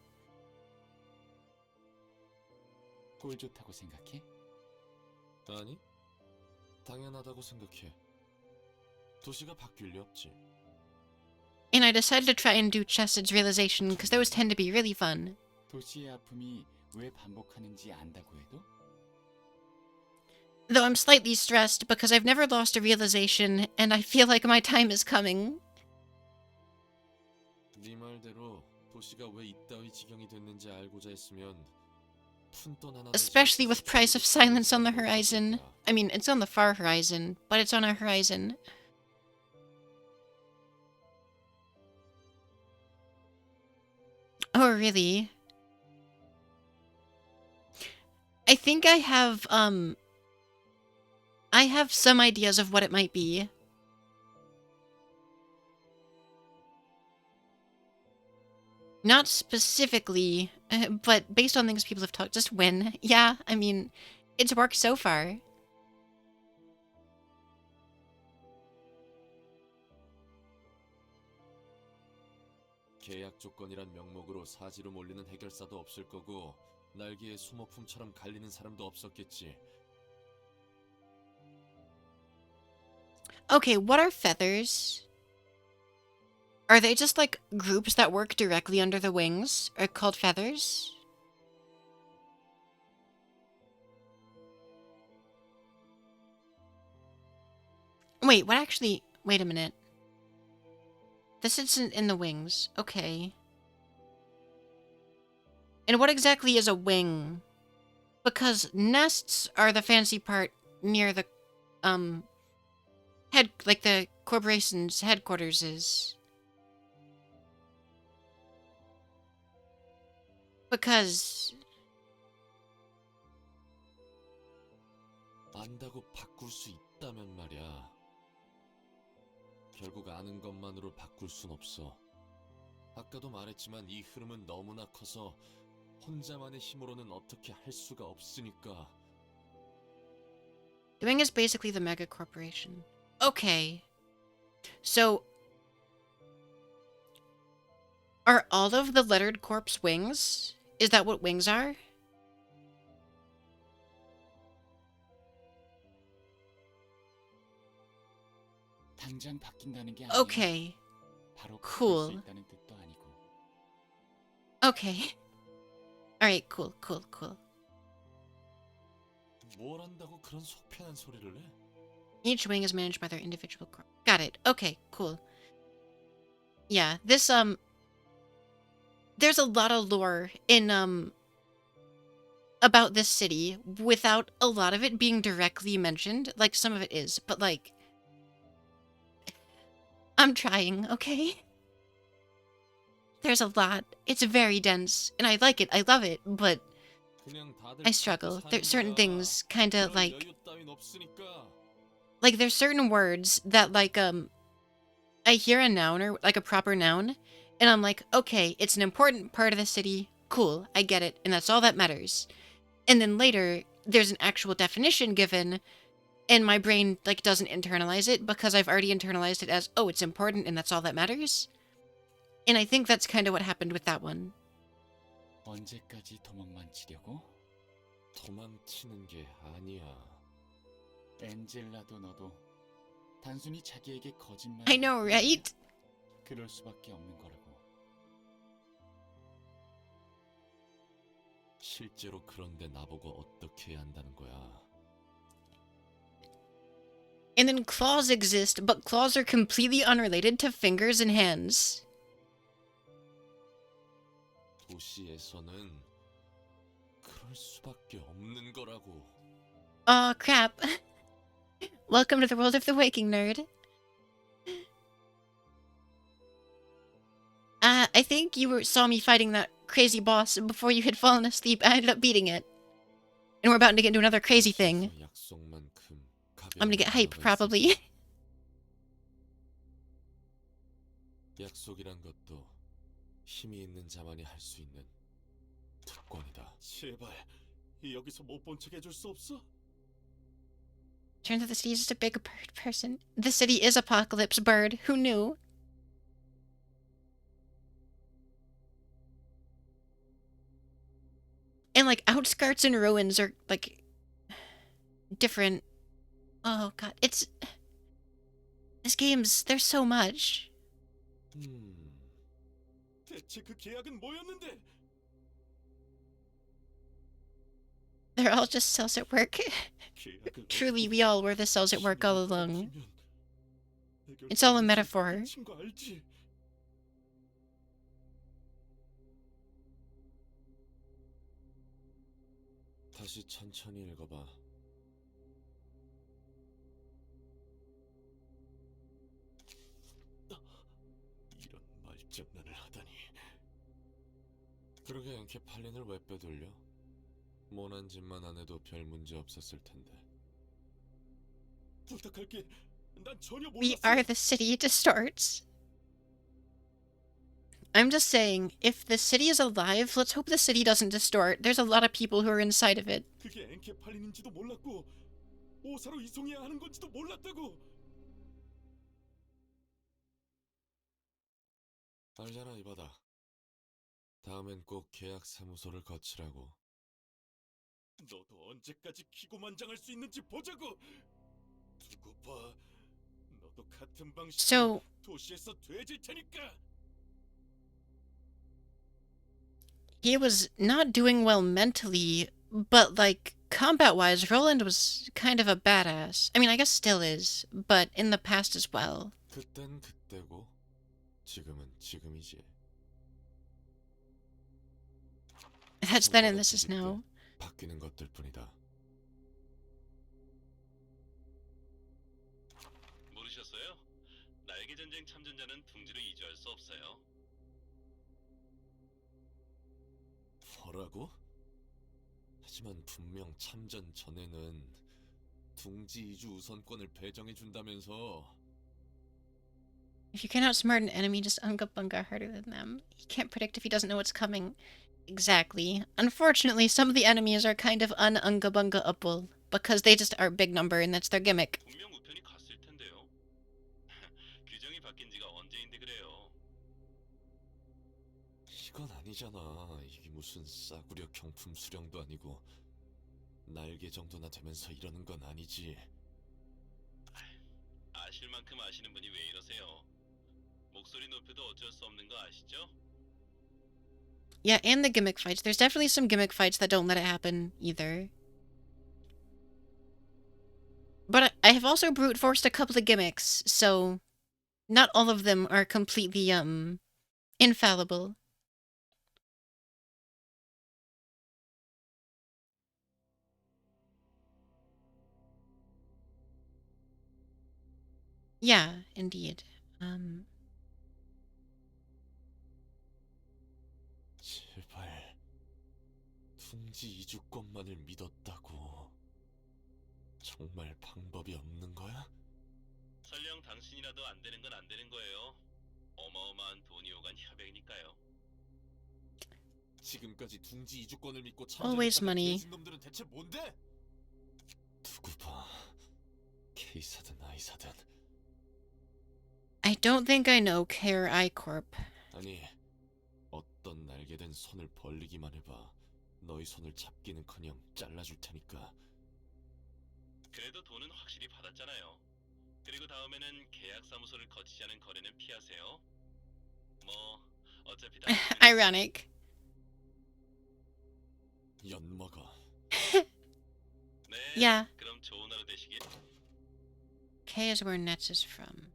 꼴 좋다고 생각해? 아니, 당연하다고 생각해. 도시가 바뀔 리 없지. And I decided to try and do Chested's realization because those tend to be really fun. 도시의 아픔이 왜 반복하는지 안다고 해도? Though I'm slightly stressed because I've never lost a realization and I feel like my time is coming. 네 말대로 도시가 왜 이따위 지경이 됐는지 알고자 했으면 푼돈 하나 Especially with Price of Silence on the horizon. I mean, it's on the far horizon, but it's on a horizon. Oh, really? I think I have some ideas of what it might be. Not specifically, but based on things people have talked, just when. Yeah, I mean, it's worked so far. 계약 조건이란 명목으로 사지로 몰리는 해결사도 없을 거고 날개에 수모품처럼 갈리는 사람도 없었겠지. Okay, what are feathers? Are they just like groups that work directly under the wings? Are called feathers? Wait, what actually... Wait a minute. This isn't in the wings. Okay. And what exactly is a wing? Because nests are the fancy part near the, like the corporation's headquarters is. Because... 안다고 바꿀 수 있다면 말이야. 결국 아는 것만으로 바꿀 순 없어. 아까도 말했지만 이 흐름은 너무나 커서 혼자만의 힘으로는 어떻게 할 수가 없으니까. The wing is basically the mega corporation. Okay. So... Are all of the lettered corpse wings? Is that what wings are? 당장 바뀐다는 게 아니야. Okay. 바로 Cool. 바꿀 수 있다는 뜻도 아니고. Okay. Alright, cool. 뭘 한다고 그런 속편한 소리를 해? Each wing is managed by their individual corp. Got it. Okay, cool. Yeah, this, there's a lot of lore in, about this city without a lot of it being directly mentioned. Like, some of it is, but, like... I'm trying, okay? There's a lot. It's very dense, and I like it. I love it, but I struggle. There's certain things kind of like there's certain words that like I hear a noun or like a proper noun and I'm like, okay, it's an important part of the city. Cool, I get it, and that's all that matters. And then later there's an actual definition given and my brain like doesn't internalize it because I've already internalized it as, oh, it's important and that's all that matters. And I think that's kind of what happened with that one. 언제까지 도망만 치려고? 도망치는 게 아니야. 엔젤라도 너도 단순히 자기에게 거짓말. I know, right? 그럴 수밖에 없는 거라고. 실제로 그런데 나보고 어떻게 해야 한다는 거야? And then claws exist, but claws are completely unrelated to fingers and hands. 도시에서는 그럴 수밖에 없는 거라고. Aw, crap. Welcome to the world of the waking nerd. I think you saw me fighting that crazy boss before you had fallen asleep. I ended up beating it. And we're about to get into another crazy thing. I'm gonna get hype, probably. 약속이란 것도 힘이 있는 자만이 할 수 있는 특권이다. 제발 여기서 못 본 척 해줄 수 없어? Turns out the city is just a big bird person. The city is Apocalypse Bird. Who knew? And like outskirts and ruins are like different. Oh god, it's this game's there's so much. 대체 그 계약은 뭐였는데? They're all just cells at work. Truly, we all were the cells at work all along. It's all a metaphor. 다시 천천히 읽어봐. 이런 말장난을 하다니. 그러게 엔케팔린을 왜 빼돌려? 모난 짓만 안 해도 별 문제 없었을 텐데. 부탁할게. 난 전혀 몰랐어. We are the city distorts. I'm just saying, if the city is alive, let's hope the city doesn't distort. There's a lot of people who are inside of it. 그게 엔케팔린인지도 몰랐고 오사로 이송해야 하는 건지도 몰랐다고. 알잖아 이바다. 다음엔 꼭 계약 사무소를 거치라고. 너도 언제까지 기고만장할 수 있는지 보자고. 두고 봐. 너도 같은 방식으로 도시에서 돼질 테니까. He was not doing well mentally, but like combat-wise, Roland was kind of a badass. I mean, I guess still is, but in the past as well. 그땐 그때고 지금은 지금이지. That's then and 손바닥 this is 뒤집대 now. 바뀌는 것들 뿐이다. 모르셨어요? 날개 전쟁 참전자는 둥지로 이주할 수 없어요. 뭐라고? 하지만 분명 참전 전에는 둥지 이주 우선권을 배정해 준다면서. If you can outsmart an enemy, just unga bunga harder than them. He can't predict if he doesn't know what's coming. Exactly. Unfortunately, some of the enemies are kind of un-unga bunga-able, because they just are a big number and that's their gimmick. 분명 우편이 갔을 텐데요. 규정이 바뀐 지가 언제인데 그래요. 이건 아니잖아. 이게 무슨 싸구려 경품 수령도 아니고 날개 정도나 되면서 이러는 건 아니지. 아실 만큼 아시는 분이 왜 이러세요? 목소리 높여도 어쩔 수 없는 거 아시죠? Yeah, and the gimmick fights. There's definitely some gimmick fights that don't let it happen, either. But I have also brute forced a couple of gimmicks, so not all of them are completely, infallible. Yeah, indeed. 제발 둥지 이주권만을 믿었다고. 정말 방법이 없는 거야? 설령 당신이라도 안 되는 건 안 되는 거예요. 어마어마한 돈이 오간 협약이니까요. 지금까지 둥지 이주권을 믿고 Always 참전했다는 money. 개진놈들은 대체 뭔데? 두고 봐. K사든 I사든. I don't think I know Care I Corp. 아니, 어떤 날개된 손을 벌리기만 해봐. 너희 손을 잡기는커녕 잘라줄 테니까. 그래도 돈은 확실히 받았잖아요. 그리고 다음에는 계약 사무소를 거치지 않은 거래는 피하세요. 뭐 어차피 다 Ironic. 엿먹어. 네. Yeah. 그럼 좋은 하루 되시길. K is where Nets is from.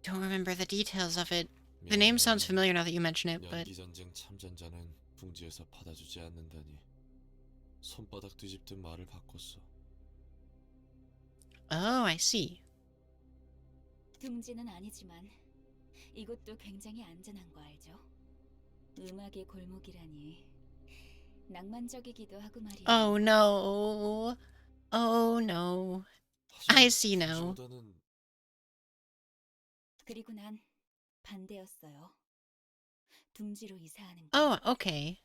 Don't remember the details of it. The name sounds familiar now that you mention it, but... 연기 전쟁 참전자는 둥지에서 받아주지 않는다니. 손바닥 뒤집듯 말을 바꿨어. Oh, I see. 둥지는 아니지만 이곳도 굉장히 안전한 거 알죠? 음악의 골목이라니 낭만적이기도 하고 말이야. Oh no. Oh no. I see now. 둥지보다는 그리고 난 반대였어요. 둥지로 이사하는 게. Oh, okay.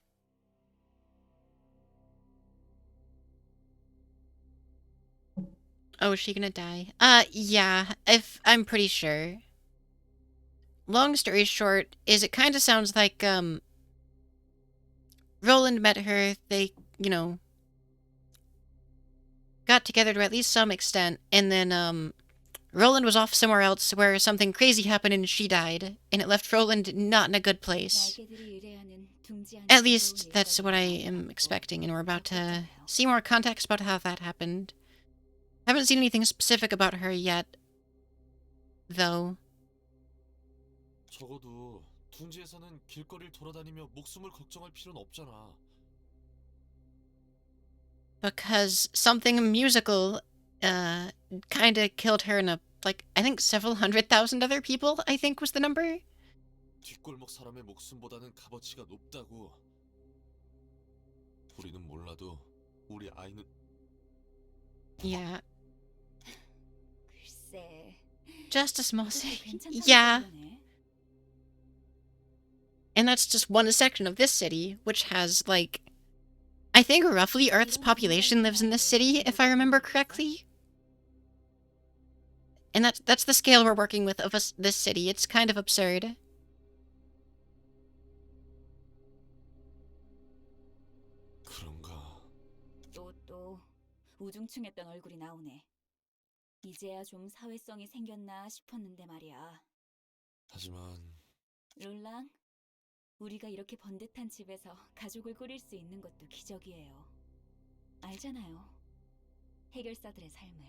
Oh, is she gonna die? Yeah, I'm pretty sure. Long story short, is it kind of sounds like, Roland met her, they, got together to at least some extent, and then, Roland was off somewhere else where something crazy happened and she died, and it left Roland not in a good place. 날개들이 의뢰하는 둥지 At 안쪽으로 least that's what I 일거리가 am 많고 expecting, and we're about to 복잡해요. see more context about how that happened. Haven't seen anything specific about her yet, though. 적어도 둥지에서는 길거리를 돌아다니며 목숨을 걱정할 필요는 없잖아. Because something musical, kinda killed her and I think several 100,000 other people, I think was the number. 뒷골목 사람의 목숨보다는 값어치가 높다고. 우리는 몰라도 우리 아이는 Yeah. 글쎄. Just a small 그것도 city. 괜찮다는 Yeah. 거네. And that's just one section of this city, which has, I think roughly Earth's population lives in this city, if I remember correctly. And that's the scale we're working with of this city. It's kind of absurd. 그런가. 또 우중충했던 얼굴이 나오네. 이제야 좀 사회성이 생겼나 싶었는데 말이야. 하지만 롤랑, 우리가 이렇게 번듯한 집에서 가족을 꾸릴 수 있는 것도 기적이에요. 알잖아요. 해결사들의 삶을.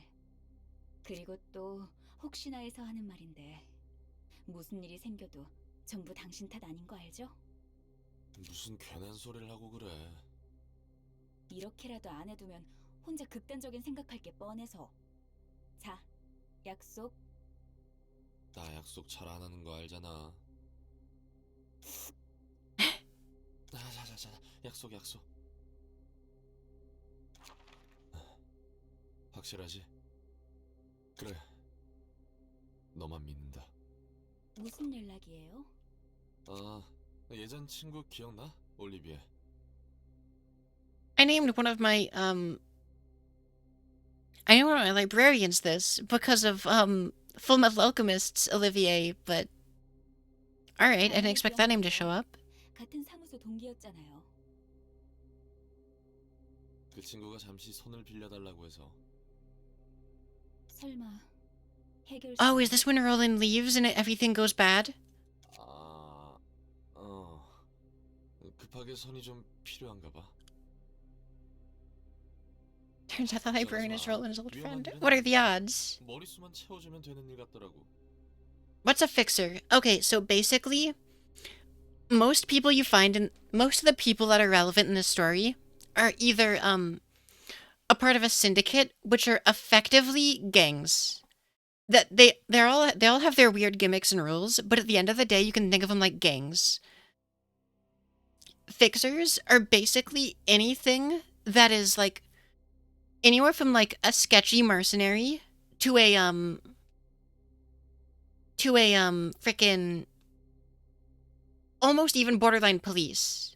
그리고 또 혹시나 해서 하는 말인데 무슨 일이 생겨도 전부 당신 탓 아닌 거 알죠? 무슨 괜한 소리를 하고 그래. 이렇게라도 안 해두면 혼자 극단적인 생각할 게 뻔해서. 자, 약속. 나 약속 잘 안 하는 거 알잖아. 자자자자, 약속. 확실하지? 그래. 너만 믿는다. 무슨 연락이에요? 아, 예전 친구 기억나? 올리비에. I named one of my librarians this because of Full Metal Alchemist's Olivier, but alright, I didn't expect that name to show up. 같은 사무소 동기였잖아요. 그 친구가 잠시 손을 빌려달라고 해서. 설마 해결사... Oh, is this when Roland leaves and everything goes bad? 급하게 손이 좀 필요한가 봐. Turns out the librarian is Roland's old friend. What are the odds? 머릿수만 채워주면 되는 일 같더라고. What's a fixer? Okay, so basically, most of the people that are relevant in this story are either a part of a syndicate, which are effectively gangs. That they all have their weird gimmicks and rules, but at the end of the day, you can think of them like gangs. Fixers are basically anything that is like anywhere from like a sketchy mercenary to a frickin' almost even borderline police.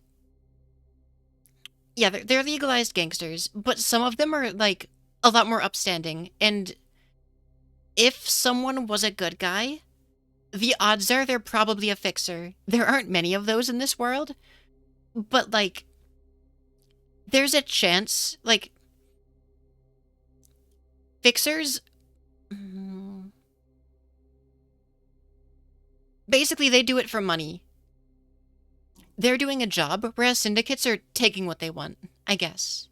Yeah, they're legalized gangsters, but some of them are like a lot more upstanding, and if someone was a good guy, the odds are they're probably a fixer. There aren't many of those in this world, but like there's a chance, like fixers basically they do it for money. They're doing a job, whereas syndicates are taking what they want, I guess.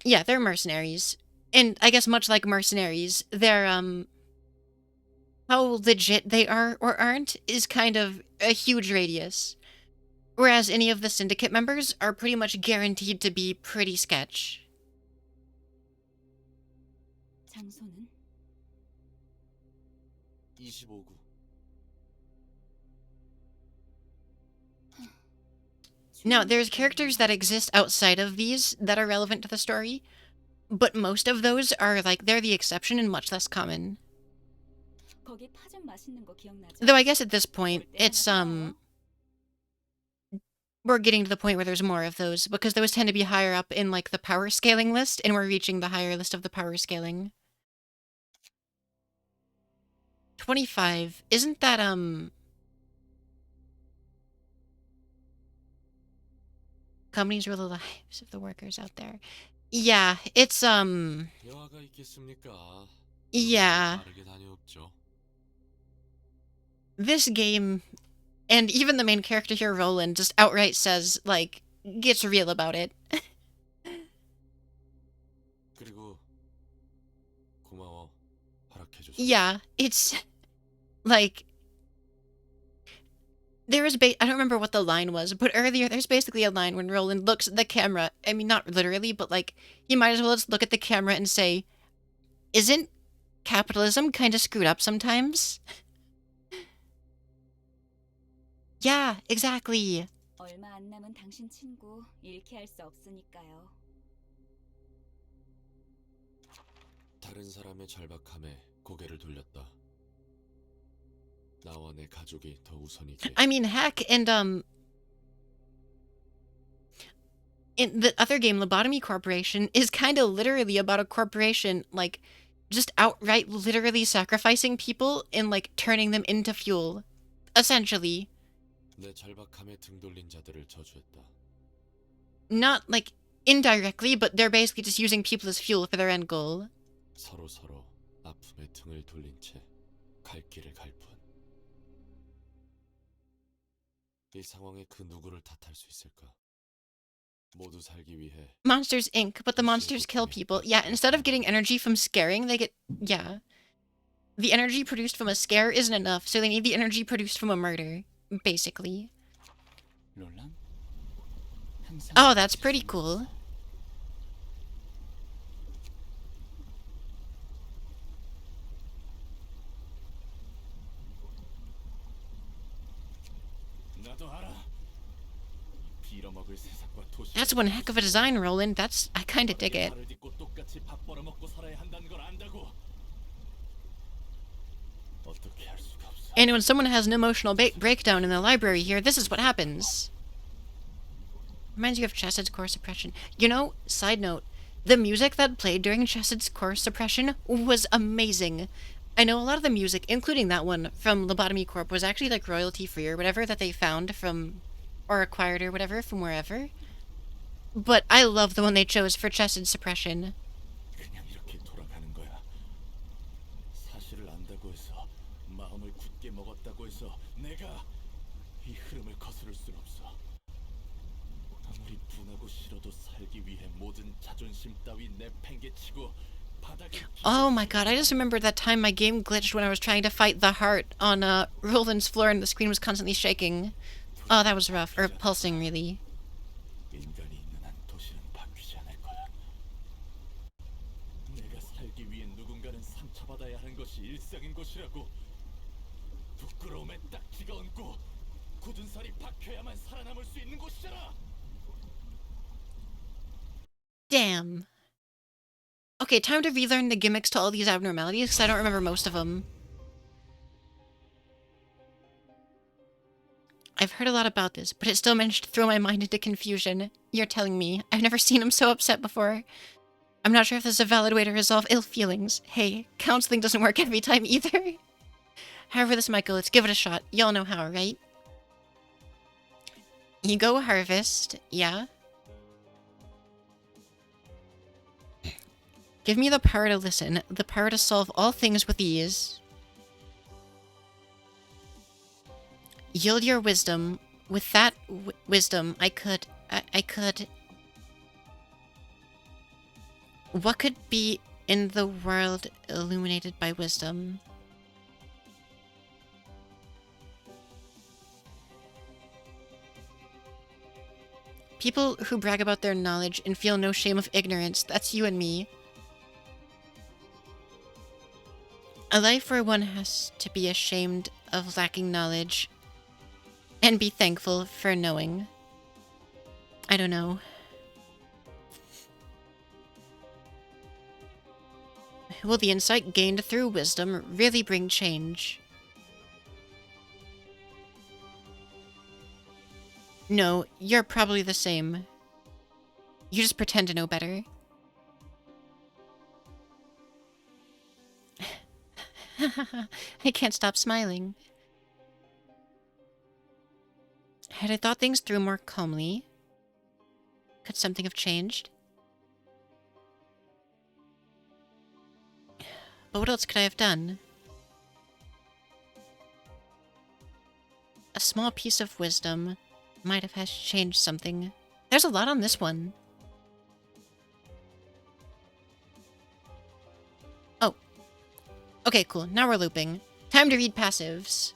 Yeah, they're mercenaries. And I guess much like mercenaries, they're, how legit they are or aren't is kind of a huge radius. Whereas any of the syndicate members are pretty much guaranteed to be pretty sketch. 장소는? 25구. Now, there's characters that exist outside of these that are relevant to the story, but most of those are like, they're the exception and much less common. 거기 파전 맛있는 거 기억나죠? Though I guess at this point, 올 때마다 it's, 사와요. we're getting to the point where there's more of those, because those tend to be higher up in, like, the power scaling list, and we're reaching the higher list of the power scaling. 25. Isn't that, companies rule the lives of the workers out there? Yeah, it's, 여하가 있겠습니까? yeah. 빠르게 다녀옵죠. This game, and even the main character here, Roland, just outright says, like, gets real about it. 그리고 고마워. 허락해줘서. Yeah, it's, like, I don't remember what the line was, but earlier there's basically a line when Roland looks at the camera. I mean, not literally, but, like, he might as well just look at the camera and say, isn't capitalism kind of screwed up sometimes? Yeah, exactly. 얼마 안 남은 당신 친구 잃게 할 수 없으니까요. 다른 사람의 절박함에 고개를 돌렸다. 나와 내 가족이 더 우선이지. I mean, heck, and, in the other game, Lobotomy Corporation is kind of literally about a corporation, like, just outright literally sacrificing people and, like, turning them into fuel. Essentially. 내 절박함에 등 돌린 자들을 저주했다. Not, like, indirectly, but they're basically just using people as fuel for their end goal. 서로 아픔에 등을 돌린 채 갈 길을 갈 뿐. 이 상황에 그 누구를 탓할 수 있을까? 모두 살기 위해 Monsters Inc., but the monsters kill people. Yeah, instead of getting energy from scaring, they get... Yeah. The energy produced from a scare isn't enough, so they need the energy produced from a murder, basically. 롤랑? 항상 Oh, that's 같이 pretty 숨어 cool. 있어. 나도 알아. 이 빌어먹을 세상과 도시가 That's one heck of a design, Roland. That's... I kinda dig it. 발을 딛고 똑같이 밥 벌어먹고 살아야 한다는 걸 안다고. 어떻게 할 수가 없어. And when someone has an emotional breakdown in the library here, this is what happens. Reminds you of Chesid's core suppression. You know, side note, the music that played during Chesid's core suppression was amazing. I know a lot of the music, including that one from Lobotomy Corp, was actually like royalty free or whatever that they found from, or acquired or whatever from wherever. But I love the one they chose for Chesid's suppression. 그냥 이렇게 돌아가는 거야. 사실을 안다고 해서 마음을 굳게 먹었다고 해서 내가 이 흐름을 거스를 순 없어. 아무리 분하고 싫어도 살기 위해 모든 자존심 따위 내팽개치고 바닥에 Oh my god, I just remembered that time my game glitched when I was trying to fight the heart on Roland's floor and the screen was constantly shaking. Oh, that was rough. Or pulsing, really. 인간이 있는 한 도시는 바뀌지 않을 거야. 내가 살기 위해 누군가는 상처받아야 하는 것이 일상인 것이라고. 부끄러움에 딱지가 얹고 굳은 살이 박혀야만 살아남을 수 있는 곳이잖아. Damn. Okay, time to relearn the gimmicks to all these abnormalities, because I don't remember most of them. I've heard a lot about this, but it still managed to throw my mind into confusion. You're telling me. I've never seen him so upset before. I'm not sure if there's a valid way to resolve ill feelings. Hey, counseling doesn't work every time either. However this might go, let's give it a shot. Y'all know how, right? Ego harvest, yeah. Give me the power to listen, the power to solve all things with ease. Yield your wisdom. With that wisdom, I could... What could be in the world illuminated by wisdom? People who brag about their knowledge and feel no shame of ignorance, that's you and me. A life where one has to be ashamed of lacking knowledge and be thankful for knowing. I don't know. Will the insight gained through wisdom really bring change? No, you're probably the same. You just pretend to know better. I can't stop smiling. Had I thought things through more calmly, could something have changed? But what else could I have done? A small piece of wisdom might have has changed something. There's a lot on this one. Oh. Okay, cool. Now we're looping. Time to read passives.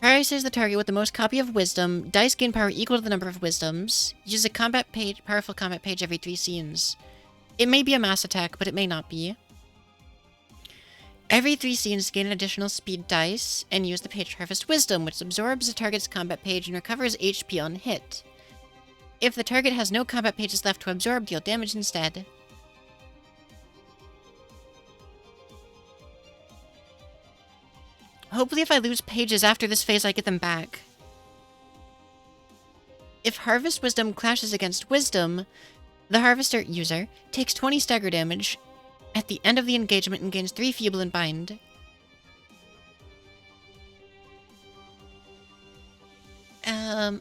Prioritizes the target with the most copy of wisdom. Dice gain power equal to the number of wisdoms. Use a combat page, powerful combat page every 3 scenes. It may be a mass attack, but it may not be. Every 3 scenes, gain an additional speed dice, and use the page Harvest Wisdom, which absorbs the target's combat page and recovers HP on hit. If the target has no combat pages left to absorb, deal damage instead. Hopefully if I lose pages after this phase, I get them back. If Harvest Wisdom clashes against Wisdom, the Harvester user takes 20 stagger damage at the end of the engagement and gains 3 Feeble and Bind.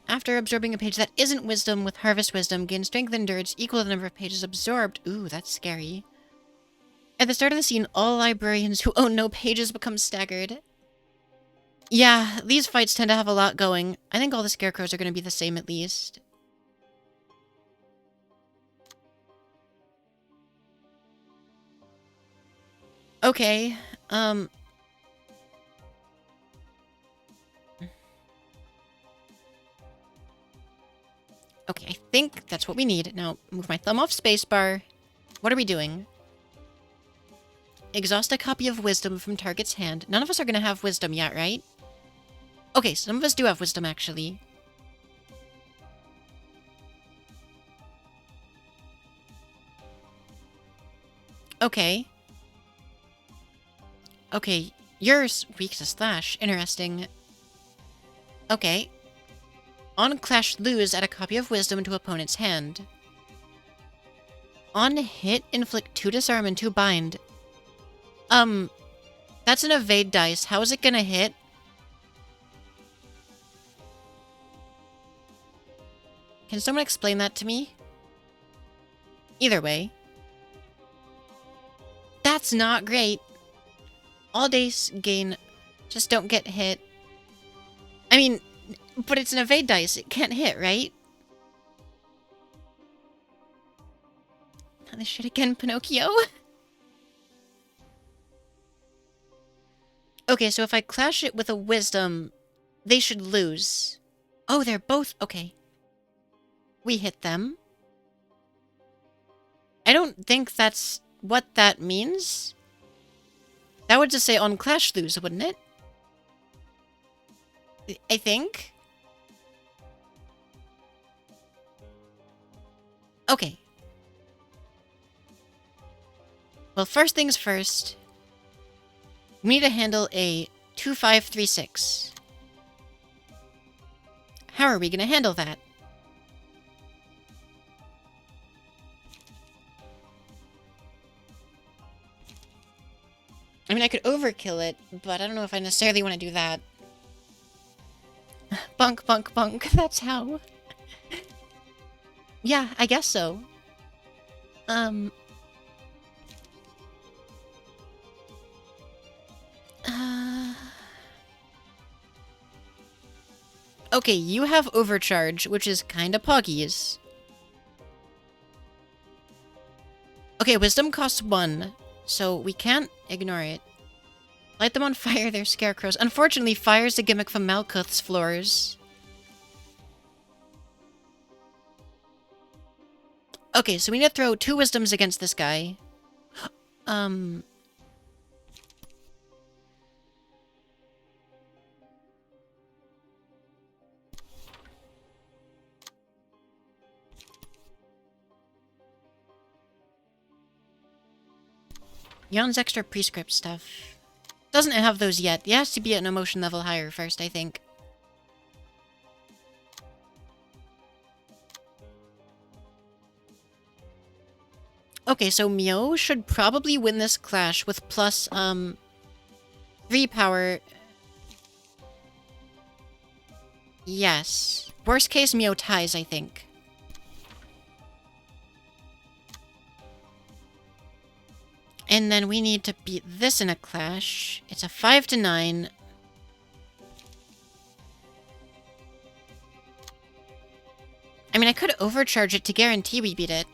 After absorbing a page that isn't Wisdom with Harvest Wisdom, gain Strength and Endurance equal to the number of pages absorbed. Ooh, that's scary. At the start of the scene, all librarians who own no pages become staggered. Yeah, these fights tend to have a lot going. I think all the scarecrows are going to be the same at least. Okay, okay, I think that's what we need. Now, move my thumb off spacebar. What are we doing? Exhaust a copy of wisdom from target's hand. None of us are going to have wisdom yet, right? Okay, some of us do have wisdom, actually. Okay. Okay, yours weak to slash. Interesting. Okay. On clash, lose, add a copy of wisdom to opponent's hand. On hit, inflict 2 disarm and 2 bind. That's an evade dice. How is it gonna hit? Can someone explain that to me? Either way. That's not great. All dice gain, just don't get hit. I mean, but it's an evade dice. It can't hit, right? Not this shit again, Pinocchio. Okay, so if I clash it with a wisdom, they should lose. Oh, they're both... Okay. We hit them. I don't think that's what that means. That would just say on clash lose, wouldn't it? I think. Okay. Well, first things first. We need to handle a 2536. How are we going to handle that? I mean, I could overkill it, but I don't know if I necessarily want to do that. Bunk, bunk, bunk. That's how. Yeah, I guess so. Okay, you have overcharge, which is kinda poggies. Okay, wisdom costs 1, so we can't ignore it. Light them on fire, they're scarecrows. Unfortunately, fire's a gimmick from Malkuth's floors. Okay, so we need to throw 2 wisdoms against this guy. Yon's extra prescript stuff. Doesn't have those yet. He has to be at an emotion level higher first, I think. Okay, so Mio should probably win this clash with plus, 3 power. Yes. Worst case, Mio ties, I think. And then we need to beat this in a clash. It's a 5 to 9. I mean, I could overcharge it to guarantee we beat it.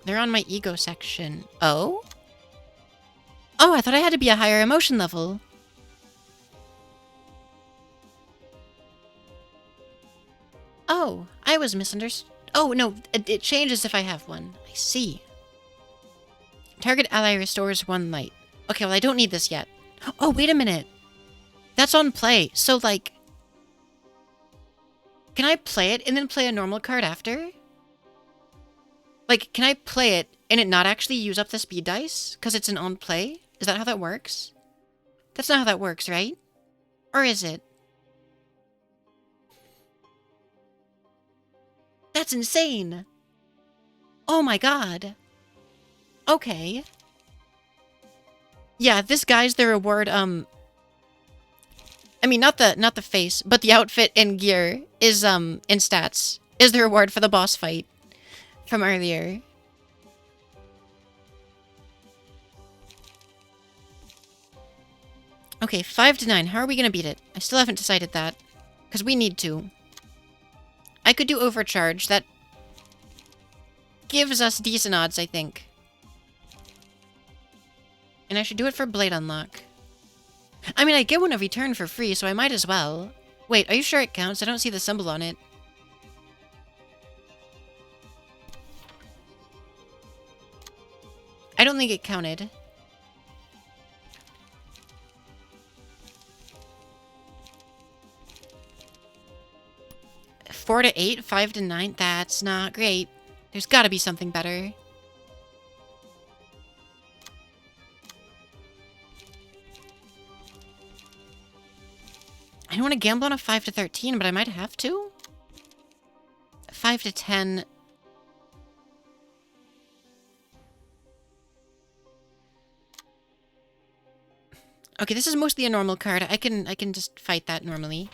They're on my ego section. Oh? Oh, I thought I had to be a higher emotion level. Oh, I was misunderstood. Oh, no, it changes if I have one. I see. Target ally restores 1 light. Okay, well, I don't need this yet. Oh, wait a minute. That's on play. So, like... Can I play it and then play a normal card after? Like, can I play it and it not actually use up the speed dice? Because it's an on play? Is that how that works? That's not how that works, right? Or is it? That's insane! Oh my god. Okay. Yeah, this guy's the reward, I mean, not the face, but the outfit and gear is, in stats, is the reward for the boss fight from earlier. Okay, 5 to 9. How are we gonna beat it? I still haven't decided that. Because we need to. I could do overcharge. That gives us decent odds, I think. And I should do it for Blade Unlock. I mean, I get one every turn for free, so I might as well. Wait, are you sure it counts? I don't see the symbol on it. I don't think it counted. Four to 8, 5 to 9. That's not great. There's gotta be something better. I don't want to gamble on a 5 to 13, but I might have to. 5 to 10. Okay, this is mostly a normal card. I can just fight that normally.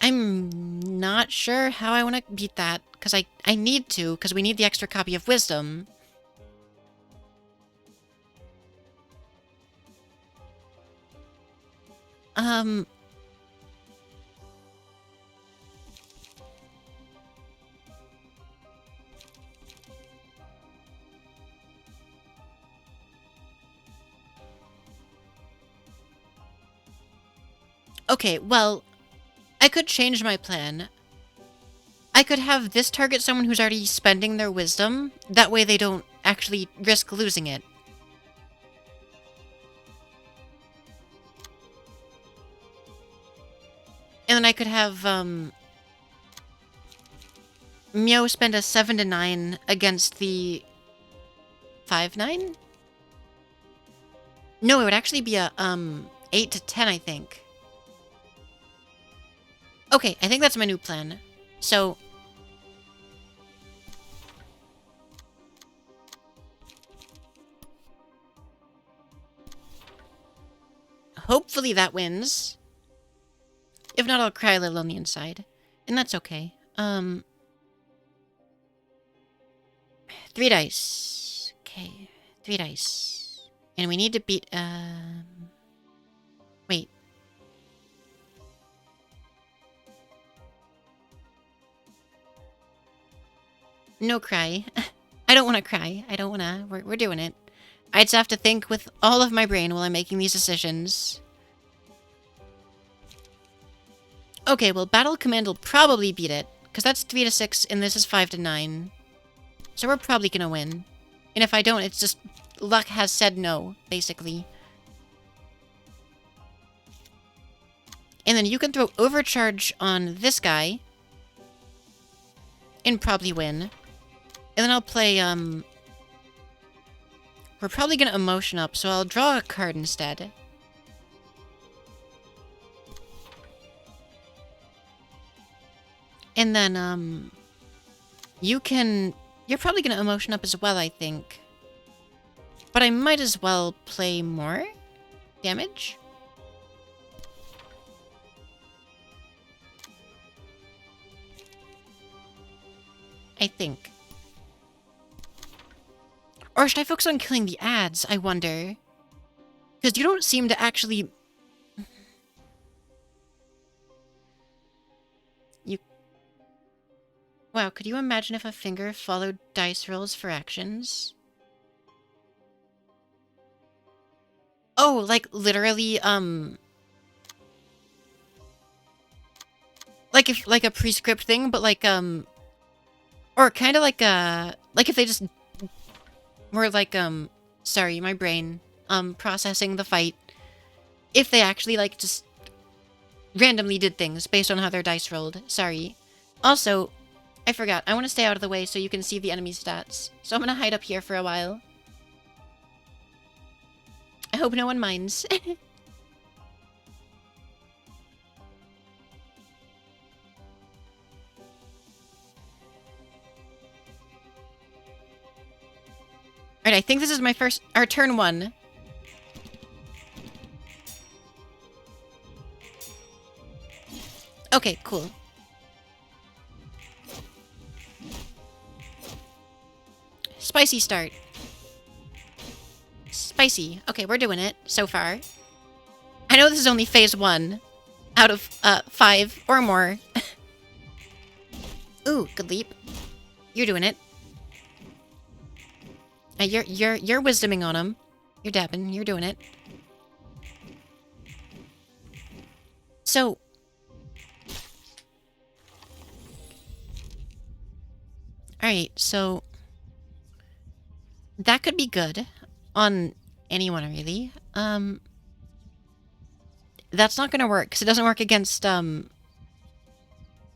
I'm not sure how I want to beat that, because I need to, because we need the extra copy of Wisdom. Okay, well, I could change my plan. I could have this target someone who's already spending their wisdom. That way they don't actually risk losing it. And then I could have, Mio spend a 7 to 9 against the 5-9? No, it would actually be a, 8 to 10, I think. Okay, I think that's my new plan. So... hopefully that wins. If not, I'll cry a little on the inside. And that's okay. 3 dice. Okay, 3 dice. And we need to beat, wait. No cry. I don't want to cry. I don't want to. We're doing it. I just have to think with all of my brain while I'm making these decisions. Okay, well, Battle Command will probably beat it, because that's 3 to 6, and this is 5 to 9. So we're probably gonna win. And if I don't, it's just luck has said no, basically. And then you can throw Overcharge on this guy, and probably win. And then I'll play, we're probably gonna Emotion up, so I'll draw a card instead. And then, you're probably gonna Emotion up as well, I think. But I might as well play more damage. I think. Or should I focus on killing the ads, I wonder? Because you don't seem to actually... Wow, could you imagine if a finger followed dice rolls for actions? Oh, like literally, like if, like a prescript thing, but like, or kind of like like if they just were like, sorry, my brain, processing the fight. If they actually, like, just randomly did things based on how their dice rolled. Sorry. Also, I forgot. I want to stay out of the way so you can see the enemy stats. So I'm going to hide up here for a while. I hope no one minds. Alright, I think this is my first... our turn 1. Okay, cool. Spicy start. Spicy. Okay, we're doing it so far. I know this is only phase 1 out of 5 or more. Ooh, good leap. You're doing it. You're wisdoming on him. You're dabbing. You're doing it. So, alright, so that could be good on anyone, really. That's not gonna work, because it doesn't work against,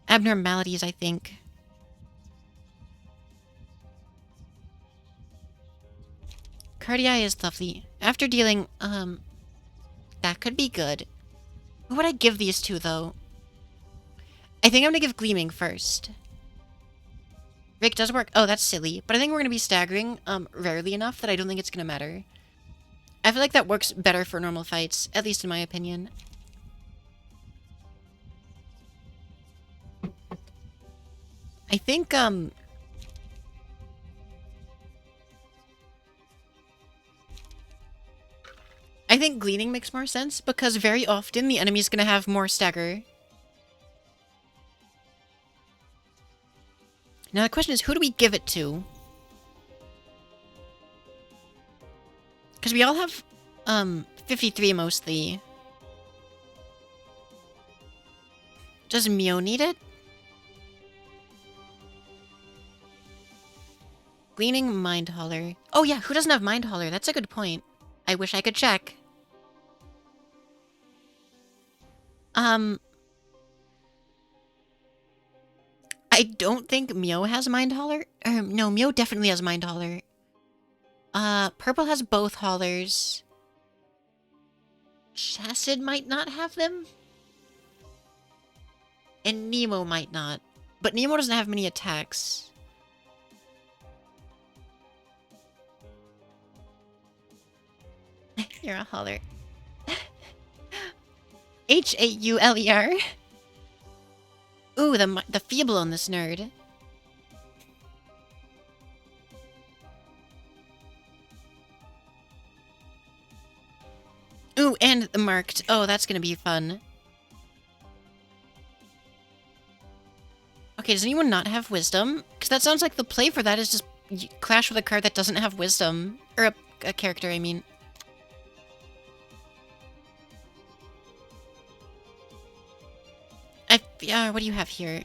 abnormalities, I think. Cardi is lovely. After dealing, that could be good. Who would I give these to, though? I think I'm gonna give Gleaming first. Rick does work. Oh, that's silly. But I think we're gonna be staggering, rarely enough that I don't think it's gonna matter. I feel like that works better for normal fights, at least in my opinion. I think, I think Gleaning makes more sense, because very often the enemy's gonna have more stagger. Now the question is, who do we give it to? Because we all have, 53 mostly. Does Mio need it? Gleaning, Mind Hauler. Oh yeah, who doesn't have Mind Hauler? That's a good point. I wish I could check. I don't think Mio has Mind Hauler. No, Mio definitely has Mind Hauler. Purple has both haulers. Chassid might not have them. And Nemo might not. But Nemo doesn't have many attacks. You're a hauler. Hauler. Ooh, the feeble on this nerd. Ooh, and the marked. Oh, that's gonna be fun. Okay, does anyone not have wisdom? Because that sounds like the play for that is just clash with a card that doesn't have wisdom. Or a character, I mean. What do you have here?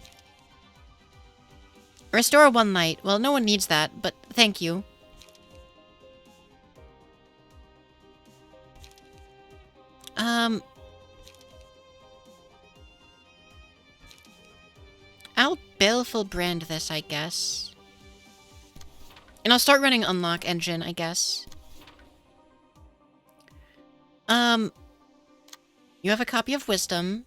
Restore 1 light. Well, no one needs that, but thank you. I'll baleful brand this, I guess. And I'll start running Unlock Engine, I guess. You have a copy of Wisdom.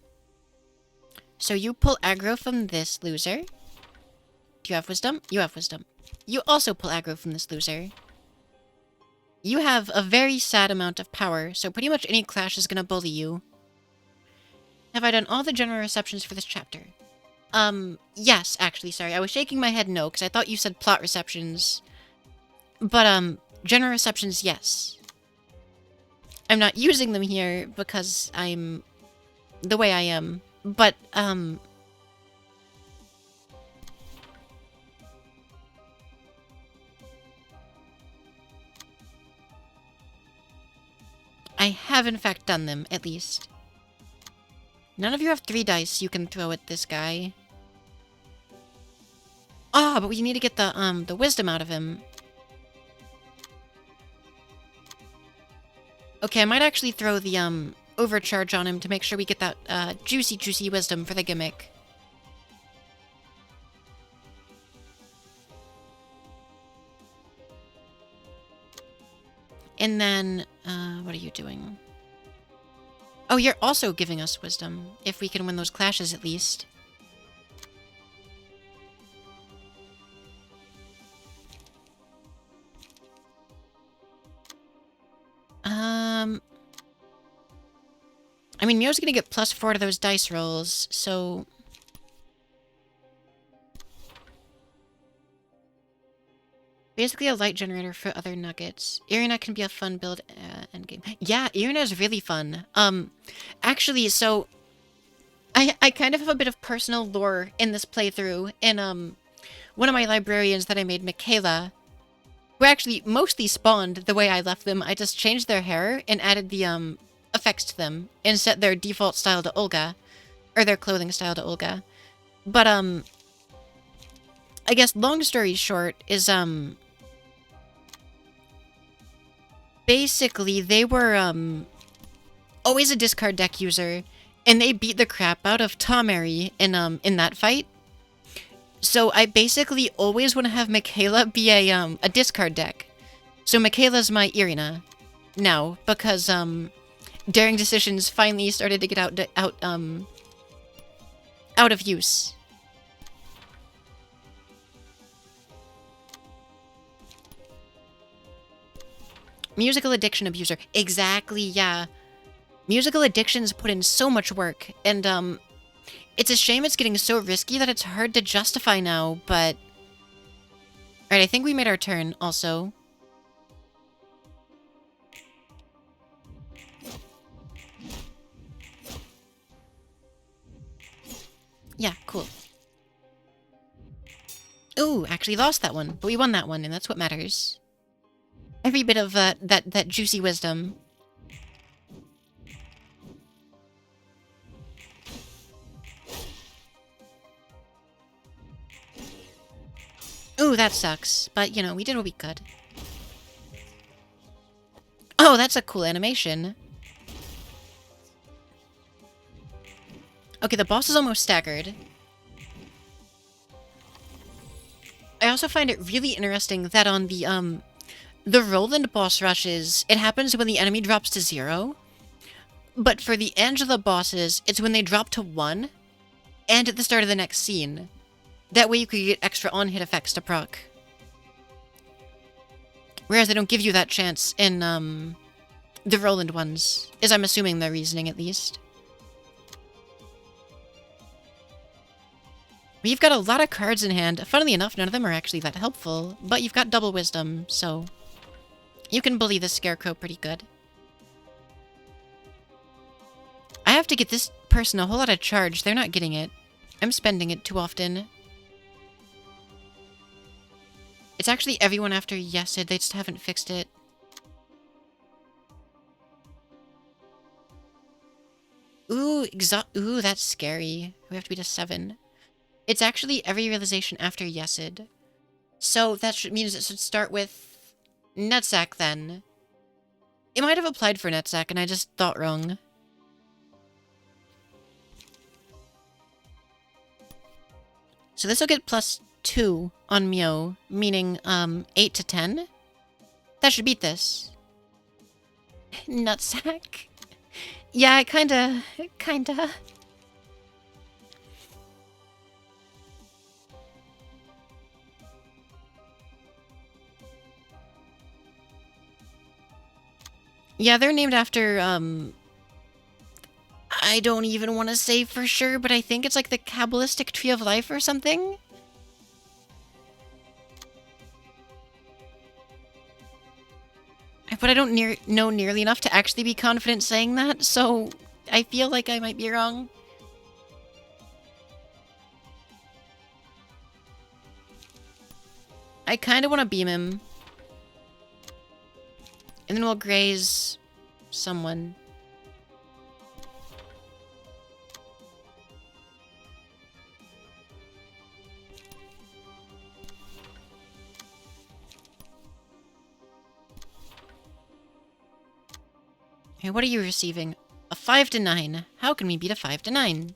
So you pull aggro from this loser. Do you have Wisdom? You have Wisdom. You also pull aggro from this loser. You have a very sad amount of power, so pretty much any clash is gonna bully you. Have I done all the general receptions for this chapter? Yes, actually, sorry. I was shaking my head no, because I thought you said plot receptions. But, general receptions, yes. I'm not using them here because I'm the way I am. But, I have in fact done them, at least. None of you have 3 dice you can throw at this guy. Ah, but we need to get the wisdom out of him. Okay, I might actually throw the, overcharge on him to make sure we get that, juicy wisdom for the gimmick. And then, what are you doing? Oh, you're also giving us wisdom, if we can win those clashes at least. I mean, Mio's gonna get +4 to those dice rolls, so... Basically a light generator for other nuggets. Irina can be a fun build endgame. Yeah, Irina is really fun. Actually, so I kind of have a bit of personal lore in this playthrough. In one of my librarians that I made, Michaela, who actually mostly spawned the way I left them. I just changed their hair and added the effects to them and set their default style to Olga, or their clothing style to Olga. But I guess long story short is basically they were always a discard deck user, and they beat the crap out of Tomary in that fight. So I basically always want to have Michaela be a discard deck. So Michaela's my Irina now, because Daring Decisions finally started to get out of use. Musical addiction abuser. Exactly, yeah. Musical addictions put in so much work, and it's a shame it's getting so risky that it's hard to justify now, but... Alright, I think we made our turn, also. Yeah, cool. Ooh, actually lost that one, but we won that one, and that's what matters. Every bit of that juicy wisdom. Ooh, that sucks. But, you know, we did what we could. Oh, that's a cool animation. Okay, the boss is almost staggered. I also find it really interesting that on the Roland boss rushes, it happens when the enemy drops to 0. But for the Angela bosses, it's when they drop to 1, and at the start of the next scene. That way you could get extra on-hit effects to proc. Whereas they don't give you that chance in, the Roland ones. Is I'm assuming their reasoning, at least. You've got a lot of cards in hand. Funnily enough, none of them are actually that helpful. But you've got double wisdom, so... you can bully the Scarecrow pretty good. I have to get this person a whole lot of charge. They're not getting it. I'm spending it too often. It's actually everyone after Yesid. They just haven't fixed it. Ooh, ooh, that's scary. We have to be to 7. It's actually every realization after Yesid. So that means it should start with Netsack then. It might have applied for Netsack and I just thought wrong. So this will get +2 on Mio, meaning 8 to 10. That should beat this. Nutsack. Yeah, kinda. Yeah, they're named after, I don't even want to say for sure, but I think it's like the Kabbalistic Tree of Life or something? But I don't know nearly enough to actually be confident saying that, so I feel like I might be wrong. I kind of want to beam him. And then we'll graze someone. Hey, what are you receiving? A 5 to 9. How can we beat a 5 to 9?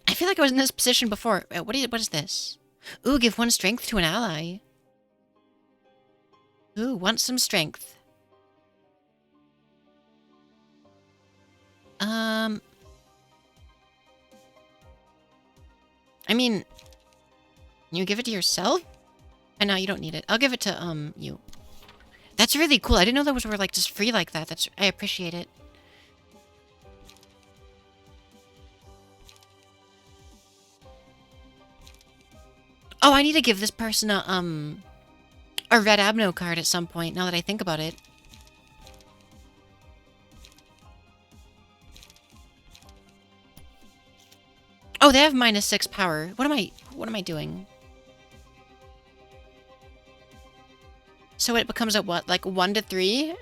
I feel like I was in this position before. What is this? Ooh, give 1 strength to an ally. Ooh, want some strength. I mean, you give it to yourself? I know you don't need it. I'll give it to, you. That's really cool. I didn't know those were, like, just free like that. I appreciate it. Oh, I need to give this person a red Abno card at some point, now that I think about it. Oh, they have -6 power. What am I doing? So it becomes a what? Like 1 to 3?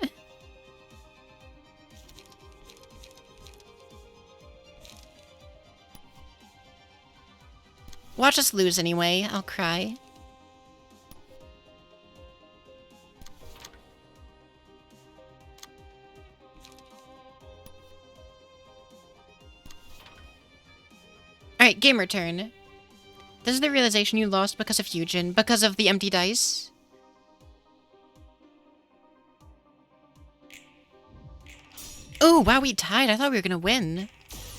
Watch us lose anyway. I'll cry. Alright, gamer turn. This is the realization you lost because of Eugen, because of the empty dice. Oh, wow, we tied. I thought we were gonna win.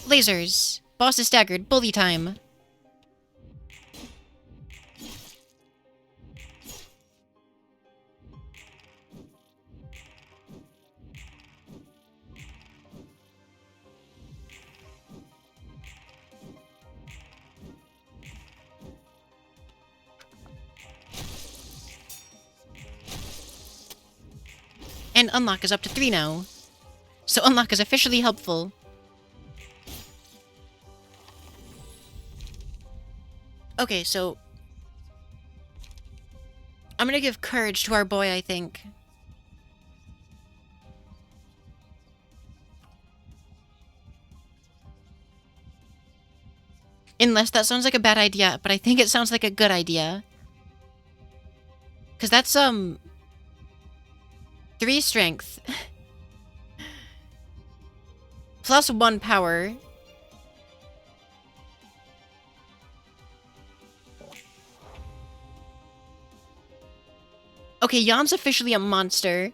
Lasers. Boss is staggered. Bully time. And unlock is up to 3 now. So unlock is officially helpful. Okay, so... I'm gonna give courage to our boy, I think. Unless that sounds like a bad idea, but I think it sounds like a good idea. Because that's, 3 strength. Plus 1 power. Okay, Jan's officially a monster.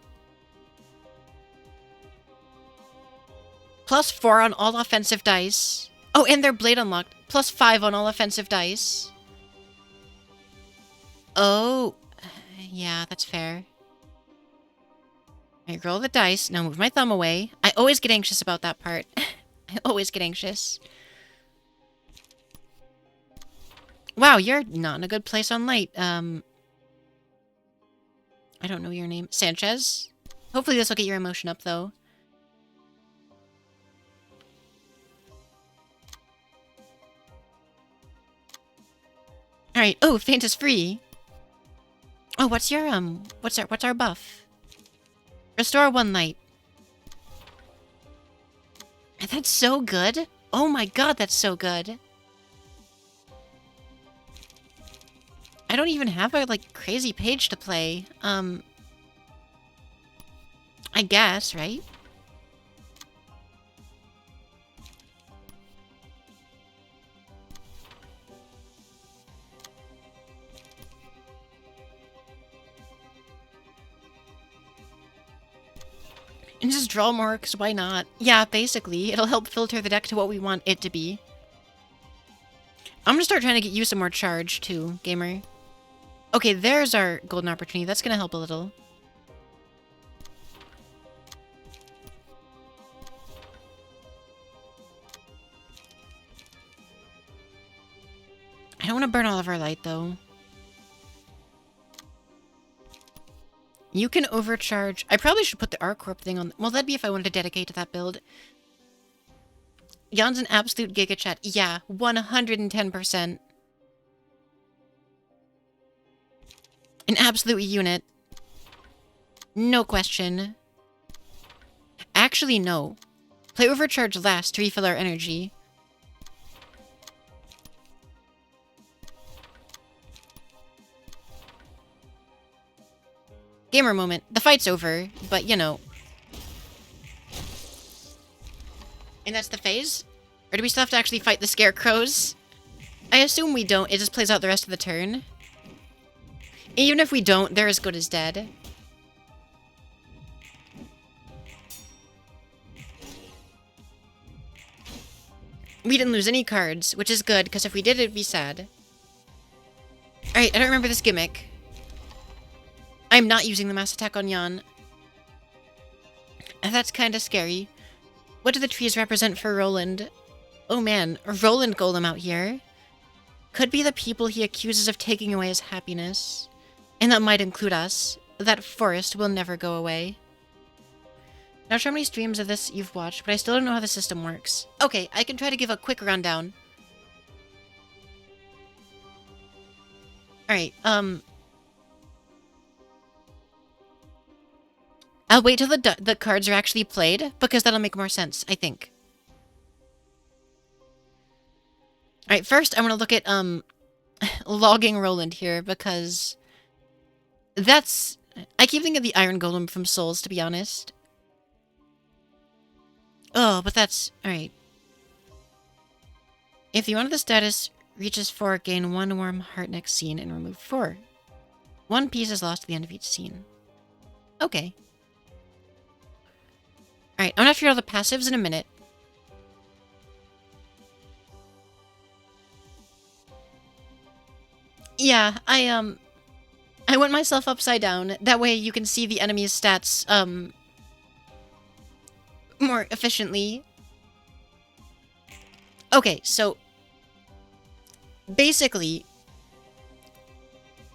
Plus 4 on all offensive dice. Oh, and their blade unlocked. Plus 5 on all offensive dice. Oh. Yeah, that's fair. I roll the dice. Now move my thumb away. I always get anxious about that part. I always get anxious. Wow, you're not in a good place on light. I don't know your name. Sanchez? Hopefully this will get your emotion up, though. Alright. Oh, faint is free. Oh, what's your, what's our buff? Restore 1 light. That's so good. Oh my god, that's so good. I don't even have a, like, crazy page to play. I guess, right? And just draw more, because why not? Yeah, basically. It'll help filter the deck to what we want it to be. I'm gonna start trying to get you some more charge, too, gamer. Okay, there's our golden opportunity. That's gonna help a little. I don't want to burn all of our light, though. You can overcharge. I probably should put the R-Corp thing on. Well, that'd be if I wanted to dedicate to that build. Jan's an absolute giga chat. Yeah, 110%. An absolute unit. No question. Actually, no. Play overcharge last to refill our energy. Gamer moment. The fight's over, but you know. And that's the phase? Or do we still have to actually fight the scarecrows? I assume we don't. It just plays out the rest of the turn. Even if we don't, they're as good as dead. We didn't lose any cards, which is good, because if we did, it'd be sad. Alright, I don't remember this gimmick. I'm not using the mass attack on Jan. That's kind of scary. What do the trees represent for Roland? Oh man, a Roland Golem out here. Could be the people he accuses of taking away his happiness. And that might include us. That forest will never go away. Not sure how many streams of this you've watched, but I still don't know how the system works. Okay, I can try to give a quick rundown. Alright, I'll wait till the cards are actually played, because that'll make more sense, I think. Alright, first I'm gonna look at, logging Roland here, because that's... I keep thinking of the Iron Golem from Souls, to be honest. Oh, but that's... Alright. If the one of the status reaches 4, gain 1 warm heart next scene and remove 4. 1 piece is lost at the end of each scene. Okay. Alright, I'm gonna figure out the passives in a minute. Yeah, I went myself upside down. That way you can see the enemy's stats, more efficiently. Okay, so... Basically,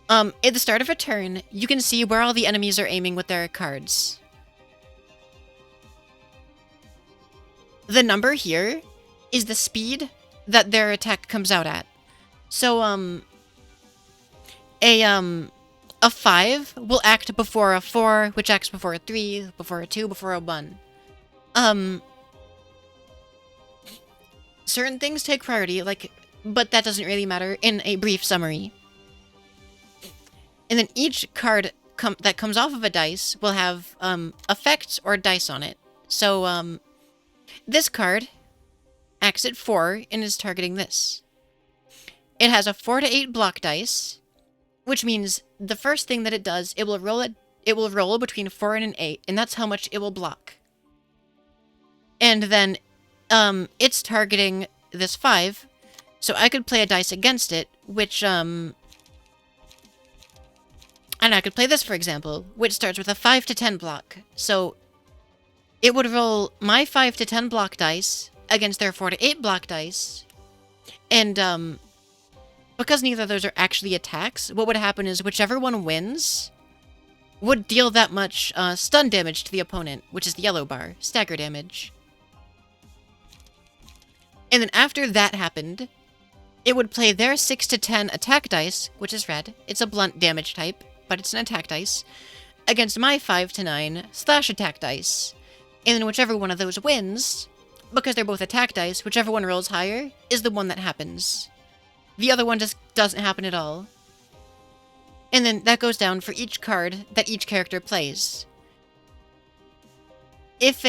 at the start of a turn, you can see where all the enemies are aiming with their cards. The number here is the speed that their attack comes out at. So, a 5 will act before a 4, which acts before a 3, before a 2, before a 1. Certain things take priority, like, but that doesn't really matter in a brief summary. And then each card that comes off of a dice will have, effects or dice on it. So, this card acts at 4 and is targeting this. It has a 4 to 8 block dice, which means the first thing that it does, it will roll between 4 and an 8, and that's how much it will block. And then, it's targeting this 5, so I could play a dice against it, which, and I could play this, for example, which starts with a 5 to 10 block. So, it would roll my 5 to 10 block dice against their 4 to 8 block dice, and, because neither of those are actually attacks, what would happen is whichever one wins would deal that much stun damage to the opponent, which is the yellow bar, stagger damage. And then after that happened, it would play their 6 to 10 attack dice, which is red. It's a blunt damage type, but it's an attack dice, against my 5 to 9 slash attack dice. And then whichever one of those wins, because they're both attack dice, whichever one rolls higher is the one that happens. The other one just doesn't happen at all. And then that goes down for each card that each character plays. If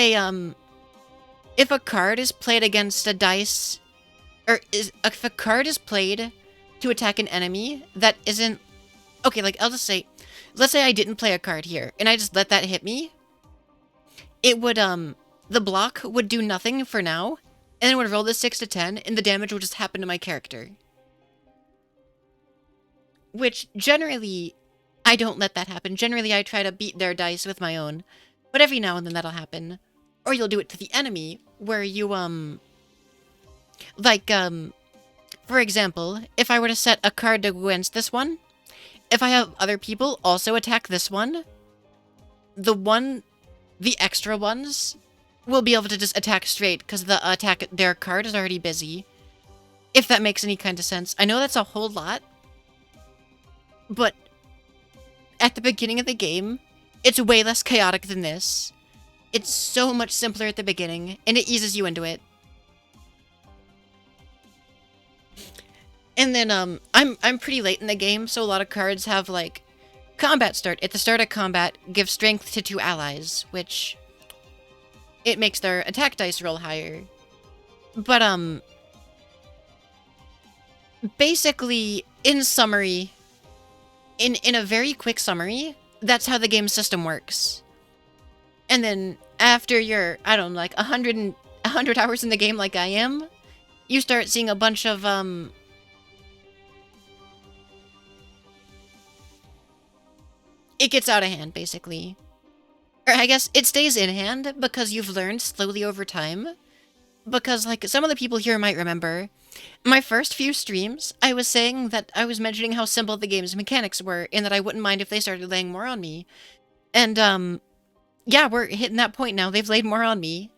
a card is played against a dice, or if a card is played to attack an enemy that isn't... Okay, like, I'll just say, let's say I didn't play a card here, and I just let that hit me. It would, the block would do nothing for now, and then it would roll the 6 to 10, and the damage would just happen to my character. Which, generally, I don't let that happen. Generally, I try to beat their dice with my own. But every now and then that'll happen. Or you'll do it to the enemy, where you, for example, if I were to set a card to go against this one, if I have other people also attack this one, the extra ones will be able to just attack straight, because their card is already busy. If that makes any kind of sense. I know that's a whole lot, but at the beginning of the game, it's way less chaotic than this. It's so much simpler at the beginning, and it eases you into it. And then, I'm pretty late in the game, so a lot of cards have, like, combat start. At the start of combat, give strength to 2 allies, which... it makes their attack dice roll higher. But, basically, in summary... In a very quick summary, that's how the game system works. And then, after you're, I don't know, like 100 hours in the game like I am, you start seeing a bunch of, it gets out of hand, basically. Or I guess it stays in hand because you've learned slowly over time because, like, some of the people here might remember, my first few streams, I was saying that I was mentioning how simple the game's mechanics were, and that I wouldn't mind if they started laying more on me. And, yeah, we're hitting that point now. They've laid more on me.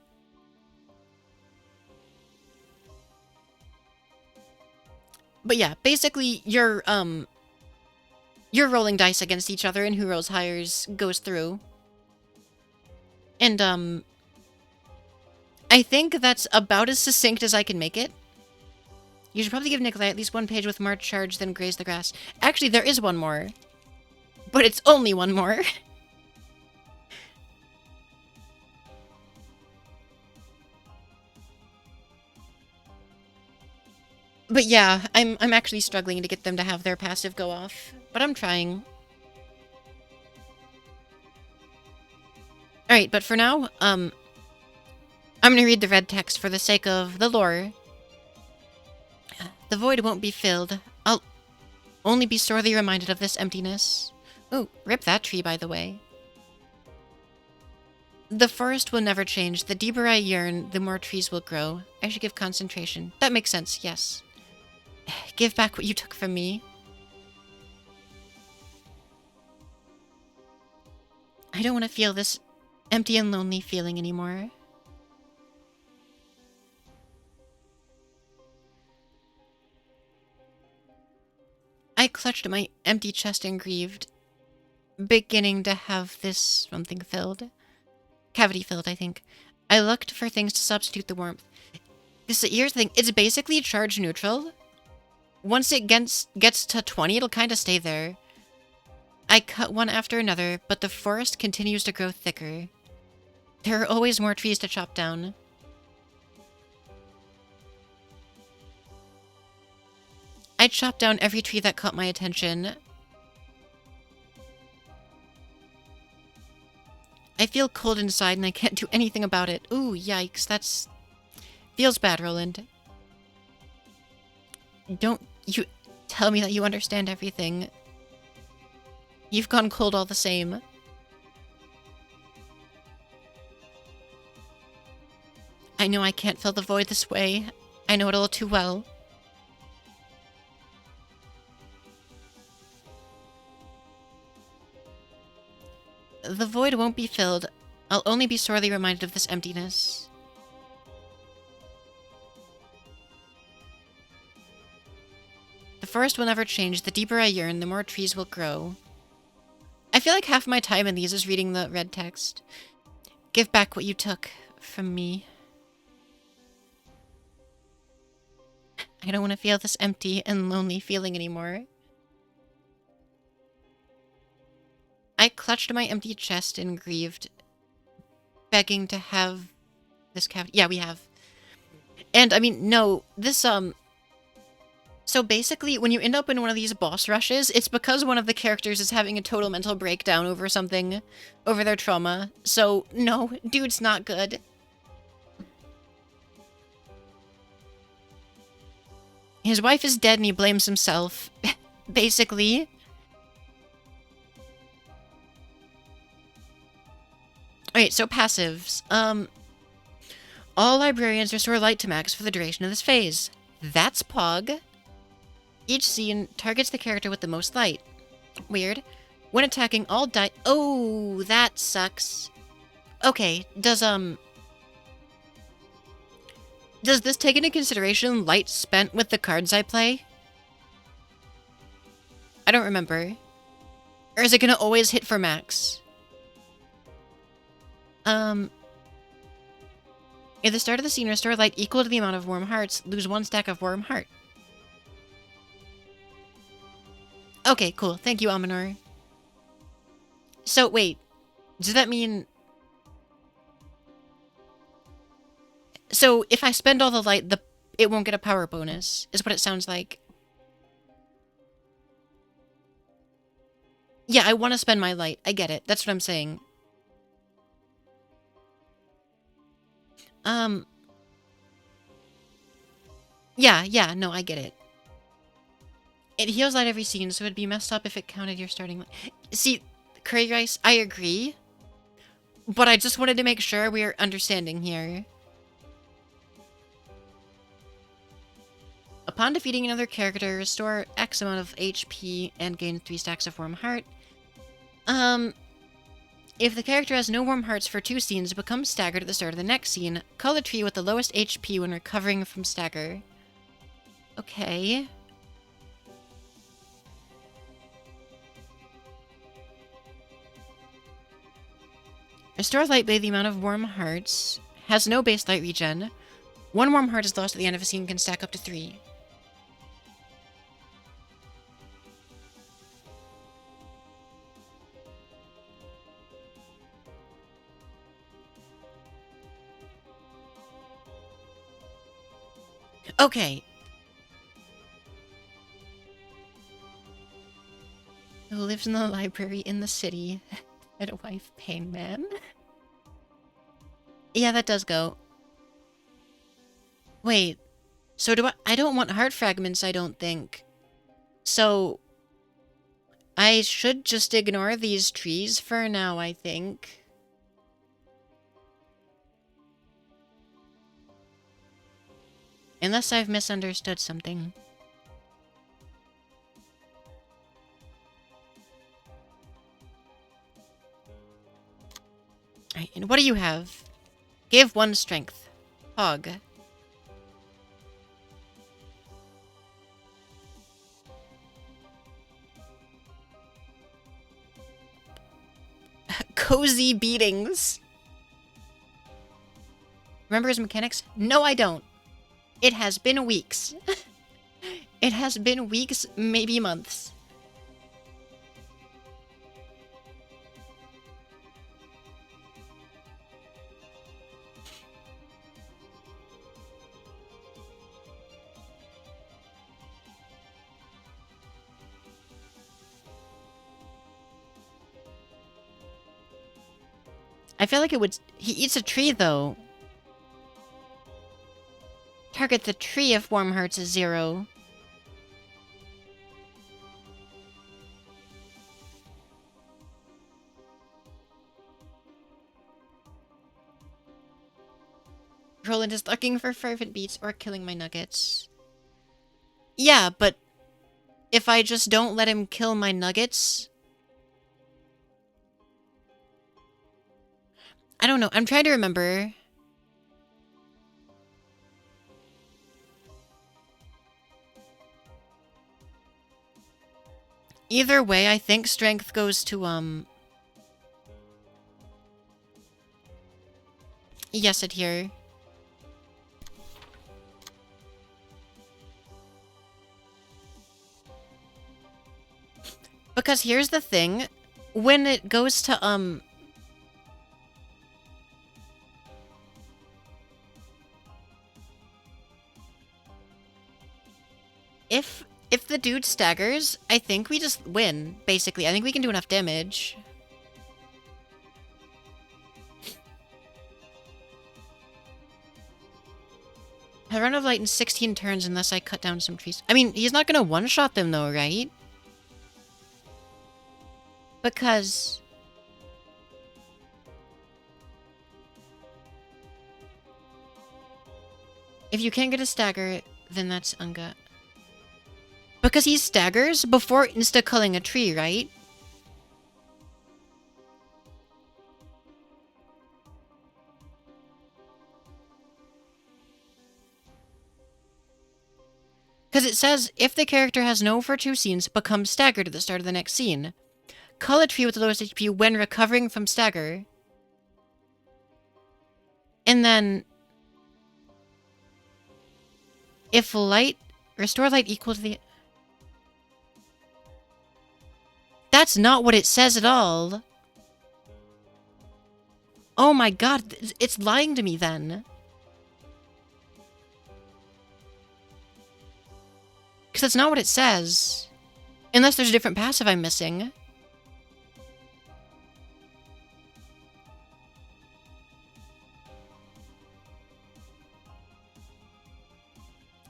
But yeah, basically, you're rolling dice against each other, and who rolls higher goes through. And, I think that's about as succinct as I can make it. You should probably give Nikolai at least one page with more charge than Graze the Grass. Actually, there is one more. But it's only one more. But yeah, I'm actually struggling to get them to have their passive go off. But I'm trying. Alright, but for now, I'm gonna read the red text for the sake of the lore. The void won't be filled. I'll only be sorely reminded of this emptiness. Ooh, rip that tree, by the way. The forest will never change. The deeper I yearn, the more trees will grow. I should give concentration. That makes sense, yes. Give back what you took from me. I don't want to feel this empty and lonely feeling anymore. I clutched my empty chest and grieved, beginning to have this something filled. Cavity filled, I think. I looked for things to substitute the warmth. Here's the thing, it's basically charge neutral. Once it gets to 20, it'll kind of stay there. I cut one after another, but the forest continues to grow thicker. There are always more trees to chop down. I chopped down every tree that caught my attention. I feel cold inside and I can't do anything about it. Ooh, yikes, that's... feels bad, Roland. Don't you tell me that you understand everything. You've gone cold all the same. I know I can't fill the void this way. I know it all too well. The void won't be filled. I'll only be sorely reminded of this emptiness. The forest will never change. The deeper I yearn, the more trees will grow. I feel like half my time in these is reading the red text. Give back what you took from me. I don't want to feel this empty and lonely feeling anymore. I clutched my empty chest and grieved, begging to have this cavity. Yeah, we have. And, I mean, no, this, So basically, when you end up in one of these boss rushes, it's because one of the characters is having a total mental breakdown over something, over their trauma. So, no, dude's not good. His wife is dead and he blames himself, basically. Alright, so passives. All librarians restore light to max for the duration of this phase. That's Pog. Each scene targets the character with the most light. Weird. When attacking, all die- Oh, that sucks. Okay, does this take into consideration light spent with the cards I play? I don't remember. Or is it gonna always hit for max? At the start of the scene, restore light equal to the amount of warm hearts. Lose 1 stack of warm heart. Okay, cool. Thank you, Amanor. So, wait. Does that mean... So, if I spend all the light, it won't get a power bonus, is what it sounds like. Yeah, I want to spend my light. I get it. That's what I'm saying. Yeah, no, I get it. It heals light every scene, so it'd be messed up if it counted your starting light. See, Curry Rice, I agree. But I just wanted to make sure we are understanding here. Upon defeating another character, restore X amount of HP and gain 3 stacks of warm heart. If the character has no warm hearts for 2 scenes, becomes staggered at the start of the next scene. Call the tree with the lowest HP when recovering from stagger. Okay. Restore light by the amount of warm hearts. Has no base light regen. 1 warm heart is lost at the end of a scene, can stack up to 3. Okay. Who lives in the library in the city. Had a wife, pain man. Yeah, that does go. Wait. So do I don't want heart fragments, I don't think. So I should just ignore these trees for now, I think. Unless I've misunderstood something. Alright, and what do you have? Give 1 strength. Hog. Cozy beatings. Remember his mechanics? No, I don't. It has been weeks. It has been weeks, maybe months. I feel like it would... He eats a tree, though. Target the tree if warm hearts is 0. Roland is looking for fervent beats or killing my nuggets. Yeah, but if I just don't let him kill my nuggets... I don't know. I'm trying to remember. Either way, I think strength goes to, yes, adhere. Because here's the thing. When it goes to, If the dude staggers, I think we just win, basically. I think we can do enough damage. I run of light in 16 turns unless I cut down some trees. I mean, he's not gonna one-shot them though, right? Because... if you can't get a stagger, then that's ungut. Because he staggers before insta-culling a tree, right? Because it says, if the character has no for 2 scenes, becomes staggered at the start of the next scene. Cull a tree with the lowest HP when recovering from stagger. And then... if light... restore light equal to the... That's not what it says at all. Oh my god, it's lying to me then. Because that's not what it says. Unless there's a different passive I'm missing.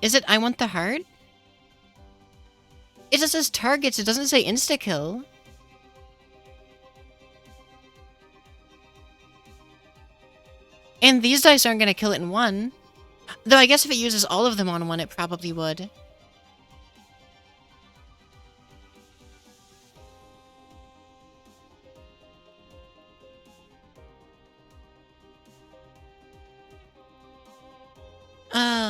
Is it I want the heart? It just says targets, it doesn't say insta-kill. And these dice aren't going to kill it in 1. Though I guess if it uses all of them on 1, it probably would.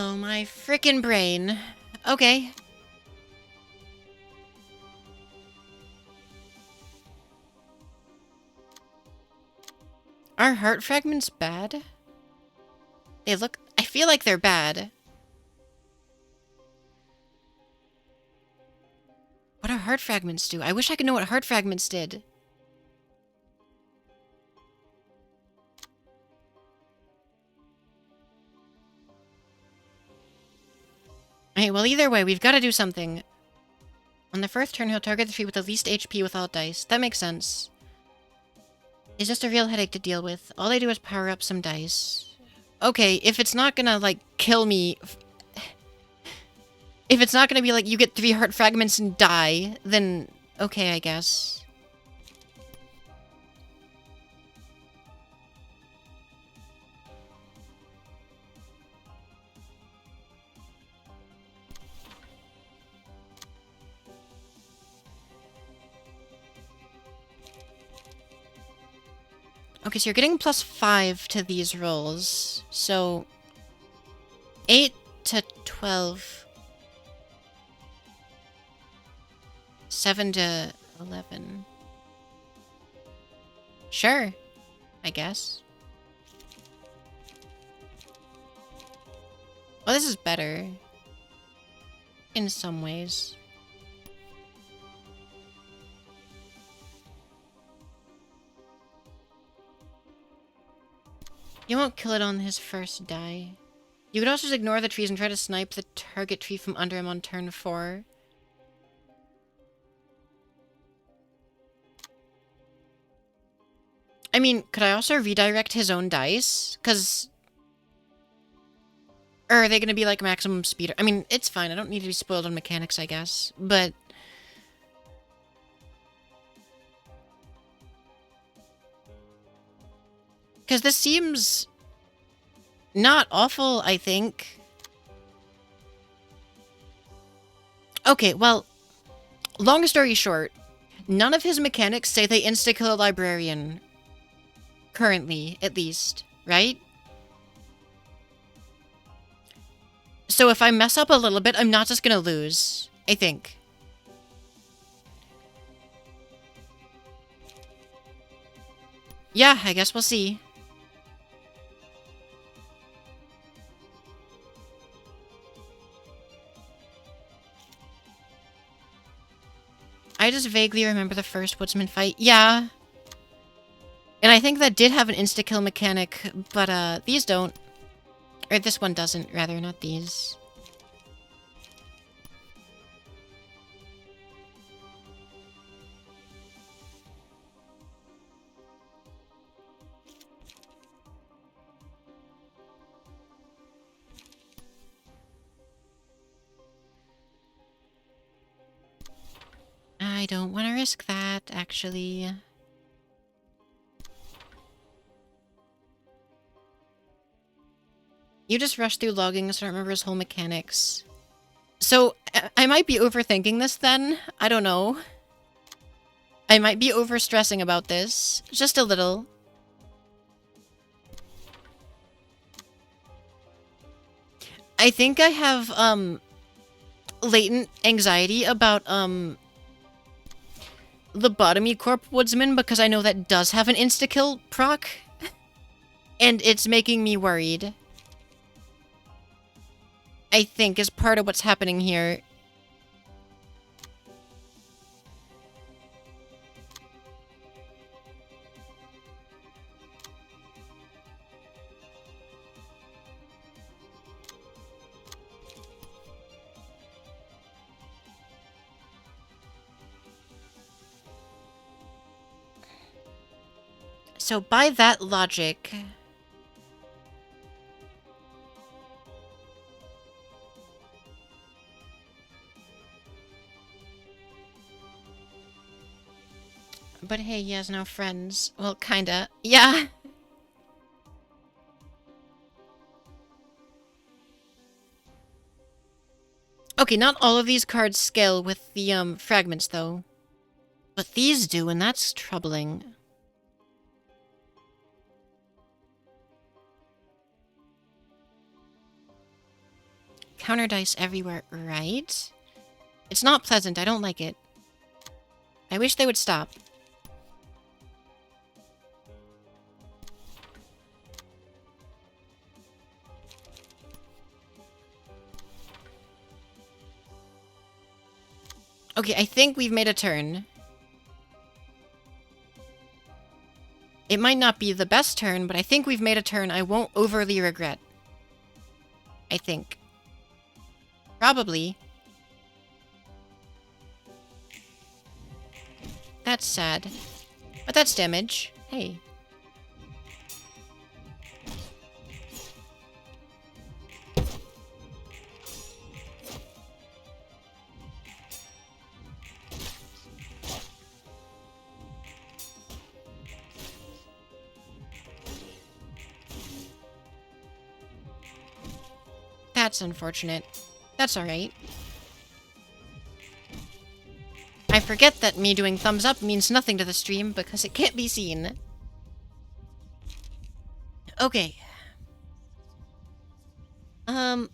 Oh, my frickin' brain. Okay. Are heart fragments bad? They look... I feel like they're bad. What do heart fragments do? I wish I could know what heart fragments did. Okay, well, either way, we've got to do something. On the first turn, he'll target the tree with the least HP with all dice. That makes sense. It's just a real headache to deal with. All I do is power up some dice. Okay, if it's not gonna, like, kill me... If it's not gonna be like, you get 3 heart fragments and die, then okay, I guess. Okay, so you're getting +5 to these rolls. So 8 to 12. 7 to 11. Sure, I guess. Well, this is better. In some ways. You won't kill it on his first die. You could also just ignore the trees and try to snipe the target tree from under him on turn 4. I mean, could I also redirect his own dice? Because... Or are they going to be like maximum speed? I mean, it's fine. I don't need to be spoiled on mechanics, I guess. But... Because this seems... not awful, I think. Okay, well... Long story short, none of his mechanics say they insta-kill a librarian. Currently, at least, right? So if I mess up a little bit, I'm not just gonna lose, I think. Yeah, I guess we'll see. I just vaguely remember the first Woodsman fight. Yeah. And I think that did have an insta-kill mechanic, but these don't. Or this one doesn't, rather, not these. I don't want to risk that, actually. You just rushed through logging, so I don't remember his whole mechanics. So, I might be overthinking this then. I don't know. I might be overstressing about this. Just a little. I think I have, latent anxiety about, Lobotomy Corp Woodsman, because I know that does have an insta-kill proc. And it's making me worried. I think is part of what's happening here. So by that logic... But hey, he has no friends. Well, kinda. Yeah. Okay, not all of these cards scale with the, fragments, though. But these do, and that's troubling. counter dice everywhere, right? It's not pleasant. I don't like it. I wish they would stop. Okay, I think we've made a turn. It might not be the best turn, but I think we've made a turn I won't overly regret. I think. Probably. That's sad. But that's damage. Hey. That's unfortunate. That's alright. I forget that me doing thumbs up means nothing to the stream because it can't be seen. Okay. Cannot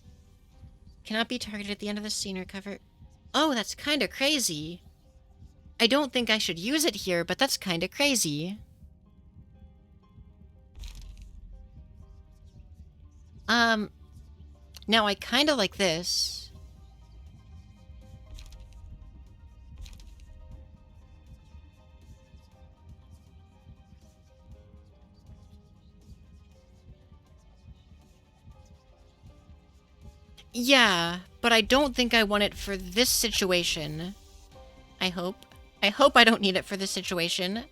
be targeted at the end of the scene or cover. Oh, that's kind of crazy. I don't think I should use it here, but that's kind of crazy. Now I kind of like this. Yeah, but I don't think I want it for this situation. I hope. I hope I don't need it for this situation.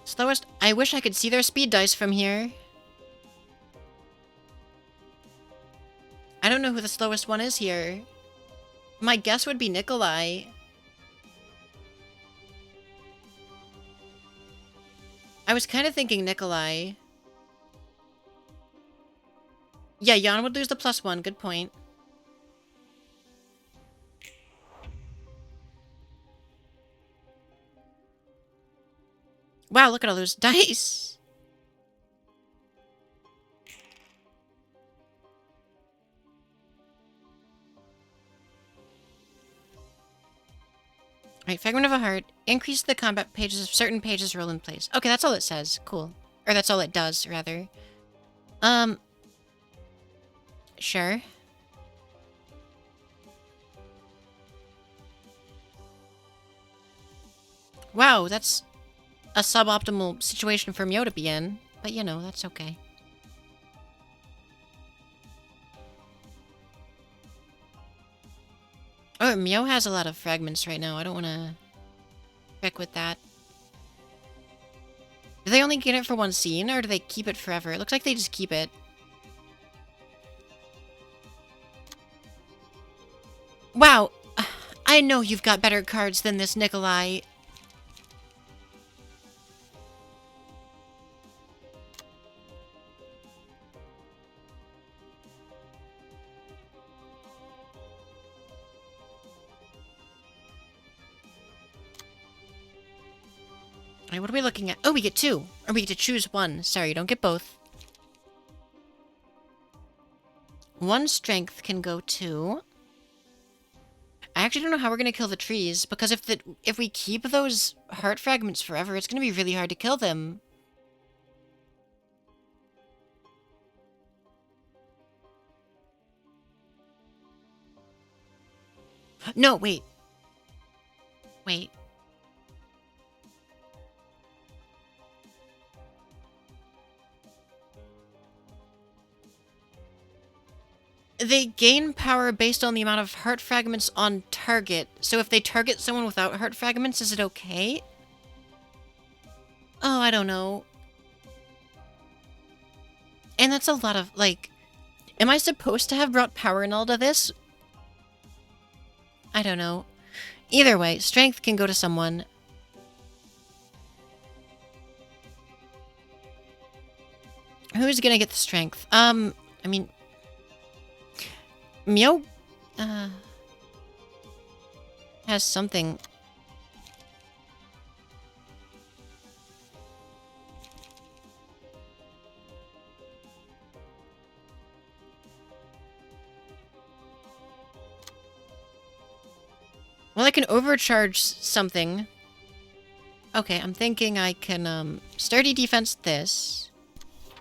Slowest. I wish I could see their speed dice from here. I don't know who the slowest one is here. My guess would be Nikolai. I was kind of thinking Nikolai. Yeah, Jan would lose the +1. Good point. Wow, look at all those dice. Alright, Fragment of a Heart. Increase the combat pages of certain pages roll in place. Okay, that's all it says. Cool. Or that's all it does, rather. Sure. Wow, that's a suboptimal situation for Myo to be in. But, you know, that's okay. Oh, Myo has a lot of fragments right now. I don't want to wreck with that. Do they only get it for one scene, or do they keep it forever? It looks like they just keep it. Wow. I know you've got better cards than this, Nikolai. Alright, what are we looking at? Oh, we get 2. Or we get to choose 1. Sorry, you don't get both. 1 strength can go to... I actually don't know how we're going to kill the trees, because if we keep those heart fragments forever, it's going to be really hard to kill them. No, wait. Wait. They gain power based on the amount of heart fragments on target. So if they target someone without heart fragments, is it okay? Oh, I don't know. And that's a lot of, like... Am I supposed to have brought power and all to this? I don't know. Either way, strength can go to someone. Who's gonna get the strength? I mean... Mio... has something... Well, I can overcharge something. Okay, I'm thinking I can, sturdy defense this.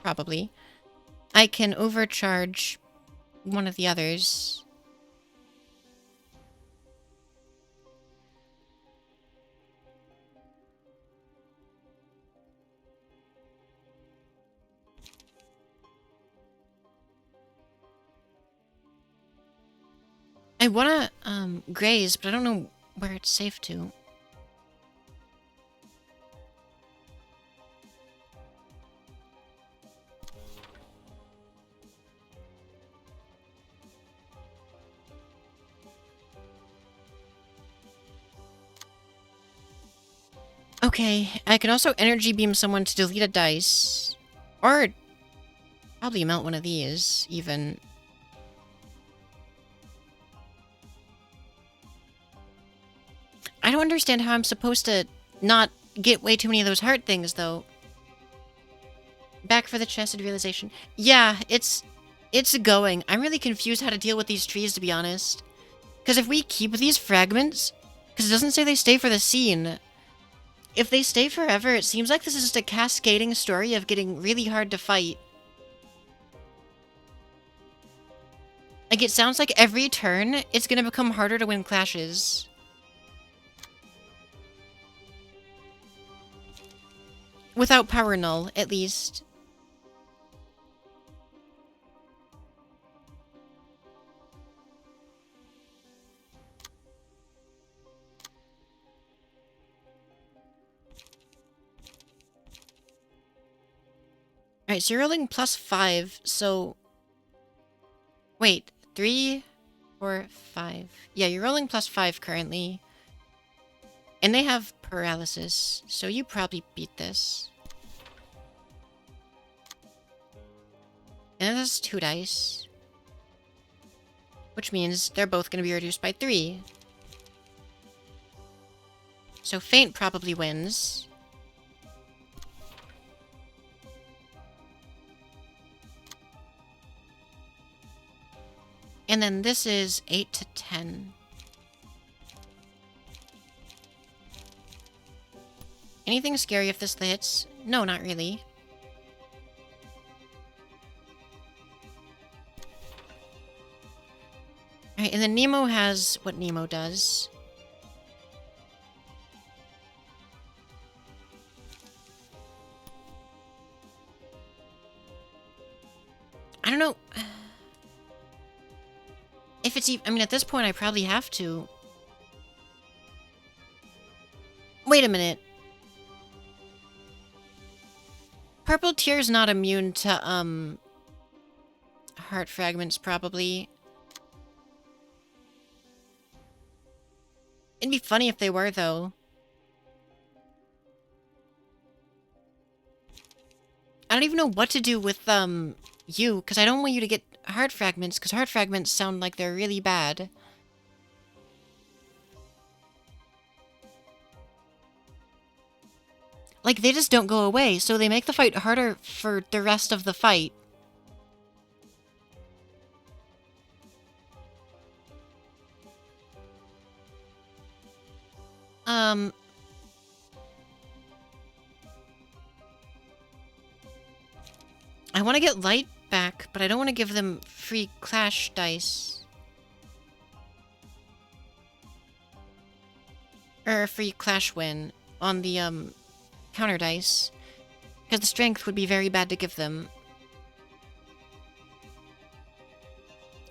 Probably. I can overcharge one of the others. I wanna, graze, but I don't know where it's safe to. Okay, I can also energy beam someone to delete a dice. Or probably melt one of these, even. I don't understand how I'm supposed to not get way too many of those heart things, though. Back for the chested realization. Yeah, it's going. I'm really confused how to deal with these trees, to be honest. Because if we keep these fragments... Because it doesn't say they stay for the scene. If they stay forever, it seems like this is just a cascading story of getting really hard to fight. Like, it sounds like every turn, it's gonna become harder to win clashes. Without power null, at least. Alright, so you're rolling +5, so... Wait, 3, 4, 5. Yeah, you're rolling +5 currently. And they have paralysis, so you probably beat this. And then that's 2 dice. Which means they're both going to be reduced by 3. So Feint probably wins. And then this is 8 to 10. Anything scary if this hits? No, not really. Alright, and then Nemo has what Nemo does. I don't know... If it's even... I mean, at this point, I probably have to. Wait a minute. Purple Tear's not immune to, heart fragments, probably. It'd be funny if they were, though. I don't even know what to do with, you, because I don't want you to get heart fragments, because heart fragments sound like they're really bad. Like, they just don't go away, so they make the fight harder for the rest of the fight. I want to get light back, but I don't want to give them free clash dice. Or a free clash win on the, counter dice. Because the strength would be very bad to give them.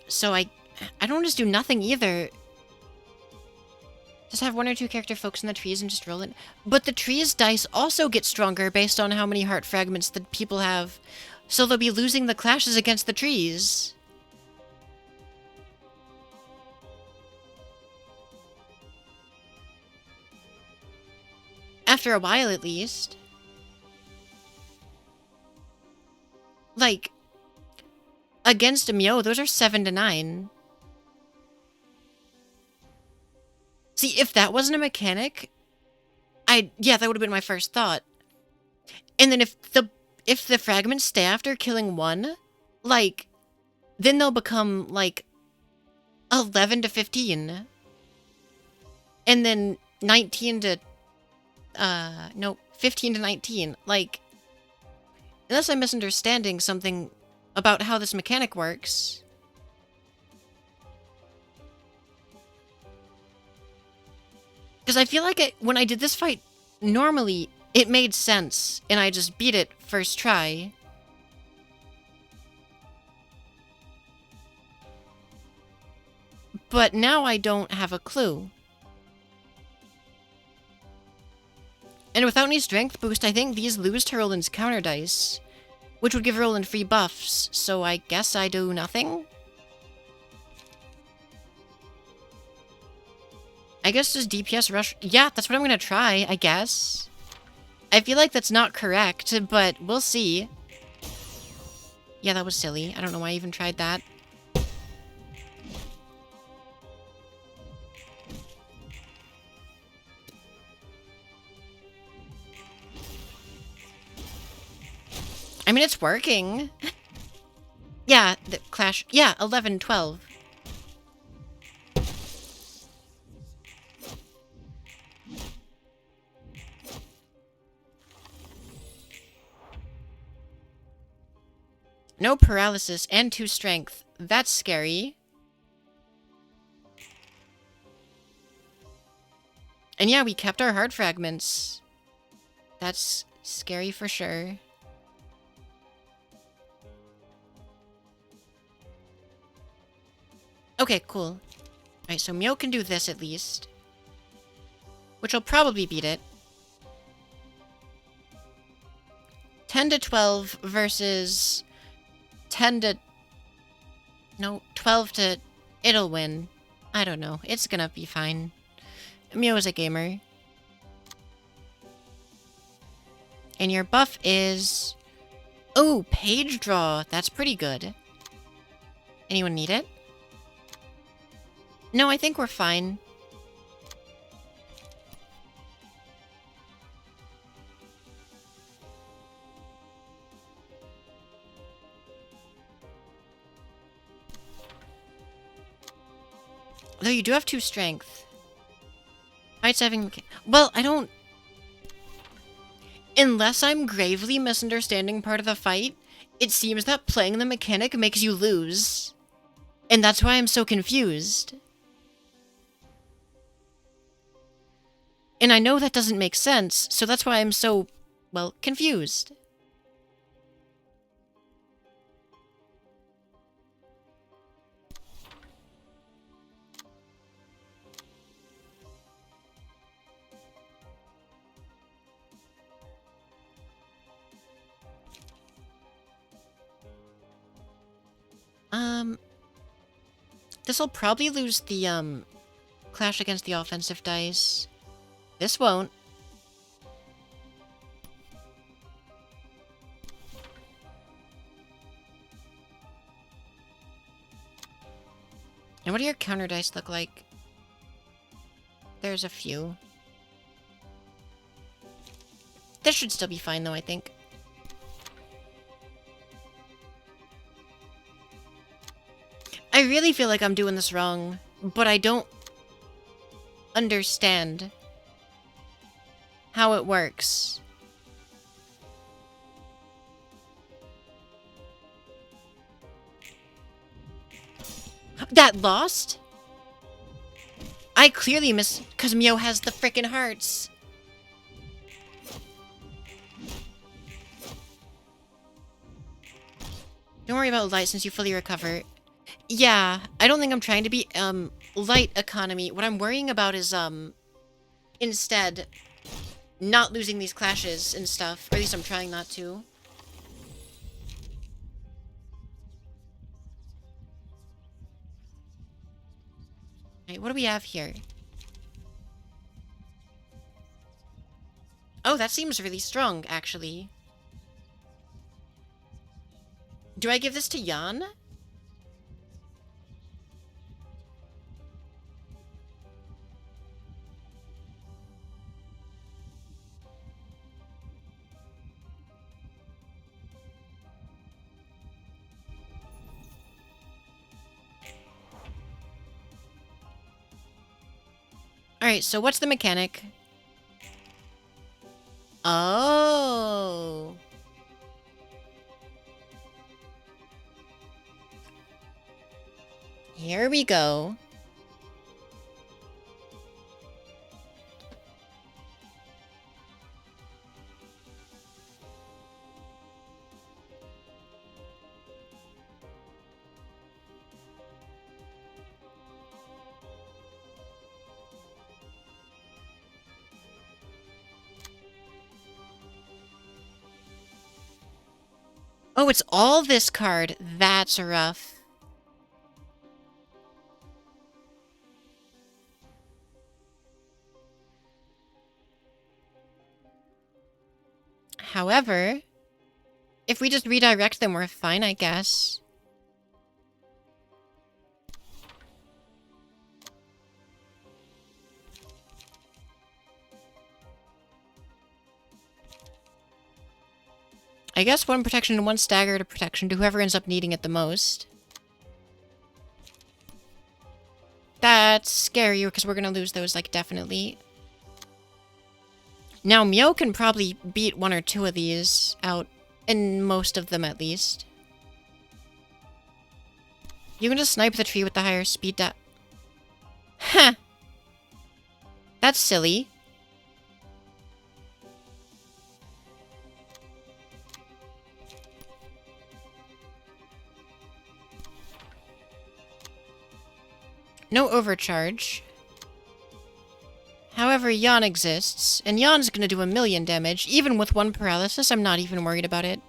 So I don't just do nothing either. Just have 1 or 2 character focus on the trees and just roll it. But the trees dice also get stronger based on how many heart fragments the people have. So they'll be losing the clashes against the trees. After a while, at least. Like, against a Myo, those are 7 to 9. See, if that wasn't a mechanic, yeah, that would have been my first thought. And then if the fragments stay after killing one, like, then they'll become, like, 11 to 15. And then 19 to, no, 15 to 19. Like, unless I'm misunderstanding something about how this mechanic works. Because I feel like when I did this fight, normally it made sense, and I just beat it first try. But now I don't have a clue. And without any strength boost, I think these lose to Roland's counter dice, which would give Roland free buffs, so I guess I do nothing? I guess does DPS rush? Yeah, that's what I'm gonna try, I guess. I feel like that's not correct, but we'll see. Yeah, that was silly. I don't know why I even tried that. I mean, it's working. Yeah, the clash. Yeah, 11, 12. No paralysis and 2 strength. That's scary. And yeah, we kept our heart fragments. That's scary for sure. Okay, cool. Alright, so Myo can do this at least. Which will probably beat it. 10 to 12 versus 10 to... No, 12 to... It'll win. I don't know. It's gonna be fine. Myo is a gamer. And your buff is... Oh, page draw. That's pretty good. Anyone need it? No, I think we're fine. Though you do have 2 strength. Fights having... Well, I don't... Unless I'm gravely misunderstanding part of the fight, it seems that playing the mechanic makes you lose. And that's why I'm so confused. And I know that doesn't make sense, so that's why I'm so, well, confused. This'll probably lose the, clash against the offensive dice. This won't. And what do your counter dice look like? There's a few. This should still be fine, though, I think. I really feel like I'm doing this wrong, but I don't understand how it works. That lost? I clearly missed because Myo has the frickin' hearts. Don't worry about light since you fully recover. Yeah, I don't think I'm trying to be, light economy. What I'm worrying about is, instead, not losing these clashes and stuff. Or at least I'm trying not to. Alright, what do we have here? Oh, that seems really strong, actually. Do I give this to Jan? Alright, so what's the mechanic? Oh. Here we go. Oh, it's all this card. That's rough. However, if we just redirect them, we're fine, I guess. I guess one protection and one stagger to protection to whoever ends up needing it the most. That's scary because we're gonna lose those, like, definitely. Now, Mio can probably beat one or two of these out, and most of them at least. You can just snipe the tree with the higher speed that. Huh. That's silly. No overcharge. However, Jan exists, and Jan's gonna do 1,000,000 damage. Even with one paralysis, I'm not even worried about it.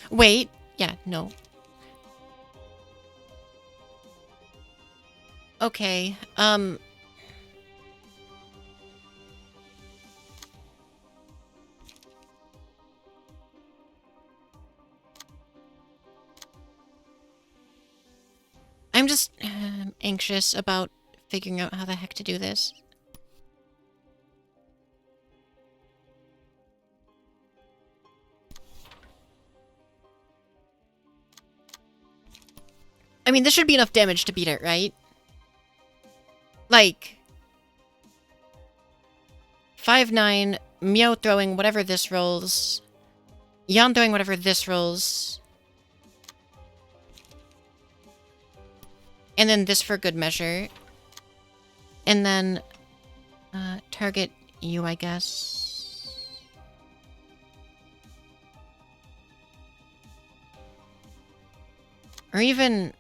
Wait. Yeah, no. Okay, I'm just anxious about figuring out how the heck to do this. I mean, this should be enough damage to beat it, right? Like... 5-9, Mio throwing whatever this rolls. Jan throwing whatever this rolls. And then this for good measure. And then... target you, I guess. Or even...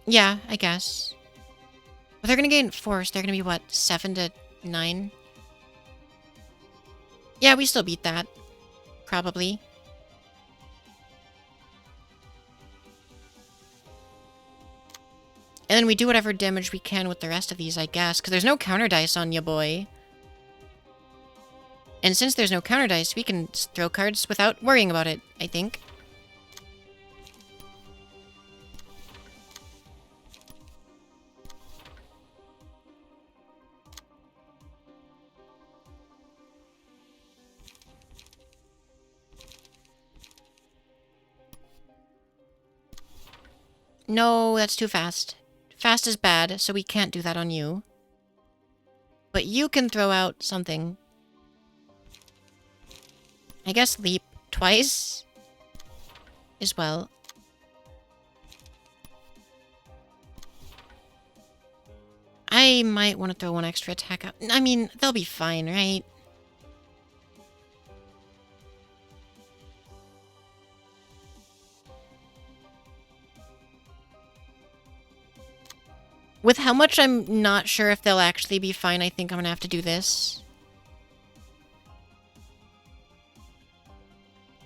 Yeah, I guess. But they're gonna gain force. They're gonna be, what, 7 to 9? Yeah, we still beat that. Probably. And then we do whatever damage we can with the rest of these, I guess. Because there's no counter dice on ya boy. And since there's no counter dice, we can throw cards without worrying about it, I think. No, that's too fast. Fast is bad, so we can't do that on you. But you can throw out something. I guess leap twice as well. I might want to throw one extra attack out. I mean, they'll be fine, right? With how much I'm not sure if they'll actually be fine, I think I'm gonna have to do this.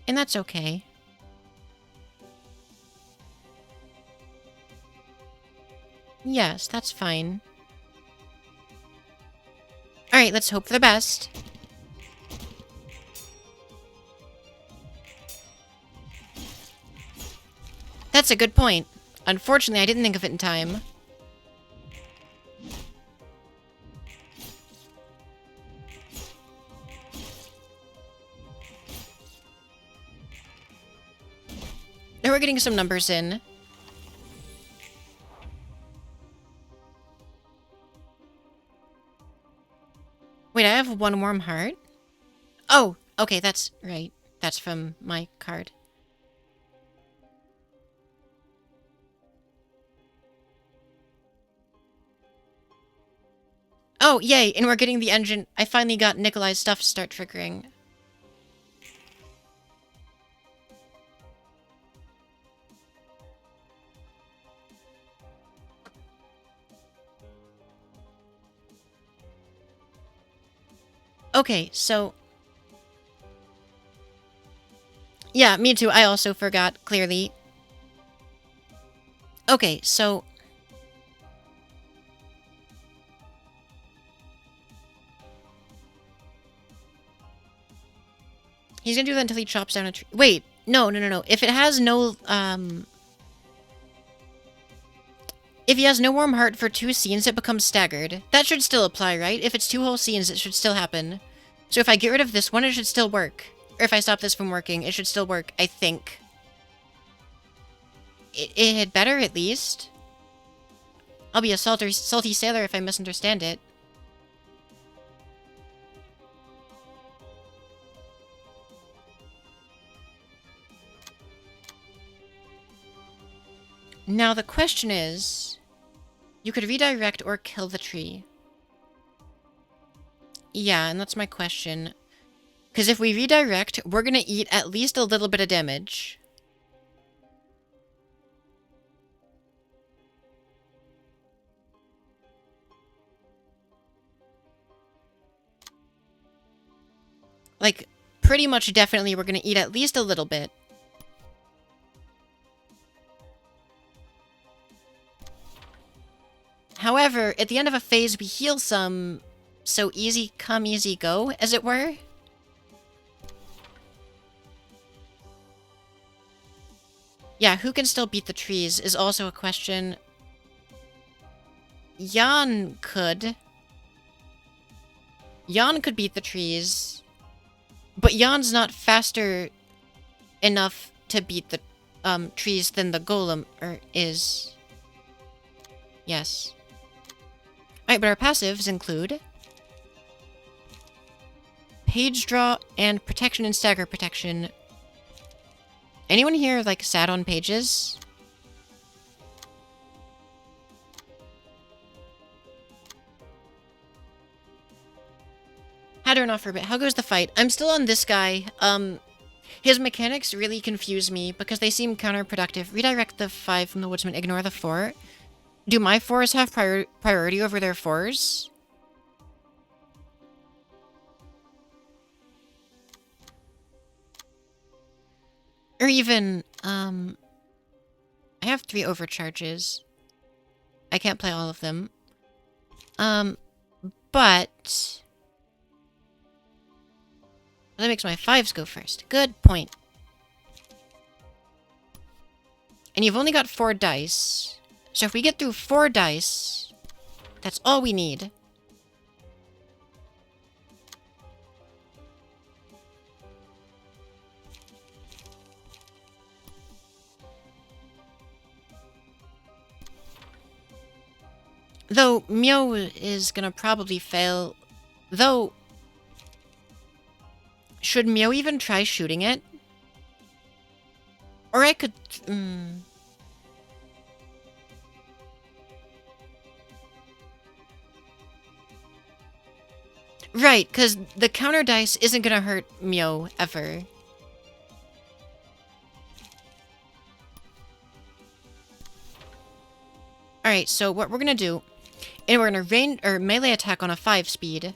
And that's okay. Yes, that's fine. Alright, let's hope for the best. That's a good point. Unfortunately, I didn't think of it in time. Now we're getting some numbers in. Wait, I have one warm heart? Oh, okay, that's right. That's from my card. Oh, yay, and we're getting the engine. I finally got Nikolai's stuff to start triggering. Okay, so... Yeah, me too. I also forgot, clearly. Okay, so... He's gonna do that until he chops down a tree. Wait, no. If it has no, if he has no warm heart for 2 scenes, it becomes staggered. That should still apply, right? If it's 2 whole scenes, it should still happen. So if I get rid of this one, it should still work. Or if I stop this from working, it should still work, I think. It had better, at least. I'll be a salty sailor if I misunderstand it. Now the question is... You could redirect or kill the tree. Yeah, and that's my question. Because if we redirect, we're gonna eat at least a little bit of damage. Like, pretty much definitely we're gonna eat at least a little bit. However, at the end of a phase, we heal some... So easy come, easy go, as it were. Yeah, who can still beat the trees is also a question. Jan could. Jan could beat the trees. But Jan's not faster enough to beat the trees than the golem is. Yes. Alright, but our passives include... Page draw and protection and stagger protection. Anyone here, like, sat on pages? Had her off for a bit. How goes the fight? I'm still on this guy. His mechanics really confuse me because they seem counterproductive. Redirect the 5 from the woodsman, ignore the 4. Do my 4s have priority over their 4s? Or even, I have 3 overcharges. I can't play all of them. But... That makes my 5s go first. Good point. And you've only got 4 dice. So if we get through 4 dice, that's all we need. Though Mio is gonna probably fail. Though... Should Mio even try shooting it? Or I could... Right, because the counter dice isn't gonna hurt Mio ever. Alright, so what we're gonna do... And we're gonna melee attack on a 5 speed.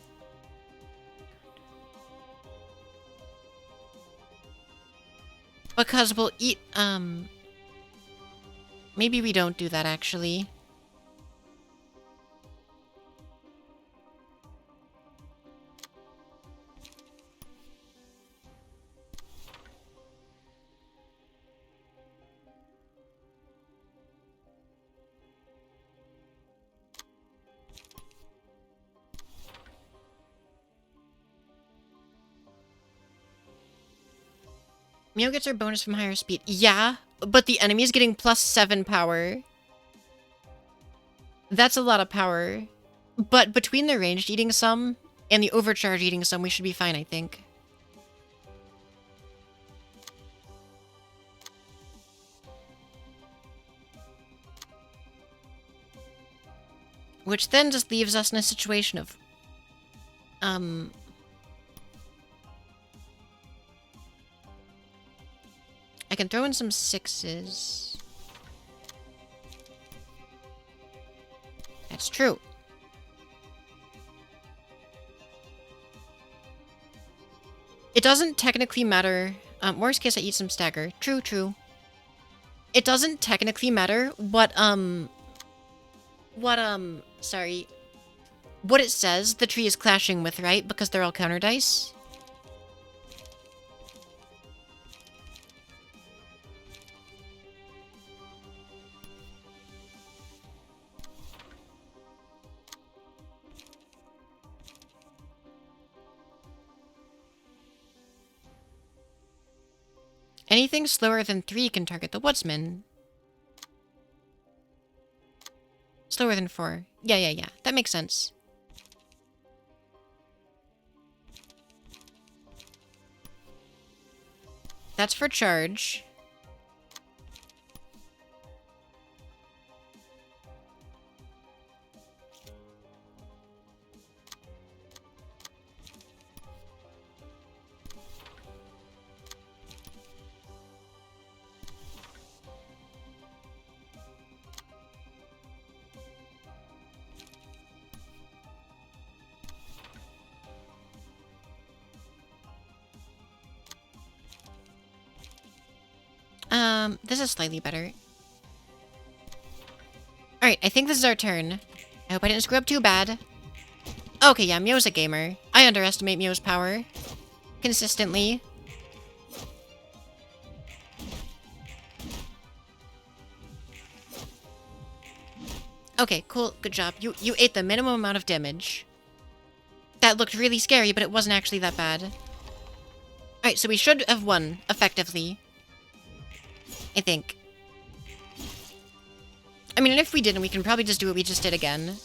Because we'll eat, maybe we don't do that, actually. Meow gets her bonus from higher speed. Yeah, but the enemy is getting +7 power. That's a lot of power. But between the ranged eating some and the overcharge eating some, we should be fine, I think. Which then just leaves us in a situation of... I can throw in some 6s. That's true. It doesn't technically matter. Worst case, I eat some stagger. True, true. It doesn't technically matter what it says the tree is clashing with, right? Because they're all counter dice. Anything slower than 3 can target the woodsman. Slower than 4. Yeah. That makes sense. That's for charge. This is slightly better. Alright, I think this is our turn. I hope I didn't screw up too bad. Okay, yeah, Mio's a gamer. I underestimate Mio's power. Consistently. Okay, cool. Good job. You ate the minimum amount of damage. That looked really scary, but it wasn't actually that bad. Alright, so we should have won, effectively. I think. I mean, and if we didn't, we can probably just do what we just did again.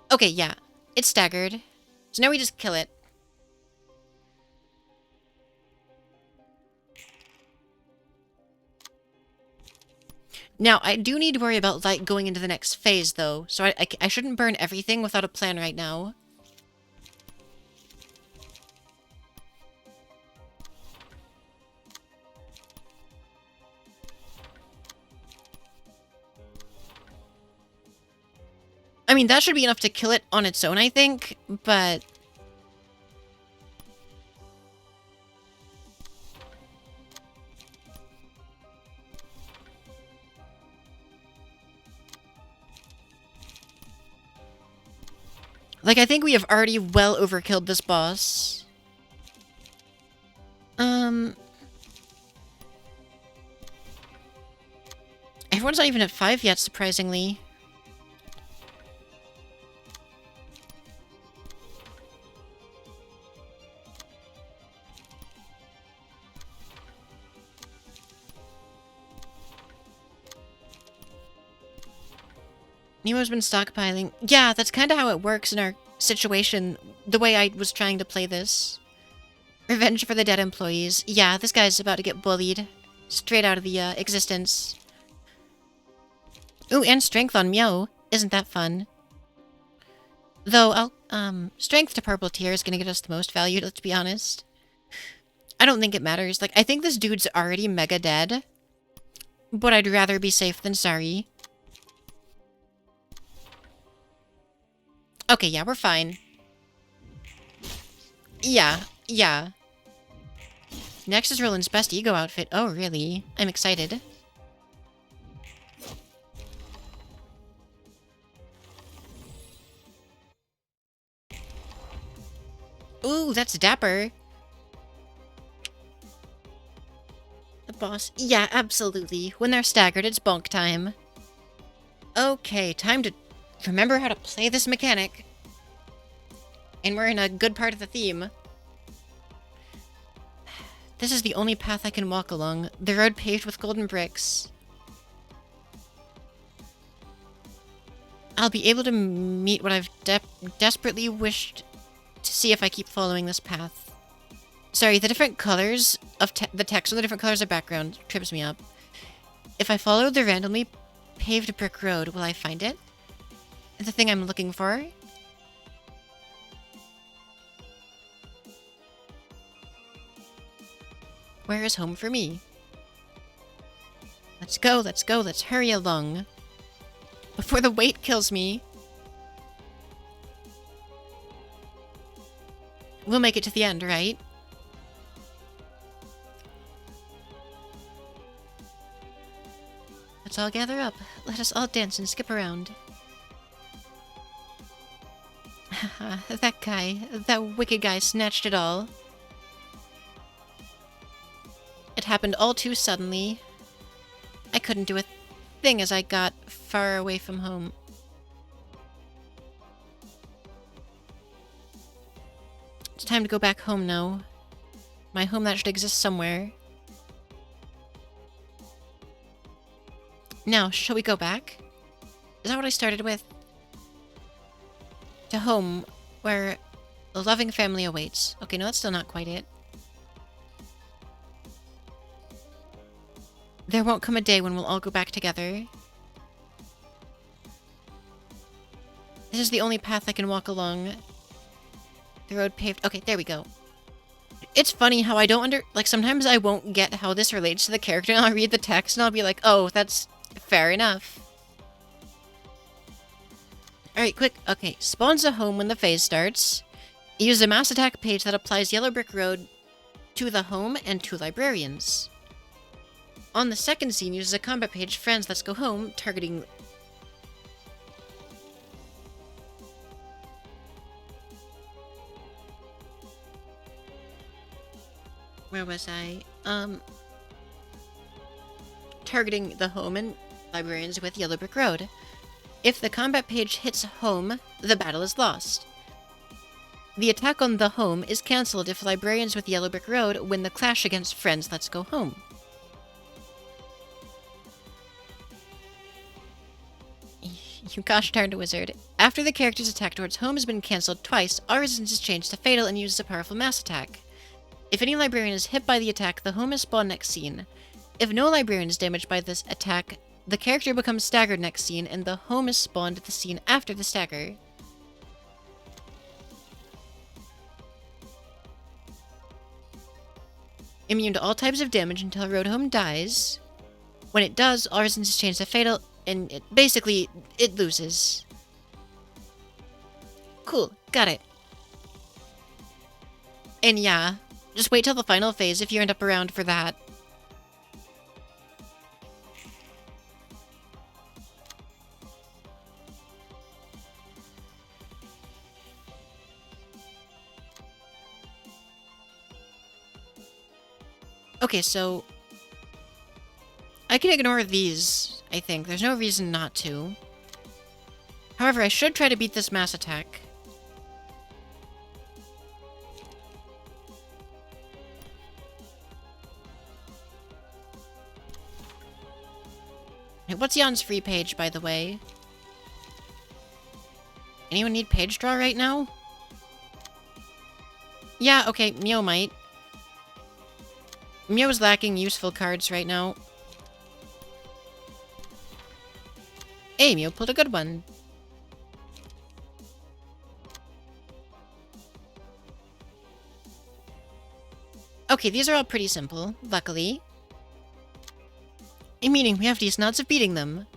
Okay, yeah. It's staggered. So now we just kill it. Now, I do need to worry about, like, going into the next phase, though. So I shouldn't burn everything without a plan right now. I mean, that should be enough to kill it on its own, I think, but... Like, I think we have already well overkilled this boss. Everyone's not even at 5 yet, surprisingly. Nemo's been stockpiling. Yeah, that's kind of how it works in our situation, the way I was trying to play this. Revenge for the dead employees. Yeah, this guy's about to get bullied. Straight out of the existence. Ooh, and strength on Meow. Isn't that fun? Though, strength to purple tier is gonna get us the most value, let's be honest. I don't think it matters. Like, I think this dude's already mega dead. But I'd rather be safe than sorry. Okay, yeah, we're fine. Yeah. Next is Roland's best ego outfit. Oh, really? I'm excited. Ooh, that's dapper. The boss. Yeah, absolutely. When they're staggered, it's bonk time. Okay, time to remember how to play this mechanic. And we're in a good part of the theme. This is the only path I can walk along. The road paved with golden bricks. I'll be able to meet what I've desperately wished to see if I keep following this path. Sorry, the different colors of the text and the different colors of background trips me up. If I follow the randomly paved brick road, will I find it? The thing I'm looking for? Where is home for me? Let's go, let's hurry along. Before the wait kills me. We'll make it to the end, right? Let's all gather up. Let us all dance and skip around. That guy, that wicked guy snatched it all. It happened all too suddenly. I couldn't do a thing as I got far away from home. It's time to go back home now. My home that should exist somewhere. Now, shall we go back? Is that what I started with? To home, where a loving family awaits. Okay, no, that's still not quite it. There won't come a day when we'll all go back together. This is the only path I can walk along. The road paved... Okay, there we go. It's funny how I don't like, sometimes I won't get how this relates to the character, and I'll read the text and I'll be like, oh, that's fair enough. Alright, quick. Okay, spawns a home when the phase starts. Use the mass attack page that applies Yellow Brick Road to the home and to librarians. On the second scene, uses a combat page, Friends, Let's Go Home, targeting... Where was I? Targeting the home and librarians with Yellow Brick Road. If the combat page hits home, the battle is lost. The attack on the home is cancelled if librarians with Yellow Brick Road win the clash against Friends, Let's Go Home. You gosh darned wizard. After the character's attack towards home has been cancelled twice, all resistance is changed to fatal and uses a powerful mass attack. If any librarian is hit by the attack, the home is spawned next scene. If no librarian is damaged by this attack, the character becomes staggered next scene, and the home is spawned at the scene after the stagger. Immune to all types of damage until Road Home dies. When it does, all resistance is changed to fatal, and basically, it loses. Cool, got it. And yeah, just wait till the final phase if you end up around for that. Okay, so... I can ignore these, I think. There's no reason not to. However, I should try to beat this mass attack. Hey, what's Jan's free page, by the way? Anyone need page draw right now? Yeah, okay, Mio might. Mio's lacking useful cards right now. Hey, Mio pulled a good one. Okay, these are all pretty simple, luckily. Meaning we have decent odds of beating them.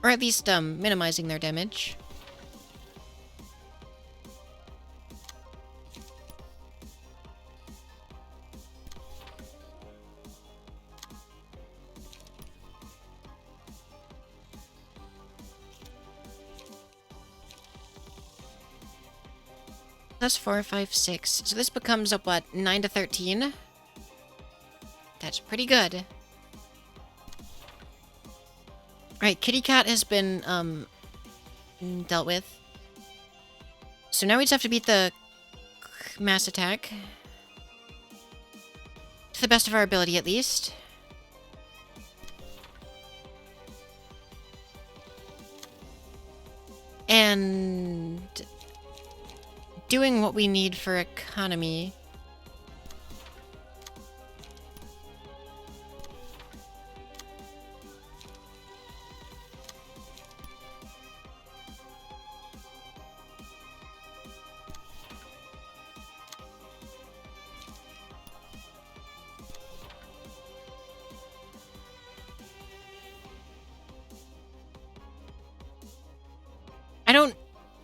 Or at least, minimizing their damage. Plus 4, 5, 6. So this becomes up, what, 9 to 13? That's pretty good. Alright, Kitty Cat has been, dealt with. So now we just have to beat the mass attack. To the best of our ability, at least. And doing what we need for economy.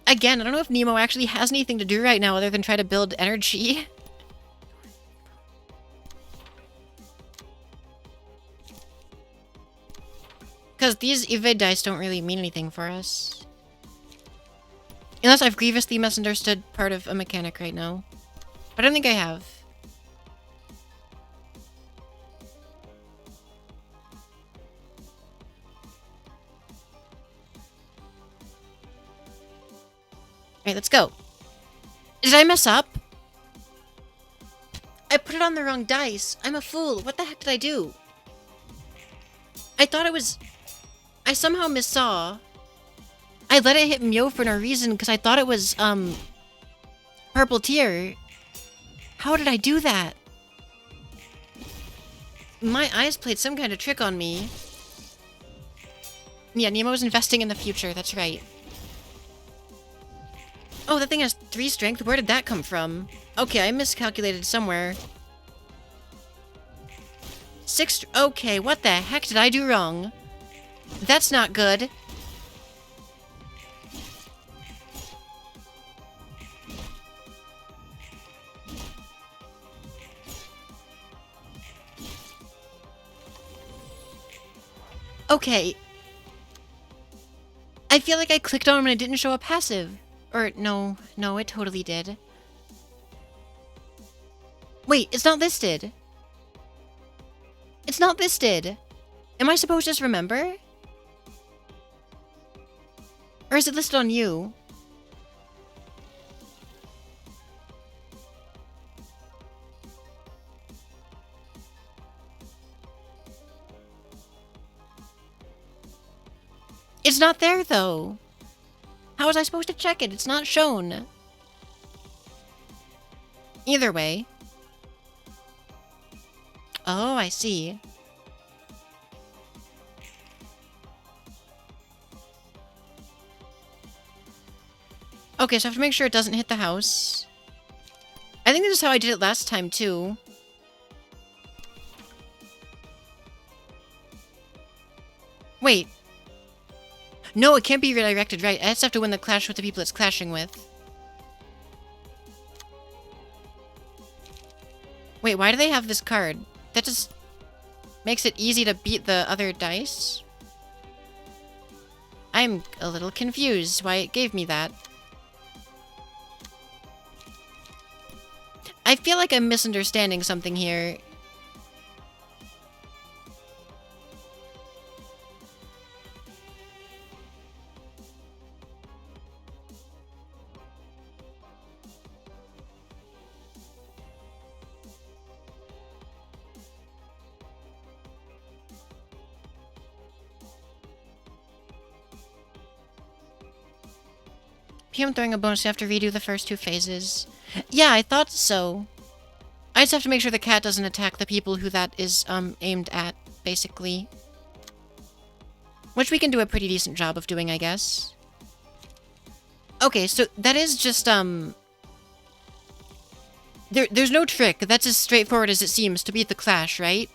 Again, I don't know if Nemo actually has anything to do right now other than try to build energy. Because these evade dice don't really mean anything for us. Unless I've grievously misunderstood part of a mechanic right now. But I don't think I have. Alright, let's go. Did I mess up? I put it on the wrong dice. I'm a fool. What the heck did I do? I thought it was... I somehow missaw. I let it hit Myo for no reason because I thought it was, purple tier. How did I do that? My eyes played some kind of trick on me. Yeah, Nemo's investing in the future. That's right. Oh, that thing has 3 strength? Where did that come from? Okay, I miscalculated somewhere. 6... Okay, what the heck did I do wrong? That's not good. Okay. I feel like I clicked on him and it didn't show a passive. Or, no, it totally did. Wait, it's not listed. It's not listed. Am I supposed to just remember? Or is it listed on you? It's not there, though. How was I supposed to check it? It's not shown. Either way. Oh, I see. Okay, so I have to make sure it doesn't hit the house. I think this is how I did it last time, too. Wait. No, it can't be redirected, right? I just have to win the clash with the people it's clashing with. Wait, why do they have this card? That just makes it easy to beat the other dice? I'm a little confused why it gave me that. I feel like I'm misunderstanding something here. PM throwing a bonus, you have to redo the first 2 phases. Yeah, I thought so. I just have to make sure the cat doesn't attack the people who that is, aimed at, basically. Which we can do a pretty decent job of doing, I guess. Okay, so that is just, There's no trick. That's as straightforward as it seems to beat the clash, right?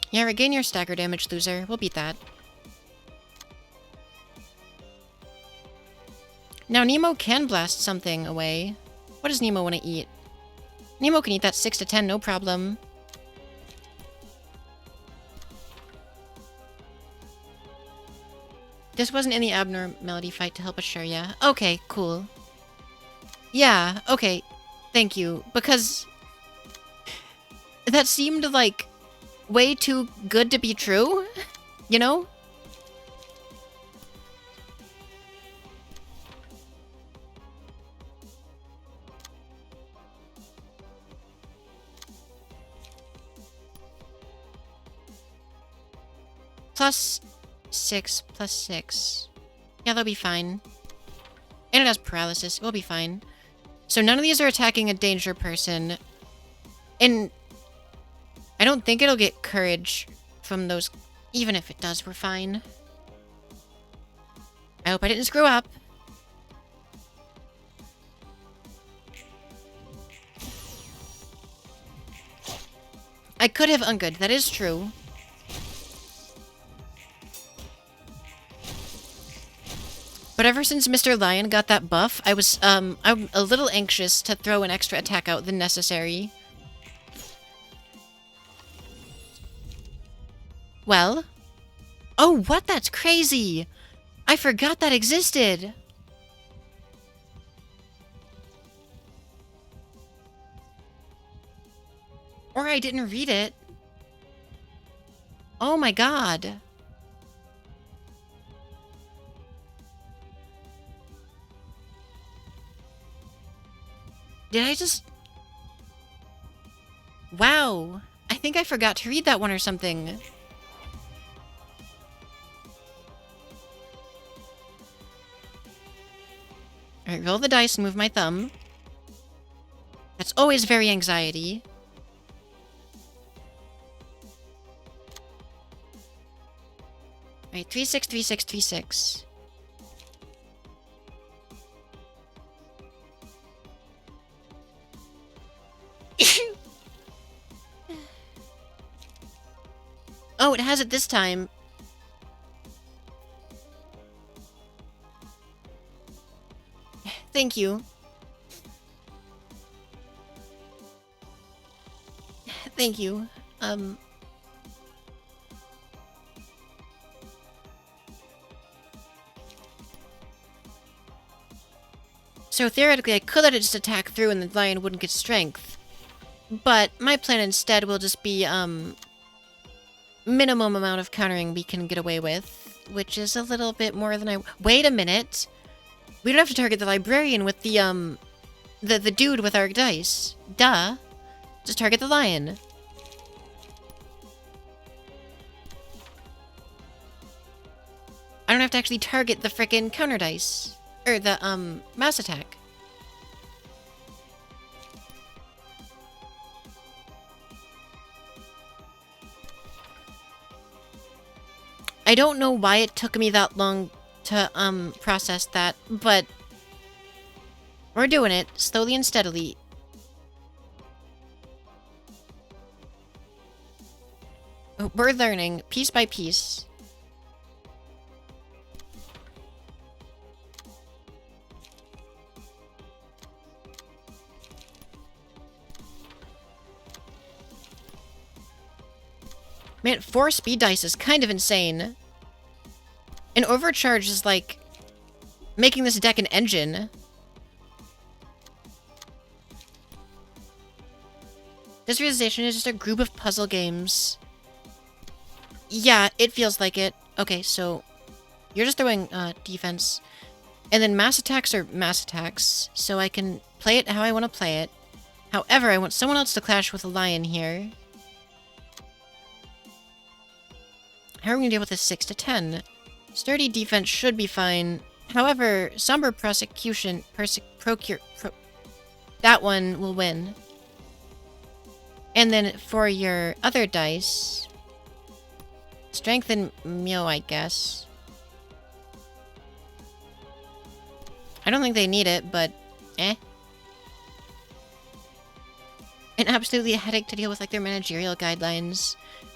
Yeah, regain your stagger damage, loser. We'll beat that. Now, Nemo can blast something away. What does Nemo want to eat? Nemo can eat that 6 to 10, no problem. This wasn't in the abnormality fight to help assure ya. Okay, cool. Yeah, okay. Thank you, because that seemed like way too good to be true, you know? Plus 6, plus 6. Yeah, they'll be fine. And it has paralysis. It will be fine. So none of these are attacking a danger person. And I don't think it'll get courage from those. Even if it does, we're fine. I hope I didn't screw up. I could have ungood. That is true. But ever since Mr. Lion got that buff, I'm a little anxious to throw an extra attack out than necessary. Well? Oh, what? That's crazy! I forgot that existed! Or I didn't read it. Oh my god. Did I just... Wow. I think I forgot to read that one or something. Alright, roll the dice and move my thumb. That's always very anxiety. Alright, 3, 6, 3, 6, 3, 6. Oh, it has it this time. Thank you. Thank you. So theoretically, I could let it just attack through and the lion wouldn't get strength. But my plan instead will just be, minimum amount of countering we can get away with, which is a little bit more than I... Wait a minute! We don't have to target the librarian with the dude with our dice. Duh. Just target the lion. I don't have to actually target the frickin' counter dice. Or the, mouse attack. I don't know why it took me that long to, process that, but we're doing it slowly and steadily. We're learning piece by piece. Man, 4 speed dice is kind of insane. An overcharge is like making this deck an engine. This realization is just a group of puzzle games. Yeah, it feels like it. Okay, so you're just throwing defense. And then mass attacks are mass attacks, so I can play it how I want to play it. However, I want someone else to clash with a lion here. How are we going to deal with this 6 to 10? Sturdy defense should be fine. However, somber prosecution... that one will win. And then for your other dice... Strength and Mio, I guess. I don't think they need it, but... eh. And absolutely a headache to deal with, like, their managerial guidelines.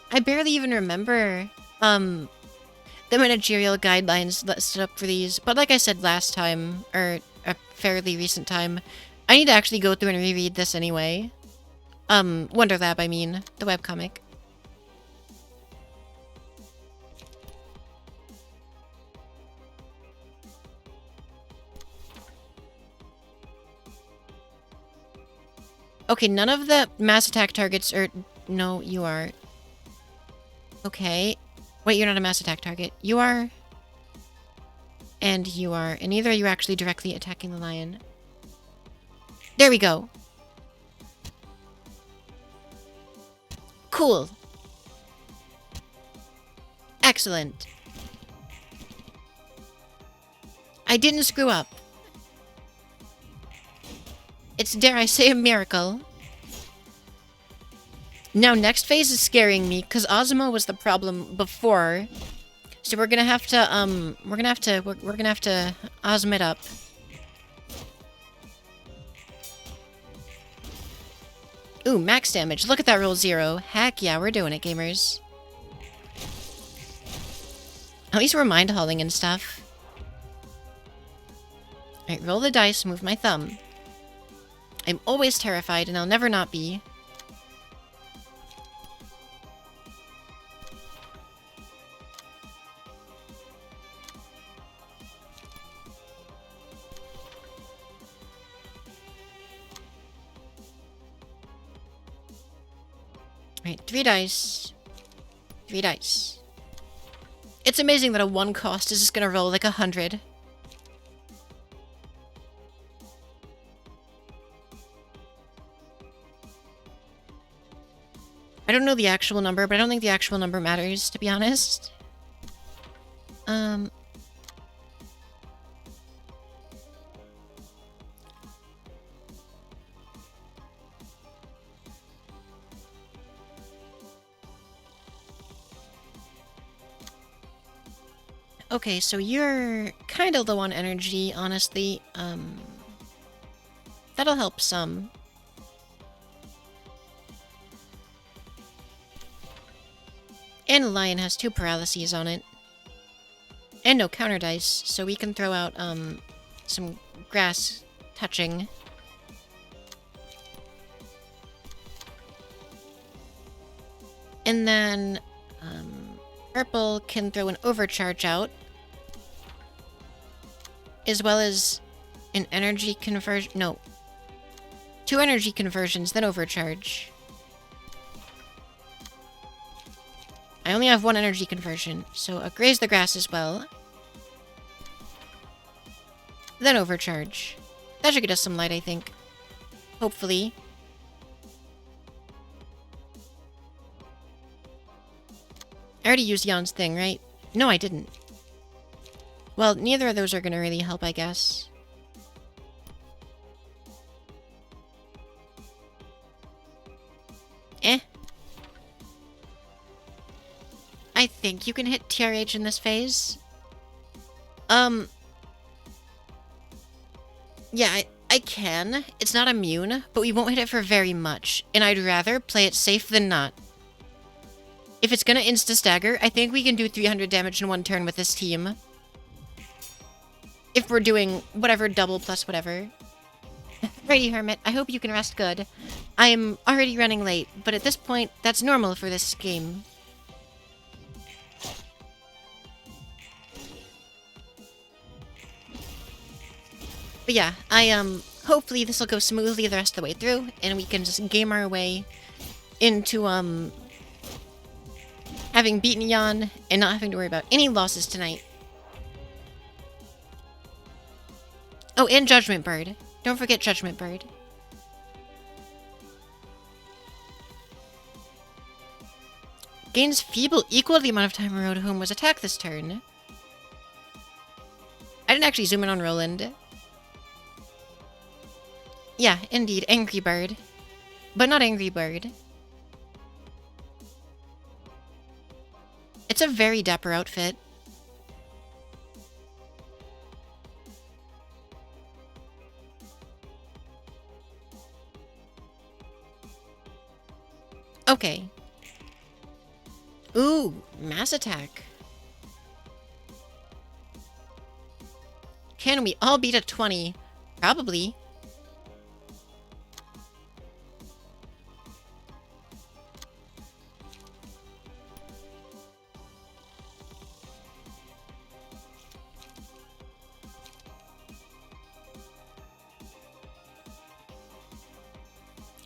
I barely even remember... the managerial guidelines listed up for these, but like I said last time, or a fairly recent time, I need to actually go through and reread this anyway. Wonder Lab, I mean, the webcomic. Okay, none of the mass attack targets are... No, you are. Okay. Wait, you're not a mass attack target. You are. And you are. And neither are you actually directly attacking the lion. There we go. Cool. Excellent. I didn't screw up. It's, dare I say, a miracle. Now, next phase is scaring me, because Ozma was the problem before. So we're gonna have to, we're gonna have to Ozma it up. Ooh, max damage. Look at that roll 0. Heck yeah, we're doing it, gamers. At least we're mind hauling and stuff. Alright, roll the dice, move my thumb. I'm always terrified, and I'll never not be. Alright, 3 dice. 3 dice. It's amazing that a 1 cost is just gonna roll like 100. I don't know the actual number, but I don't think the actual number matters, to be honest. Okay, so you're kind of low on energy, honestly. That'll help some. And the lion has 2 paralyses on it. And no counter dice, so we can throw out, some grass touching. And then, purple can throw an overcharge out. As well as an energy conversion... No. 2 energy conversions, then overcharge. I only have 1 energy conversion, so graze the grass as well. Then overcharge. That should get us some light, I think. Hopefully. I already used Jan's thing, right? No, I didn't. Well, neither of those are gonna really help, I guess. Eh. I think you can hit TRH in this phase. Yeah, I can. It's not immune, but we won't hit it for very much. And I'd rather play it safe than not. If it's gonna insta-stagger, I think we can do 300 damage in 1 turn with this team. If we're doing whatever, double plus whatever. Righty, Hermit. I hope you can rest good. I'm already running late, but at this point, that's normal for this game. But yeah, hopefully this will go smoothly the rest of the way through, and we can just game our way into, having beaten Jan and not having to worry about any losses tonight. Oh, and Judgment Bird. Don't forget Judgment Bird. Gains Feeble equal to the amount of time Road Home was attacked this turn. I didn't actually zoom in on Roland. Yeah, indeed, Angry Bird. But not Angry Bird. It's a very dapper outfit. Okay. Ooh, mass attack. Can we all beat a 20? Probably.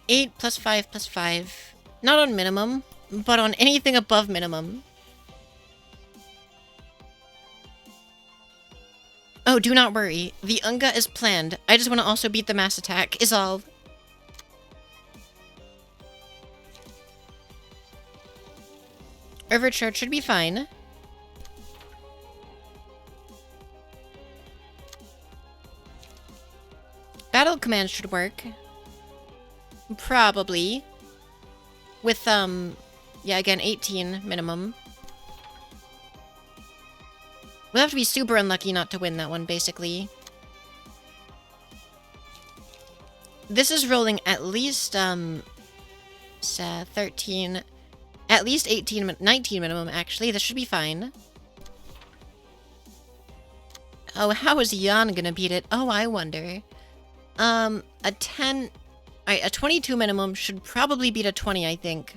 8 plus 5 plus 5. Not on minimum, but on anything above minimum. Oh, do not worry. The Unga is planned. I just want to also beat the mass attack, is all. Overcharge should be fine. Battle command should work. Probably. With, yeah, again, 18 minimum. We'll have to be super unlucky not to win that one, basically. This is rolling at least, 13... At least 19 minimum, actually. This should be fine. Oh, how is Jan gonna beat it? Oh, I wonder. A 10... Alright, a 22 minimum should probably beat a 20, I think.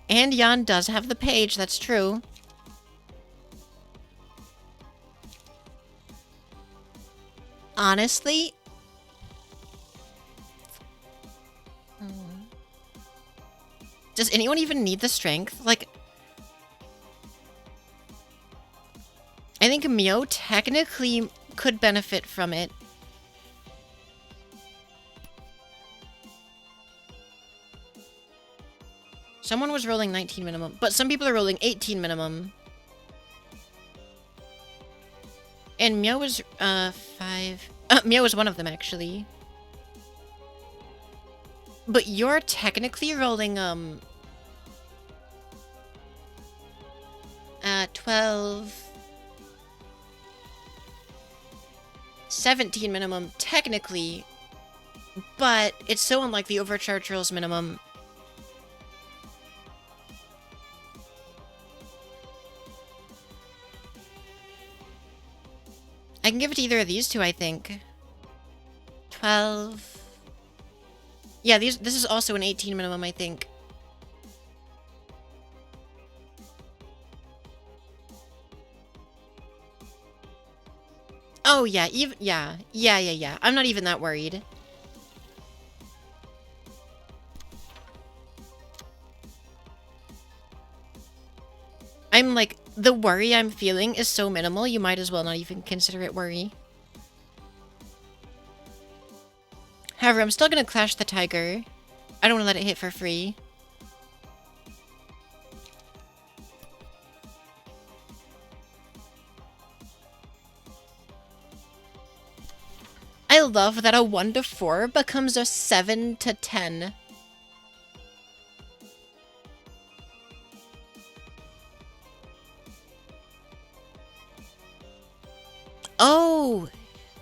And Jan does have the page, that's true. Honestly... Does anyone even need the strength? Like... I think Mio technically could benefit from it. Someone was rolling 19 minimum, but some people are rolling 18 minimum. And Mio was, 5... Mio was one of them, actually. But you're technically rolling, 12... 17 minimum, technically. But it's so unlike the overcharge rolls minimum. I can give it to either of these two, I think. 12... Yeah, this is also an 18 minimum, I think. Oh, yeah, yeah. I'm not even that worried. I'm like, the worry I'm feeling is so minimal, you might as well not even consider it worry. However, I'm still gonna clash the tiger. I don't want to let it hit for free. I love that a 1 to 4 becomes a 7 to 10. Oh!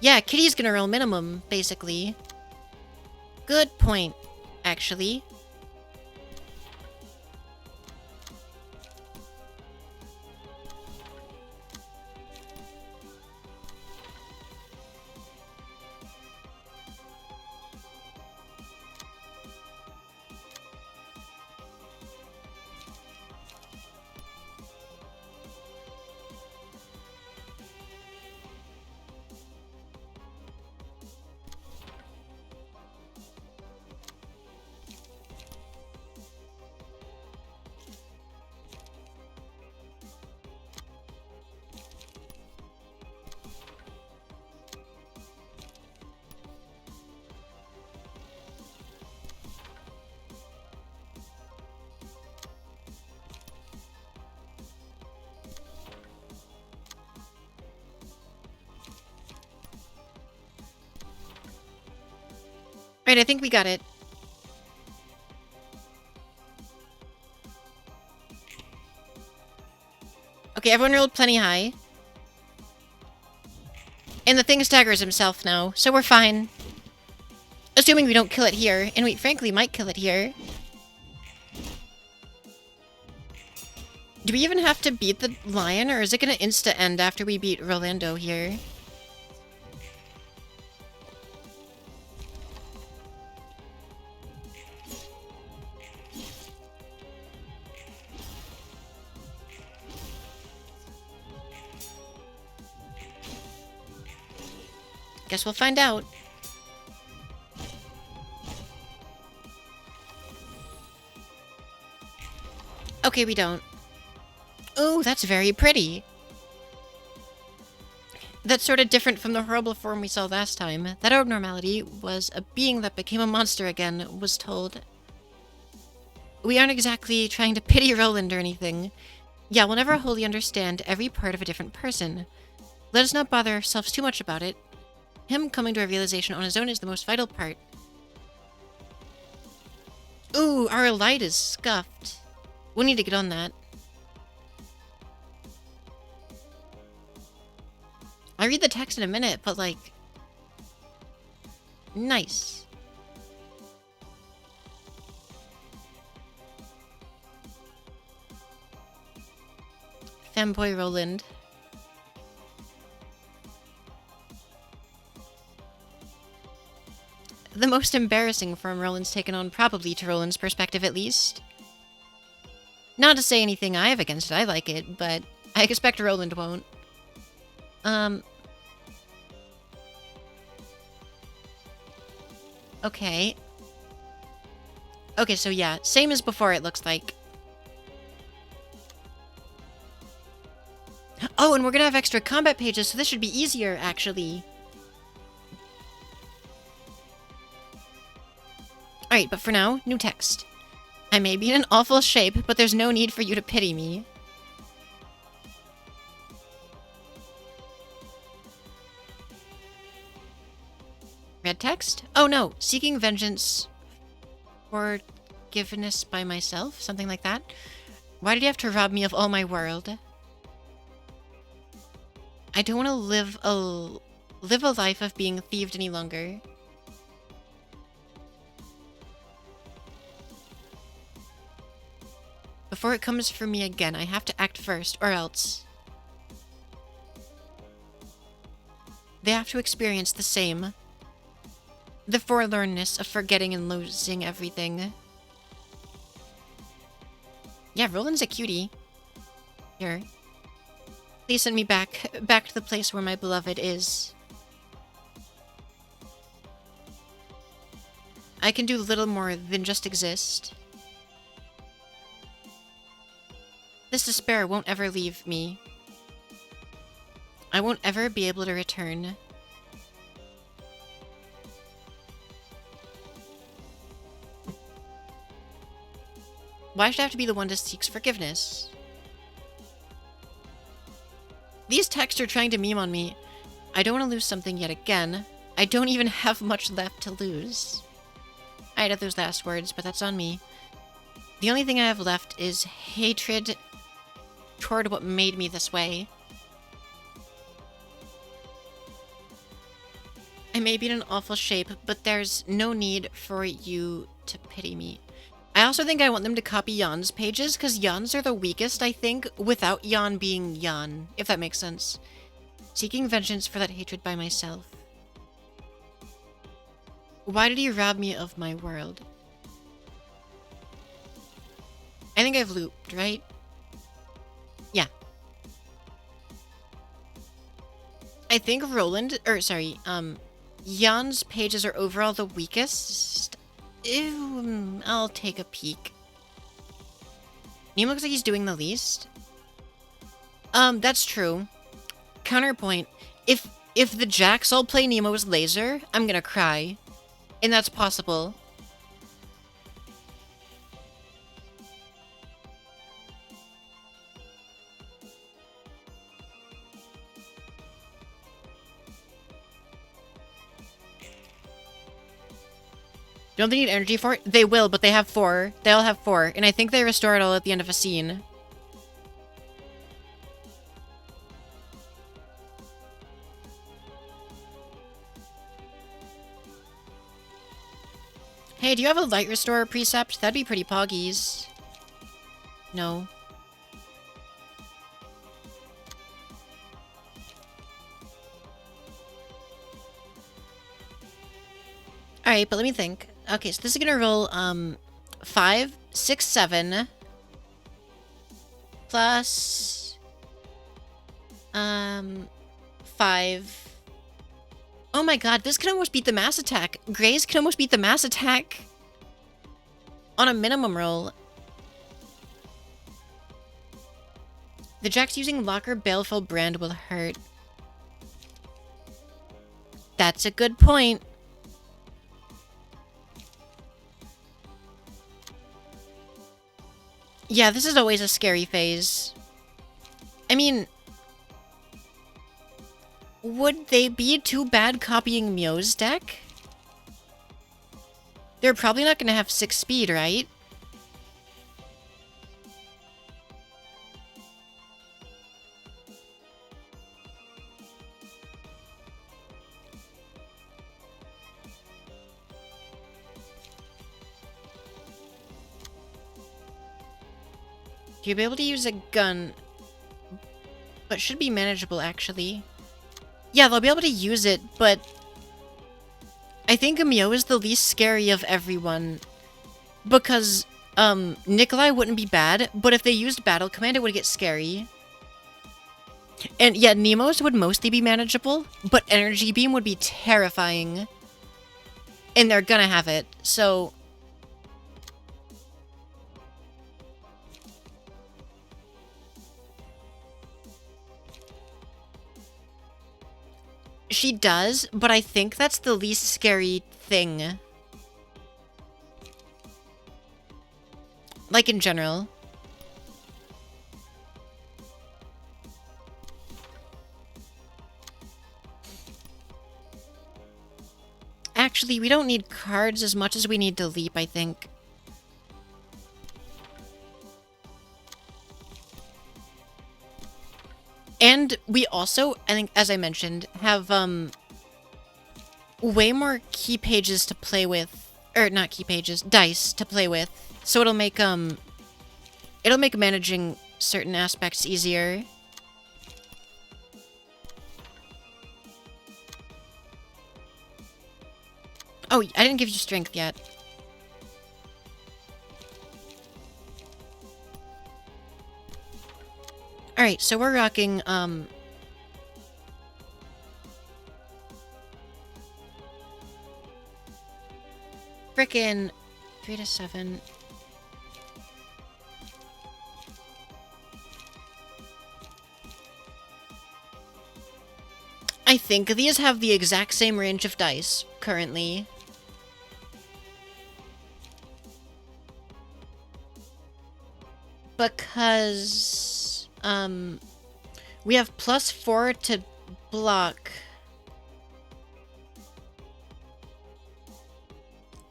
Yeah, Kitty's gonna roll minimum, basically. Good point, actually. Right, I think we got it. Okay, everyone rolled plenty high. And the thing staggers himself now, so we're fine. Assuming we don't kill it here, and we frankly might kill it here. Do we even have to beat the lion, or is it gonna insta-end after we beat Rolando here? Guess we'll find out. Okay, we don't. Ooh, that's very pretty. That's sort of different from the horrible form we saw last time. That abnormality was a being that became a monster again, was told. We aren't exactly trying to pity Roland or anything. Yeah, we'll never wholly understand every part of a different person. Let us not bother ourselves too much about it. Him coming to a realization on his own is the most vital part. Ooh, our light is scuffed. We'll need to get on that. I'll read the text in a minute, but like... Nice. Femboy Roland. The most embarrassing form Roland's taken on, probably to Roland's perspective at least. Not to say anything I have against it, I like it, but I expect Roland won't. Okay. Okay, so yeah, same as before it looks like. Oh, and we're gonna have extra combat pages, so this should be easier, actually. Alright, but for now, new text. I may be in an awful shape, but there's no need for you to pity me. Red text? Oh no, seeking vengeance for forgiveness by myself? Something like that? Why did you have to rob me of all my world? I don't want to live a life of being thieved any longer. Before it comes for me again, I have to act first, or else. They have to experience the same. The forlornness of forgetting and losing everything. Yeah, Roland's a cutie. Here. Please send me back to the place where my beloved is. I can do little more than just exist. This despair won't ever leave me. I won't ever be able to return. Why should I have to be the one that seeks forgiveness? These texts are trying to meme on me. I don't want to lose something yet again. I don't even have much left to lose. I added those last words, but that's on me. The only thing I have left is hatred toward what made me this way. I may be in an awful shape, but there's no need for you to pity me. I also think I want them to copy Jan's pages, because Jan's are the weakest, I think, without Jan being Jan, if that makes sense. Seeking vengeance for that hatred by myself. Why did he rob me of my world? I think I've looped, right? Yeah. I think Jan's pages are overall the weakest. Ew, I'll take a peek. Nemo looks like he's doing the least. That's true. Counterpoint. If the Jacks all play Nemo's laser, I'm gonna cry. And that's possible. Don't they need energy for it? They will, but they have 4. They all have 4, and I think they restore it all at the end of a scene. Hey, do you have a light restorer precept? That'd be pretty poggies. No. Alright, but let me think. Okay, so this is gonna roll, 5, 6, 7... plus... 5... Oh my god, this can almost beat the mass attack. Grays can almost beat the mass attack on a minimum roll. The Jax using Locker Baleful Brand will hurt. That's a good point. Yeah, this is always a scary phase. I mean, would they be too bad copying Mio's deck? They're probably not going to have 6 speed, right? You'll be able to use a gun, but should be manageable, actually. Yeah, they'll be able to use it, but I think Mio is the least scary of everyone. Because, Nikolai wouldn't be bad, but if they used Battle Command, it would get scary. And yeah, Nemo's would mostly be manageable, but Energy Beam would be terrifying. And they're gonna have it, so... She does, but I think that's the least scary thing. Like, in general. Actually, we don't need cards as much as we need to leap, I think. And we also, I think, as I mentioned, have, way more key pages to play with. Or, not key pages, dice to play with. So it'll make managing certain aspects easier. Oh, I didn't give you strength yet. Alright, so we're rocking, frickin' 3 to 7. I think these have the exact same range of dice, currently. Because, we have +4 to block.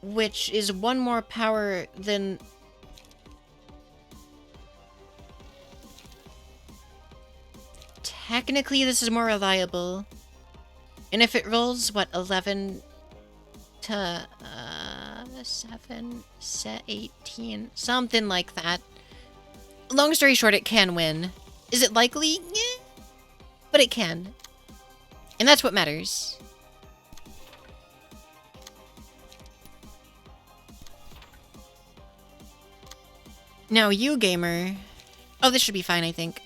Which is 1 more power than... Technically, this is more reliable. And if it rolls, what, 11 to 7, 18, something like that. Long story short, it can win. Is it likely? Yeah. But it can. And that's what matters. Now you, gamer. Oh, this should be fine, I think.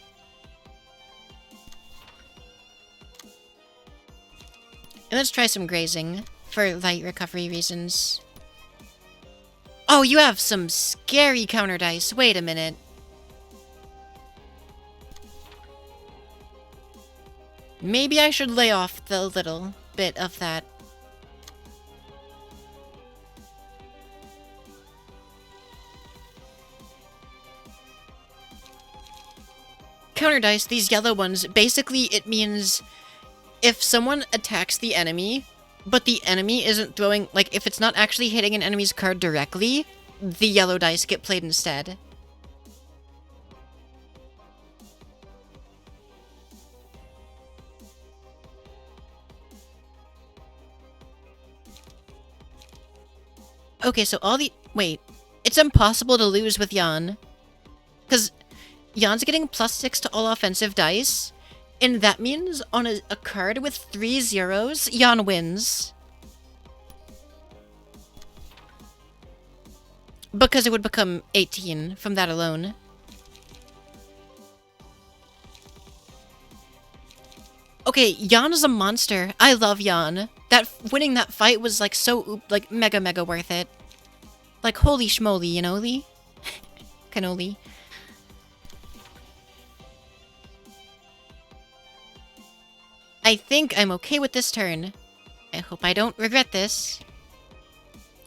And let's try some grazing for light recovery reasons. Oh, you have some scary counter dice. Wait a minute. Maybe I should lay off the little bit of that. Counter dice, these yellow ones, basically it means if someone attacks the enemy, but the enemy isn't throwing, like, if it's not actually hitting an enemy's card directly, the yellow dice get played instead. Okay, so all the... Wait. It's impossible to lose with Jan. Because Jan's getting +6 to all offensive dice. And that means on a card with 3 zeros, Jan wins. Because it would become 18 from that alone. Okay, Jan is a monster. I love Jan. winning that fight was like so like mega worth it. Like holy schmoly, you know, Lee? Cannoli. I think I'm okay with this turn. I hope I don't regret this.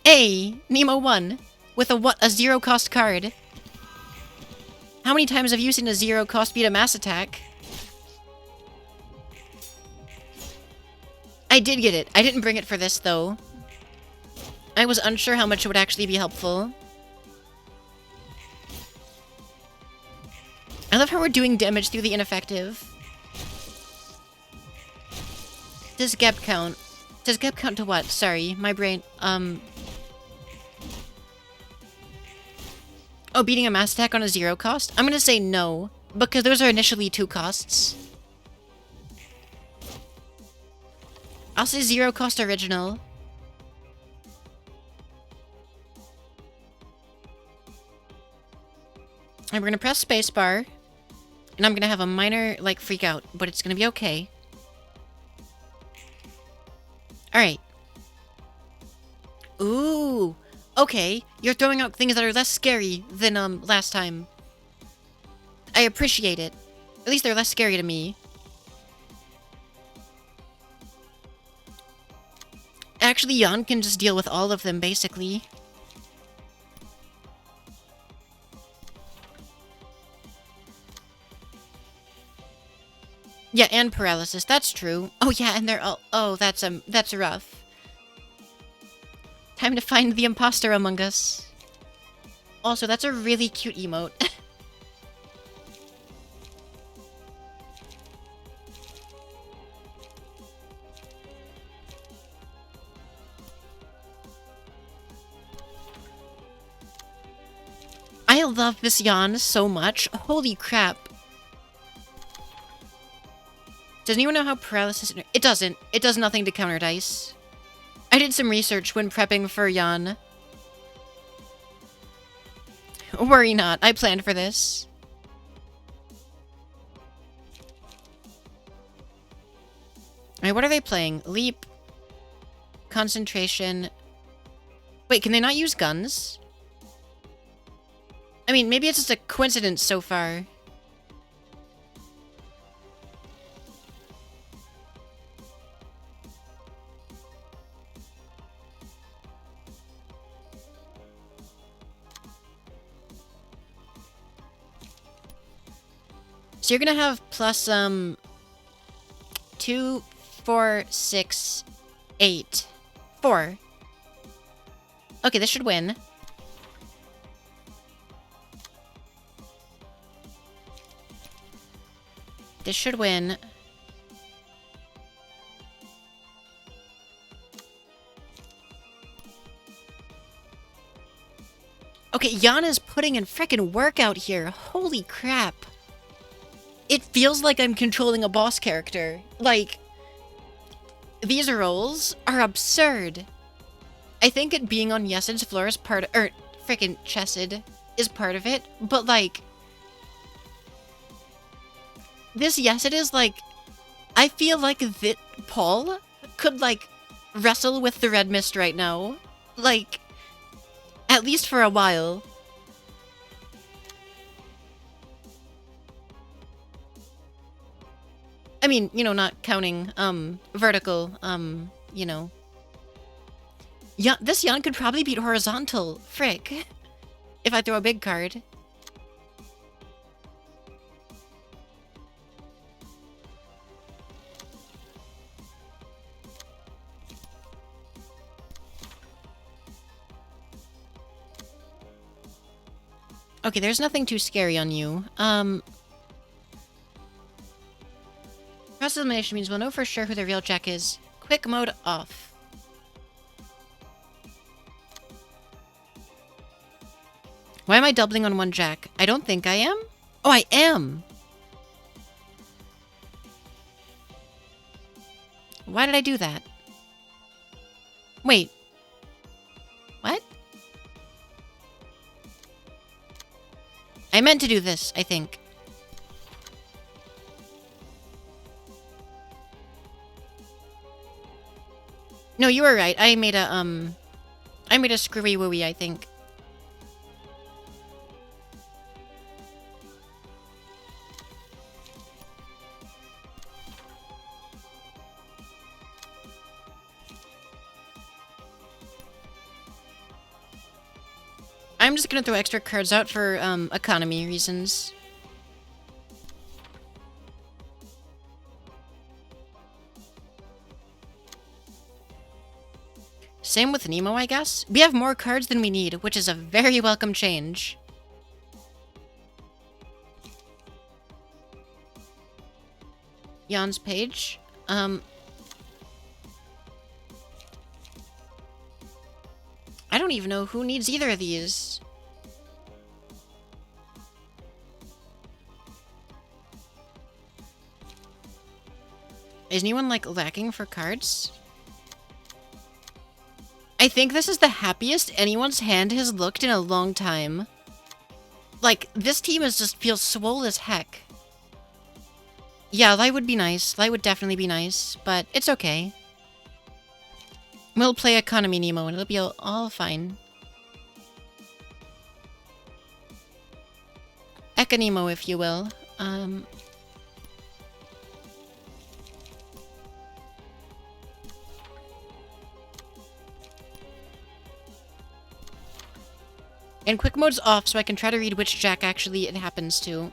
Hey, Nemo won with a 0 cost card. How many times have you seen a 0 cost beat a mass attack? I did get it. I didn't bring it for this though. I was unsure how much it would actually be helpful. I love how we're doing damage through the ineffective. Does Geb count? Does Geb count to what? Sorry, my brain, Oh, beating a mass attack on a 0 cost? I'm gonna say no, because those are initially 2 costs. I'll say 0 cost original. And we're gonna press spacebar, and I'm gonna have a minor, like, freak out, but it's gonna be okay. Alright. Ooh. Okay, you're throwing out things that are less scary than, last time. I appreciate it. At least they're less scary to me. Actually, Jan can just deal with all of them, basically. Yeah, and paralysis, that's true. Oh yeah, and they're all... Oh, that's rough. Time to find the imposter among us. Also, that's a really cute emote. I love this Jan so much. Holy crap. Does anyone know how paralysis... It doesn't. It does nothing to counter dice. I did some research when prepping for Jan. Worry not, I planned for this. Alright, what are they playing? Leap. Concentration. Wait, can they not use guns? I mean, maybe it's just a coincidence so far. So you're gonna have plus, 2, 4, 6, 8. 4. Okay, this should win. This should win. Okay, Jan is putting in frickin' work out here. Holy crap. It feels like I'm controlling a boss character. Like, these rolls are absurd. I think it being on Yesid's floor is part of, or frickin' Chesid is part of it, but like, this Yesid is like, I feel like that Paul could like wrestle with the red mist right now. Like, at least for a while. I mean, you know, not counting, vertical, you know. Yeah, this Jan could probably beat horizontal. Frick. If I throw a big card. Okay, there's nothing too scary on you. Cross elimination means we'll know for sure who the real Jack is. Quick mode off. Why am I doubling on one Jack? I don't think I am. Oh, I am! Why did I do that? Wait. What? I meant to do this, I think. No, you were right. I made a screwy wooey, I think. I'm just gonna throw extra cards out for, economy reasons. Same with Nemo, I guess. We have more cards than we need, which is a very welcome change. Jan's page. I don't even know who needs either of these. Is anyone, like, lacking for cards? I think this is the happiest anyone's hand has looked in a long time. Like, this team is just feels swole as heck. Yeah, light would be nice. Light would definitely be nice, but it's okay. We'll play Economy Nemo and it'll be all fine. Econemo, if you will. And quick mode's off, so I can try to read which jack actually it happens to.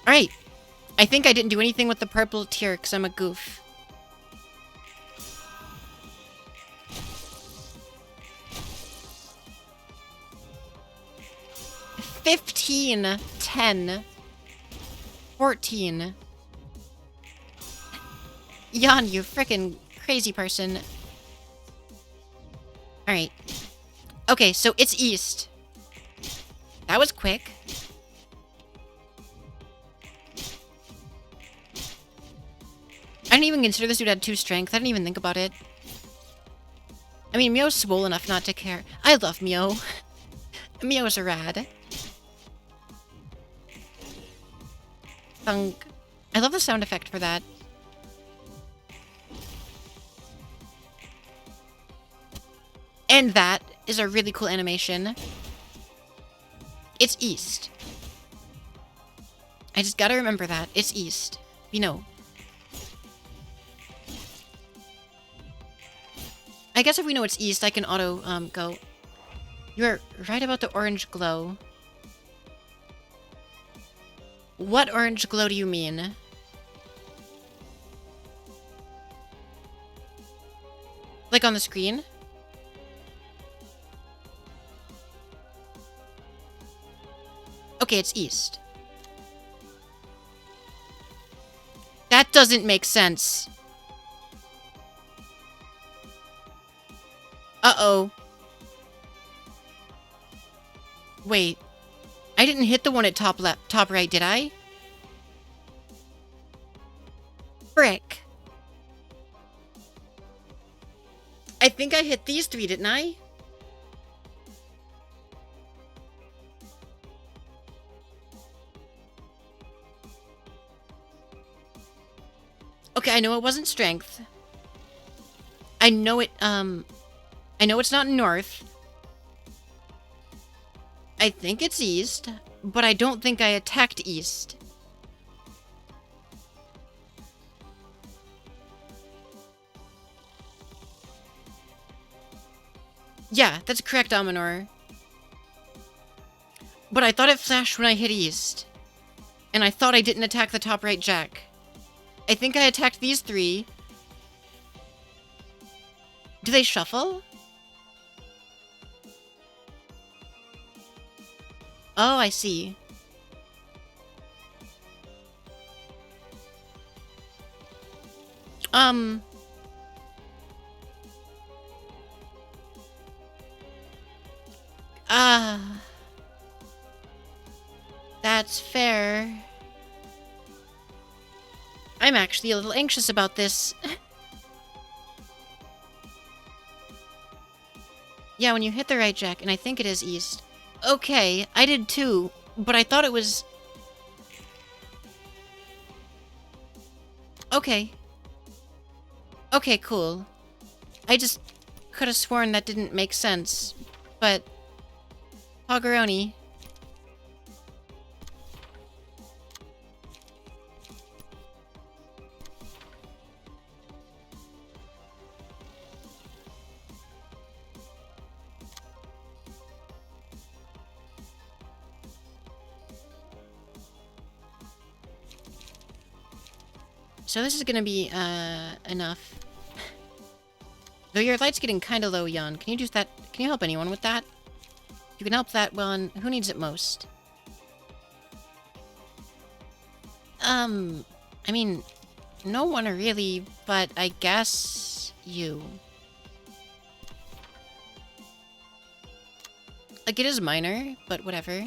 Alright. I think I didn't do anything with the purple tier, because I'm a goof. $15, 10, 14. Jan, you frickin' crazy person. Alright. Okay, so it's east. That was quick. I didn't even consider this dude had 2 strength. I didn't even think about it. I mean, Mio's swole enough not to care. I love Mio. Mio's a rad. Thunk. I love the sound effect for that. And that is a really cool animation. It's east. I just gotta remember that. It's east. You know. I guess if we know it's east, I can auto, go. You're right about the orange glow. What orange glow do you mean? Like on the screen? Okay, it's east. That doesn't make sense. Uh-oh. Wait. I didn't hit the one at top left, top right, did I? Frick. I think I hit these 3, didn't I? Okay, I know it wasn't strength. I know it, I know it's not north. I think it's east, but I don't think I attacked east. Yeah, that's correct, Amanor. But I thought it flashed when I hit east. And I thought I didn't attack the top right jack. I think I attacked these 3. Do they shuffle? Oh, I see. That's fair. I'm actually a little anxious about this. Yeah, when you hit the right jack, and I think it is east. Okay, I did too, but I thought it was... Okay. Okay, cool. I just could have sworn that didn't make sense. But... Poggeroni. So this is gonna be, enough. Though your light's getting kinda low, Jan. Can you do that? Can you help anyone with that? You can help that one. Who needs it most? I mean, no one really, but I guess you. Like, it is minor, but whatever.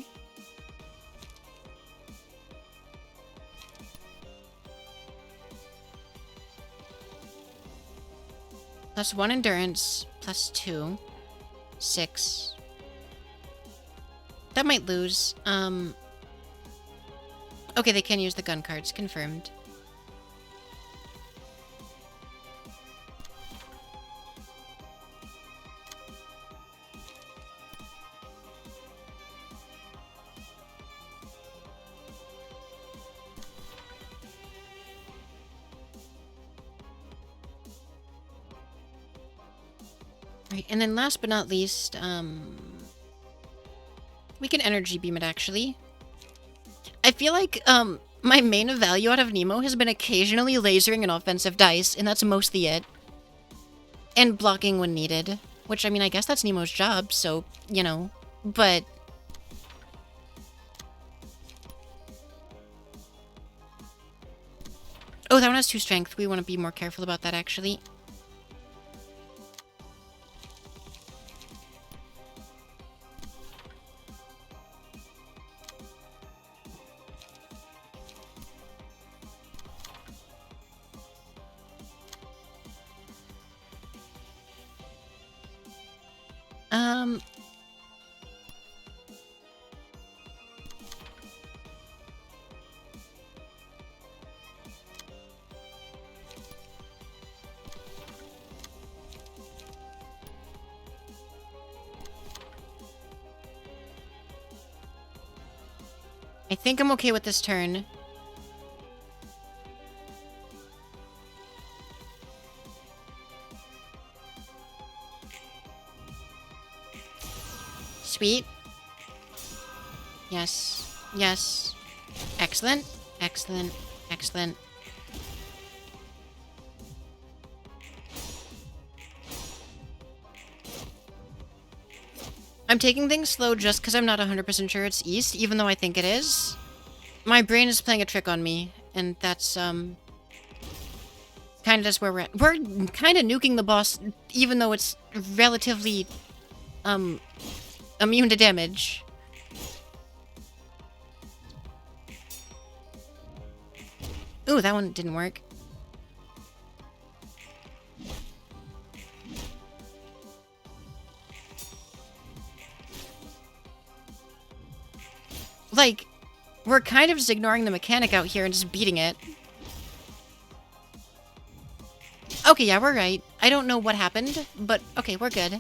+1 endurance, +2. 6. That might lose. Okay, they can use the gun cards. Confirmed. Right, and then last but not least, we can energy beam it, actually. I feel like, my main value out of Nemo has been occasionally lasering an offensive dice, and that's mostly it. And blocking when needed. Which, I mean, I guess that's Nemo's job, so, you know. But... Oh, that one has 2 strength. We want to be more careful about that, actually. I think I'm okay with this turn. Sweet. Yes. Yes. Excellent. Excellent. Excellent. I'm taking things slow just because I'm not 100% sure it's east, even though I think it is. My brain is playing a trick on me, and that's, kind of just where we're at. We're kind of nuking the boss, even though it's relatively, immune to damage. Ooh, that one didn't work. Like, we're kind of just ignoring the mechanic out here and just beating it. Okay, yeah, we're right. I don't know what happened, but okay, we're good.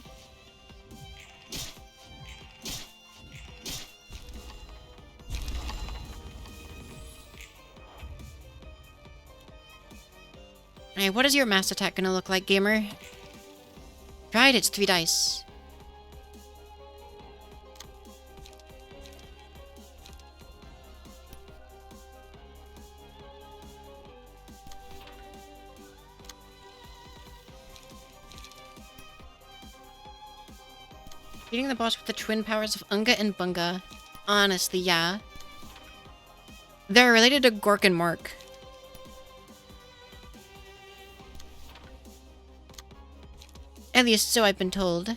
Alright, what is your mass attack gonna look like, gamer? Right, it's 3 dice. Beating the boss with the twin powers of Unga and Bunga. Honestly, yeah. They're related to Gork and Mark. At least so I've been told.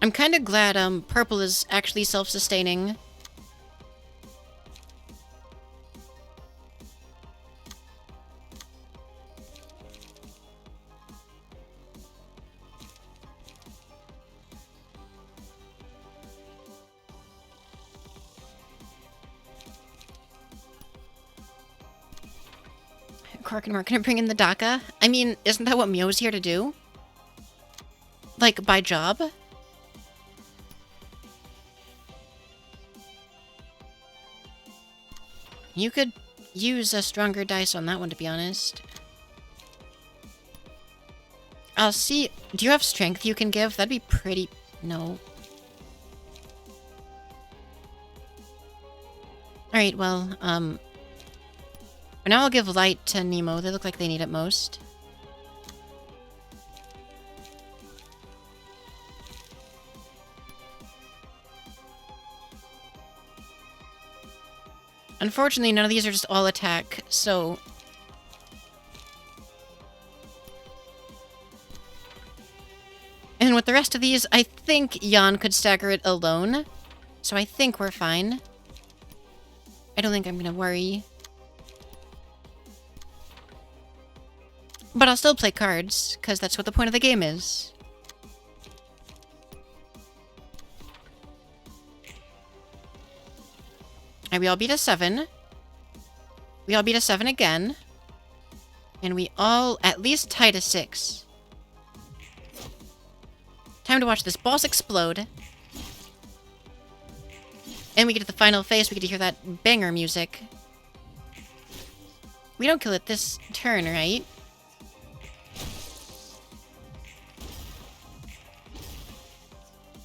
I'm kind of glad purple is actually self-sustaining. Cork and we're gonna bring in the DACA? I mean, isn't that what Mio's here to do? Like, by job? You could use a stronger dice on that one, to be honest. I'll see. Do you have strength you can give? That'd be pretty... No. Alright, well, for now I'll give light to Nemo. They look like they need it most. Unfortunately, none of these are just all attack, so... And with the rest of these, I think Jan could stagger it alone. So I think we're fine. I don't think I'm gonna worry. But I'll still play cards, because that's what the point of the game is. And we all beat a 7. We all beat a 7 again. And we all at least tied a 6. Time to watch this boss explode. And we get to the final phase, we get to hear that banger music. We don't kill it this turn, right?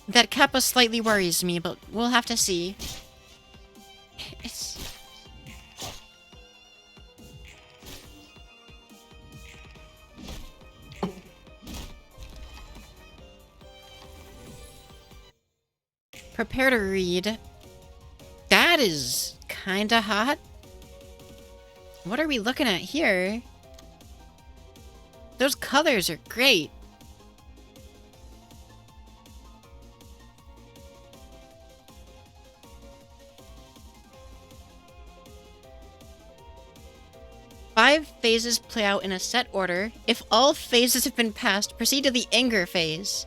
That Kappa slightly worries me, but we'll have to see. It's... Prepare to read. That is kinda hot. What are we looking at here? Those colors are great. Five phases play out in a set order. If all phases have been passed, proceed to the anger phase.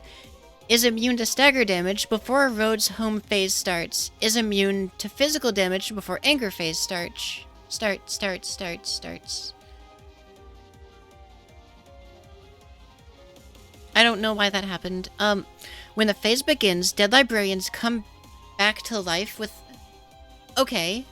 Is immune to stagger damage before Road's home phase starts. Is immune to physical damage before anger phase starts. Starts. I don't know why that happened. When the phase begins, dead librarians come back to life with... Okay.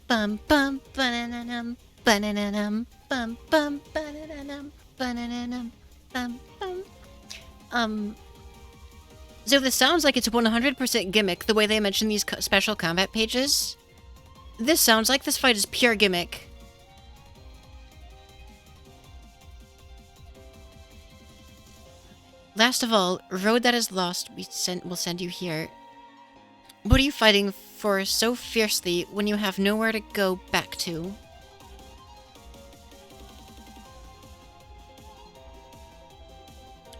Bum bum bananam bananam bum bum bananam bananam bum bum. So this sounds like it's 100% gimmick, the way they mention these special combat pages. This sounds like this fight is pure gimmick. Last of all, road that is lost, we'll send you here. What are you fighting for so fiercely when you have nowhere to go back to?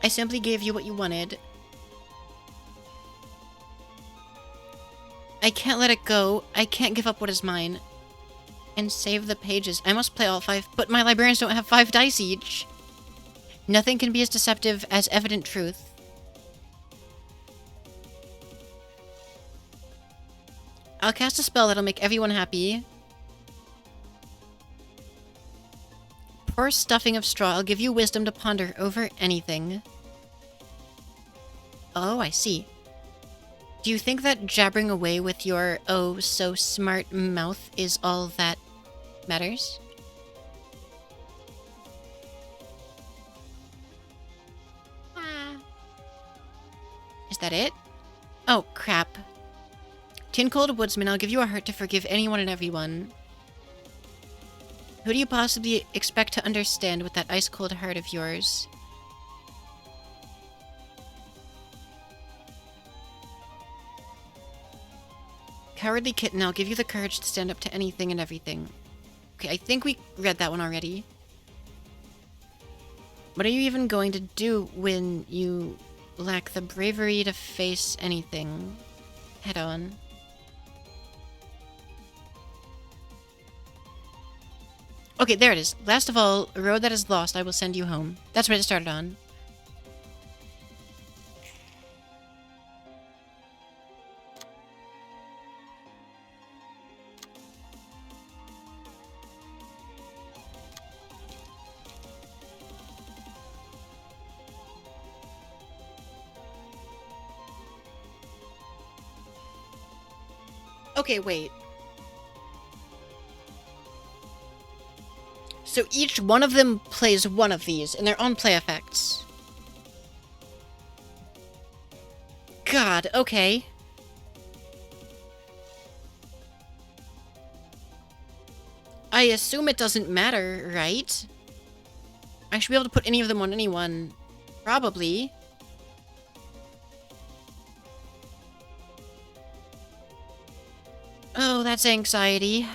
I simply gave you what you wanted. I can't let it go. I can't give up what is mine. And save the pages. I must play all 5, but my librarians don't have 5 dice each. Nothing can be as deceptive as evident truth. I'll cast a spell that'll make everyone happy. Pour stuffing of straw. I'll give you wisdom to ponder over anything. Oh, I see. Do you think that jabbering away with your oh-so-smart mouth is all that matters? Is that it? Oh, crap. Tin-cold woodsman, I'll give you a heart to forgive anyone and everyone. Who do you possibly expect to understand with that ice-cold heart of yours? Cowardly kitten, I'll give you the courage to stand up to anything and everything. Okay, I think we read that one already. What are you even going to do when you lack the bravery to face anything head on? Okay, there it is. Last of all, a road that is lost, I will send you home. That's what it started on. Okay, wait. So each one of them plays one of these in their own play effects. God, okay. I assume it doesn't matter, right? I should be able to put any of them on anyone. Probably. Oh, that's anxiety.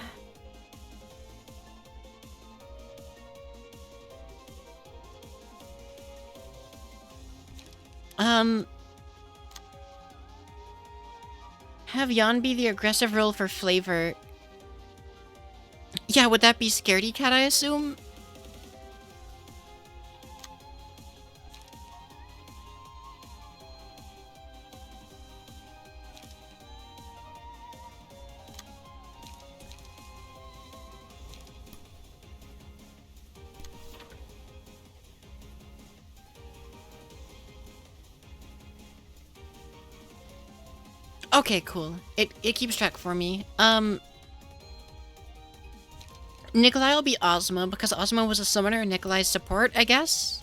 Have Jan be the aggressive role for flavor. Yeah, would that be Scaredy Cat, I assume? Okay, cool. It keeps track for me. Nikolai will be Ozma, because Ozma was a summoner and Nikolai's support, I guess?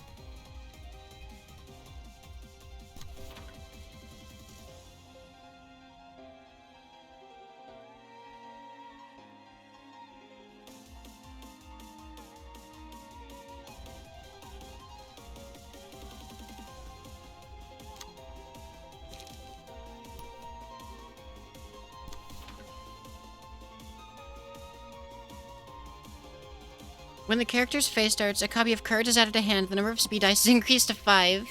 When the character's phase starts, a copy of cards is added to hand. The number of speed dice is increased to 5.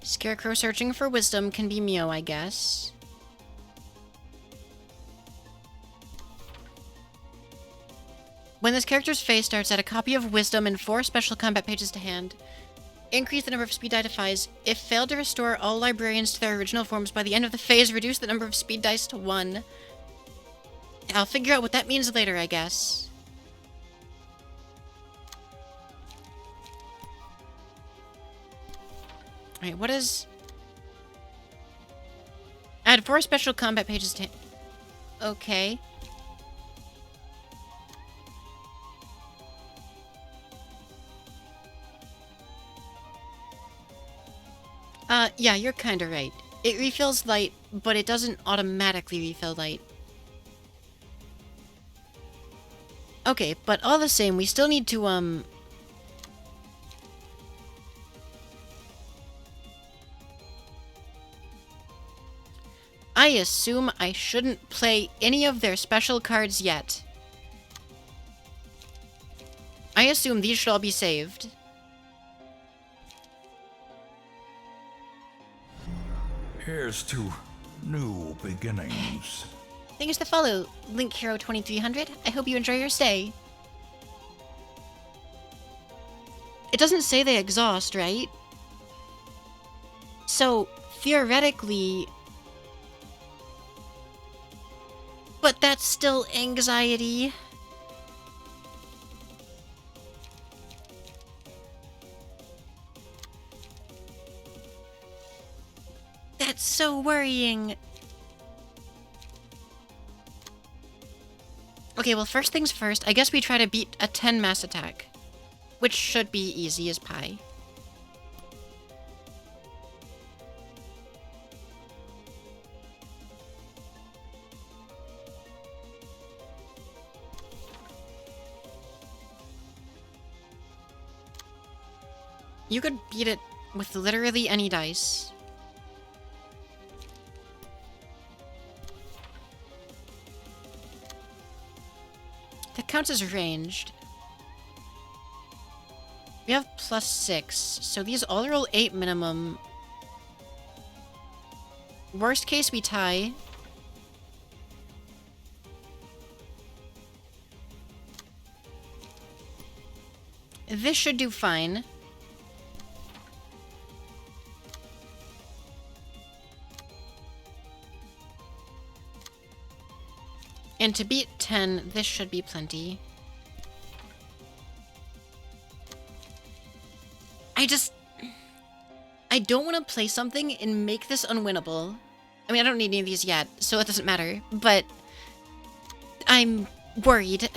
Scarecrow searching for wisdom can be Mio, I guess. When this character's phase starts, add a copy of wisdom and 4 special combat pages to hand. Increase the number of speed die to 5. If failed to restore all librarians to their original forms by the end of the phase, reduce the number of speed dice to 1. I'll figure out what that means later, I guess. Alright, what is... Add 4 special combat pages to... Okay. Yeah, you're kinda right. It refills light, but it doesn't automatically refill light. Okay, but all the same, we still need to, I assume I shouldn't play any of their special cards yet. I assume these should all be saved. Here's to new beginnings. Thanks to follow, Link Hero 2300. I hope you enjoy your stay. It doesn't say they exhaust, right? So, theoretically... But that's still anxiety. That's so worrying. Okay, well, first things first, I guess we try to beat a 10 mass attack. Which should be easy as pie. You could beat it with literally any dice. That counts as ranged. We have +6, so these all roll 8 minimum. Worst case, we tie. This should do fine. And to beat 10, this should be plenty. I don't want to play something and make this unwinnable. I mean, I don't need any of these yet, so it doesn't matter, but I'm worried.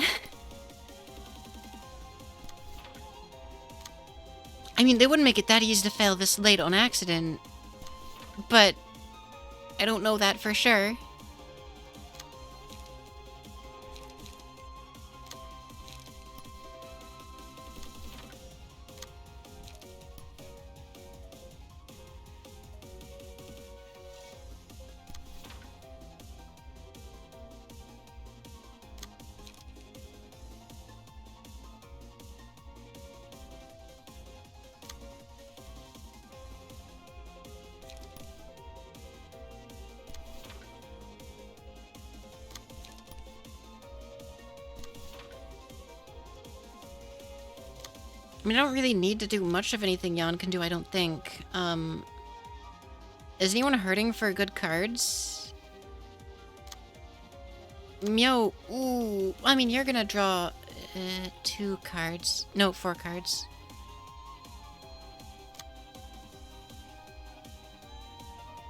I mean, they wouldn't make it that easy to fail this late on accident, but I don't know that for sure. I mean, I don't really need to do much of anything Jan can do, I don't think. Is anyone hurting for good cards? Meow. Ooh. I mean, you're gonna draw 2 cards. No, 4 cards.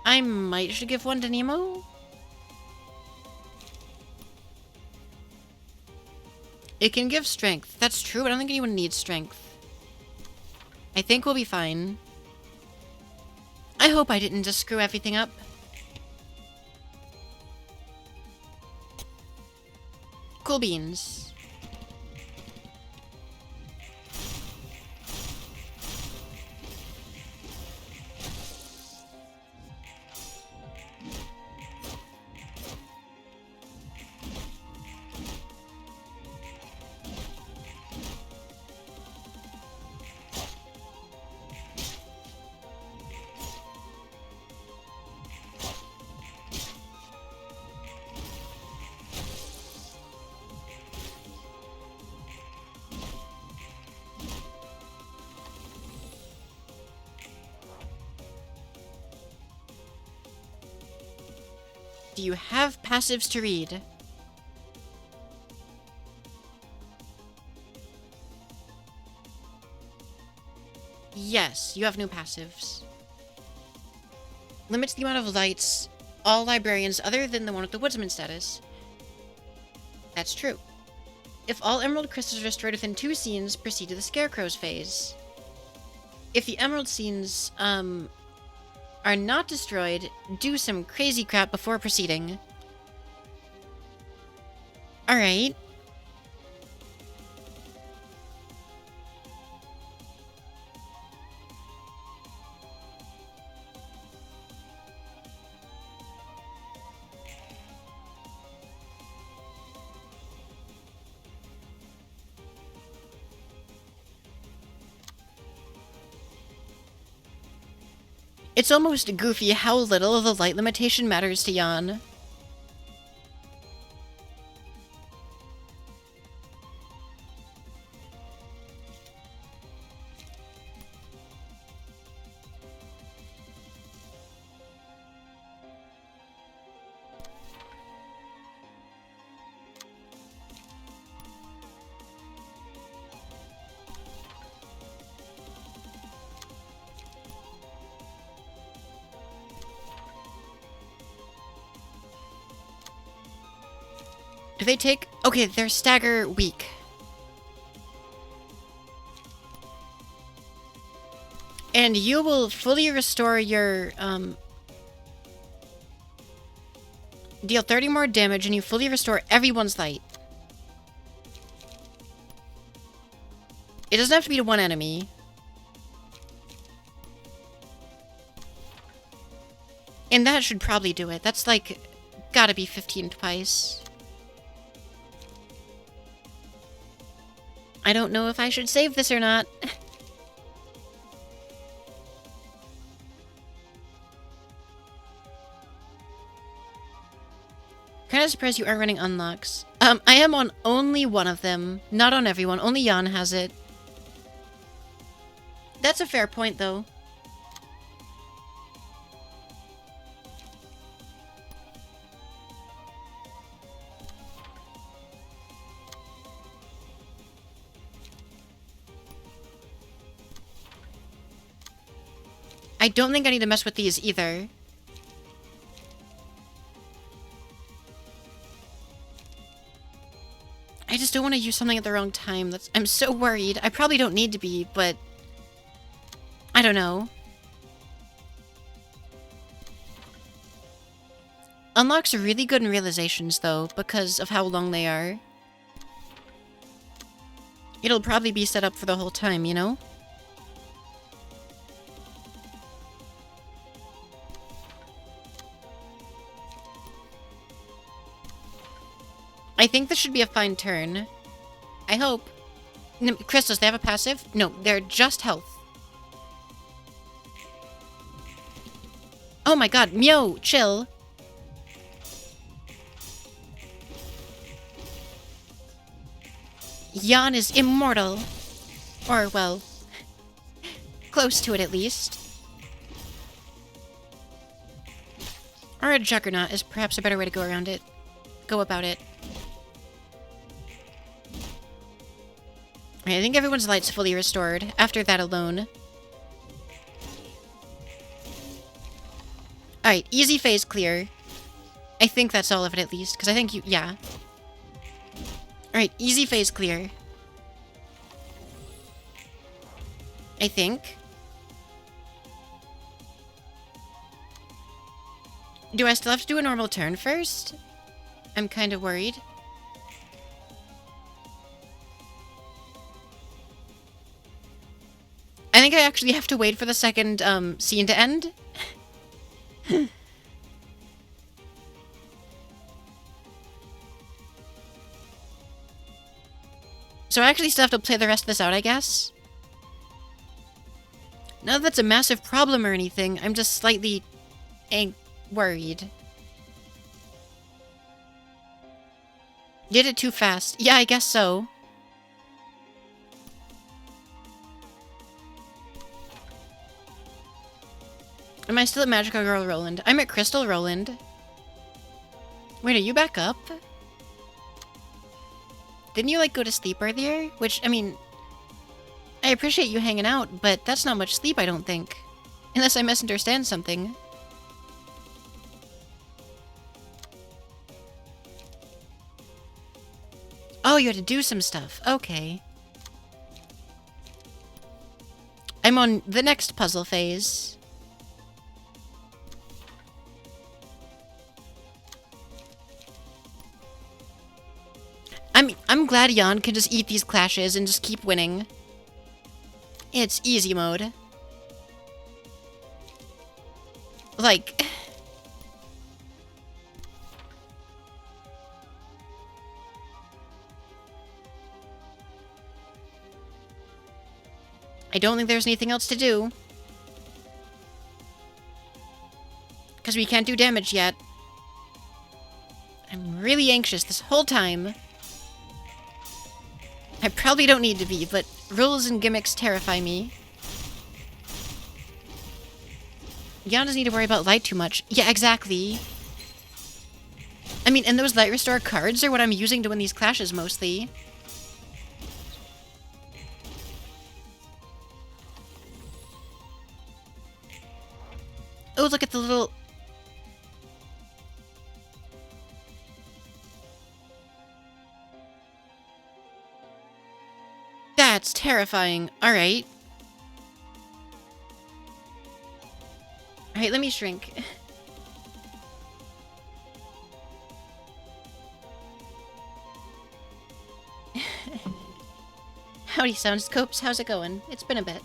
I might should give one to Nemo. It can give strength. That's true, but I don't think anyone needs strength. I think we'll be fine. I hope I didn't just screw everything up. Cool beans. Do you have passives to read? Yes, you have new passives. Limits the amount of lights all librarians other than the one with the woodsman status. That's true. If all emerald crystals are destroyed within 2 scenes, proceed to the scarecrow's phase. If the emerald scenes, are not destroyed, do some crazy crap before proceeding. Alright. It's almost goofy how little the light limitation matters to Jan. Do they take... Okay, they're stagger weak. And you will fully restore your, deal 30 more damage and you fully restore everyone's light. It doesn't have to be to one enemy. And that should probably do it. That's like, gotta be 15 twice. I don't know if I should save this or not. Kinda surprised you aren't running unlocks. I am on only one of them. Not on everyone. Only Jan has it. That's a fair point, though. I don't think I need to mess with these either. I just don't want to use something at the wrong time. I'm so worried. I probably don't need to be, but... I don't know. Unlocks are really good in realizations, though, because of how long they are. It'll probably be set up for the whole time, you know? I think this should be a fine turn. I hope. No, crystals, they have a passive? No, they're just health. Oh my god, Mio, chill. Jan is immortal. Or, well, close to it at least. Or a juggernaut is perhaps a better way to go about it. I think everyone's light's fully restored after that alone. Alright, easy phase clear. I think that's all of it at least, because I think yeah. Alright, easy phase clear. I think. Do I still have to do a normal turn first? I'm kind of worried. I think I actually have to wait for the second scene to end. So I actually still have to play the rest of this out, I guess. Not that that's a massive problem or anything, I'm just slightly worried. Did it too fast. Yeah, I guess so. Am I still at Magical Girl Roland? I'm at Crystal Roland. Wait, are you back up? Didn't you, like, go to sleep earlier? Which, I mean, I appreciate you hanging out, but that's not much sleep, I don't think. Unless I misunderstand something. Oh, you had to do some stuff. Okay. I'm on the next puzzle phase. I'm glad Jan can just eat these clashes and just keep winning. It's easy mode. Like... I don't think there's anything else to do. Because we can't do damage yet. I'm really anxious this whole time. I probably don't need to be, but rules and gimmicks terrify me. Jan doesn't need to worry about light too much. Yeah, exactly. I mean, and those light restore cards are what I'm using to win these clashes mostly. Oh, look at the little... That's terrifying. Alright. Alright, let me shrink. Howdy, Soundscopes. How's it going? It's been a bit.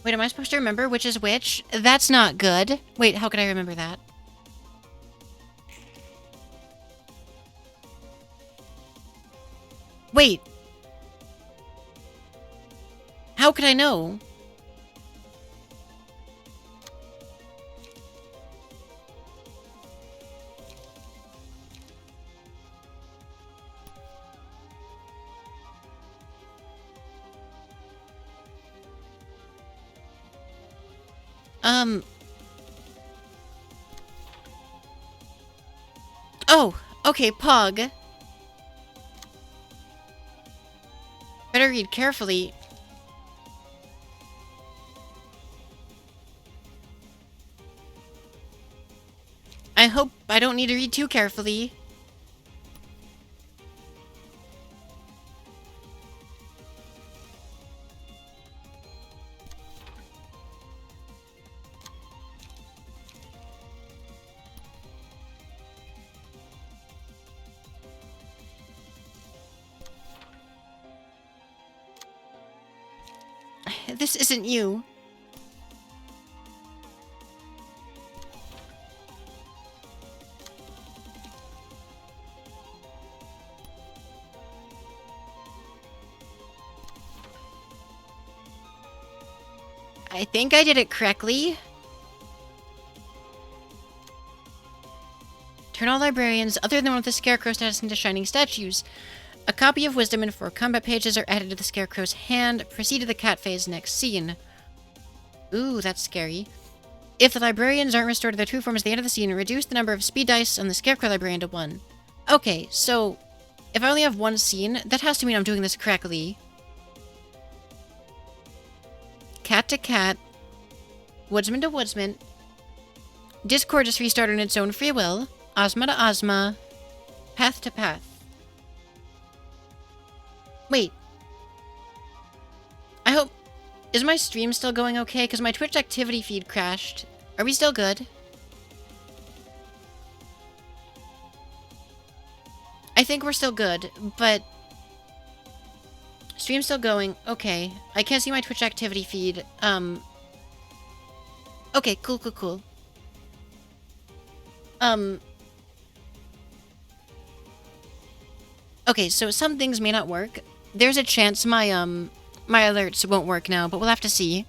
Wait, am I supposed to remember which is which? That's not good. Wait, how could I remember that? Wait. How could I know? Oh, okay, Pog. Better read carefully. I hope I don't need to read too carefully. This isn't you. I think I did it correctly. Turn all librarians other than one with the Scarecrow status into shining statues. A copy of Wisdom and 4 combat pages are added to the Scarecrow's hand. Proceed to the cat phase next scene. Ooh, that's scary. If the librarians aren't restored to their true forms at the end of the scene, reduce the number of speed dice on the Scarecrow librarian to 1. Okay, so if I only have one scene, that has to mean I'm doing this correctly. Cat to cat. Woodsman to woodsman. Discord just restarted on its own free will. Ozma to Ozma. Path to path. Wait. I hope... Is my stream still going okay? Because my Twitch activity feed crashed. Are we still good? I think we're still good, but... Stream's still going. Okay. I can't see my Twitch activity feed. Okay, cool. Okay, so some things may not work. There's a chance my alerts won't work now, but we'll have to see.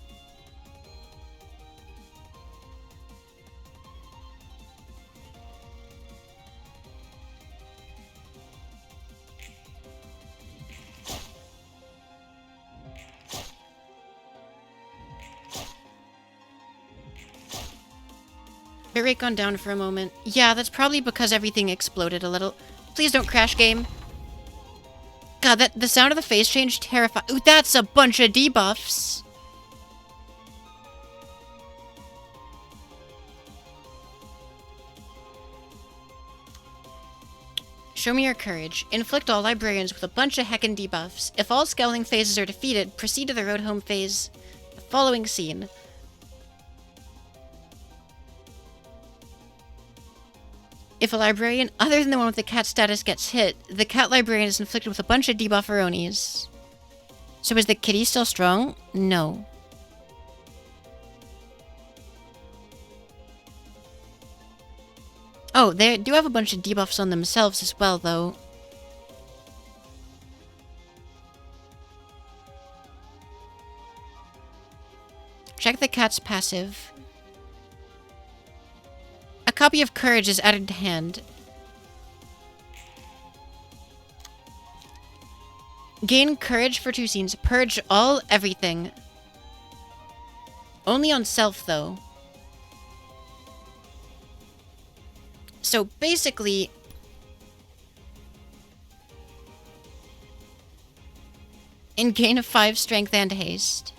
Bitrate gone down for a moment. Yeah, that's probably because everything exploded a little. Please don't crash, game. God, the sound of the face change terrified. Ooh, that's a bunch of debuffs. Show me your courage. Inflict all librarians with a bunch of heckin' debuffs. If all scowling phases are defeated, proceed to the road home phase. The following scene. If a librarian other than the one with the cat status gets hit, the cat librarian is inflicted with a bunch of debufferonis. So is the kitty still strong? No. Oh, they do have a bunch of debuffs on themselves as well, though. Check the cat's passive. A copy of Courage is added to hand. Gain Courage for 2 scenes. Purge all everything. Only on self, though. So basically... and gain 5 strength and haste.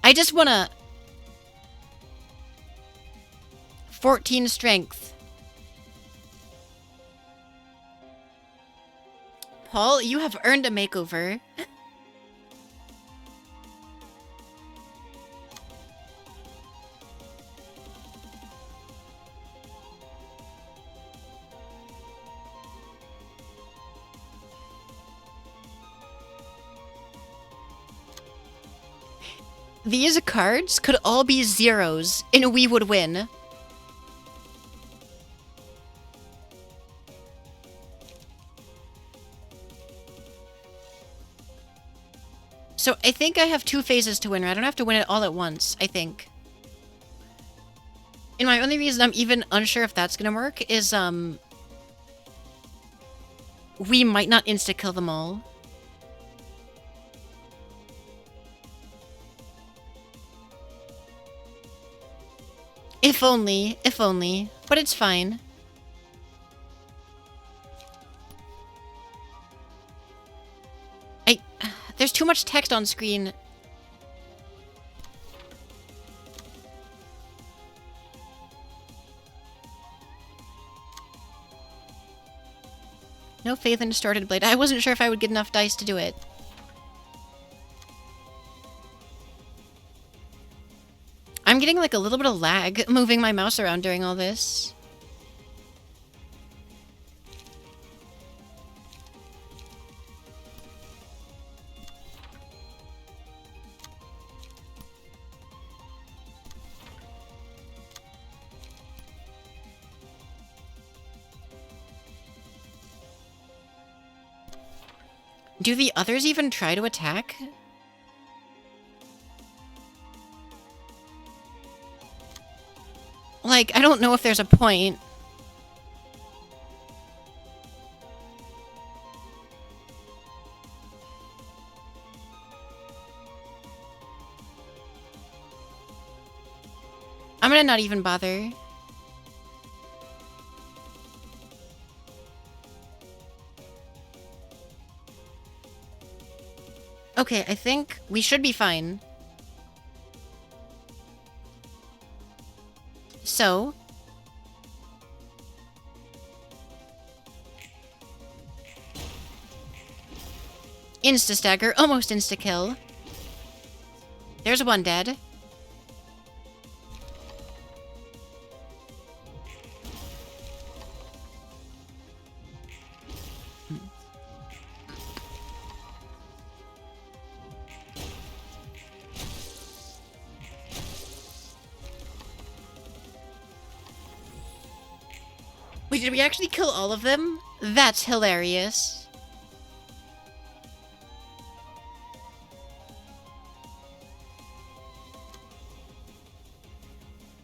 I just wanna... 14 strength. Paul, you have earned a makeover. These cards could all be zeros, and we would win. So I think I have 2 phases to win, right? I don't have to win it all at once, I think. And my only reason I'm even unsure if that's gonna work is, we might not insta-kill them all. If only. If only. But it's fine. There's too much text on screen. No faith in Distorted Blade. I wasn't sure if I would get enough dice to do it. I'm getting like a little bit of lag moving my mouse around during all this. Do the others even try to attack? Like, I don't know if there's a point. I'm gonna not even bother. Okay, I think we should be fine. So... Insta-stagger, almost insta-kill. There's one dead. Wait, did we actually kill all of them? That's hilarious.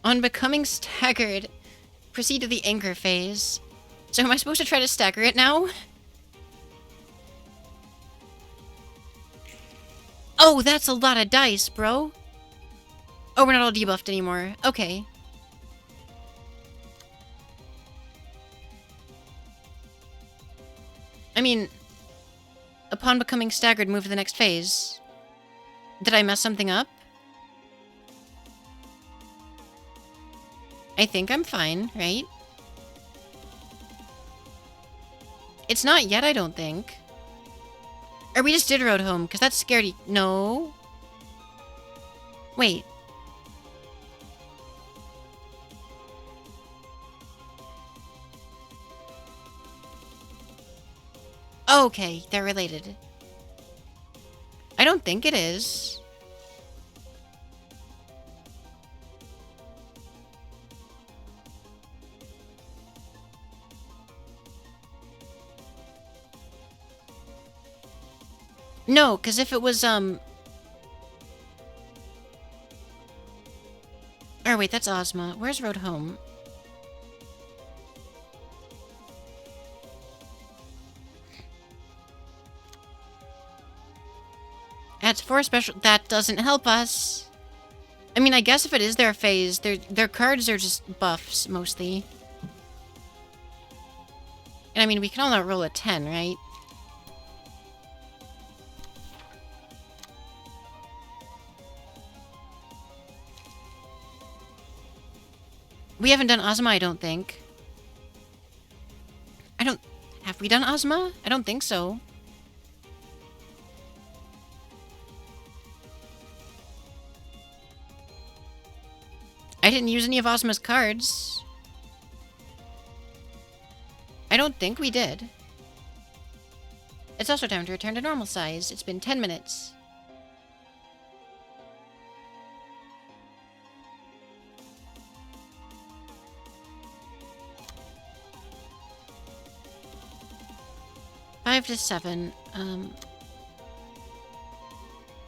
On becoming staggered, proceed to the anchor phase. So am I supposed to try to stagger it now? Oh, that's a lot of dice, bro. Oh, we're not all debuffed anymore. Okay. I mean, upon becoming staggered, move to the next phase. Did I mess something up? I think I'm fine, right? It's not yet, I don't think. Or we just did road home, because that's scaredy. No. Wait. Okay, they're related. I don't think it is. No, because if it was, Oh, wait, that's Ozma. Where's Road Home? Adds 4 special... That doesn't help us. I mean, I guess if it is their phase, their cards are just buffs, mostly. And I mean, we can all roll a 10, right? We haven't done Ozma, I don't think. Have we done Ozma? I don't think so. I didn't use any of Ozma's cards. I don't think we did. It's also time to return to normal size. It's been 10 minutes. Five to 7.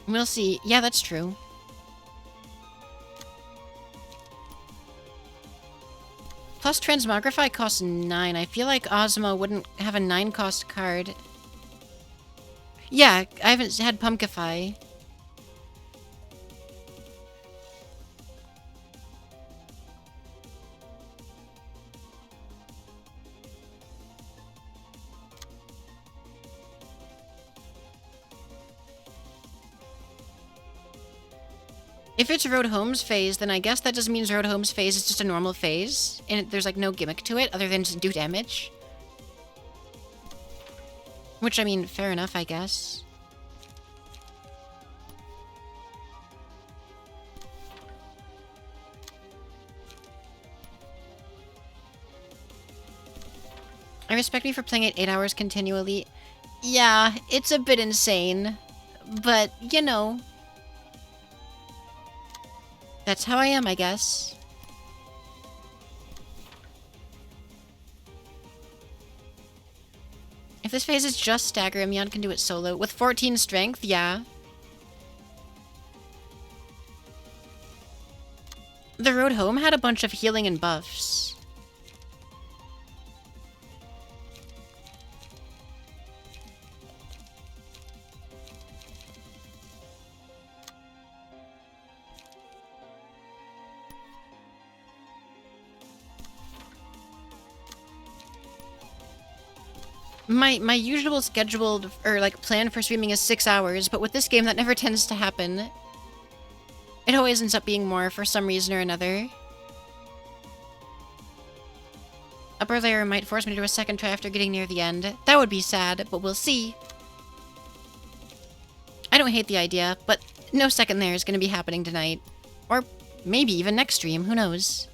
We'll see. Yeah, that's true. Plus Transmogrify costs 9. I feel like Ozma wouldn't have a 9 cost card. Yeah, I haven't had Pumpkify. If it's Road Home's phase, then I guess that just means Road Home's phase is just a normal phase, and there's like no gimmick to it other than just do damage. Which, I mean, fair enough, I guess. I respect me for playing it 8 hours continually. Yeah, it's a bit insane. But, you know. That's how I am, I guess. If this phase is just stagger, Emion can do it solo. With 14 strength, yeah. The road home had a bunch of healing and buffs. My usual scheduled, or like plan for streaming is 6 hours, but with this game that never tends to happen. It always ends up being more for some reason or another. Upper layer might force me to do a second try after getting near the end. That would be sad, but we'll see. I don't hate the idea, but no second layer is going to be happening tonight. Or maybe even next stream, who knows?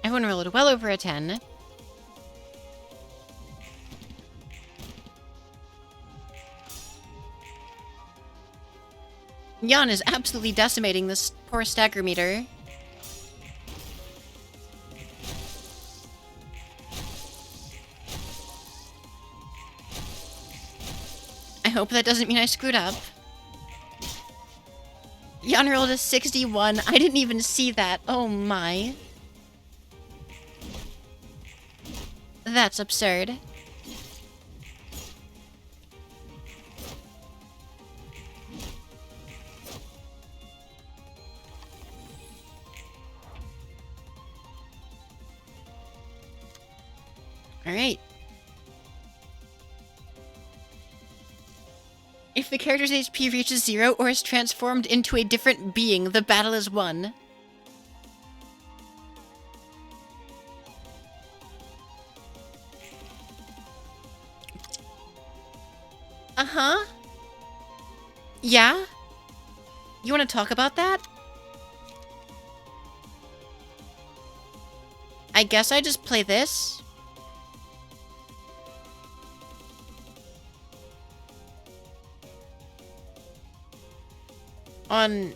Everyone rolled well over a 10. Jan is absolutely decimating this poor stagger meter. I hope that doesn't mean I screwed up. Jan rolled a 61. I didn't even see that. Oh my. That's absurd. Alright. If the character's HP reaches 0 or is transformed into a different being, the battle is won. Uh-huh. Yeah? You want to talk about that? I guess I just play this. On...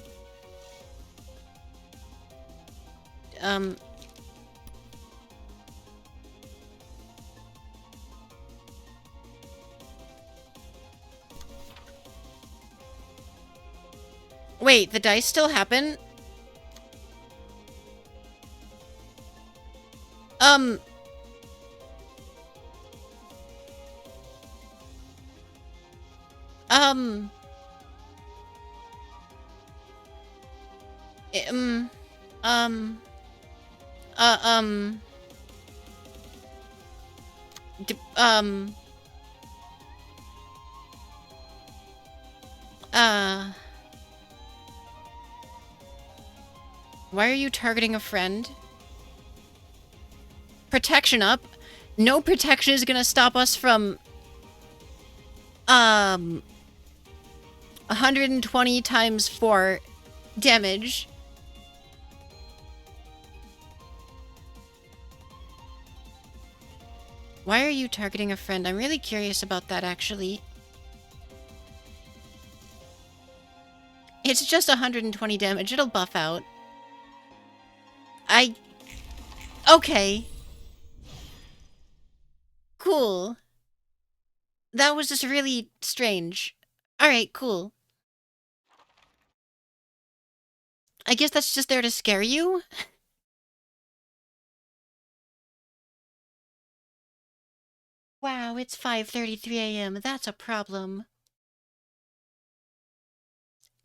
Wait, the dice still happen? Um... Um... Um... Um... Uh, um... D Why are you targeting a friend? Protection up. No protection is gonna stop us from... 120 times 4 damage. Why are you targeting a friend? I'm really curious about that, actually. It's just 120 damage. It'll buff out. Okay. Cool. That was just really strange. Alright, cool. I guess that's just there to scare you? Wow, it's 5:33 a.m. That's a problem.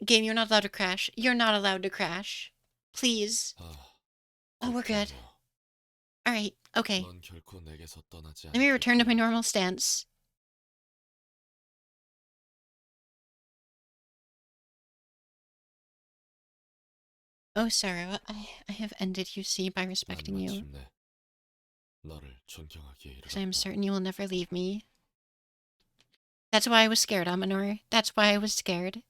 Game, you're not allowed to crash. You're not allowed to crash. Please. 아, Oh, we're good. 걱정이여. Alright, okay. 넌 결코 내게서 떠나지 Let me return to my 않겠구나. normal stance. Oh, Sarah, I have ended, you see, by 난 respecting you. 마침내 너를 존경하기에 Because I am 이르렀다. certain you will never leave me. That's why I was scared, Amanor. That's why I was scared.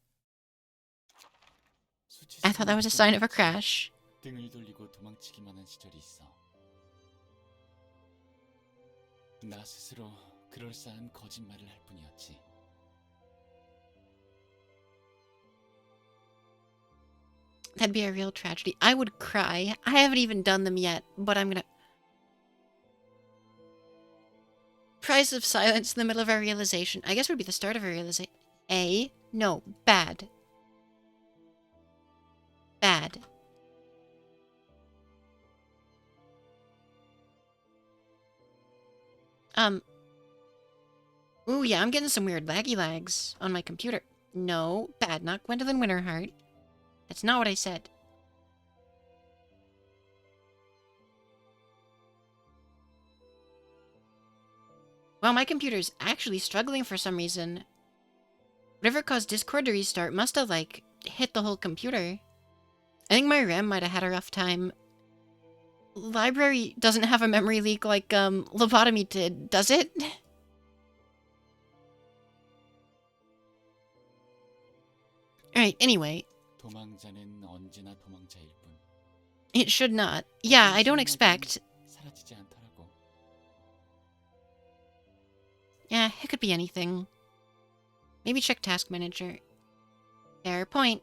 I thought that was a sign of a crash. 등을 돌리고 도망치기만 한 시절이 있어. 나 스스로 그럴싸한 거짓말을 할 뿐이었지. That'd be a real tragedy. I would cry. I haven't even done them yet, but I'm gonna... Price of silence in the middle of a realization. I guess would be the start of a realization. A? No. Bad. Bad. Ooh, yeah, I'm getting some weird laggy lags on my computer. No. Bad. Not Gwendolyn Winterheart. That's not what I said. Well, my computer's actually struggling for some reason. Whatever caused Discord to restart must have, like, hit the whole computer. I think my RAM might have had a rough time. Library doesn't have a memory leak like, Lobotomy did, does it? Alright, anyway. 도망자는 언제나 도망자일 뿐. It should not. Yeah, I don't expect... 사라지지 않더라고. Yeah, it could be anything. Maybe check Task Manager. Fair point.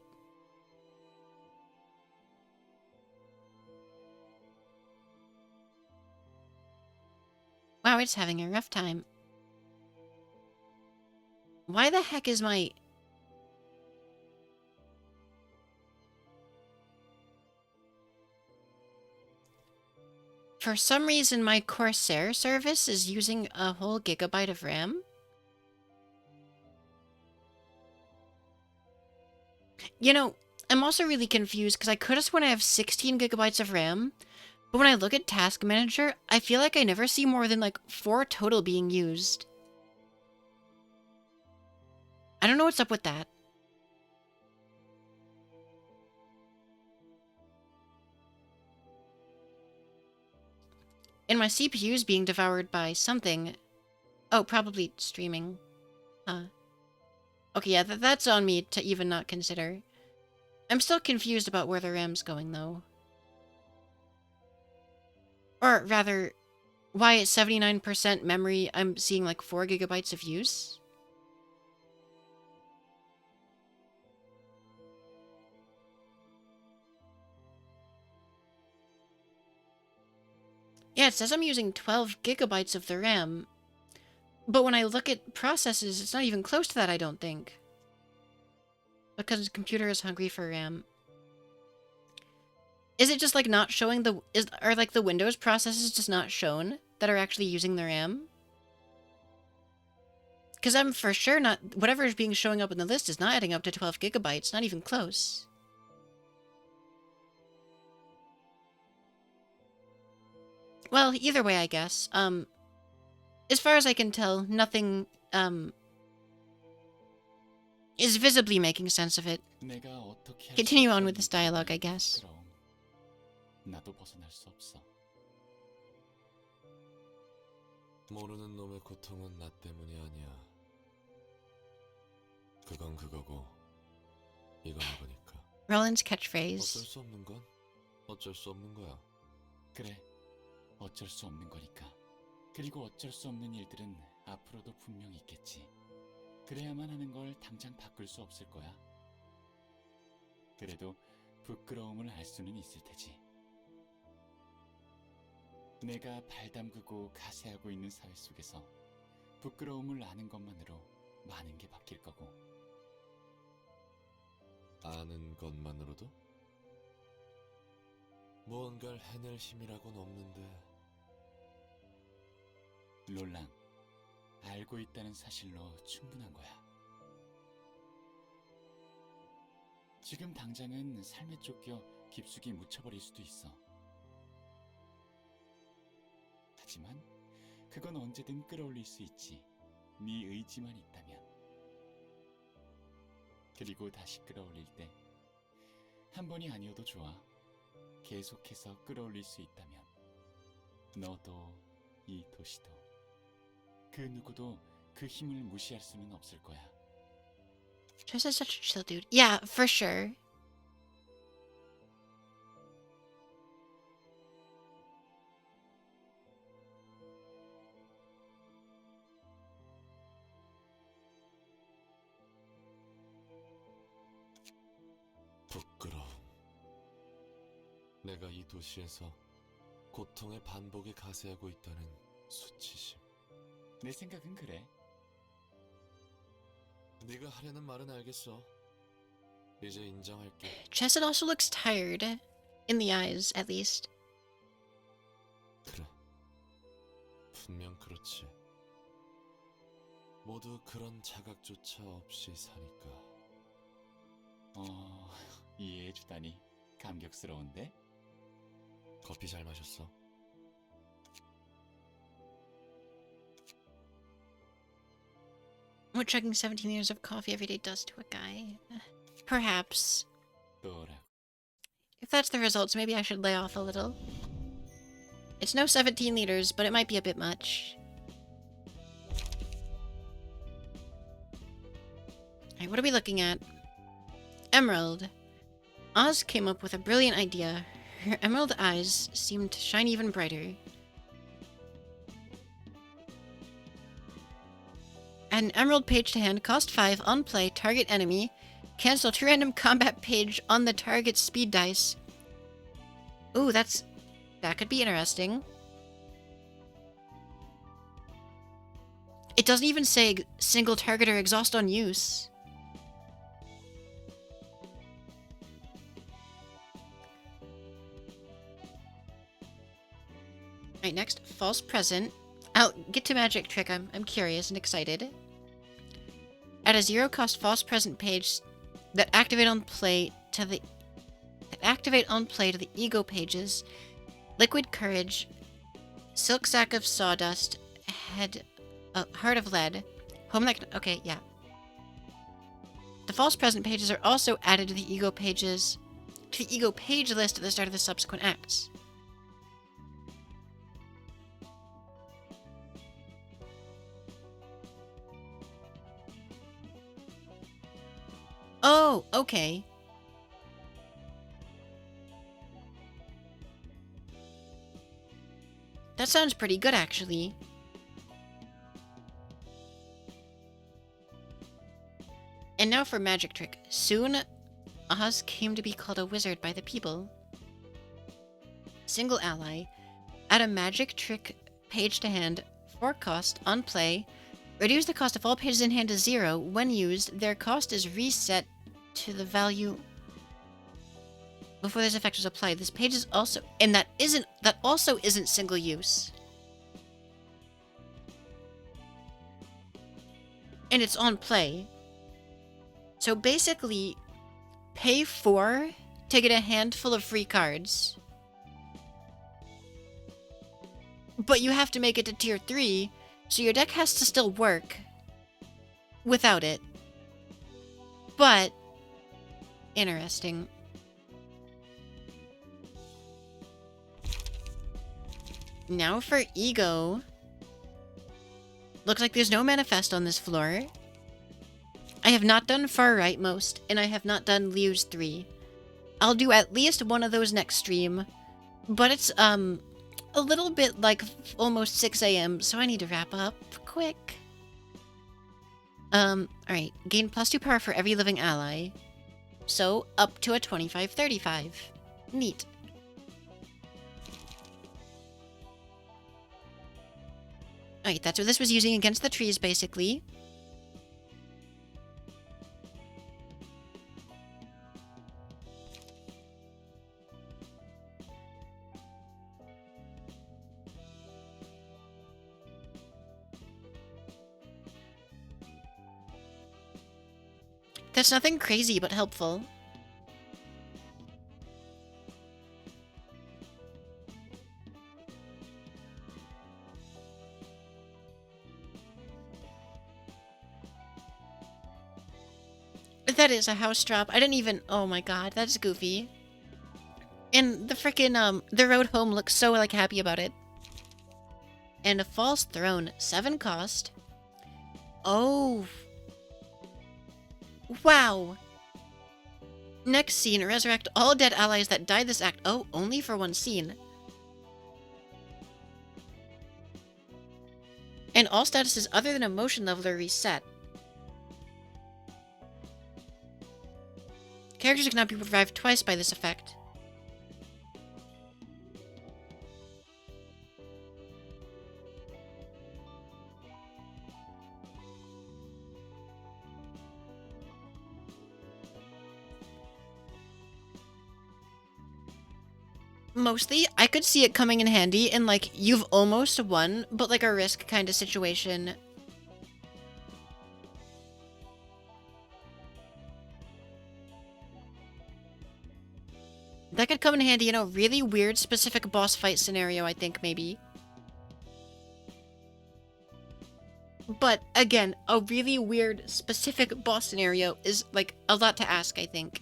Wow, it's having a rough time. Why the heck is my... For some reason, my Corsair service is using a whole gigabyte of RAM. You know, I'm also really confused because I could have sworn I have 16 gigabytes of RAM, but when I look at Task Manager, I feel like I never see more than like 4 total being used. I don't know what's up with that. And my CPU is being devoured by something. Oh, probably streaming. Huh. Okay, yeah, that's on me to even not consider. I'm still confused about where the RAM's going, though. Or rather, why at 79% memory I'm seeing like 4 gigabytes of use? Yeah, it says I'm using 12 gigabytes of the RAM. But when I look at processes, it's not even close to that, I don't think. Because the computer is hungry for RAM. Is it just like not showing the... Are like the Windows processes just not shown that are actually using the RAM? Because I'm for sure not... Whatever is being showing up in the list is not adding up to 12 gigabytes. Not even close. Well, either way, I guess. As far as I can tell, nothing, is visibly making sense of it. 내가 어떻게 할 Continue 수 on 없다는 with this dialogue, I guess. 부끄러움. 나도 벗어날 수 없어. 모르는 놈의 고통은 나 때문이 아니야. 그건 그거고, 이건 이거니까. Roland's 어쩔 catchphrase. 수 없는 건 어쩔 수 없는 거야. 그래, 어쩔 수 없는 거니까. 그리고 어쩔 수 없는 일들은 앞으로도 분명히 있겠지. 그래야만 하는 걸 당장 바꿀 수 없을 거야. 그래도 부끄러움을 알 수는 있을 테지. 내가 발 담그고 가세하고 있는 사회 속에서 부끄러움을 아는 것만으로 많은 게 바뀔 거고. 아는 것만으로도? 무언가를 해낼 힘이라고는 없는데. 롤랑, 알고 있다는 사실로 충분한 거야. 지금 당장은 삶에 쫓겨 깊숙이 묻혀버릴 수도 있어. 하지만 그건 언제든 끌어올릴 수 있지. 네 의지만 있다면. 그리고 다시 끌어올릴 때 한 번이 아니어도 좋아. 계속해서 끌어올릴 수 있다면 너도 이 도시도 그 누구도 그 힘을 무시할 수는 없을 거야. Just as such a chill dude. Yeah, for sure. 부끄러움. 내가 이 도시에서 고통의 반복에 가세하고 있다는 수치심. 내 생각은 그래. 네가 하려는 말은 알겠어. 이제 인정할게. Chesed also looks tired. In the eyes, at least. 그래. 분명 그렇지. 모두 그런 자각조차 없이 사니까. 이해해주다니 감격스러운데? 커피 잘 마셨어? What chugging 17 liters of coffee every day does to a guy. Perhaps. 또라고. If that's the results, maybe I should lay off a little. It's no 17 liters, but it might be a bit much. Alright, what are we looking at? Emerald. Oz came up with a brilliant idea. Her emerald eyes seemed to shine even brighter. Add an emerald page to hand, cost 5, on play, target enemy. Cancel 2 random combat page on the target speed dice. Ooh, that could be interesting. It doesn't even say single target or exhaust on use. Alright, next, false present. I'll get to magic trick. I'm curious and excited. Add a 0-cost false present page that activate on play to the ego pages. Liquid courage, silk sack of sawdust, heart of lead, home like okay, yeah. The false present pages are also added to the ego page list at the start of the subsequent acts. Oh, okay. That sounds pretty good, actually. And now for magic trick. Soon, Oz came to be called a wizard by the people. Single ally. Add a magic trick page to hand. 4 cost on play. Reduce the cost of all pages in hand to 0. When used, their cost is reset to the value before this effect is applied. This page is also, and that also isn't single use. And it's on play. So basically, pay 4 to get a handful of free cards. But you have to make it to tier 3, so your deck has to still work without it. But interesting. Now for ego. Looks like there's no manifest on this floor. I have not done far rightmost, and I have not done Liu's 3. I'll do at least one of those next stream, but it's a little bit like almost 6 a.m., so I need to wrap up quick. Alright, gain +2 power for every living ally. So, up to a 25-35. Neat. Alright, that's what this was using against the trees, basically. That's nothing crazy, but helpful. That is a house drop. I didn't even... Oh my god, that's goofy. And the frickin', the road home looks so, like, happy about it. And a false throne. 7 cost. Oh. Wow. Next scene, resurrect all dead allies that died this act. Oh, only for 1 scene. And all statuses other than emotion level are reset. Characters cannot be revived twice by this effect. Mostly, I could see it coming in handy in, like, you've almost won, but, like, a risk kind of situation. That could come in handy in a really weird specific boss fight scenario, I think, maybe. But, again, a really weird specific boss scenario is, like, a lot to ask, I think.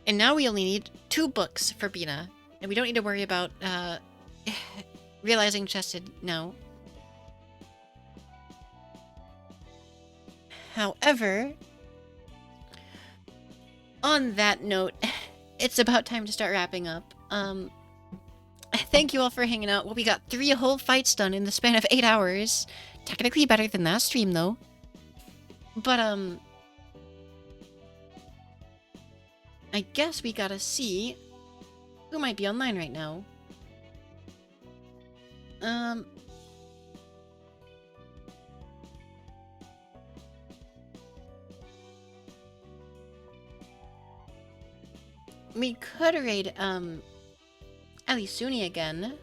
And now we only need 2 books for Bina. And we don't need to worry about, realizing chested no. However, on that note, it's about time to start wrapping up. Thank you all for hanging out. Well, we got 3 whole fights done in the span of 8 hours. Technically better than that stream, though. But, I guess we gotta see who might be online right now. We could raid, Alisuni again.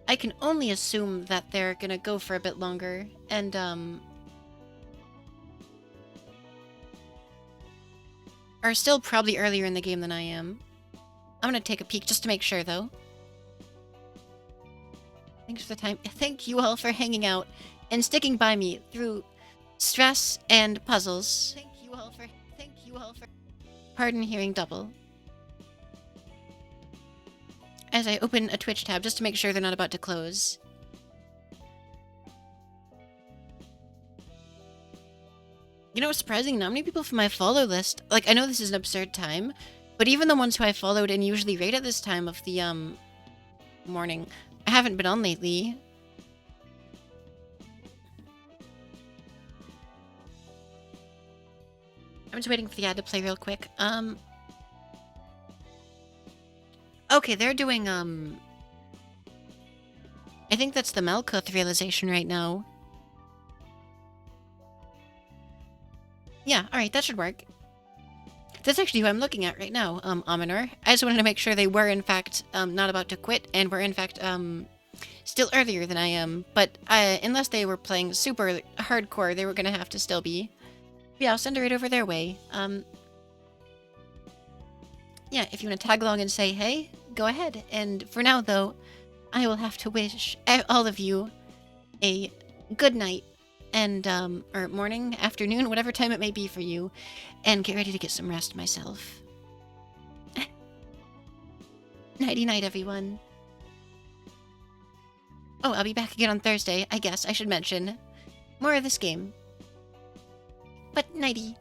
I can only assume that they're gonna go for a bit longer, and, are still probably earlier in the game than I am. I'm gonna take a peek just to make sure, though. Thanks for the time. Thank you all for hanging out and sticking by me through stress and puzzles. Thank you all for... Pardon hearing double. As I open a Twitch tab just to make sure they're not about to close. You know what's surprising? Not many people from my follow list... Like, I know this is an absurd time, but even the ones who I followed and usually raid at this time of the, morning, I haven't been on lately. I'm just waiting for the ad to play real quick. Okay, they're doing, I think that's the Malkuth realization right now. Yeah, alright, that should work. That's actually who I'm looking at right now, Aminor. I just wanted to make sure they were, in fact, not about to quit, and were, in fact, still earlier than I am. But, unless they were playing super hardcore, they were gonna have to still be. Yeah, I'll send it right over their way. Yeah, if you want to tag along and say hey, go ahead. And for now, though, I will have to wish all of you a good night. And, or morning, afternoon, whatever time it may be for you. And get ready to get some rest myself. Nighty-night, everyone. Oh, I'll be back again on Thursday, I guess I should mention. More of this game. But nighty.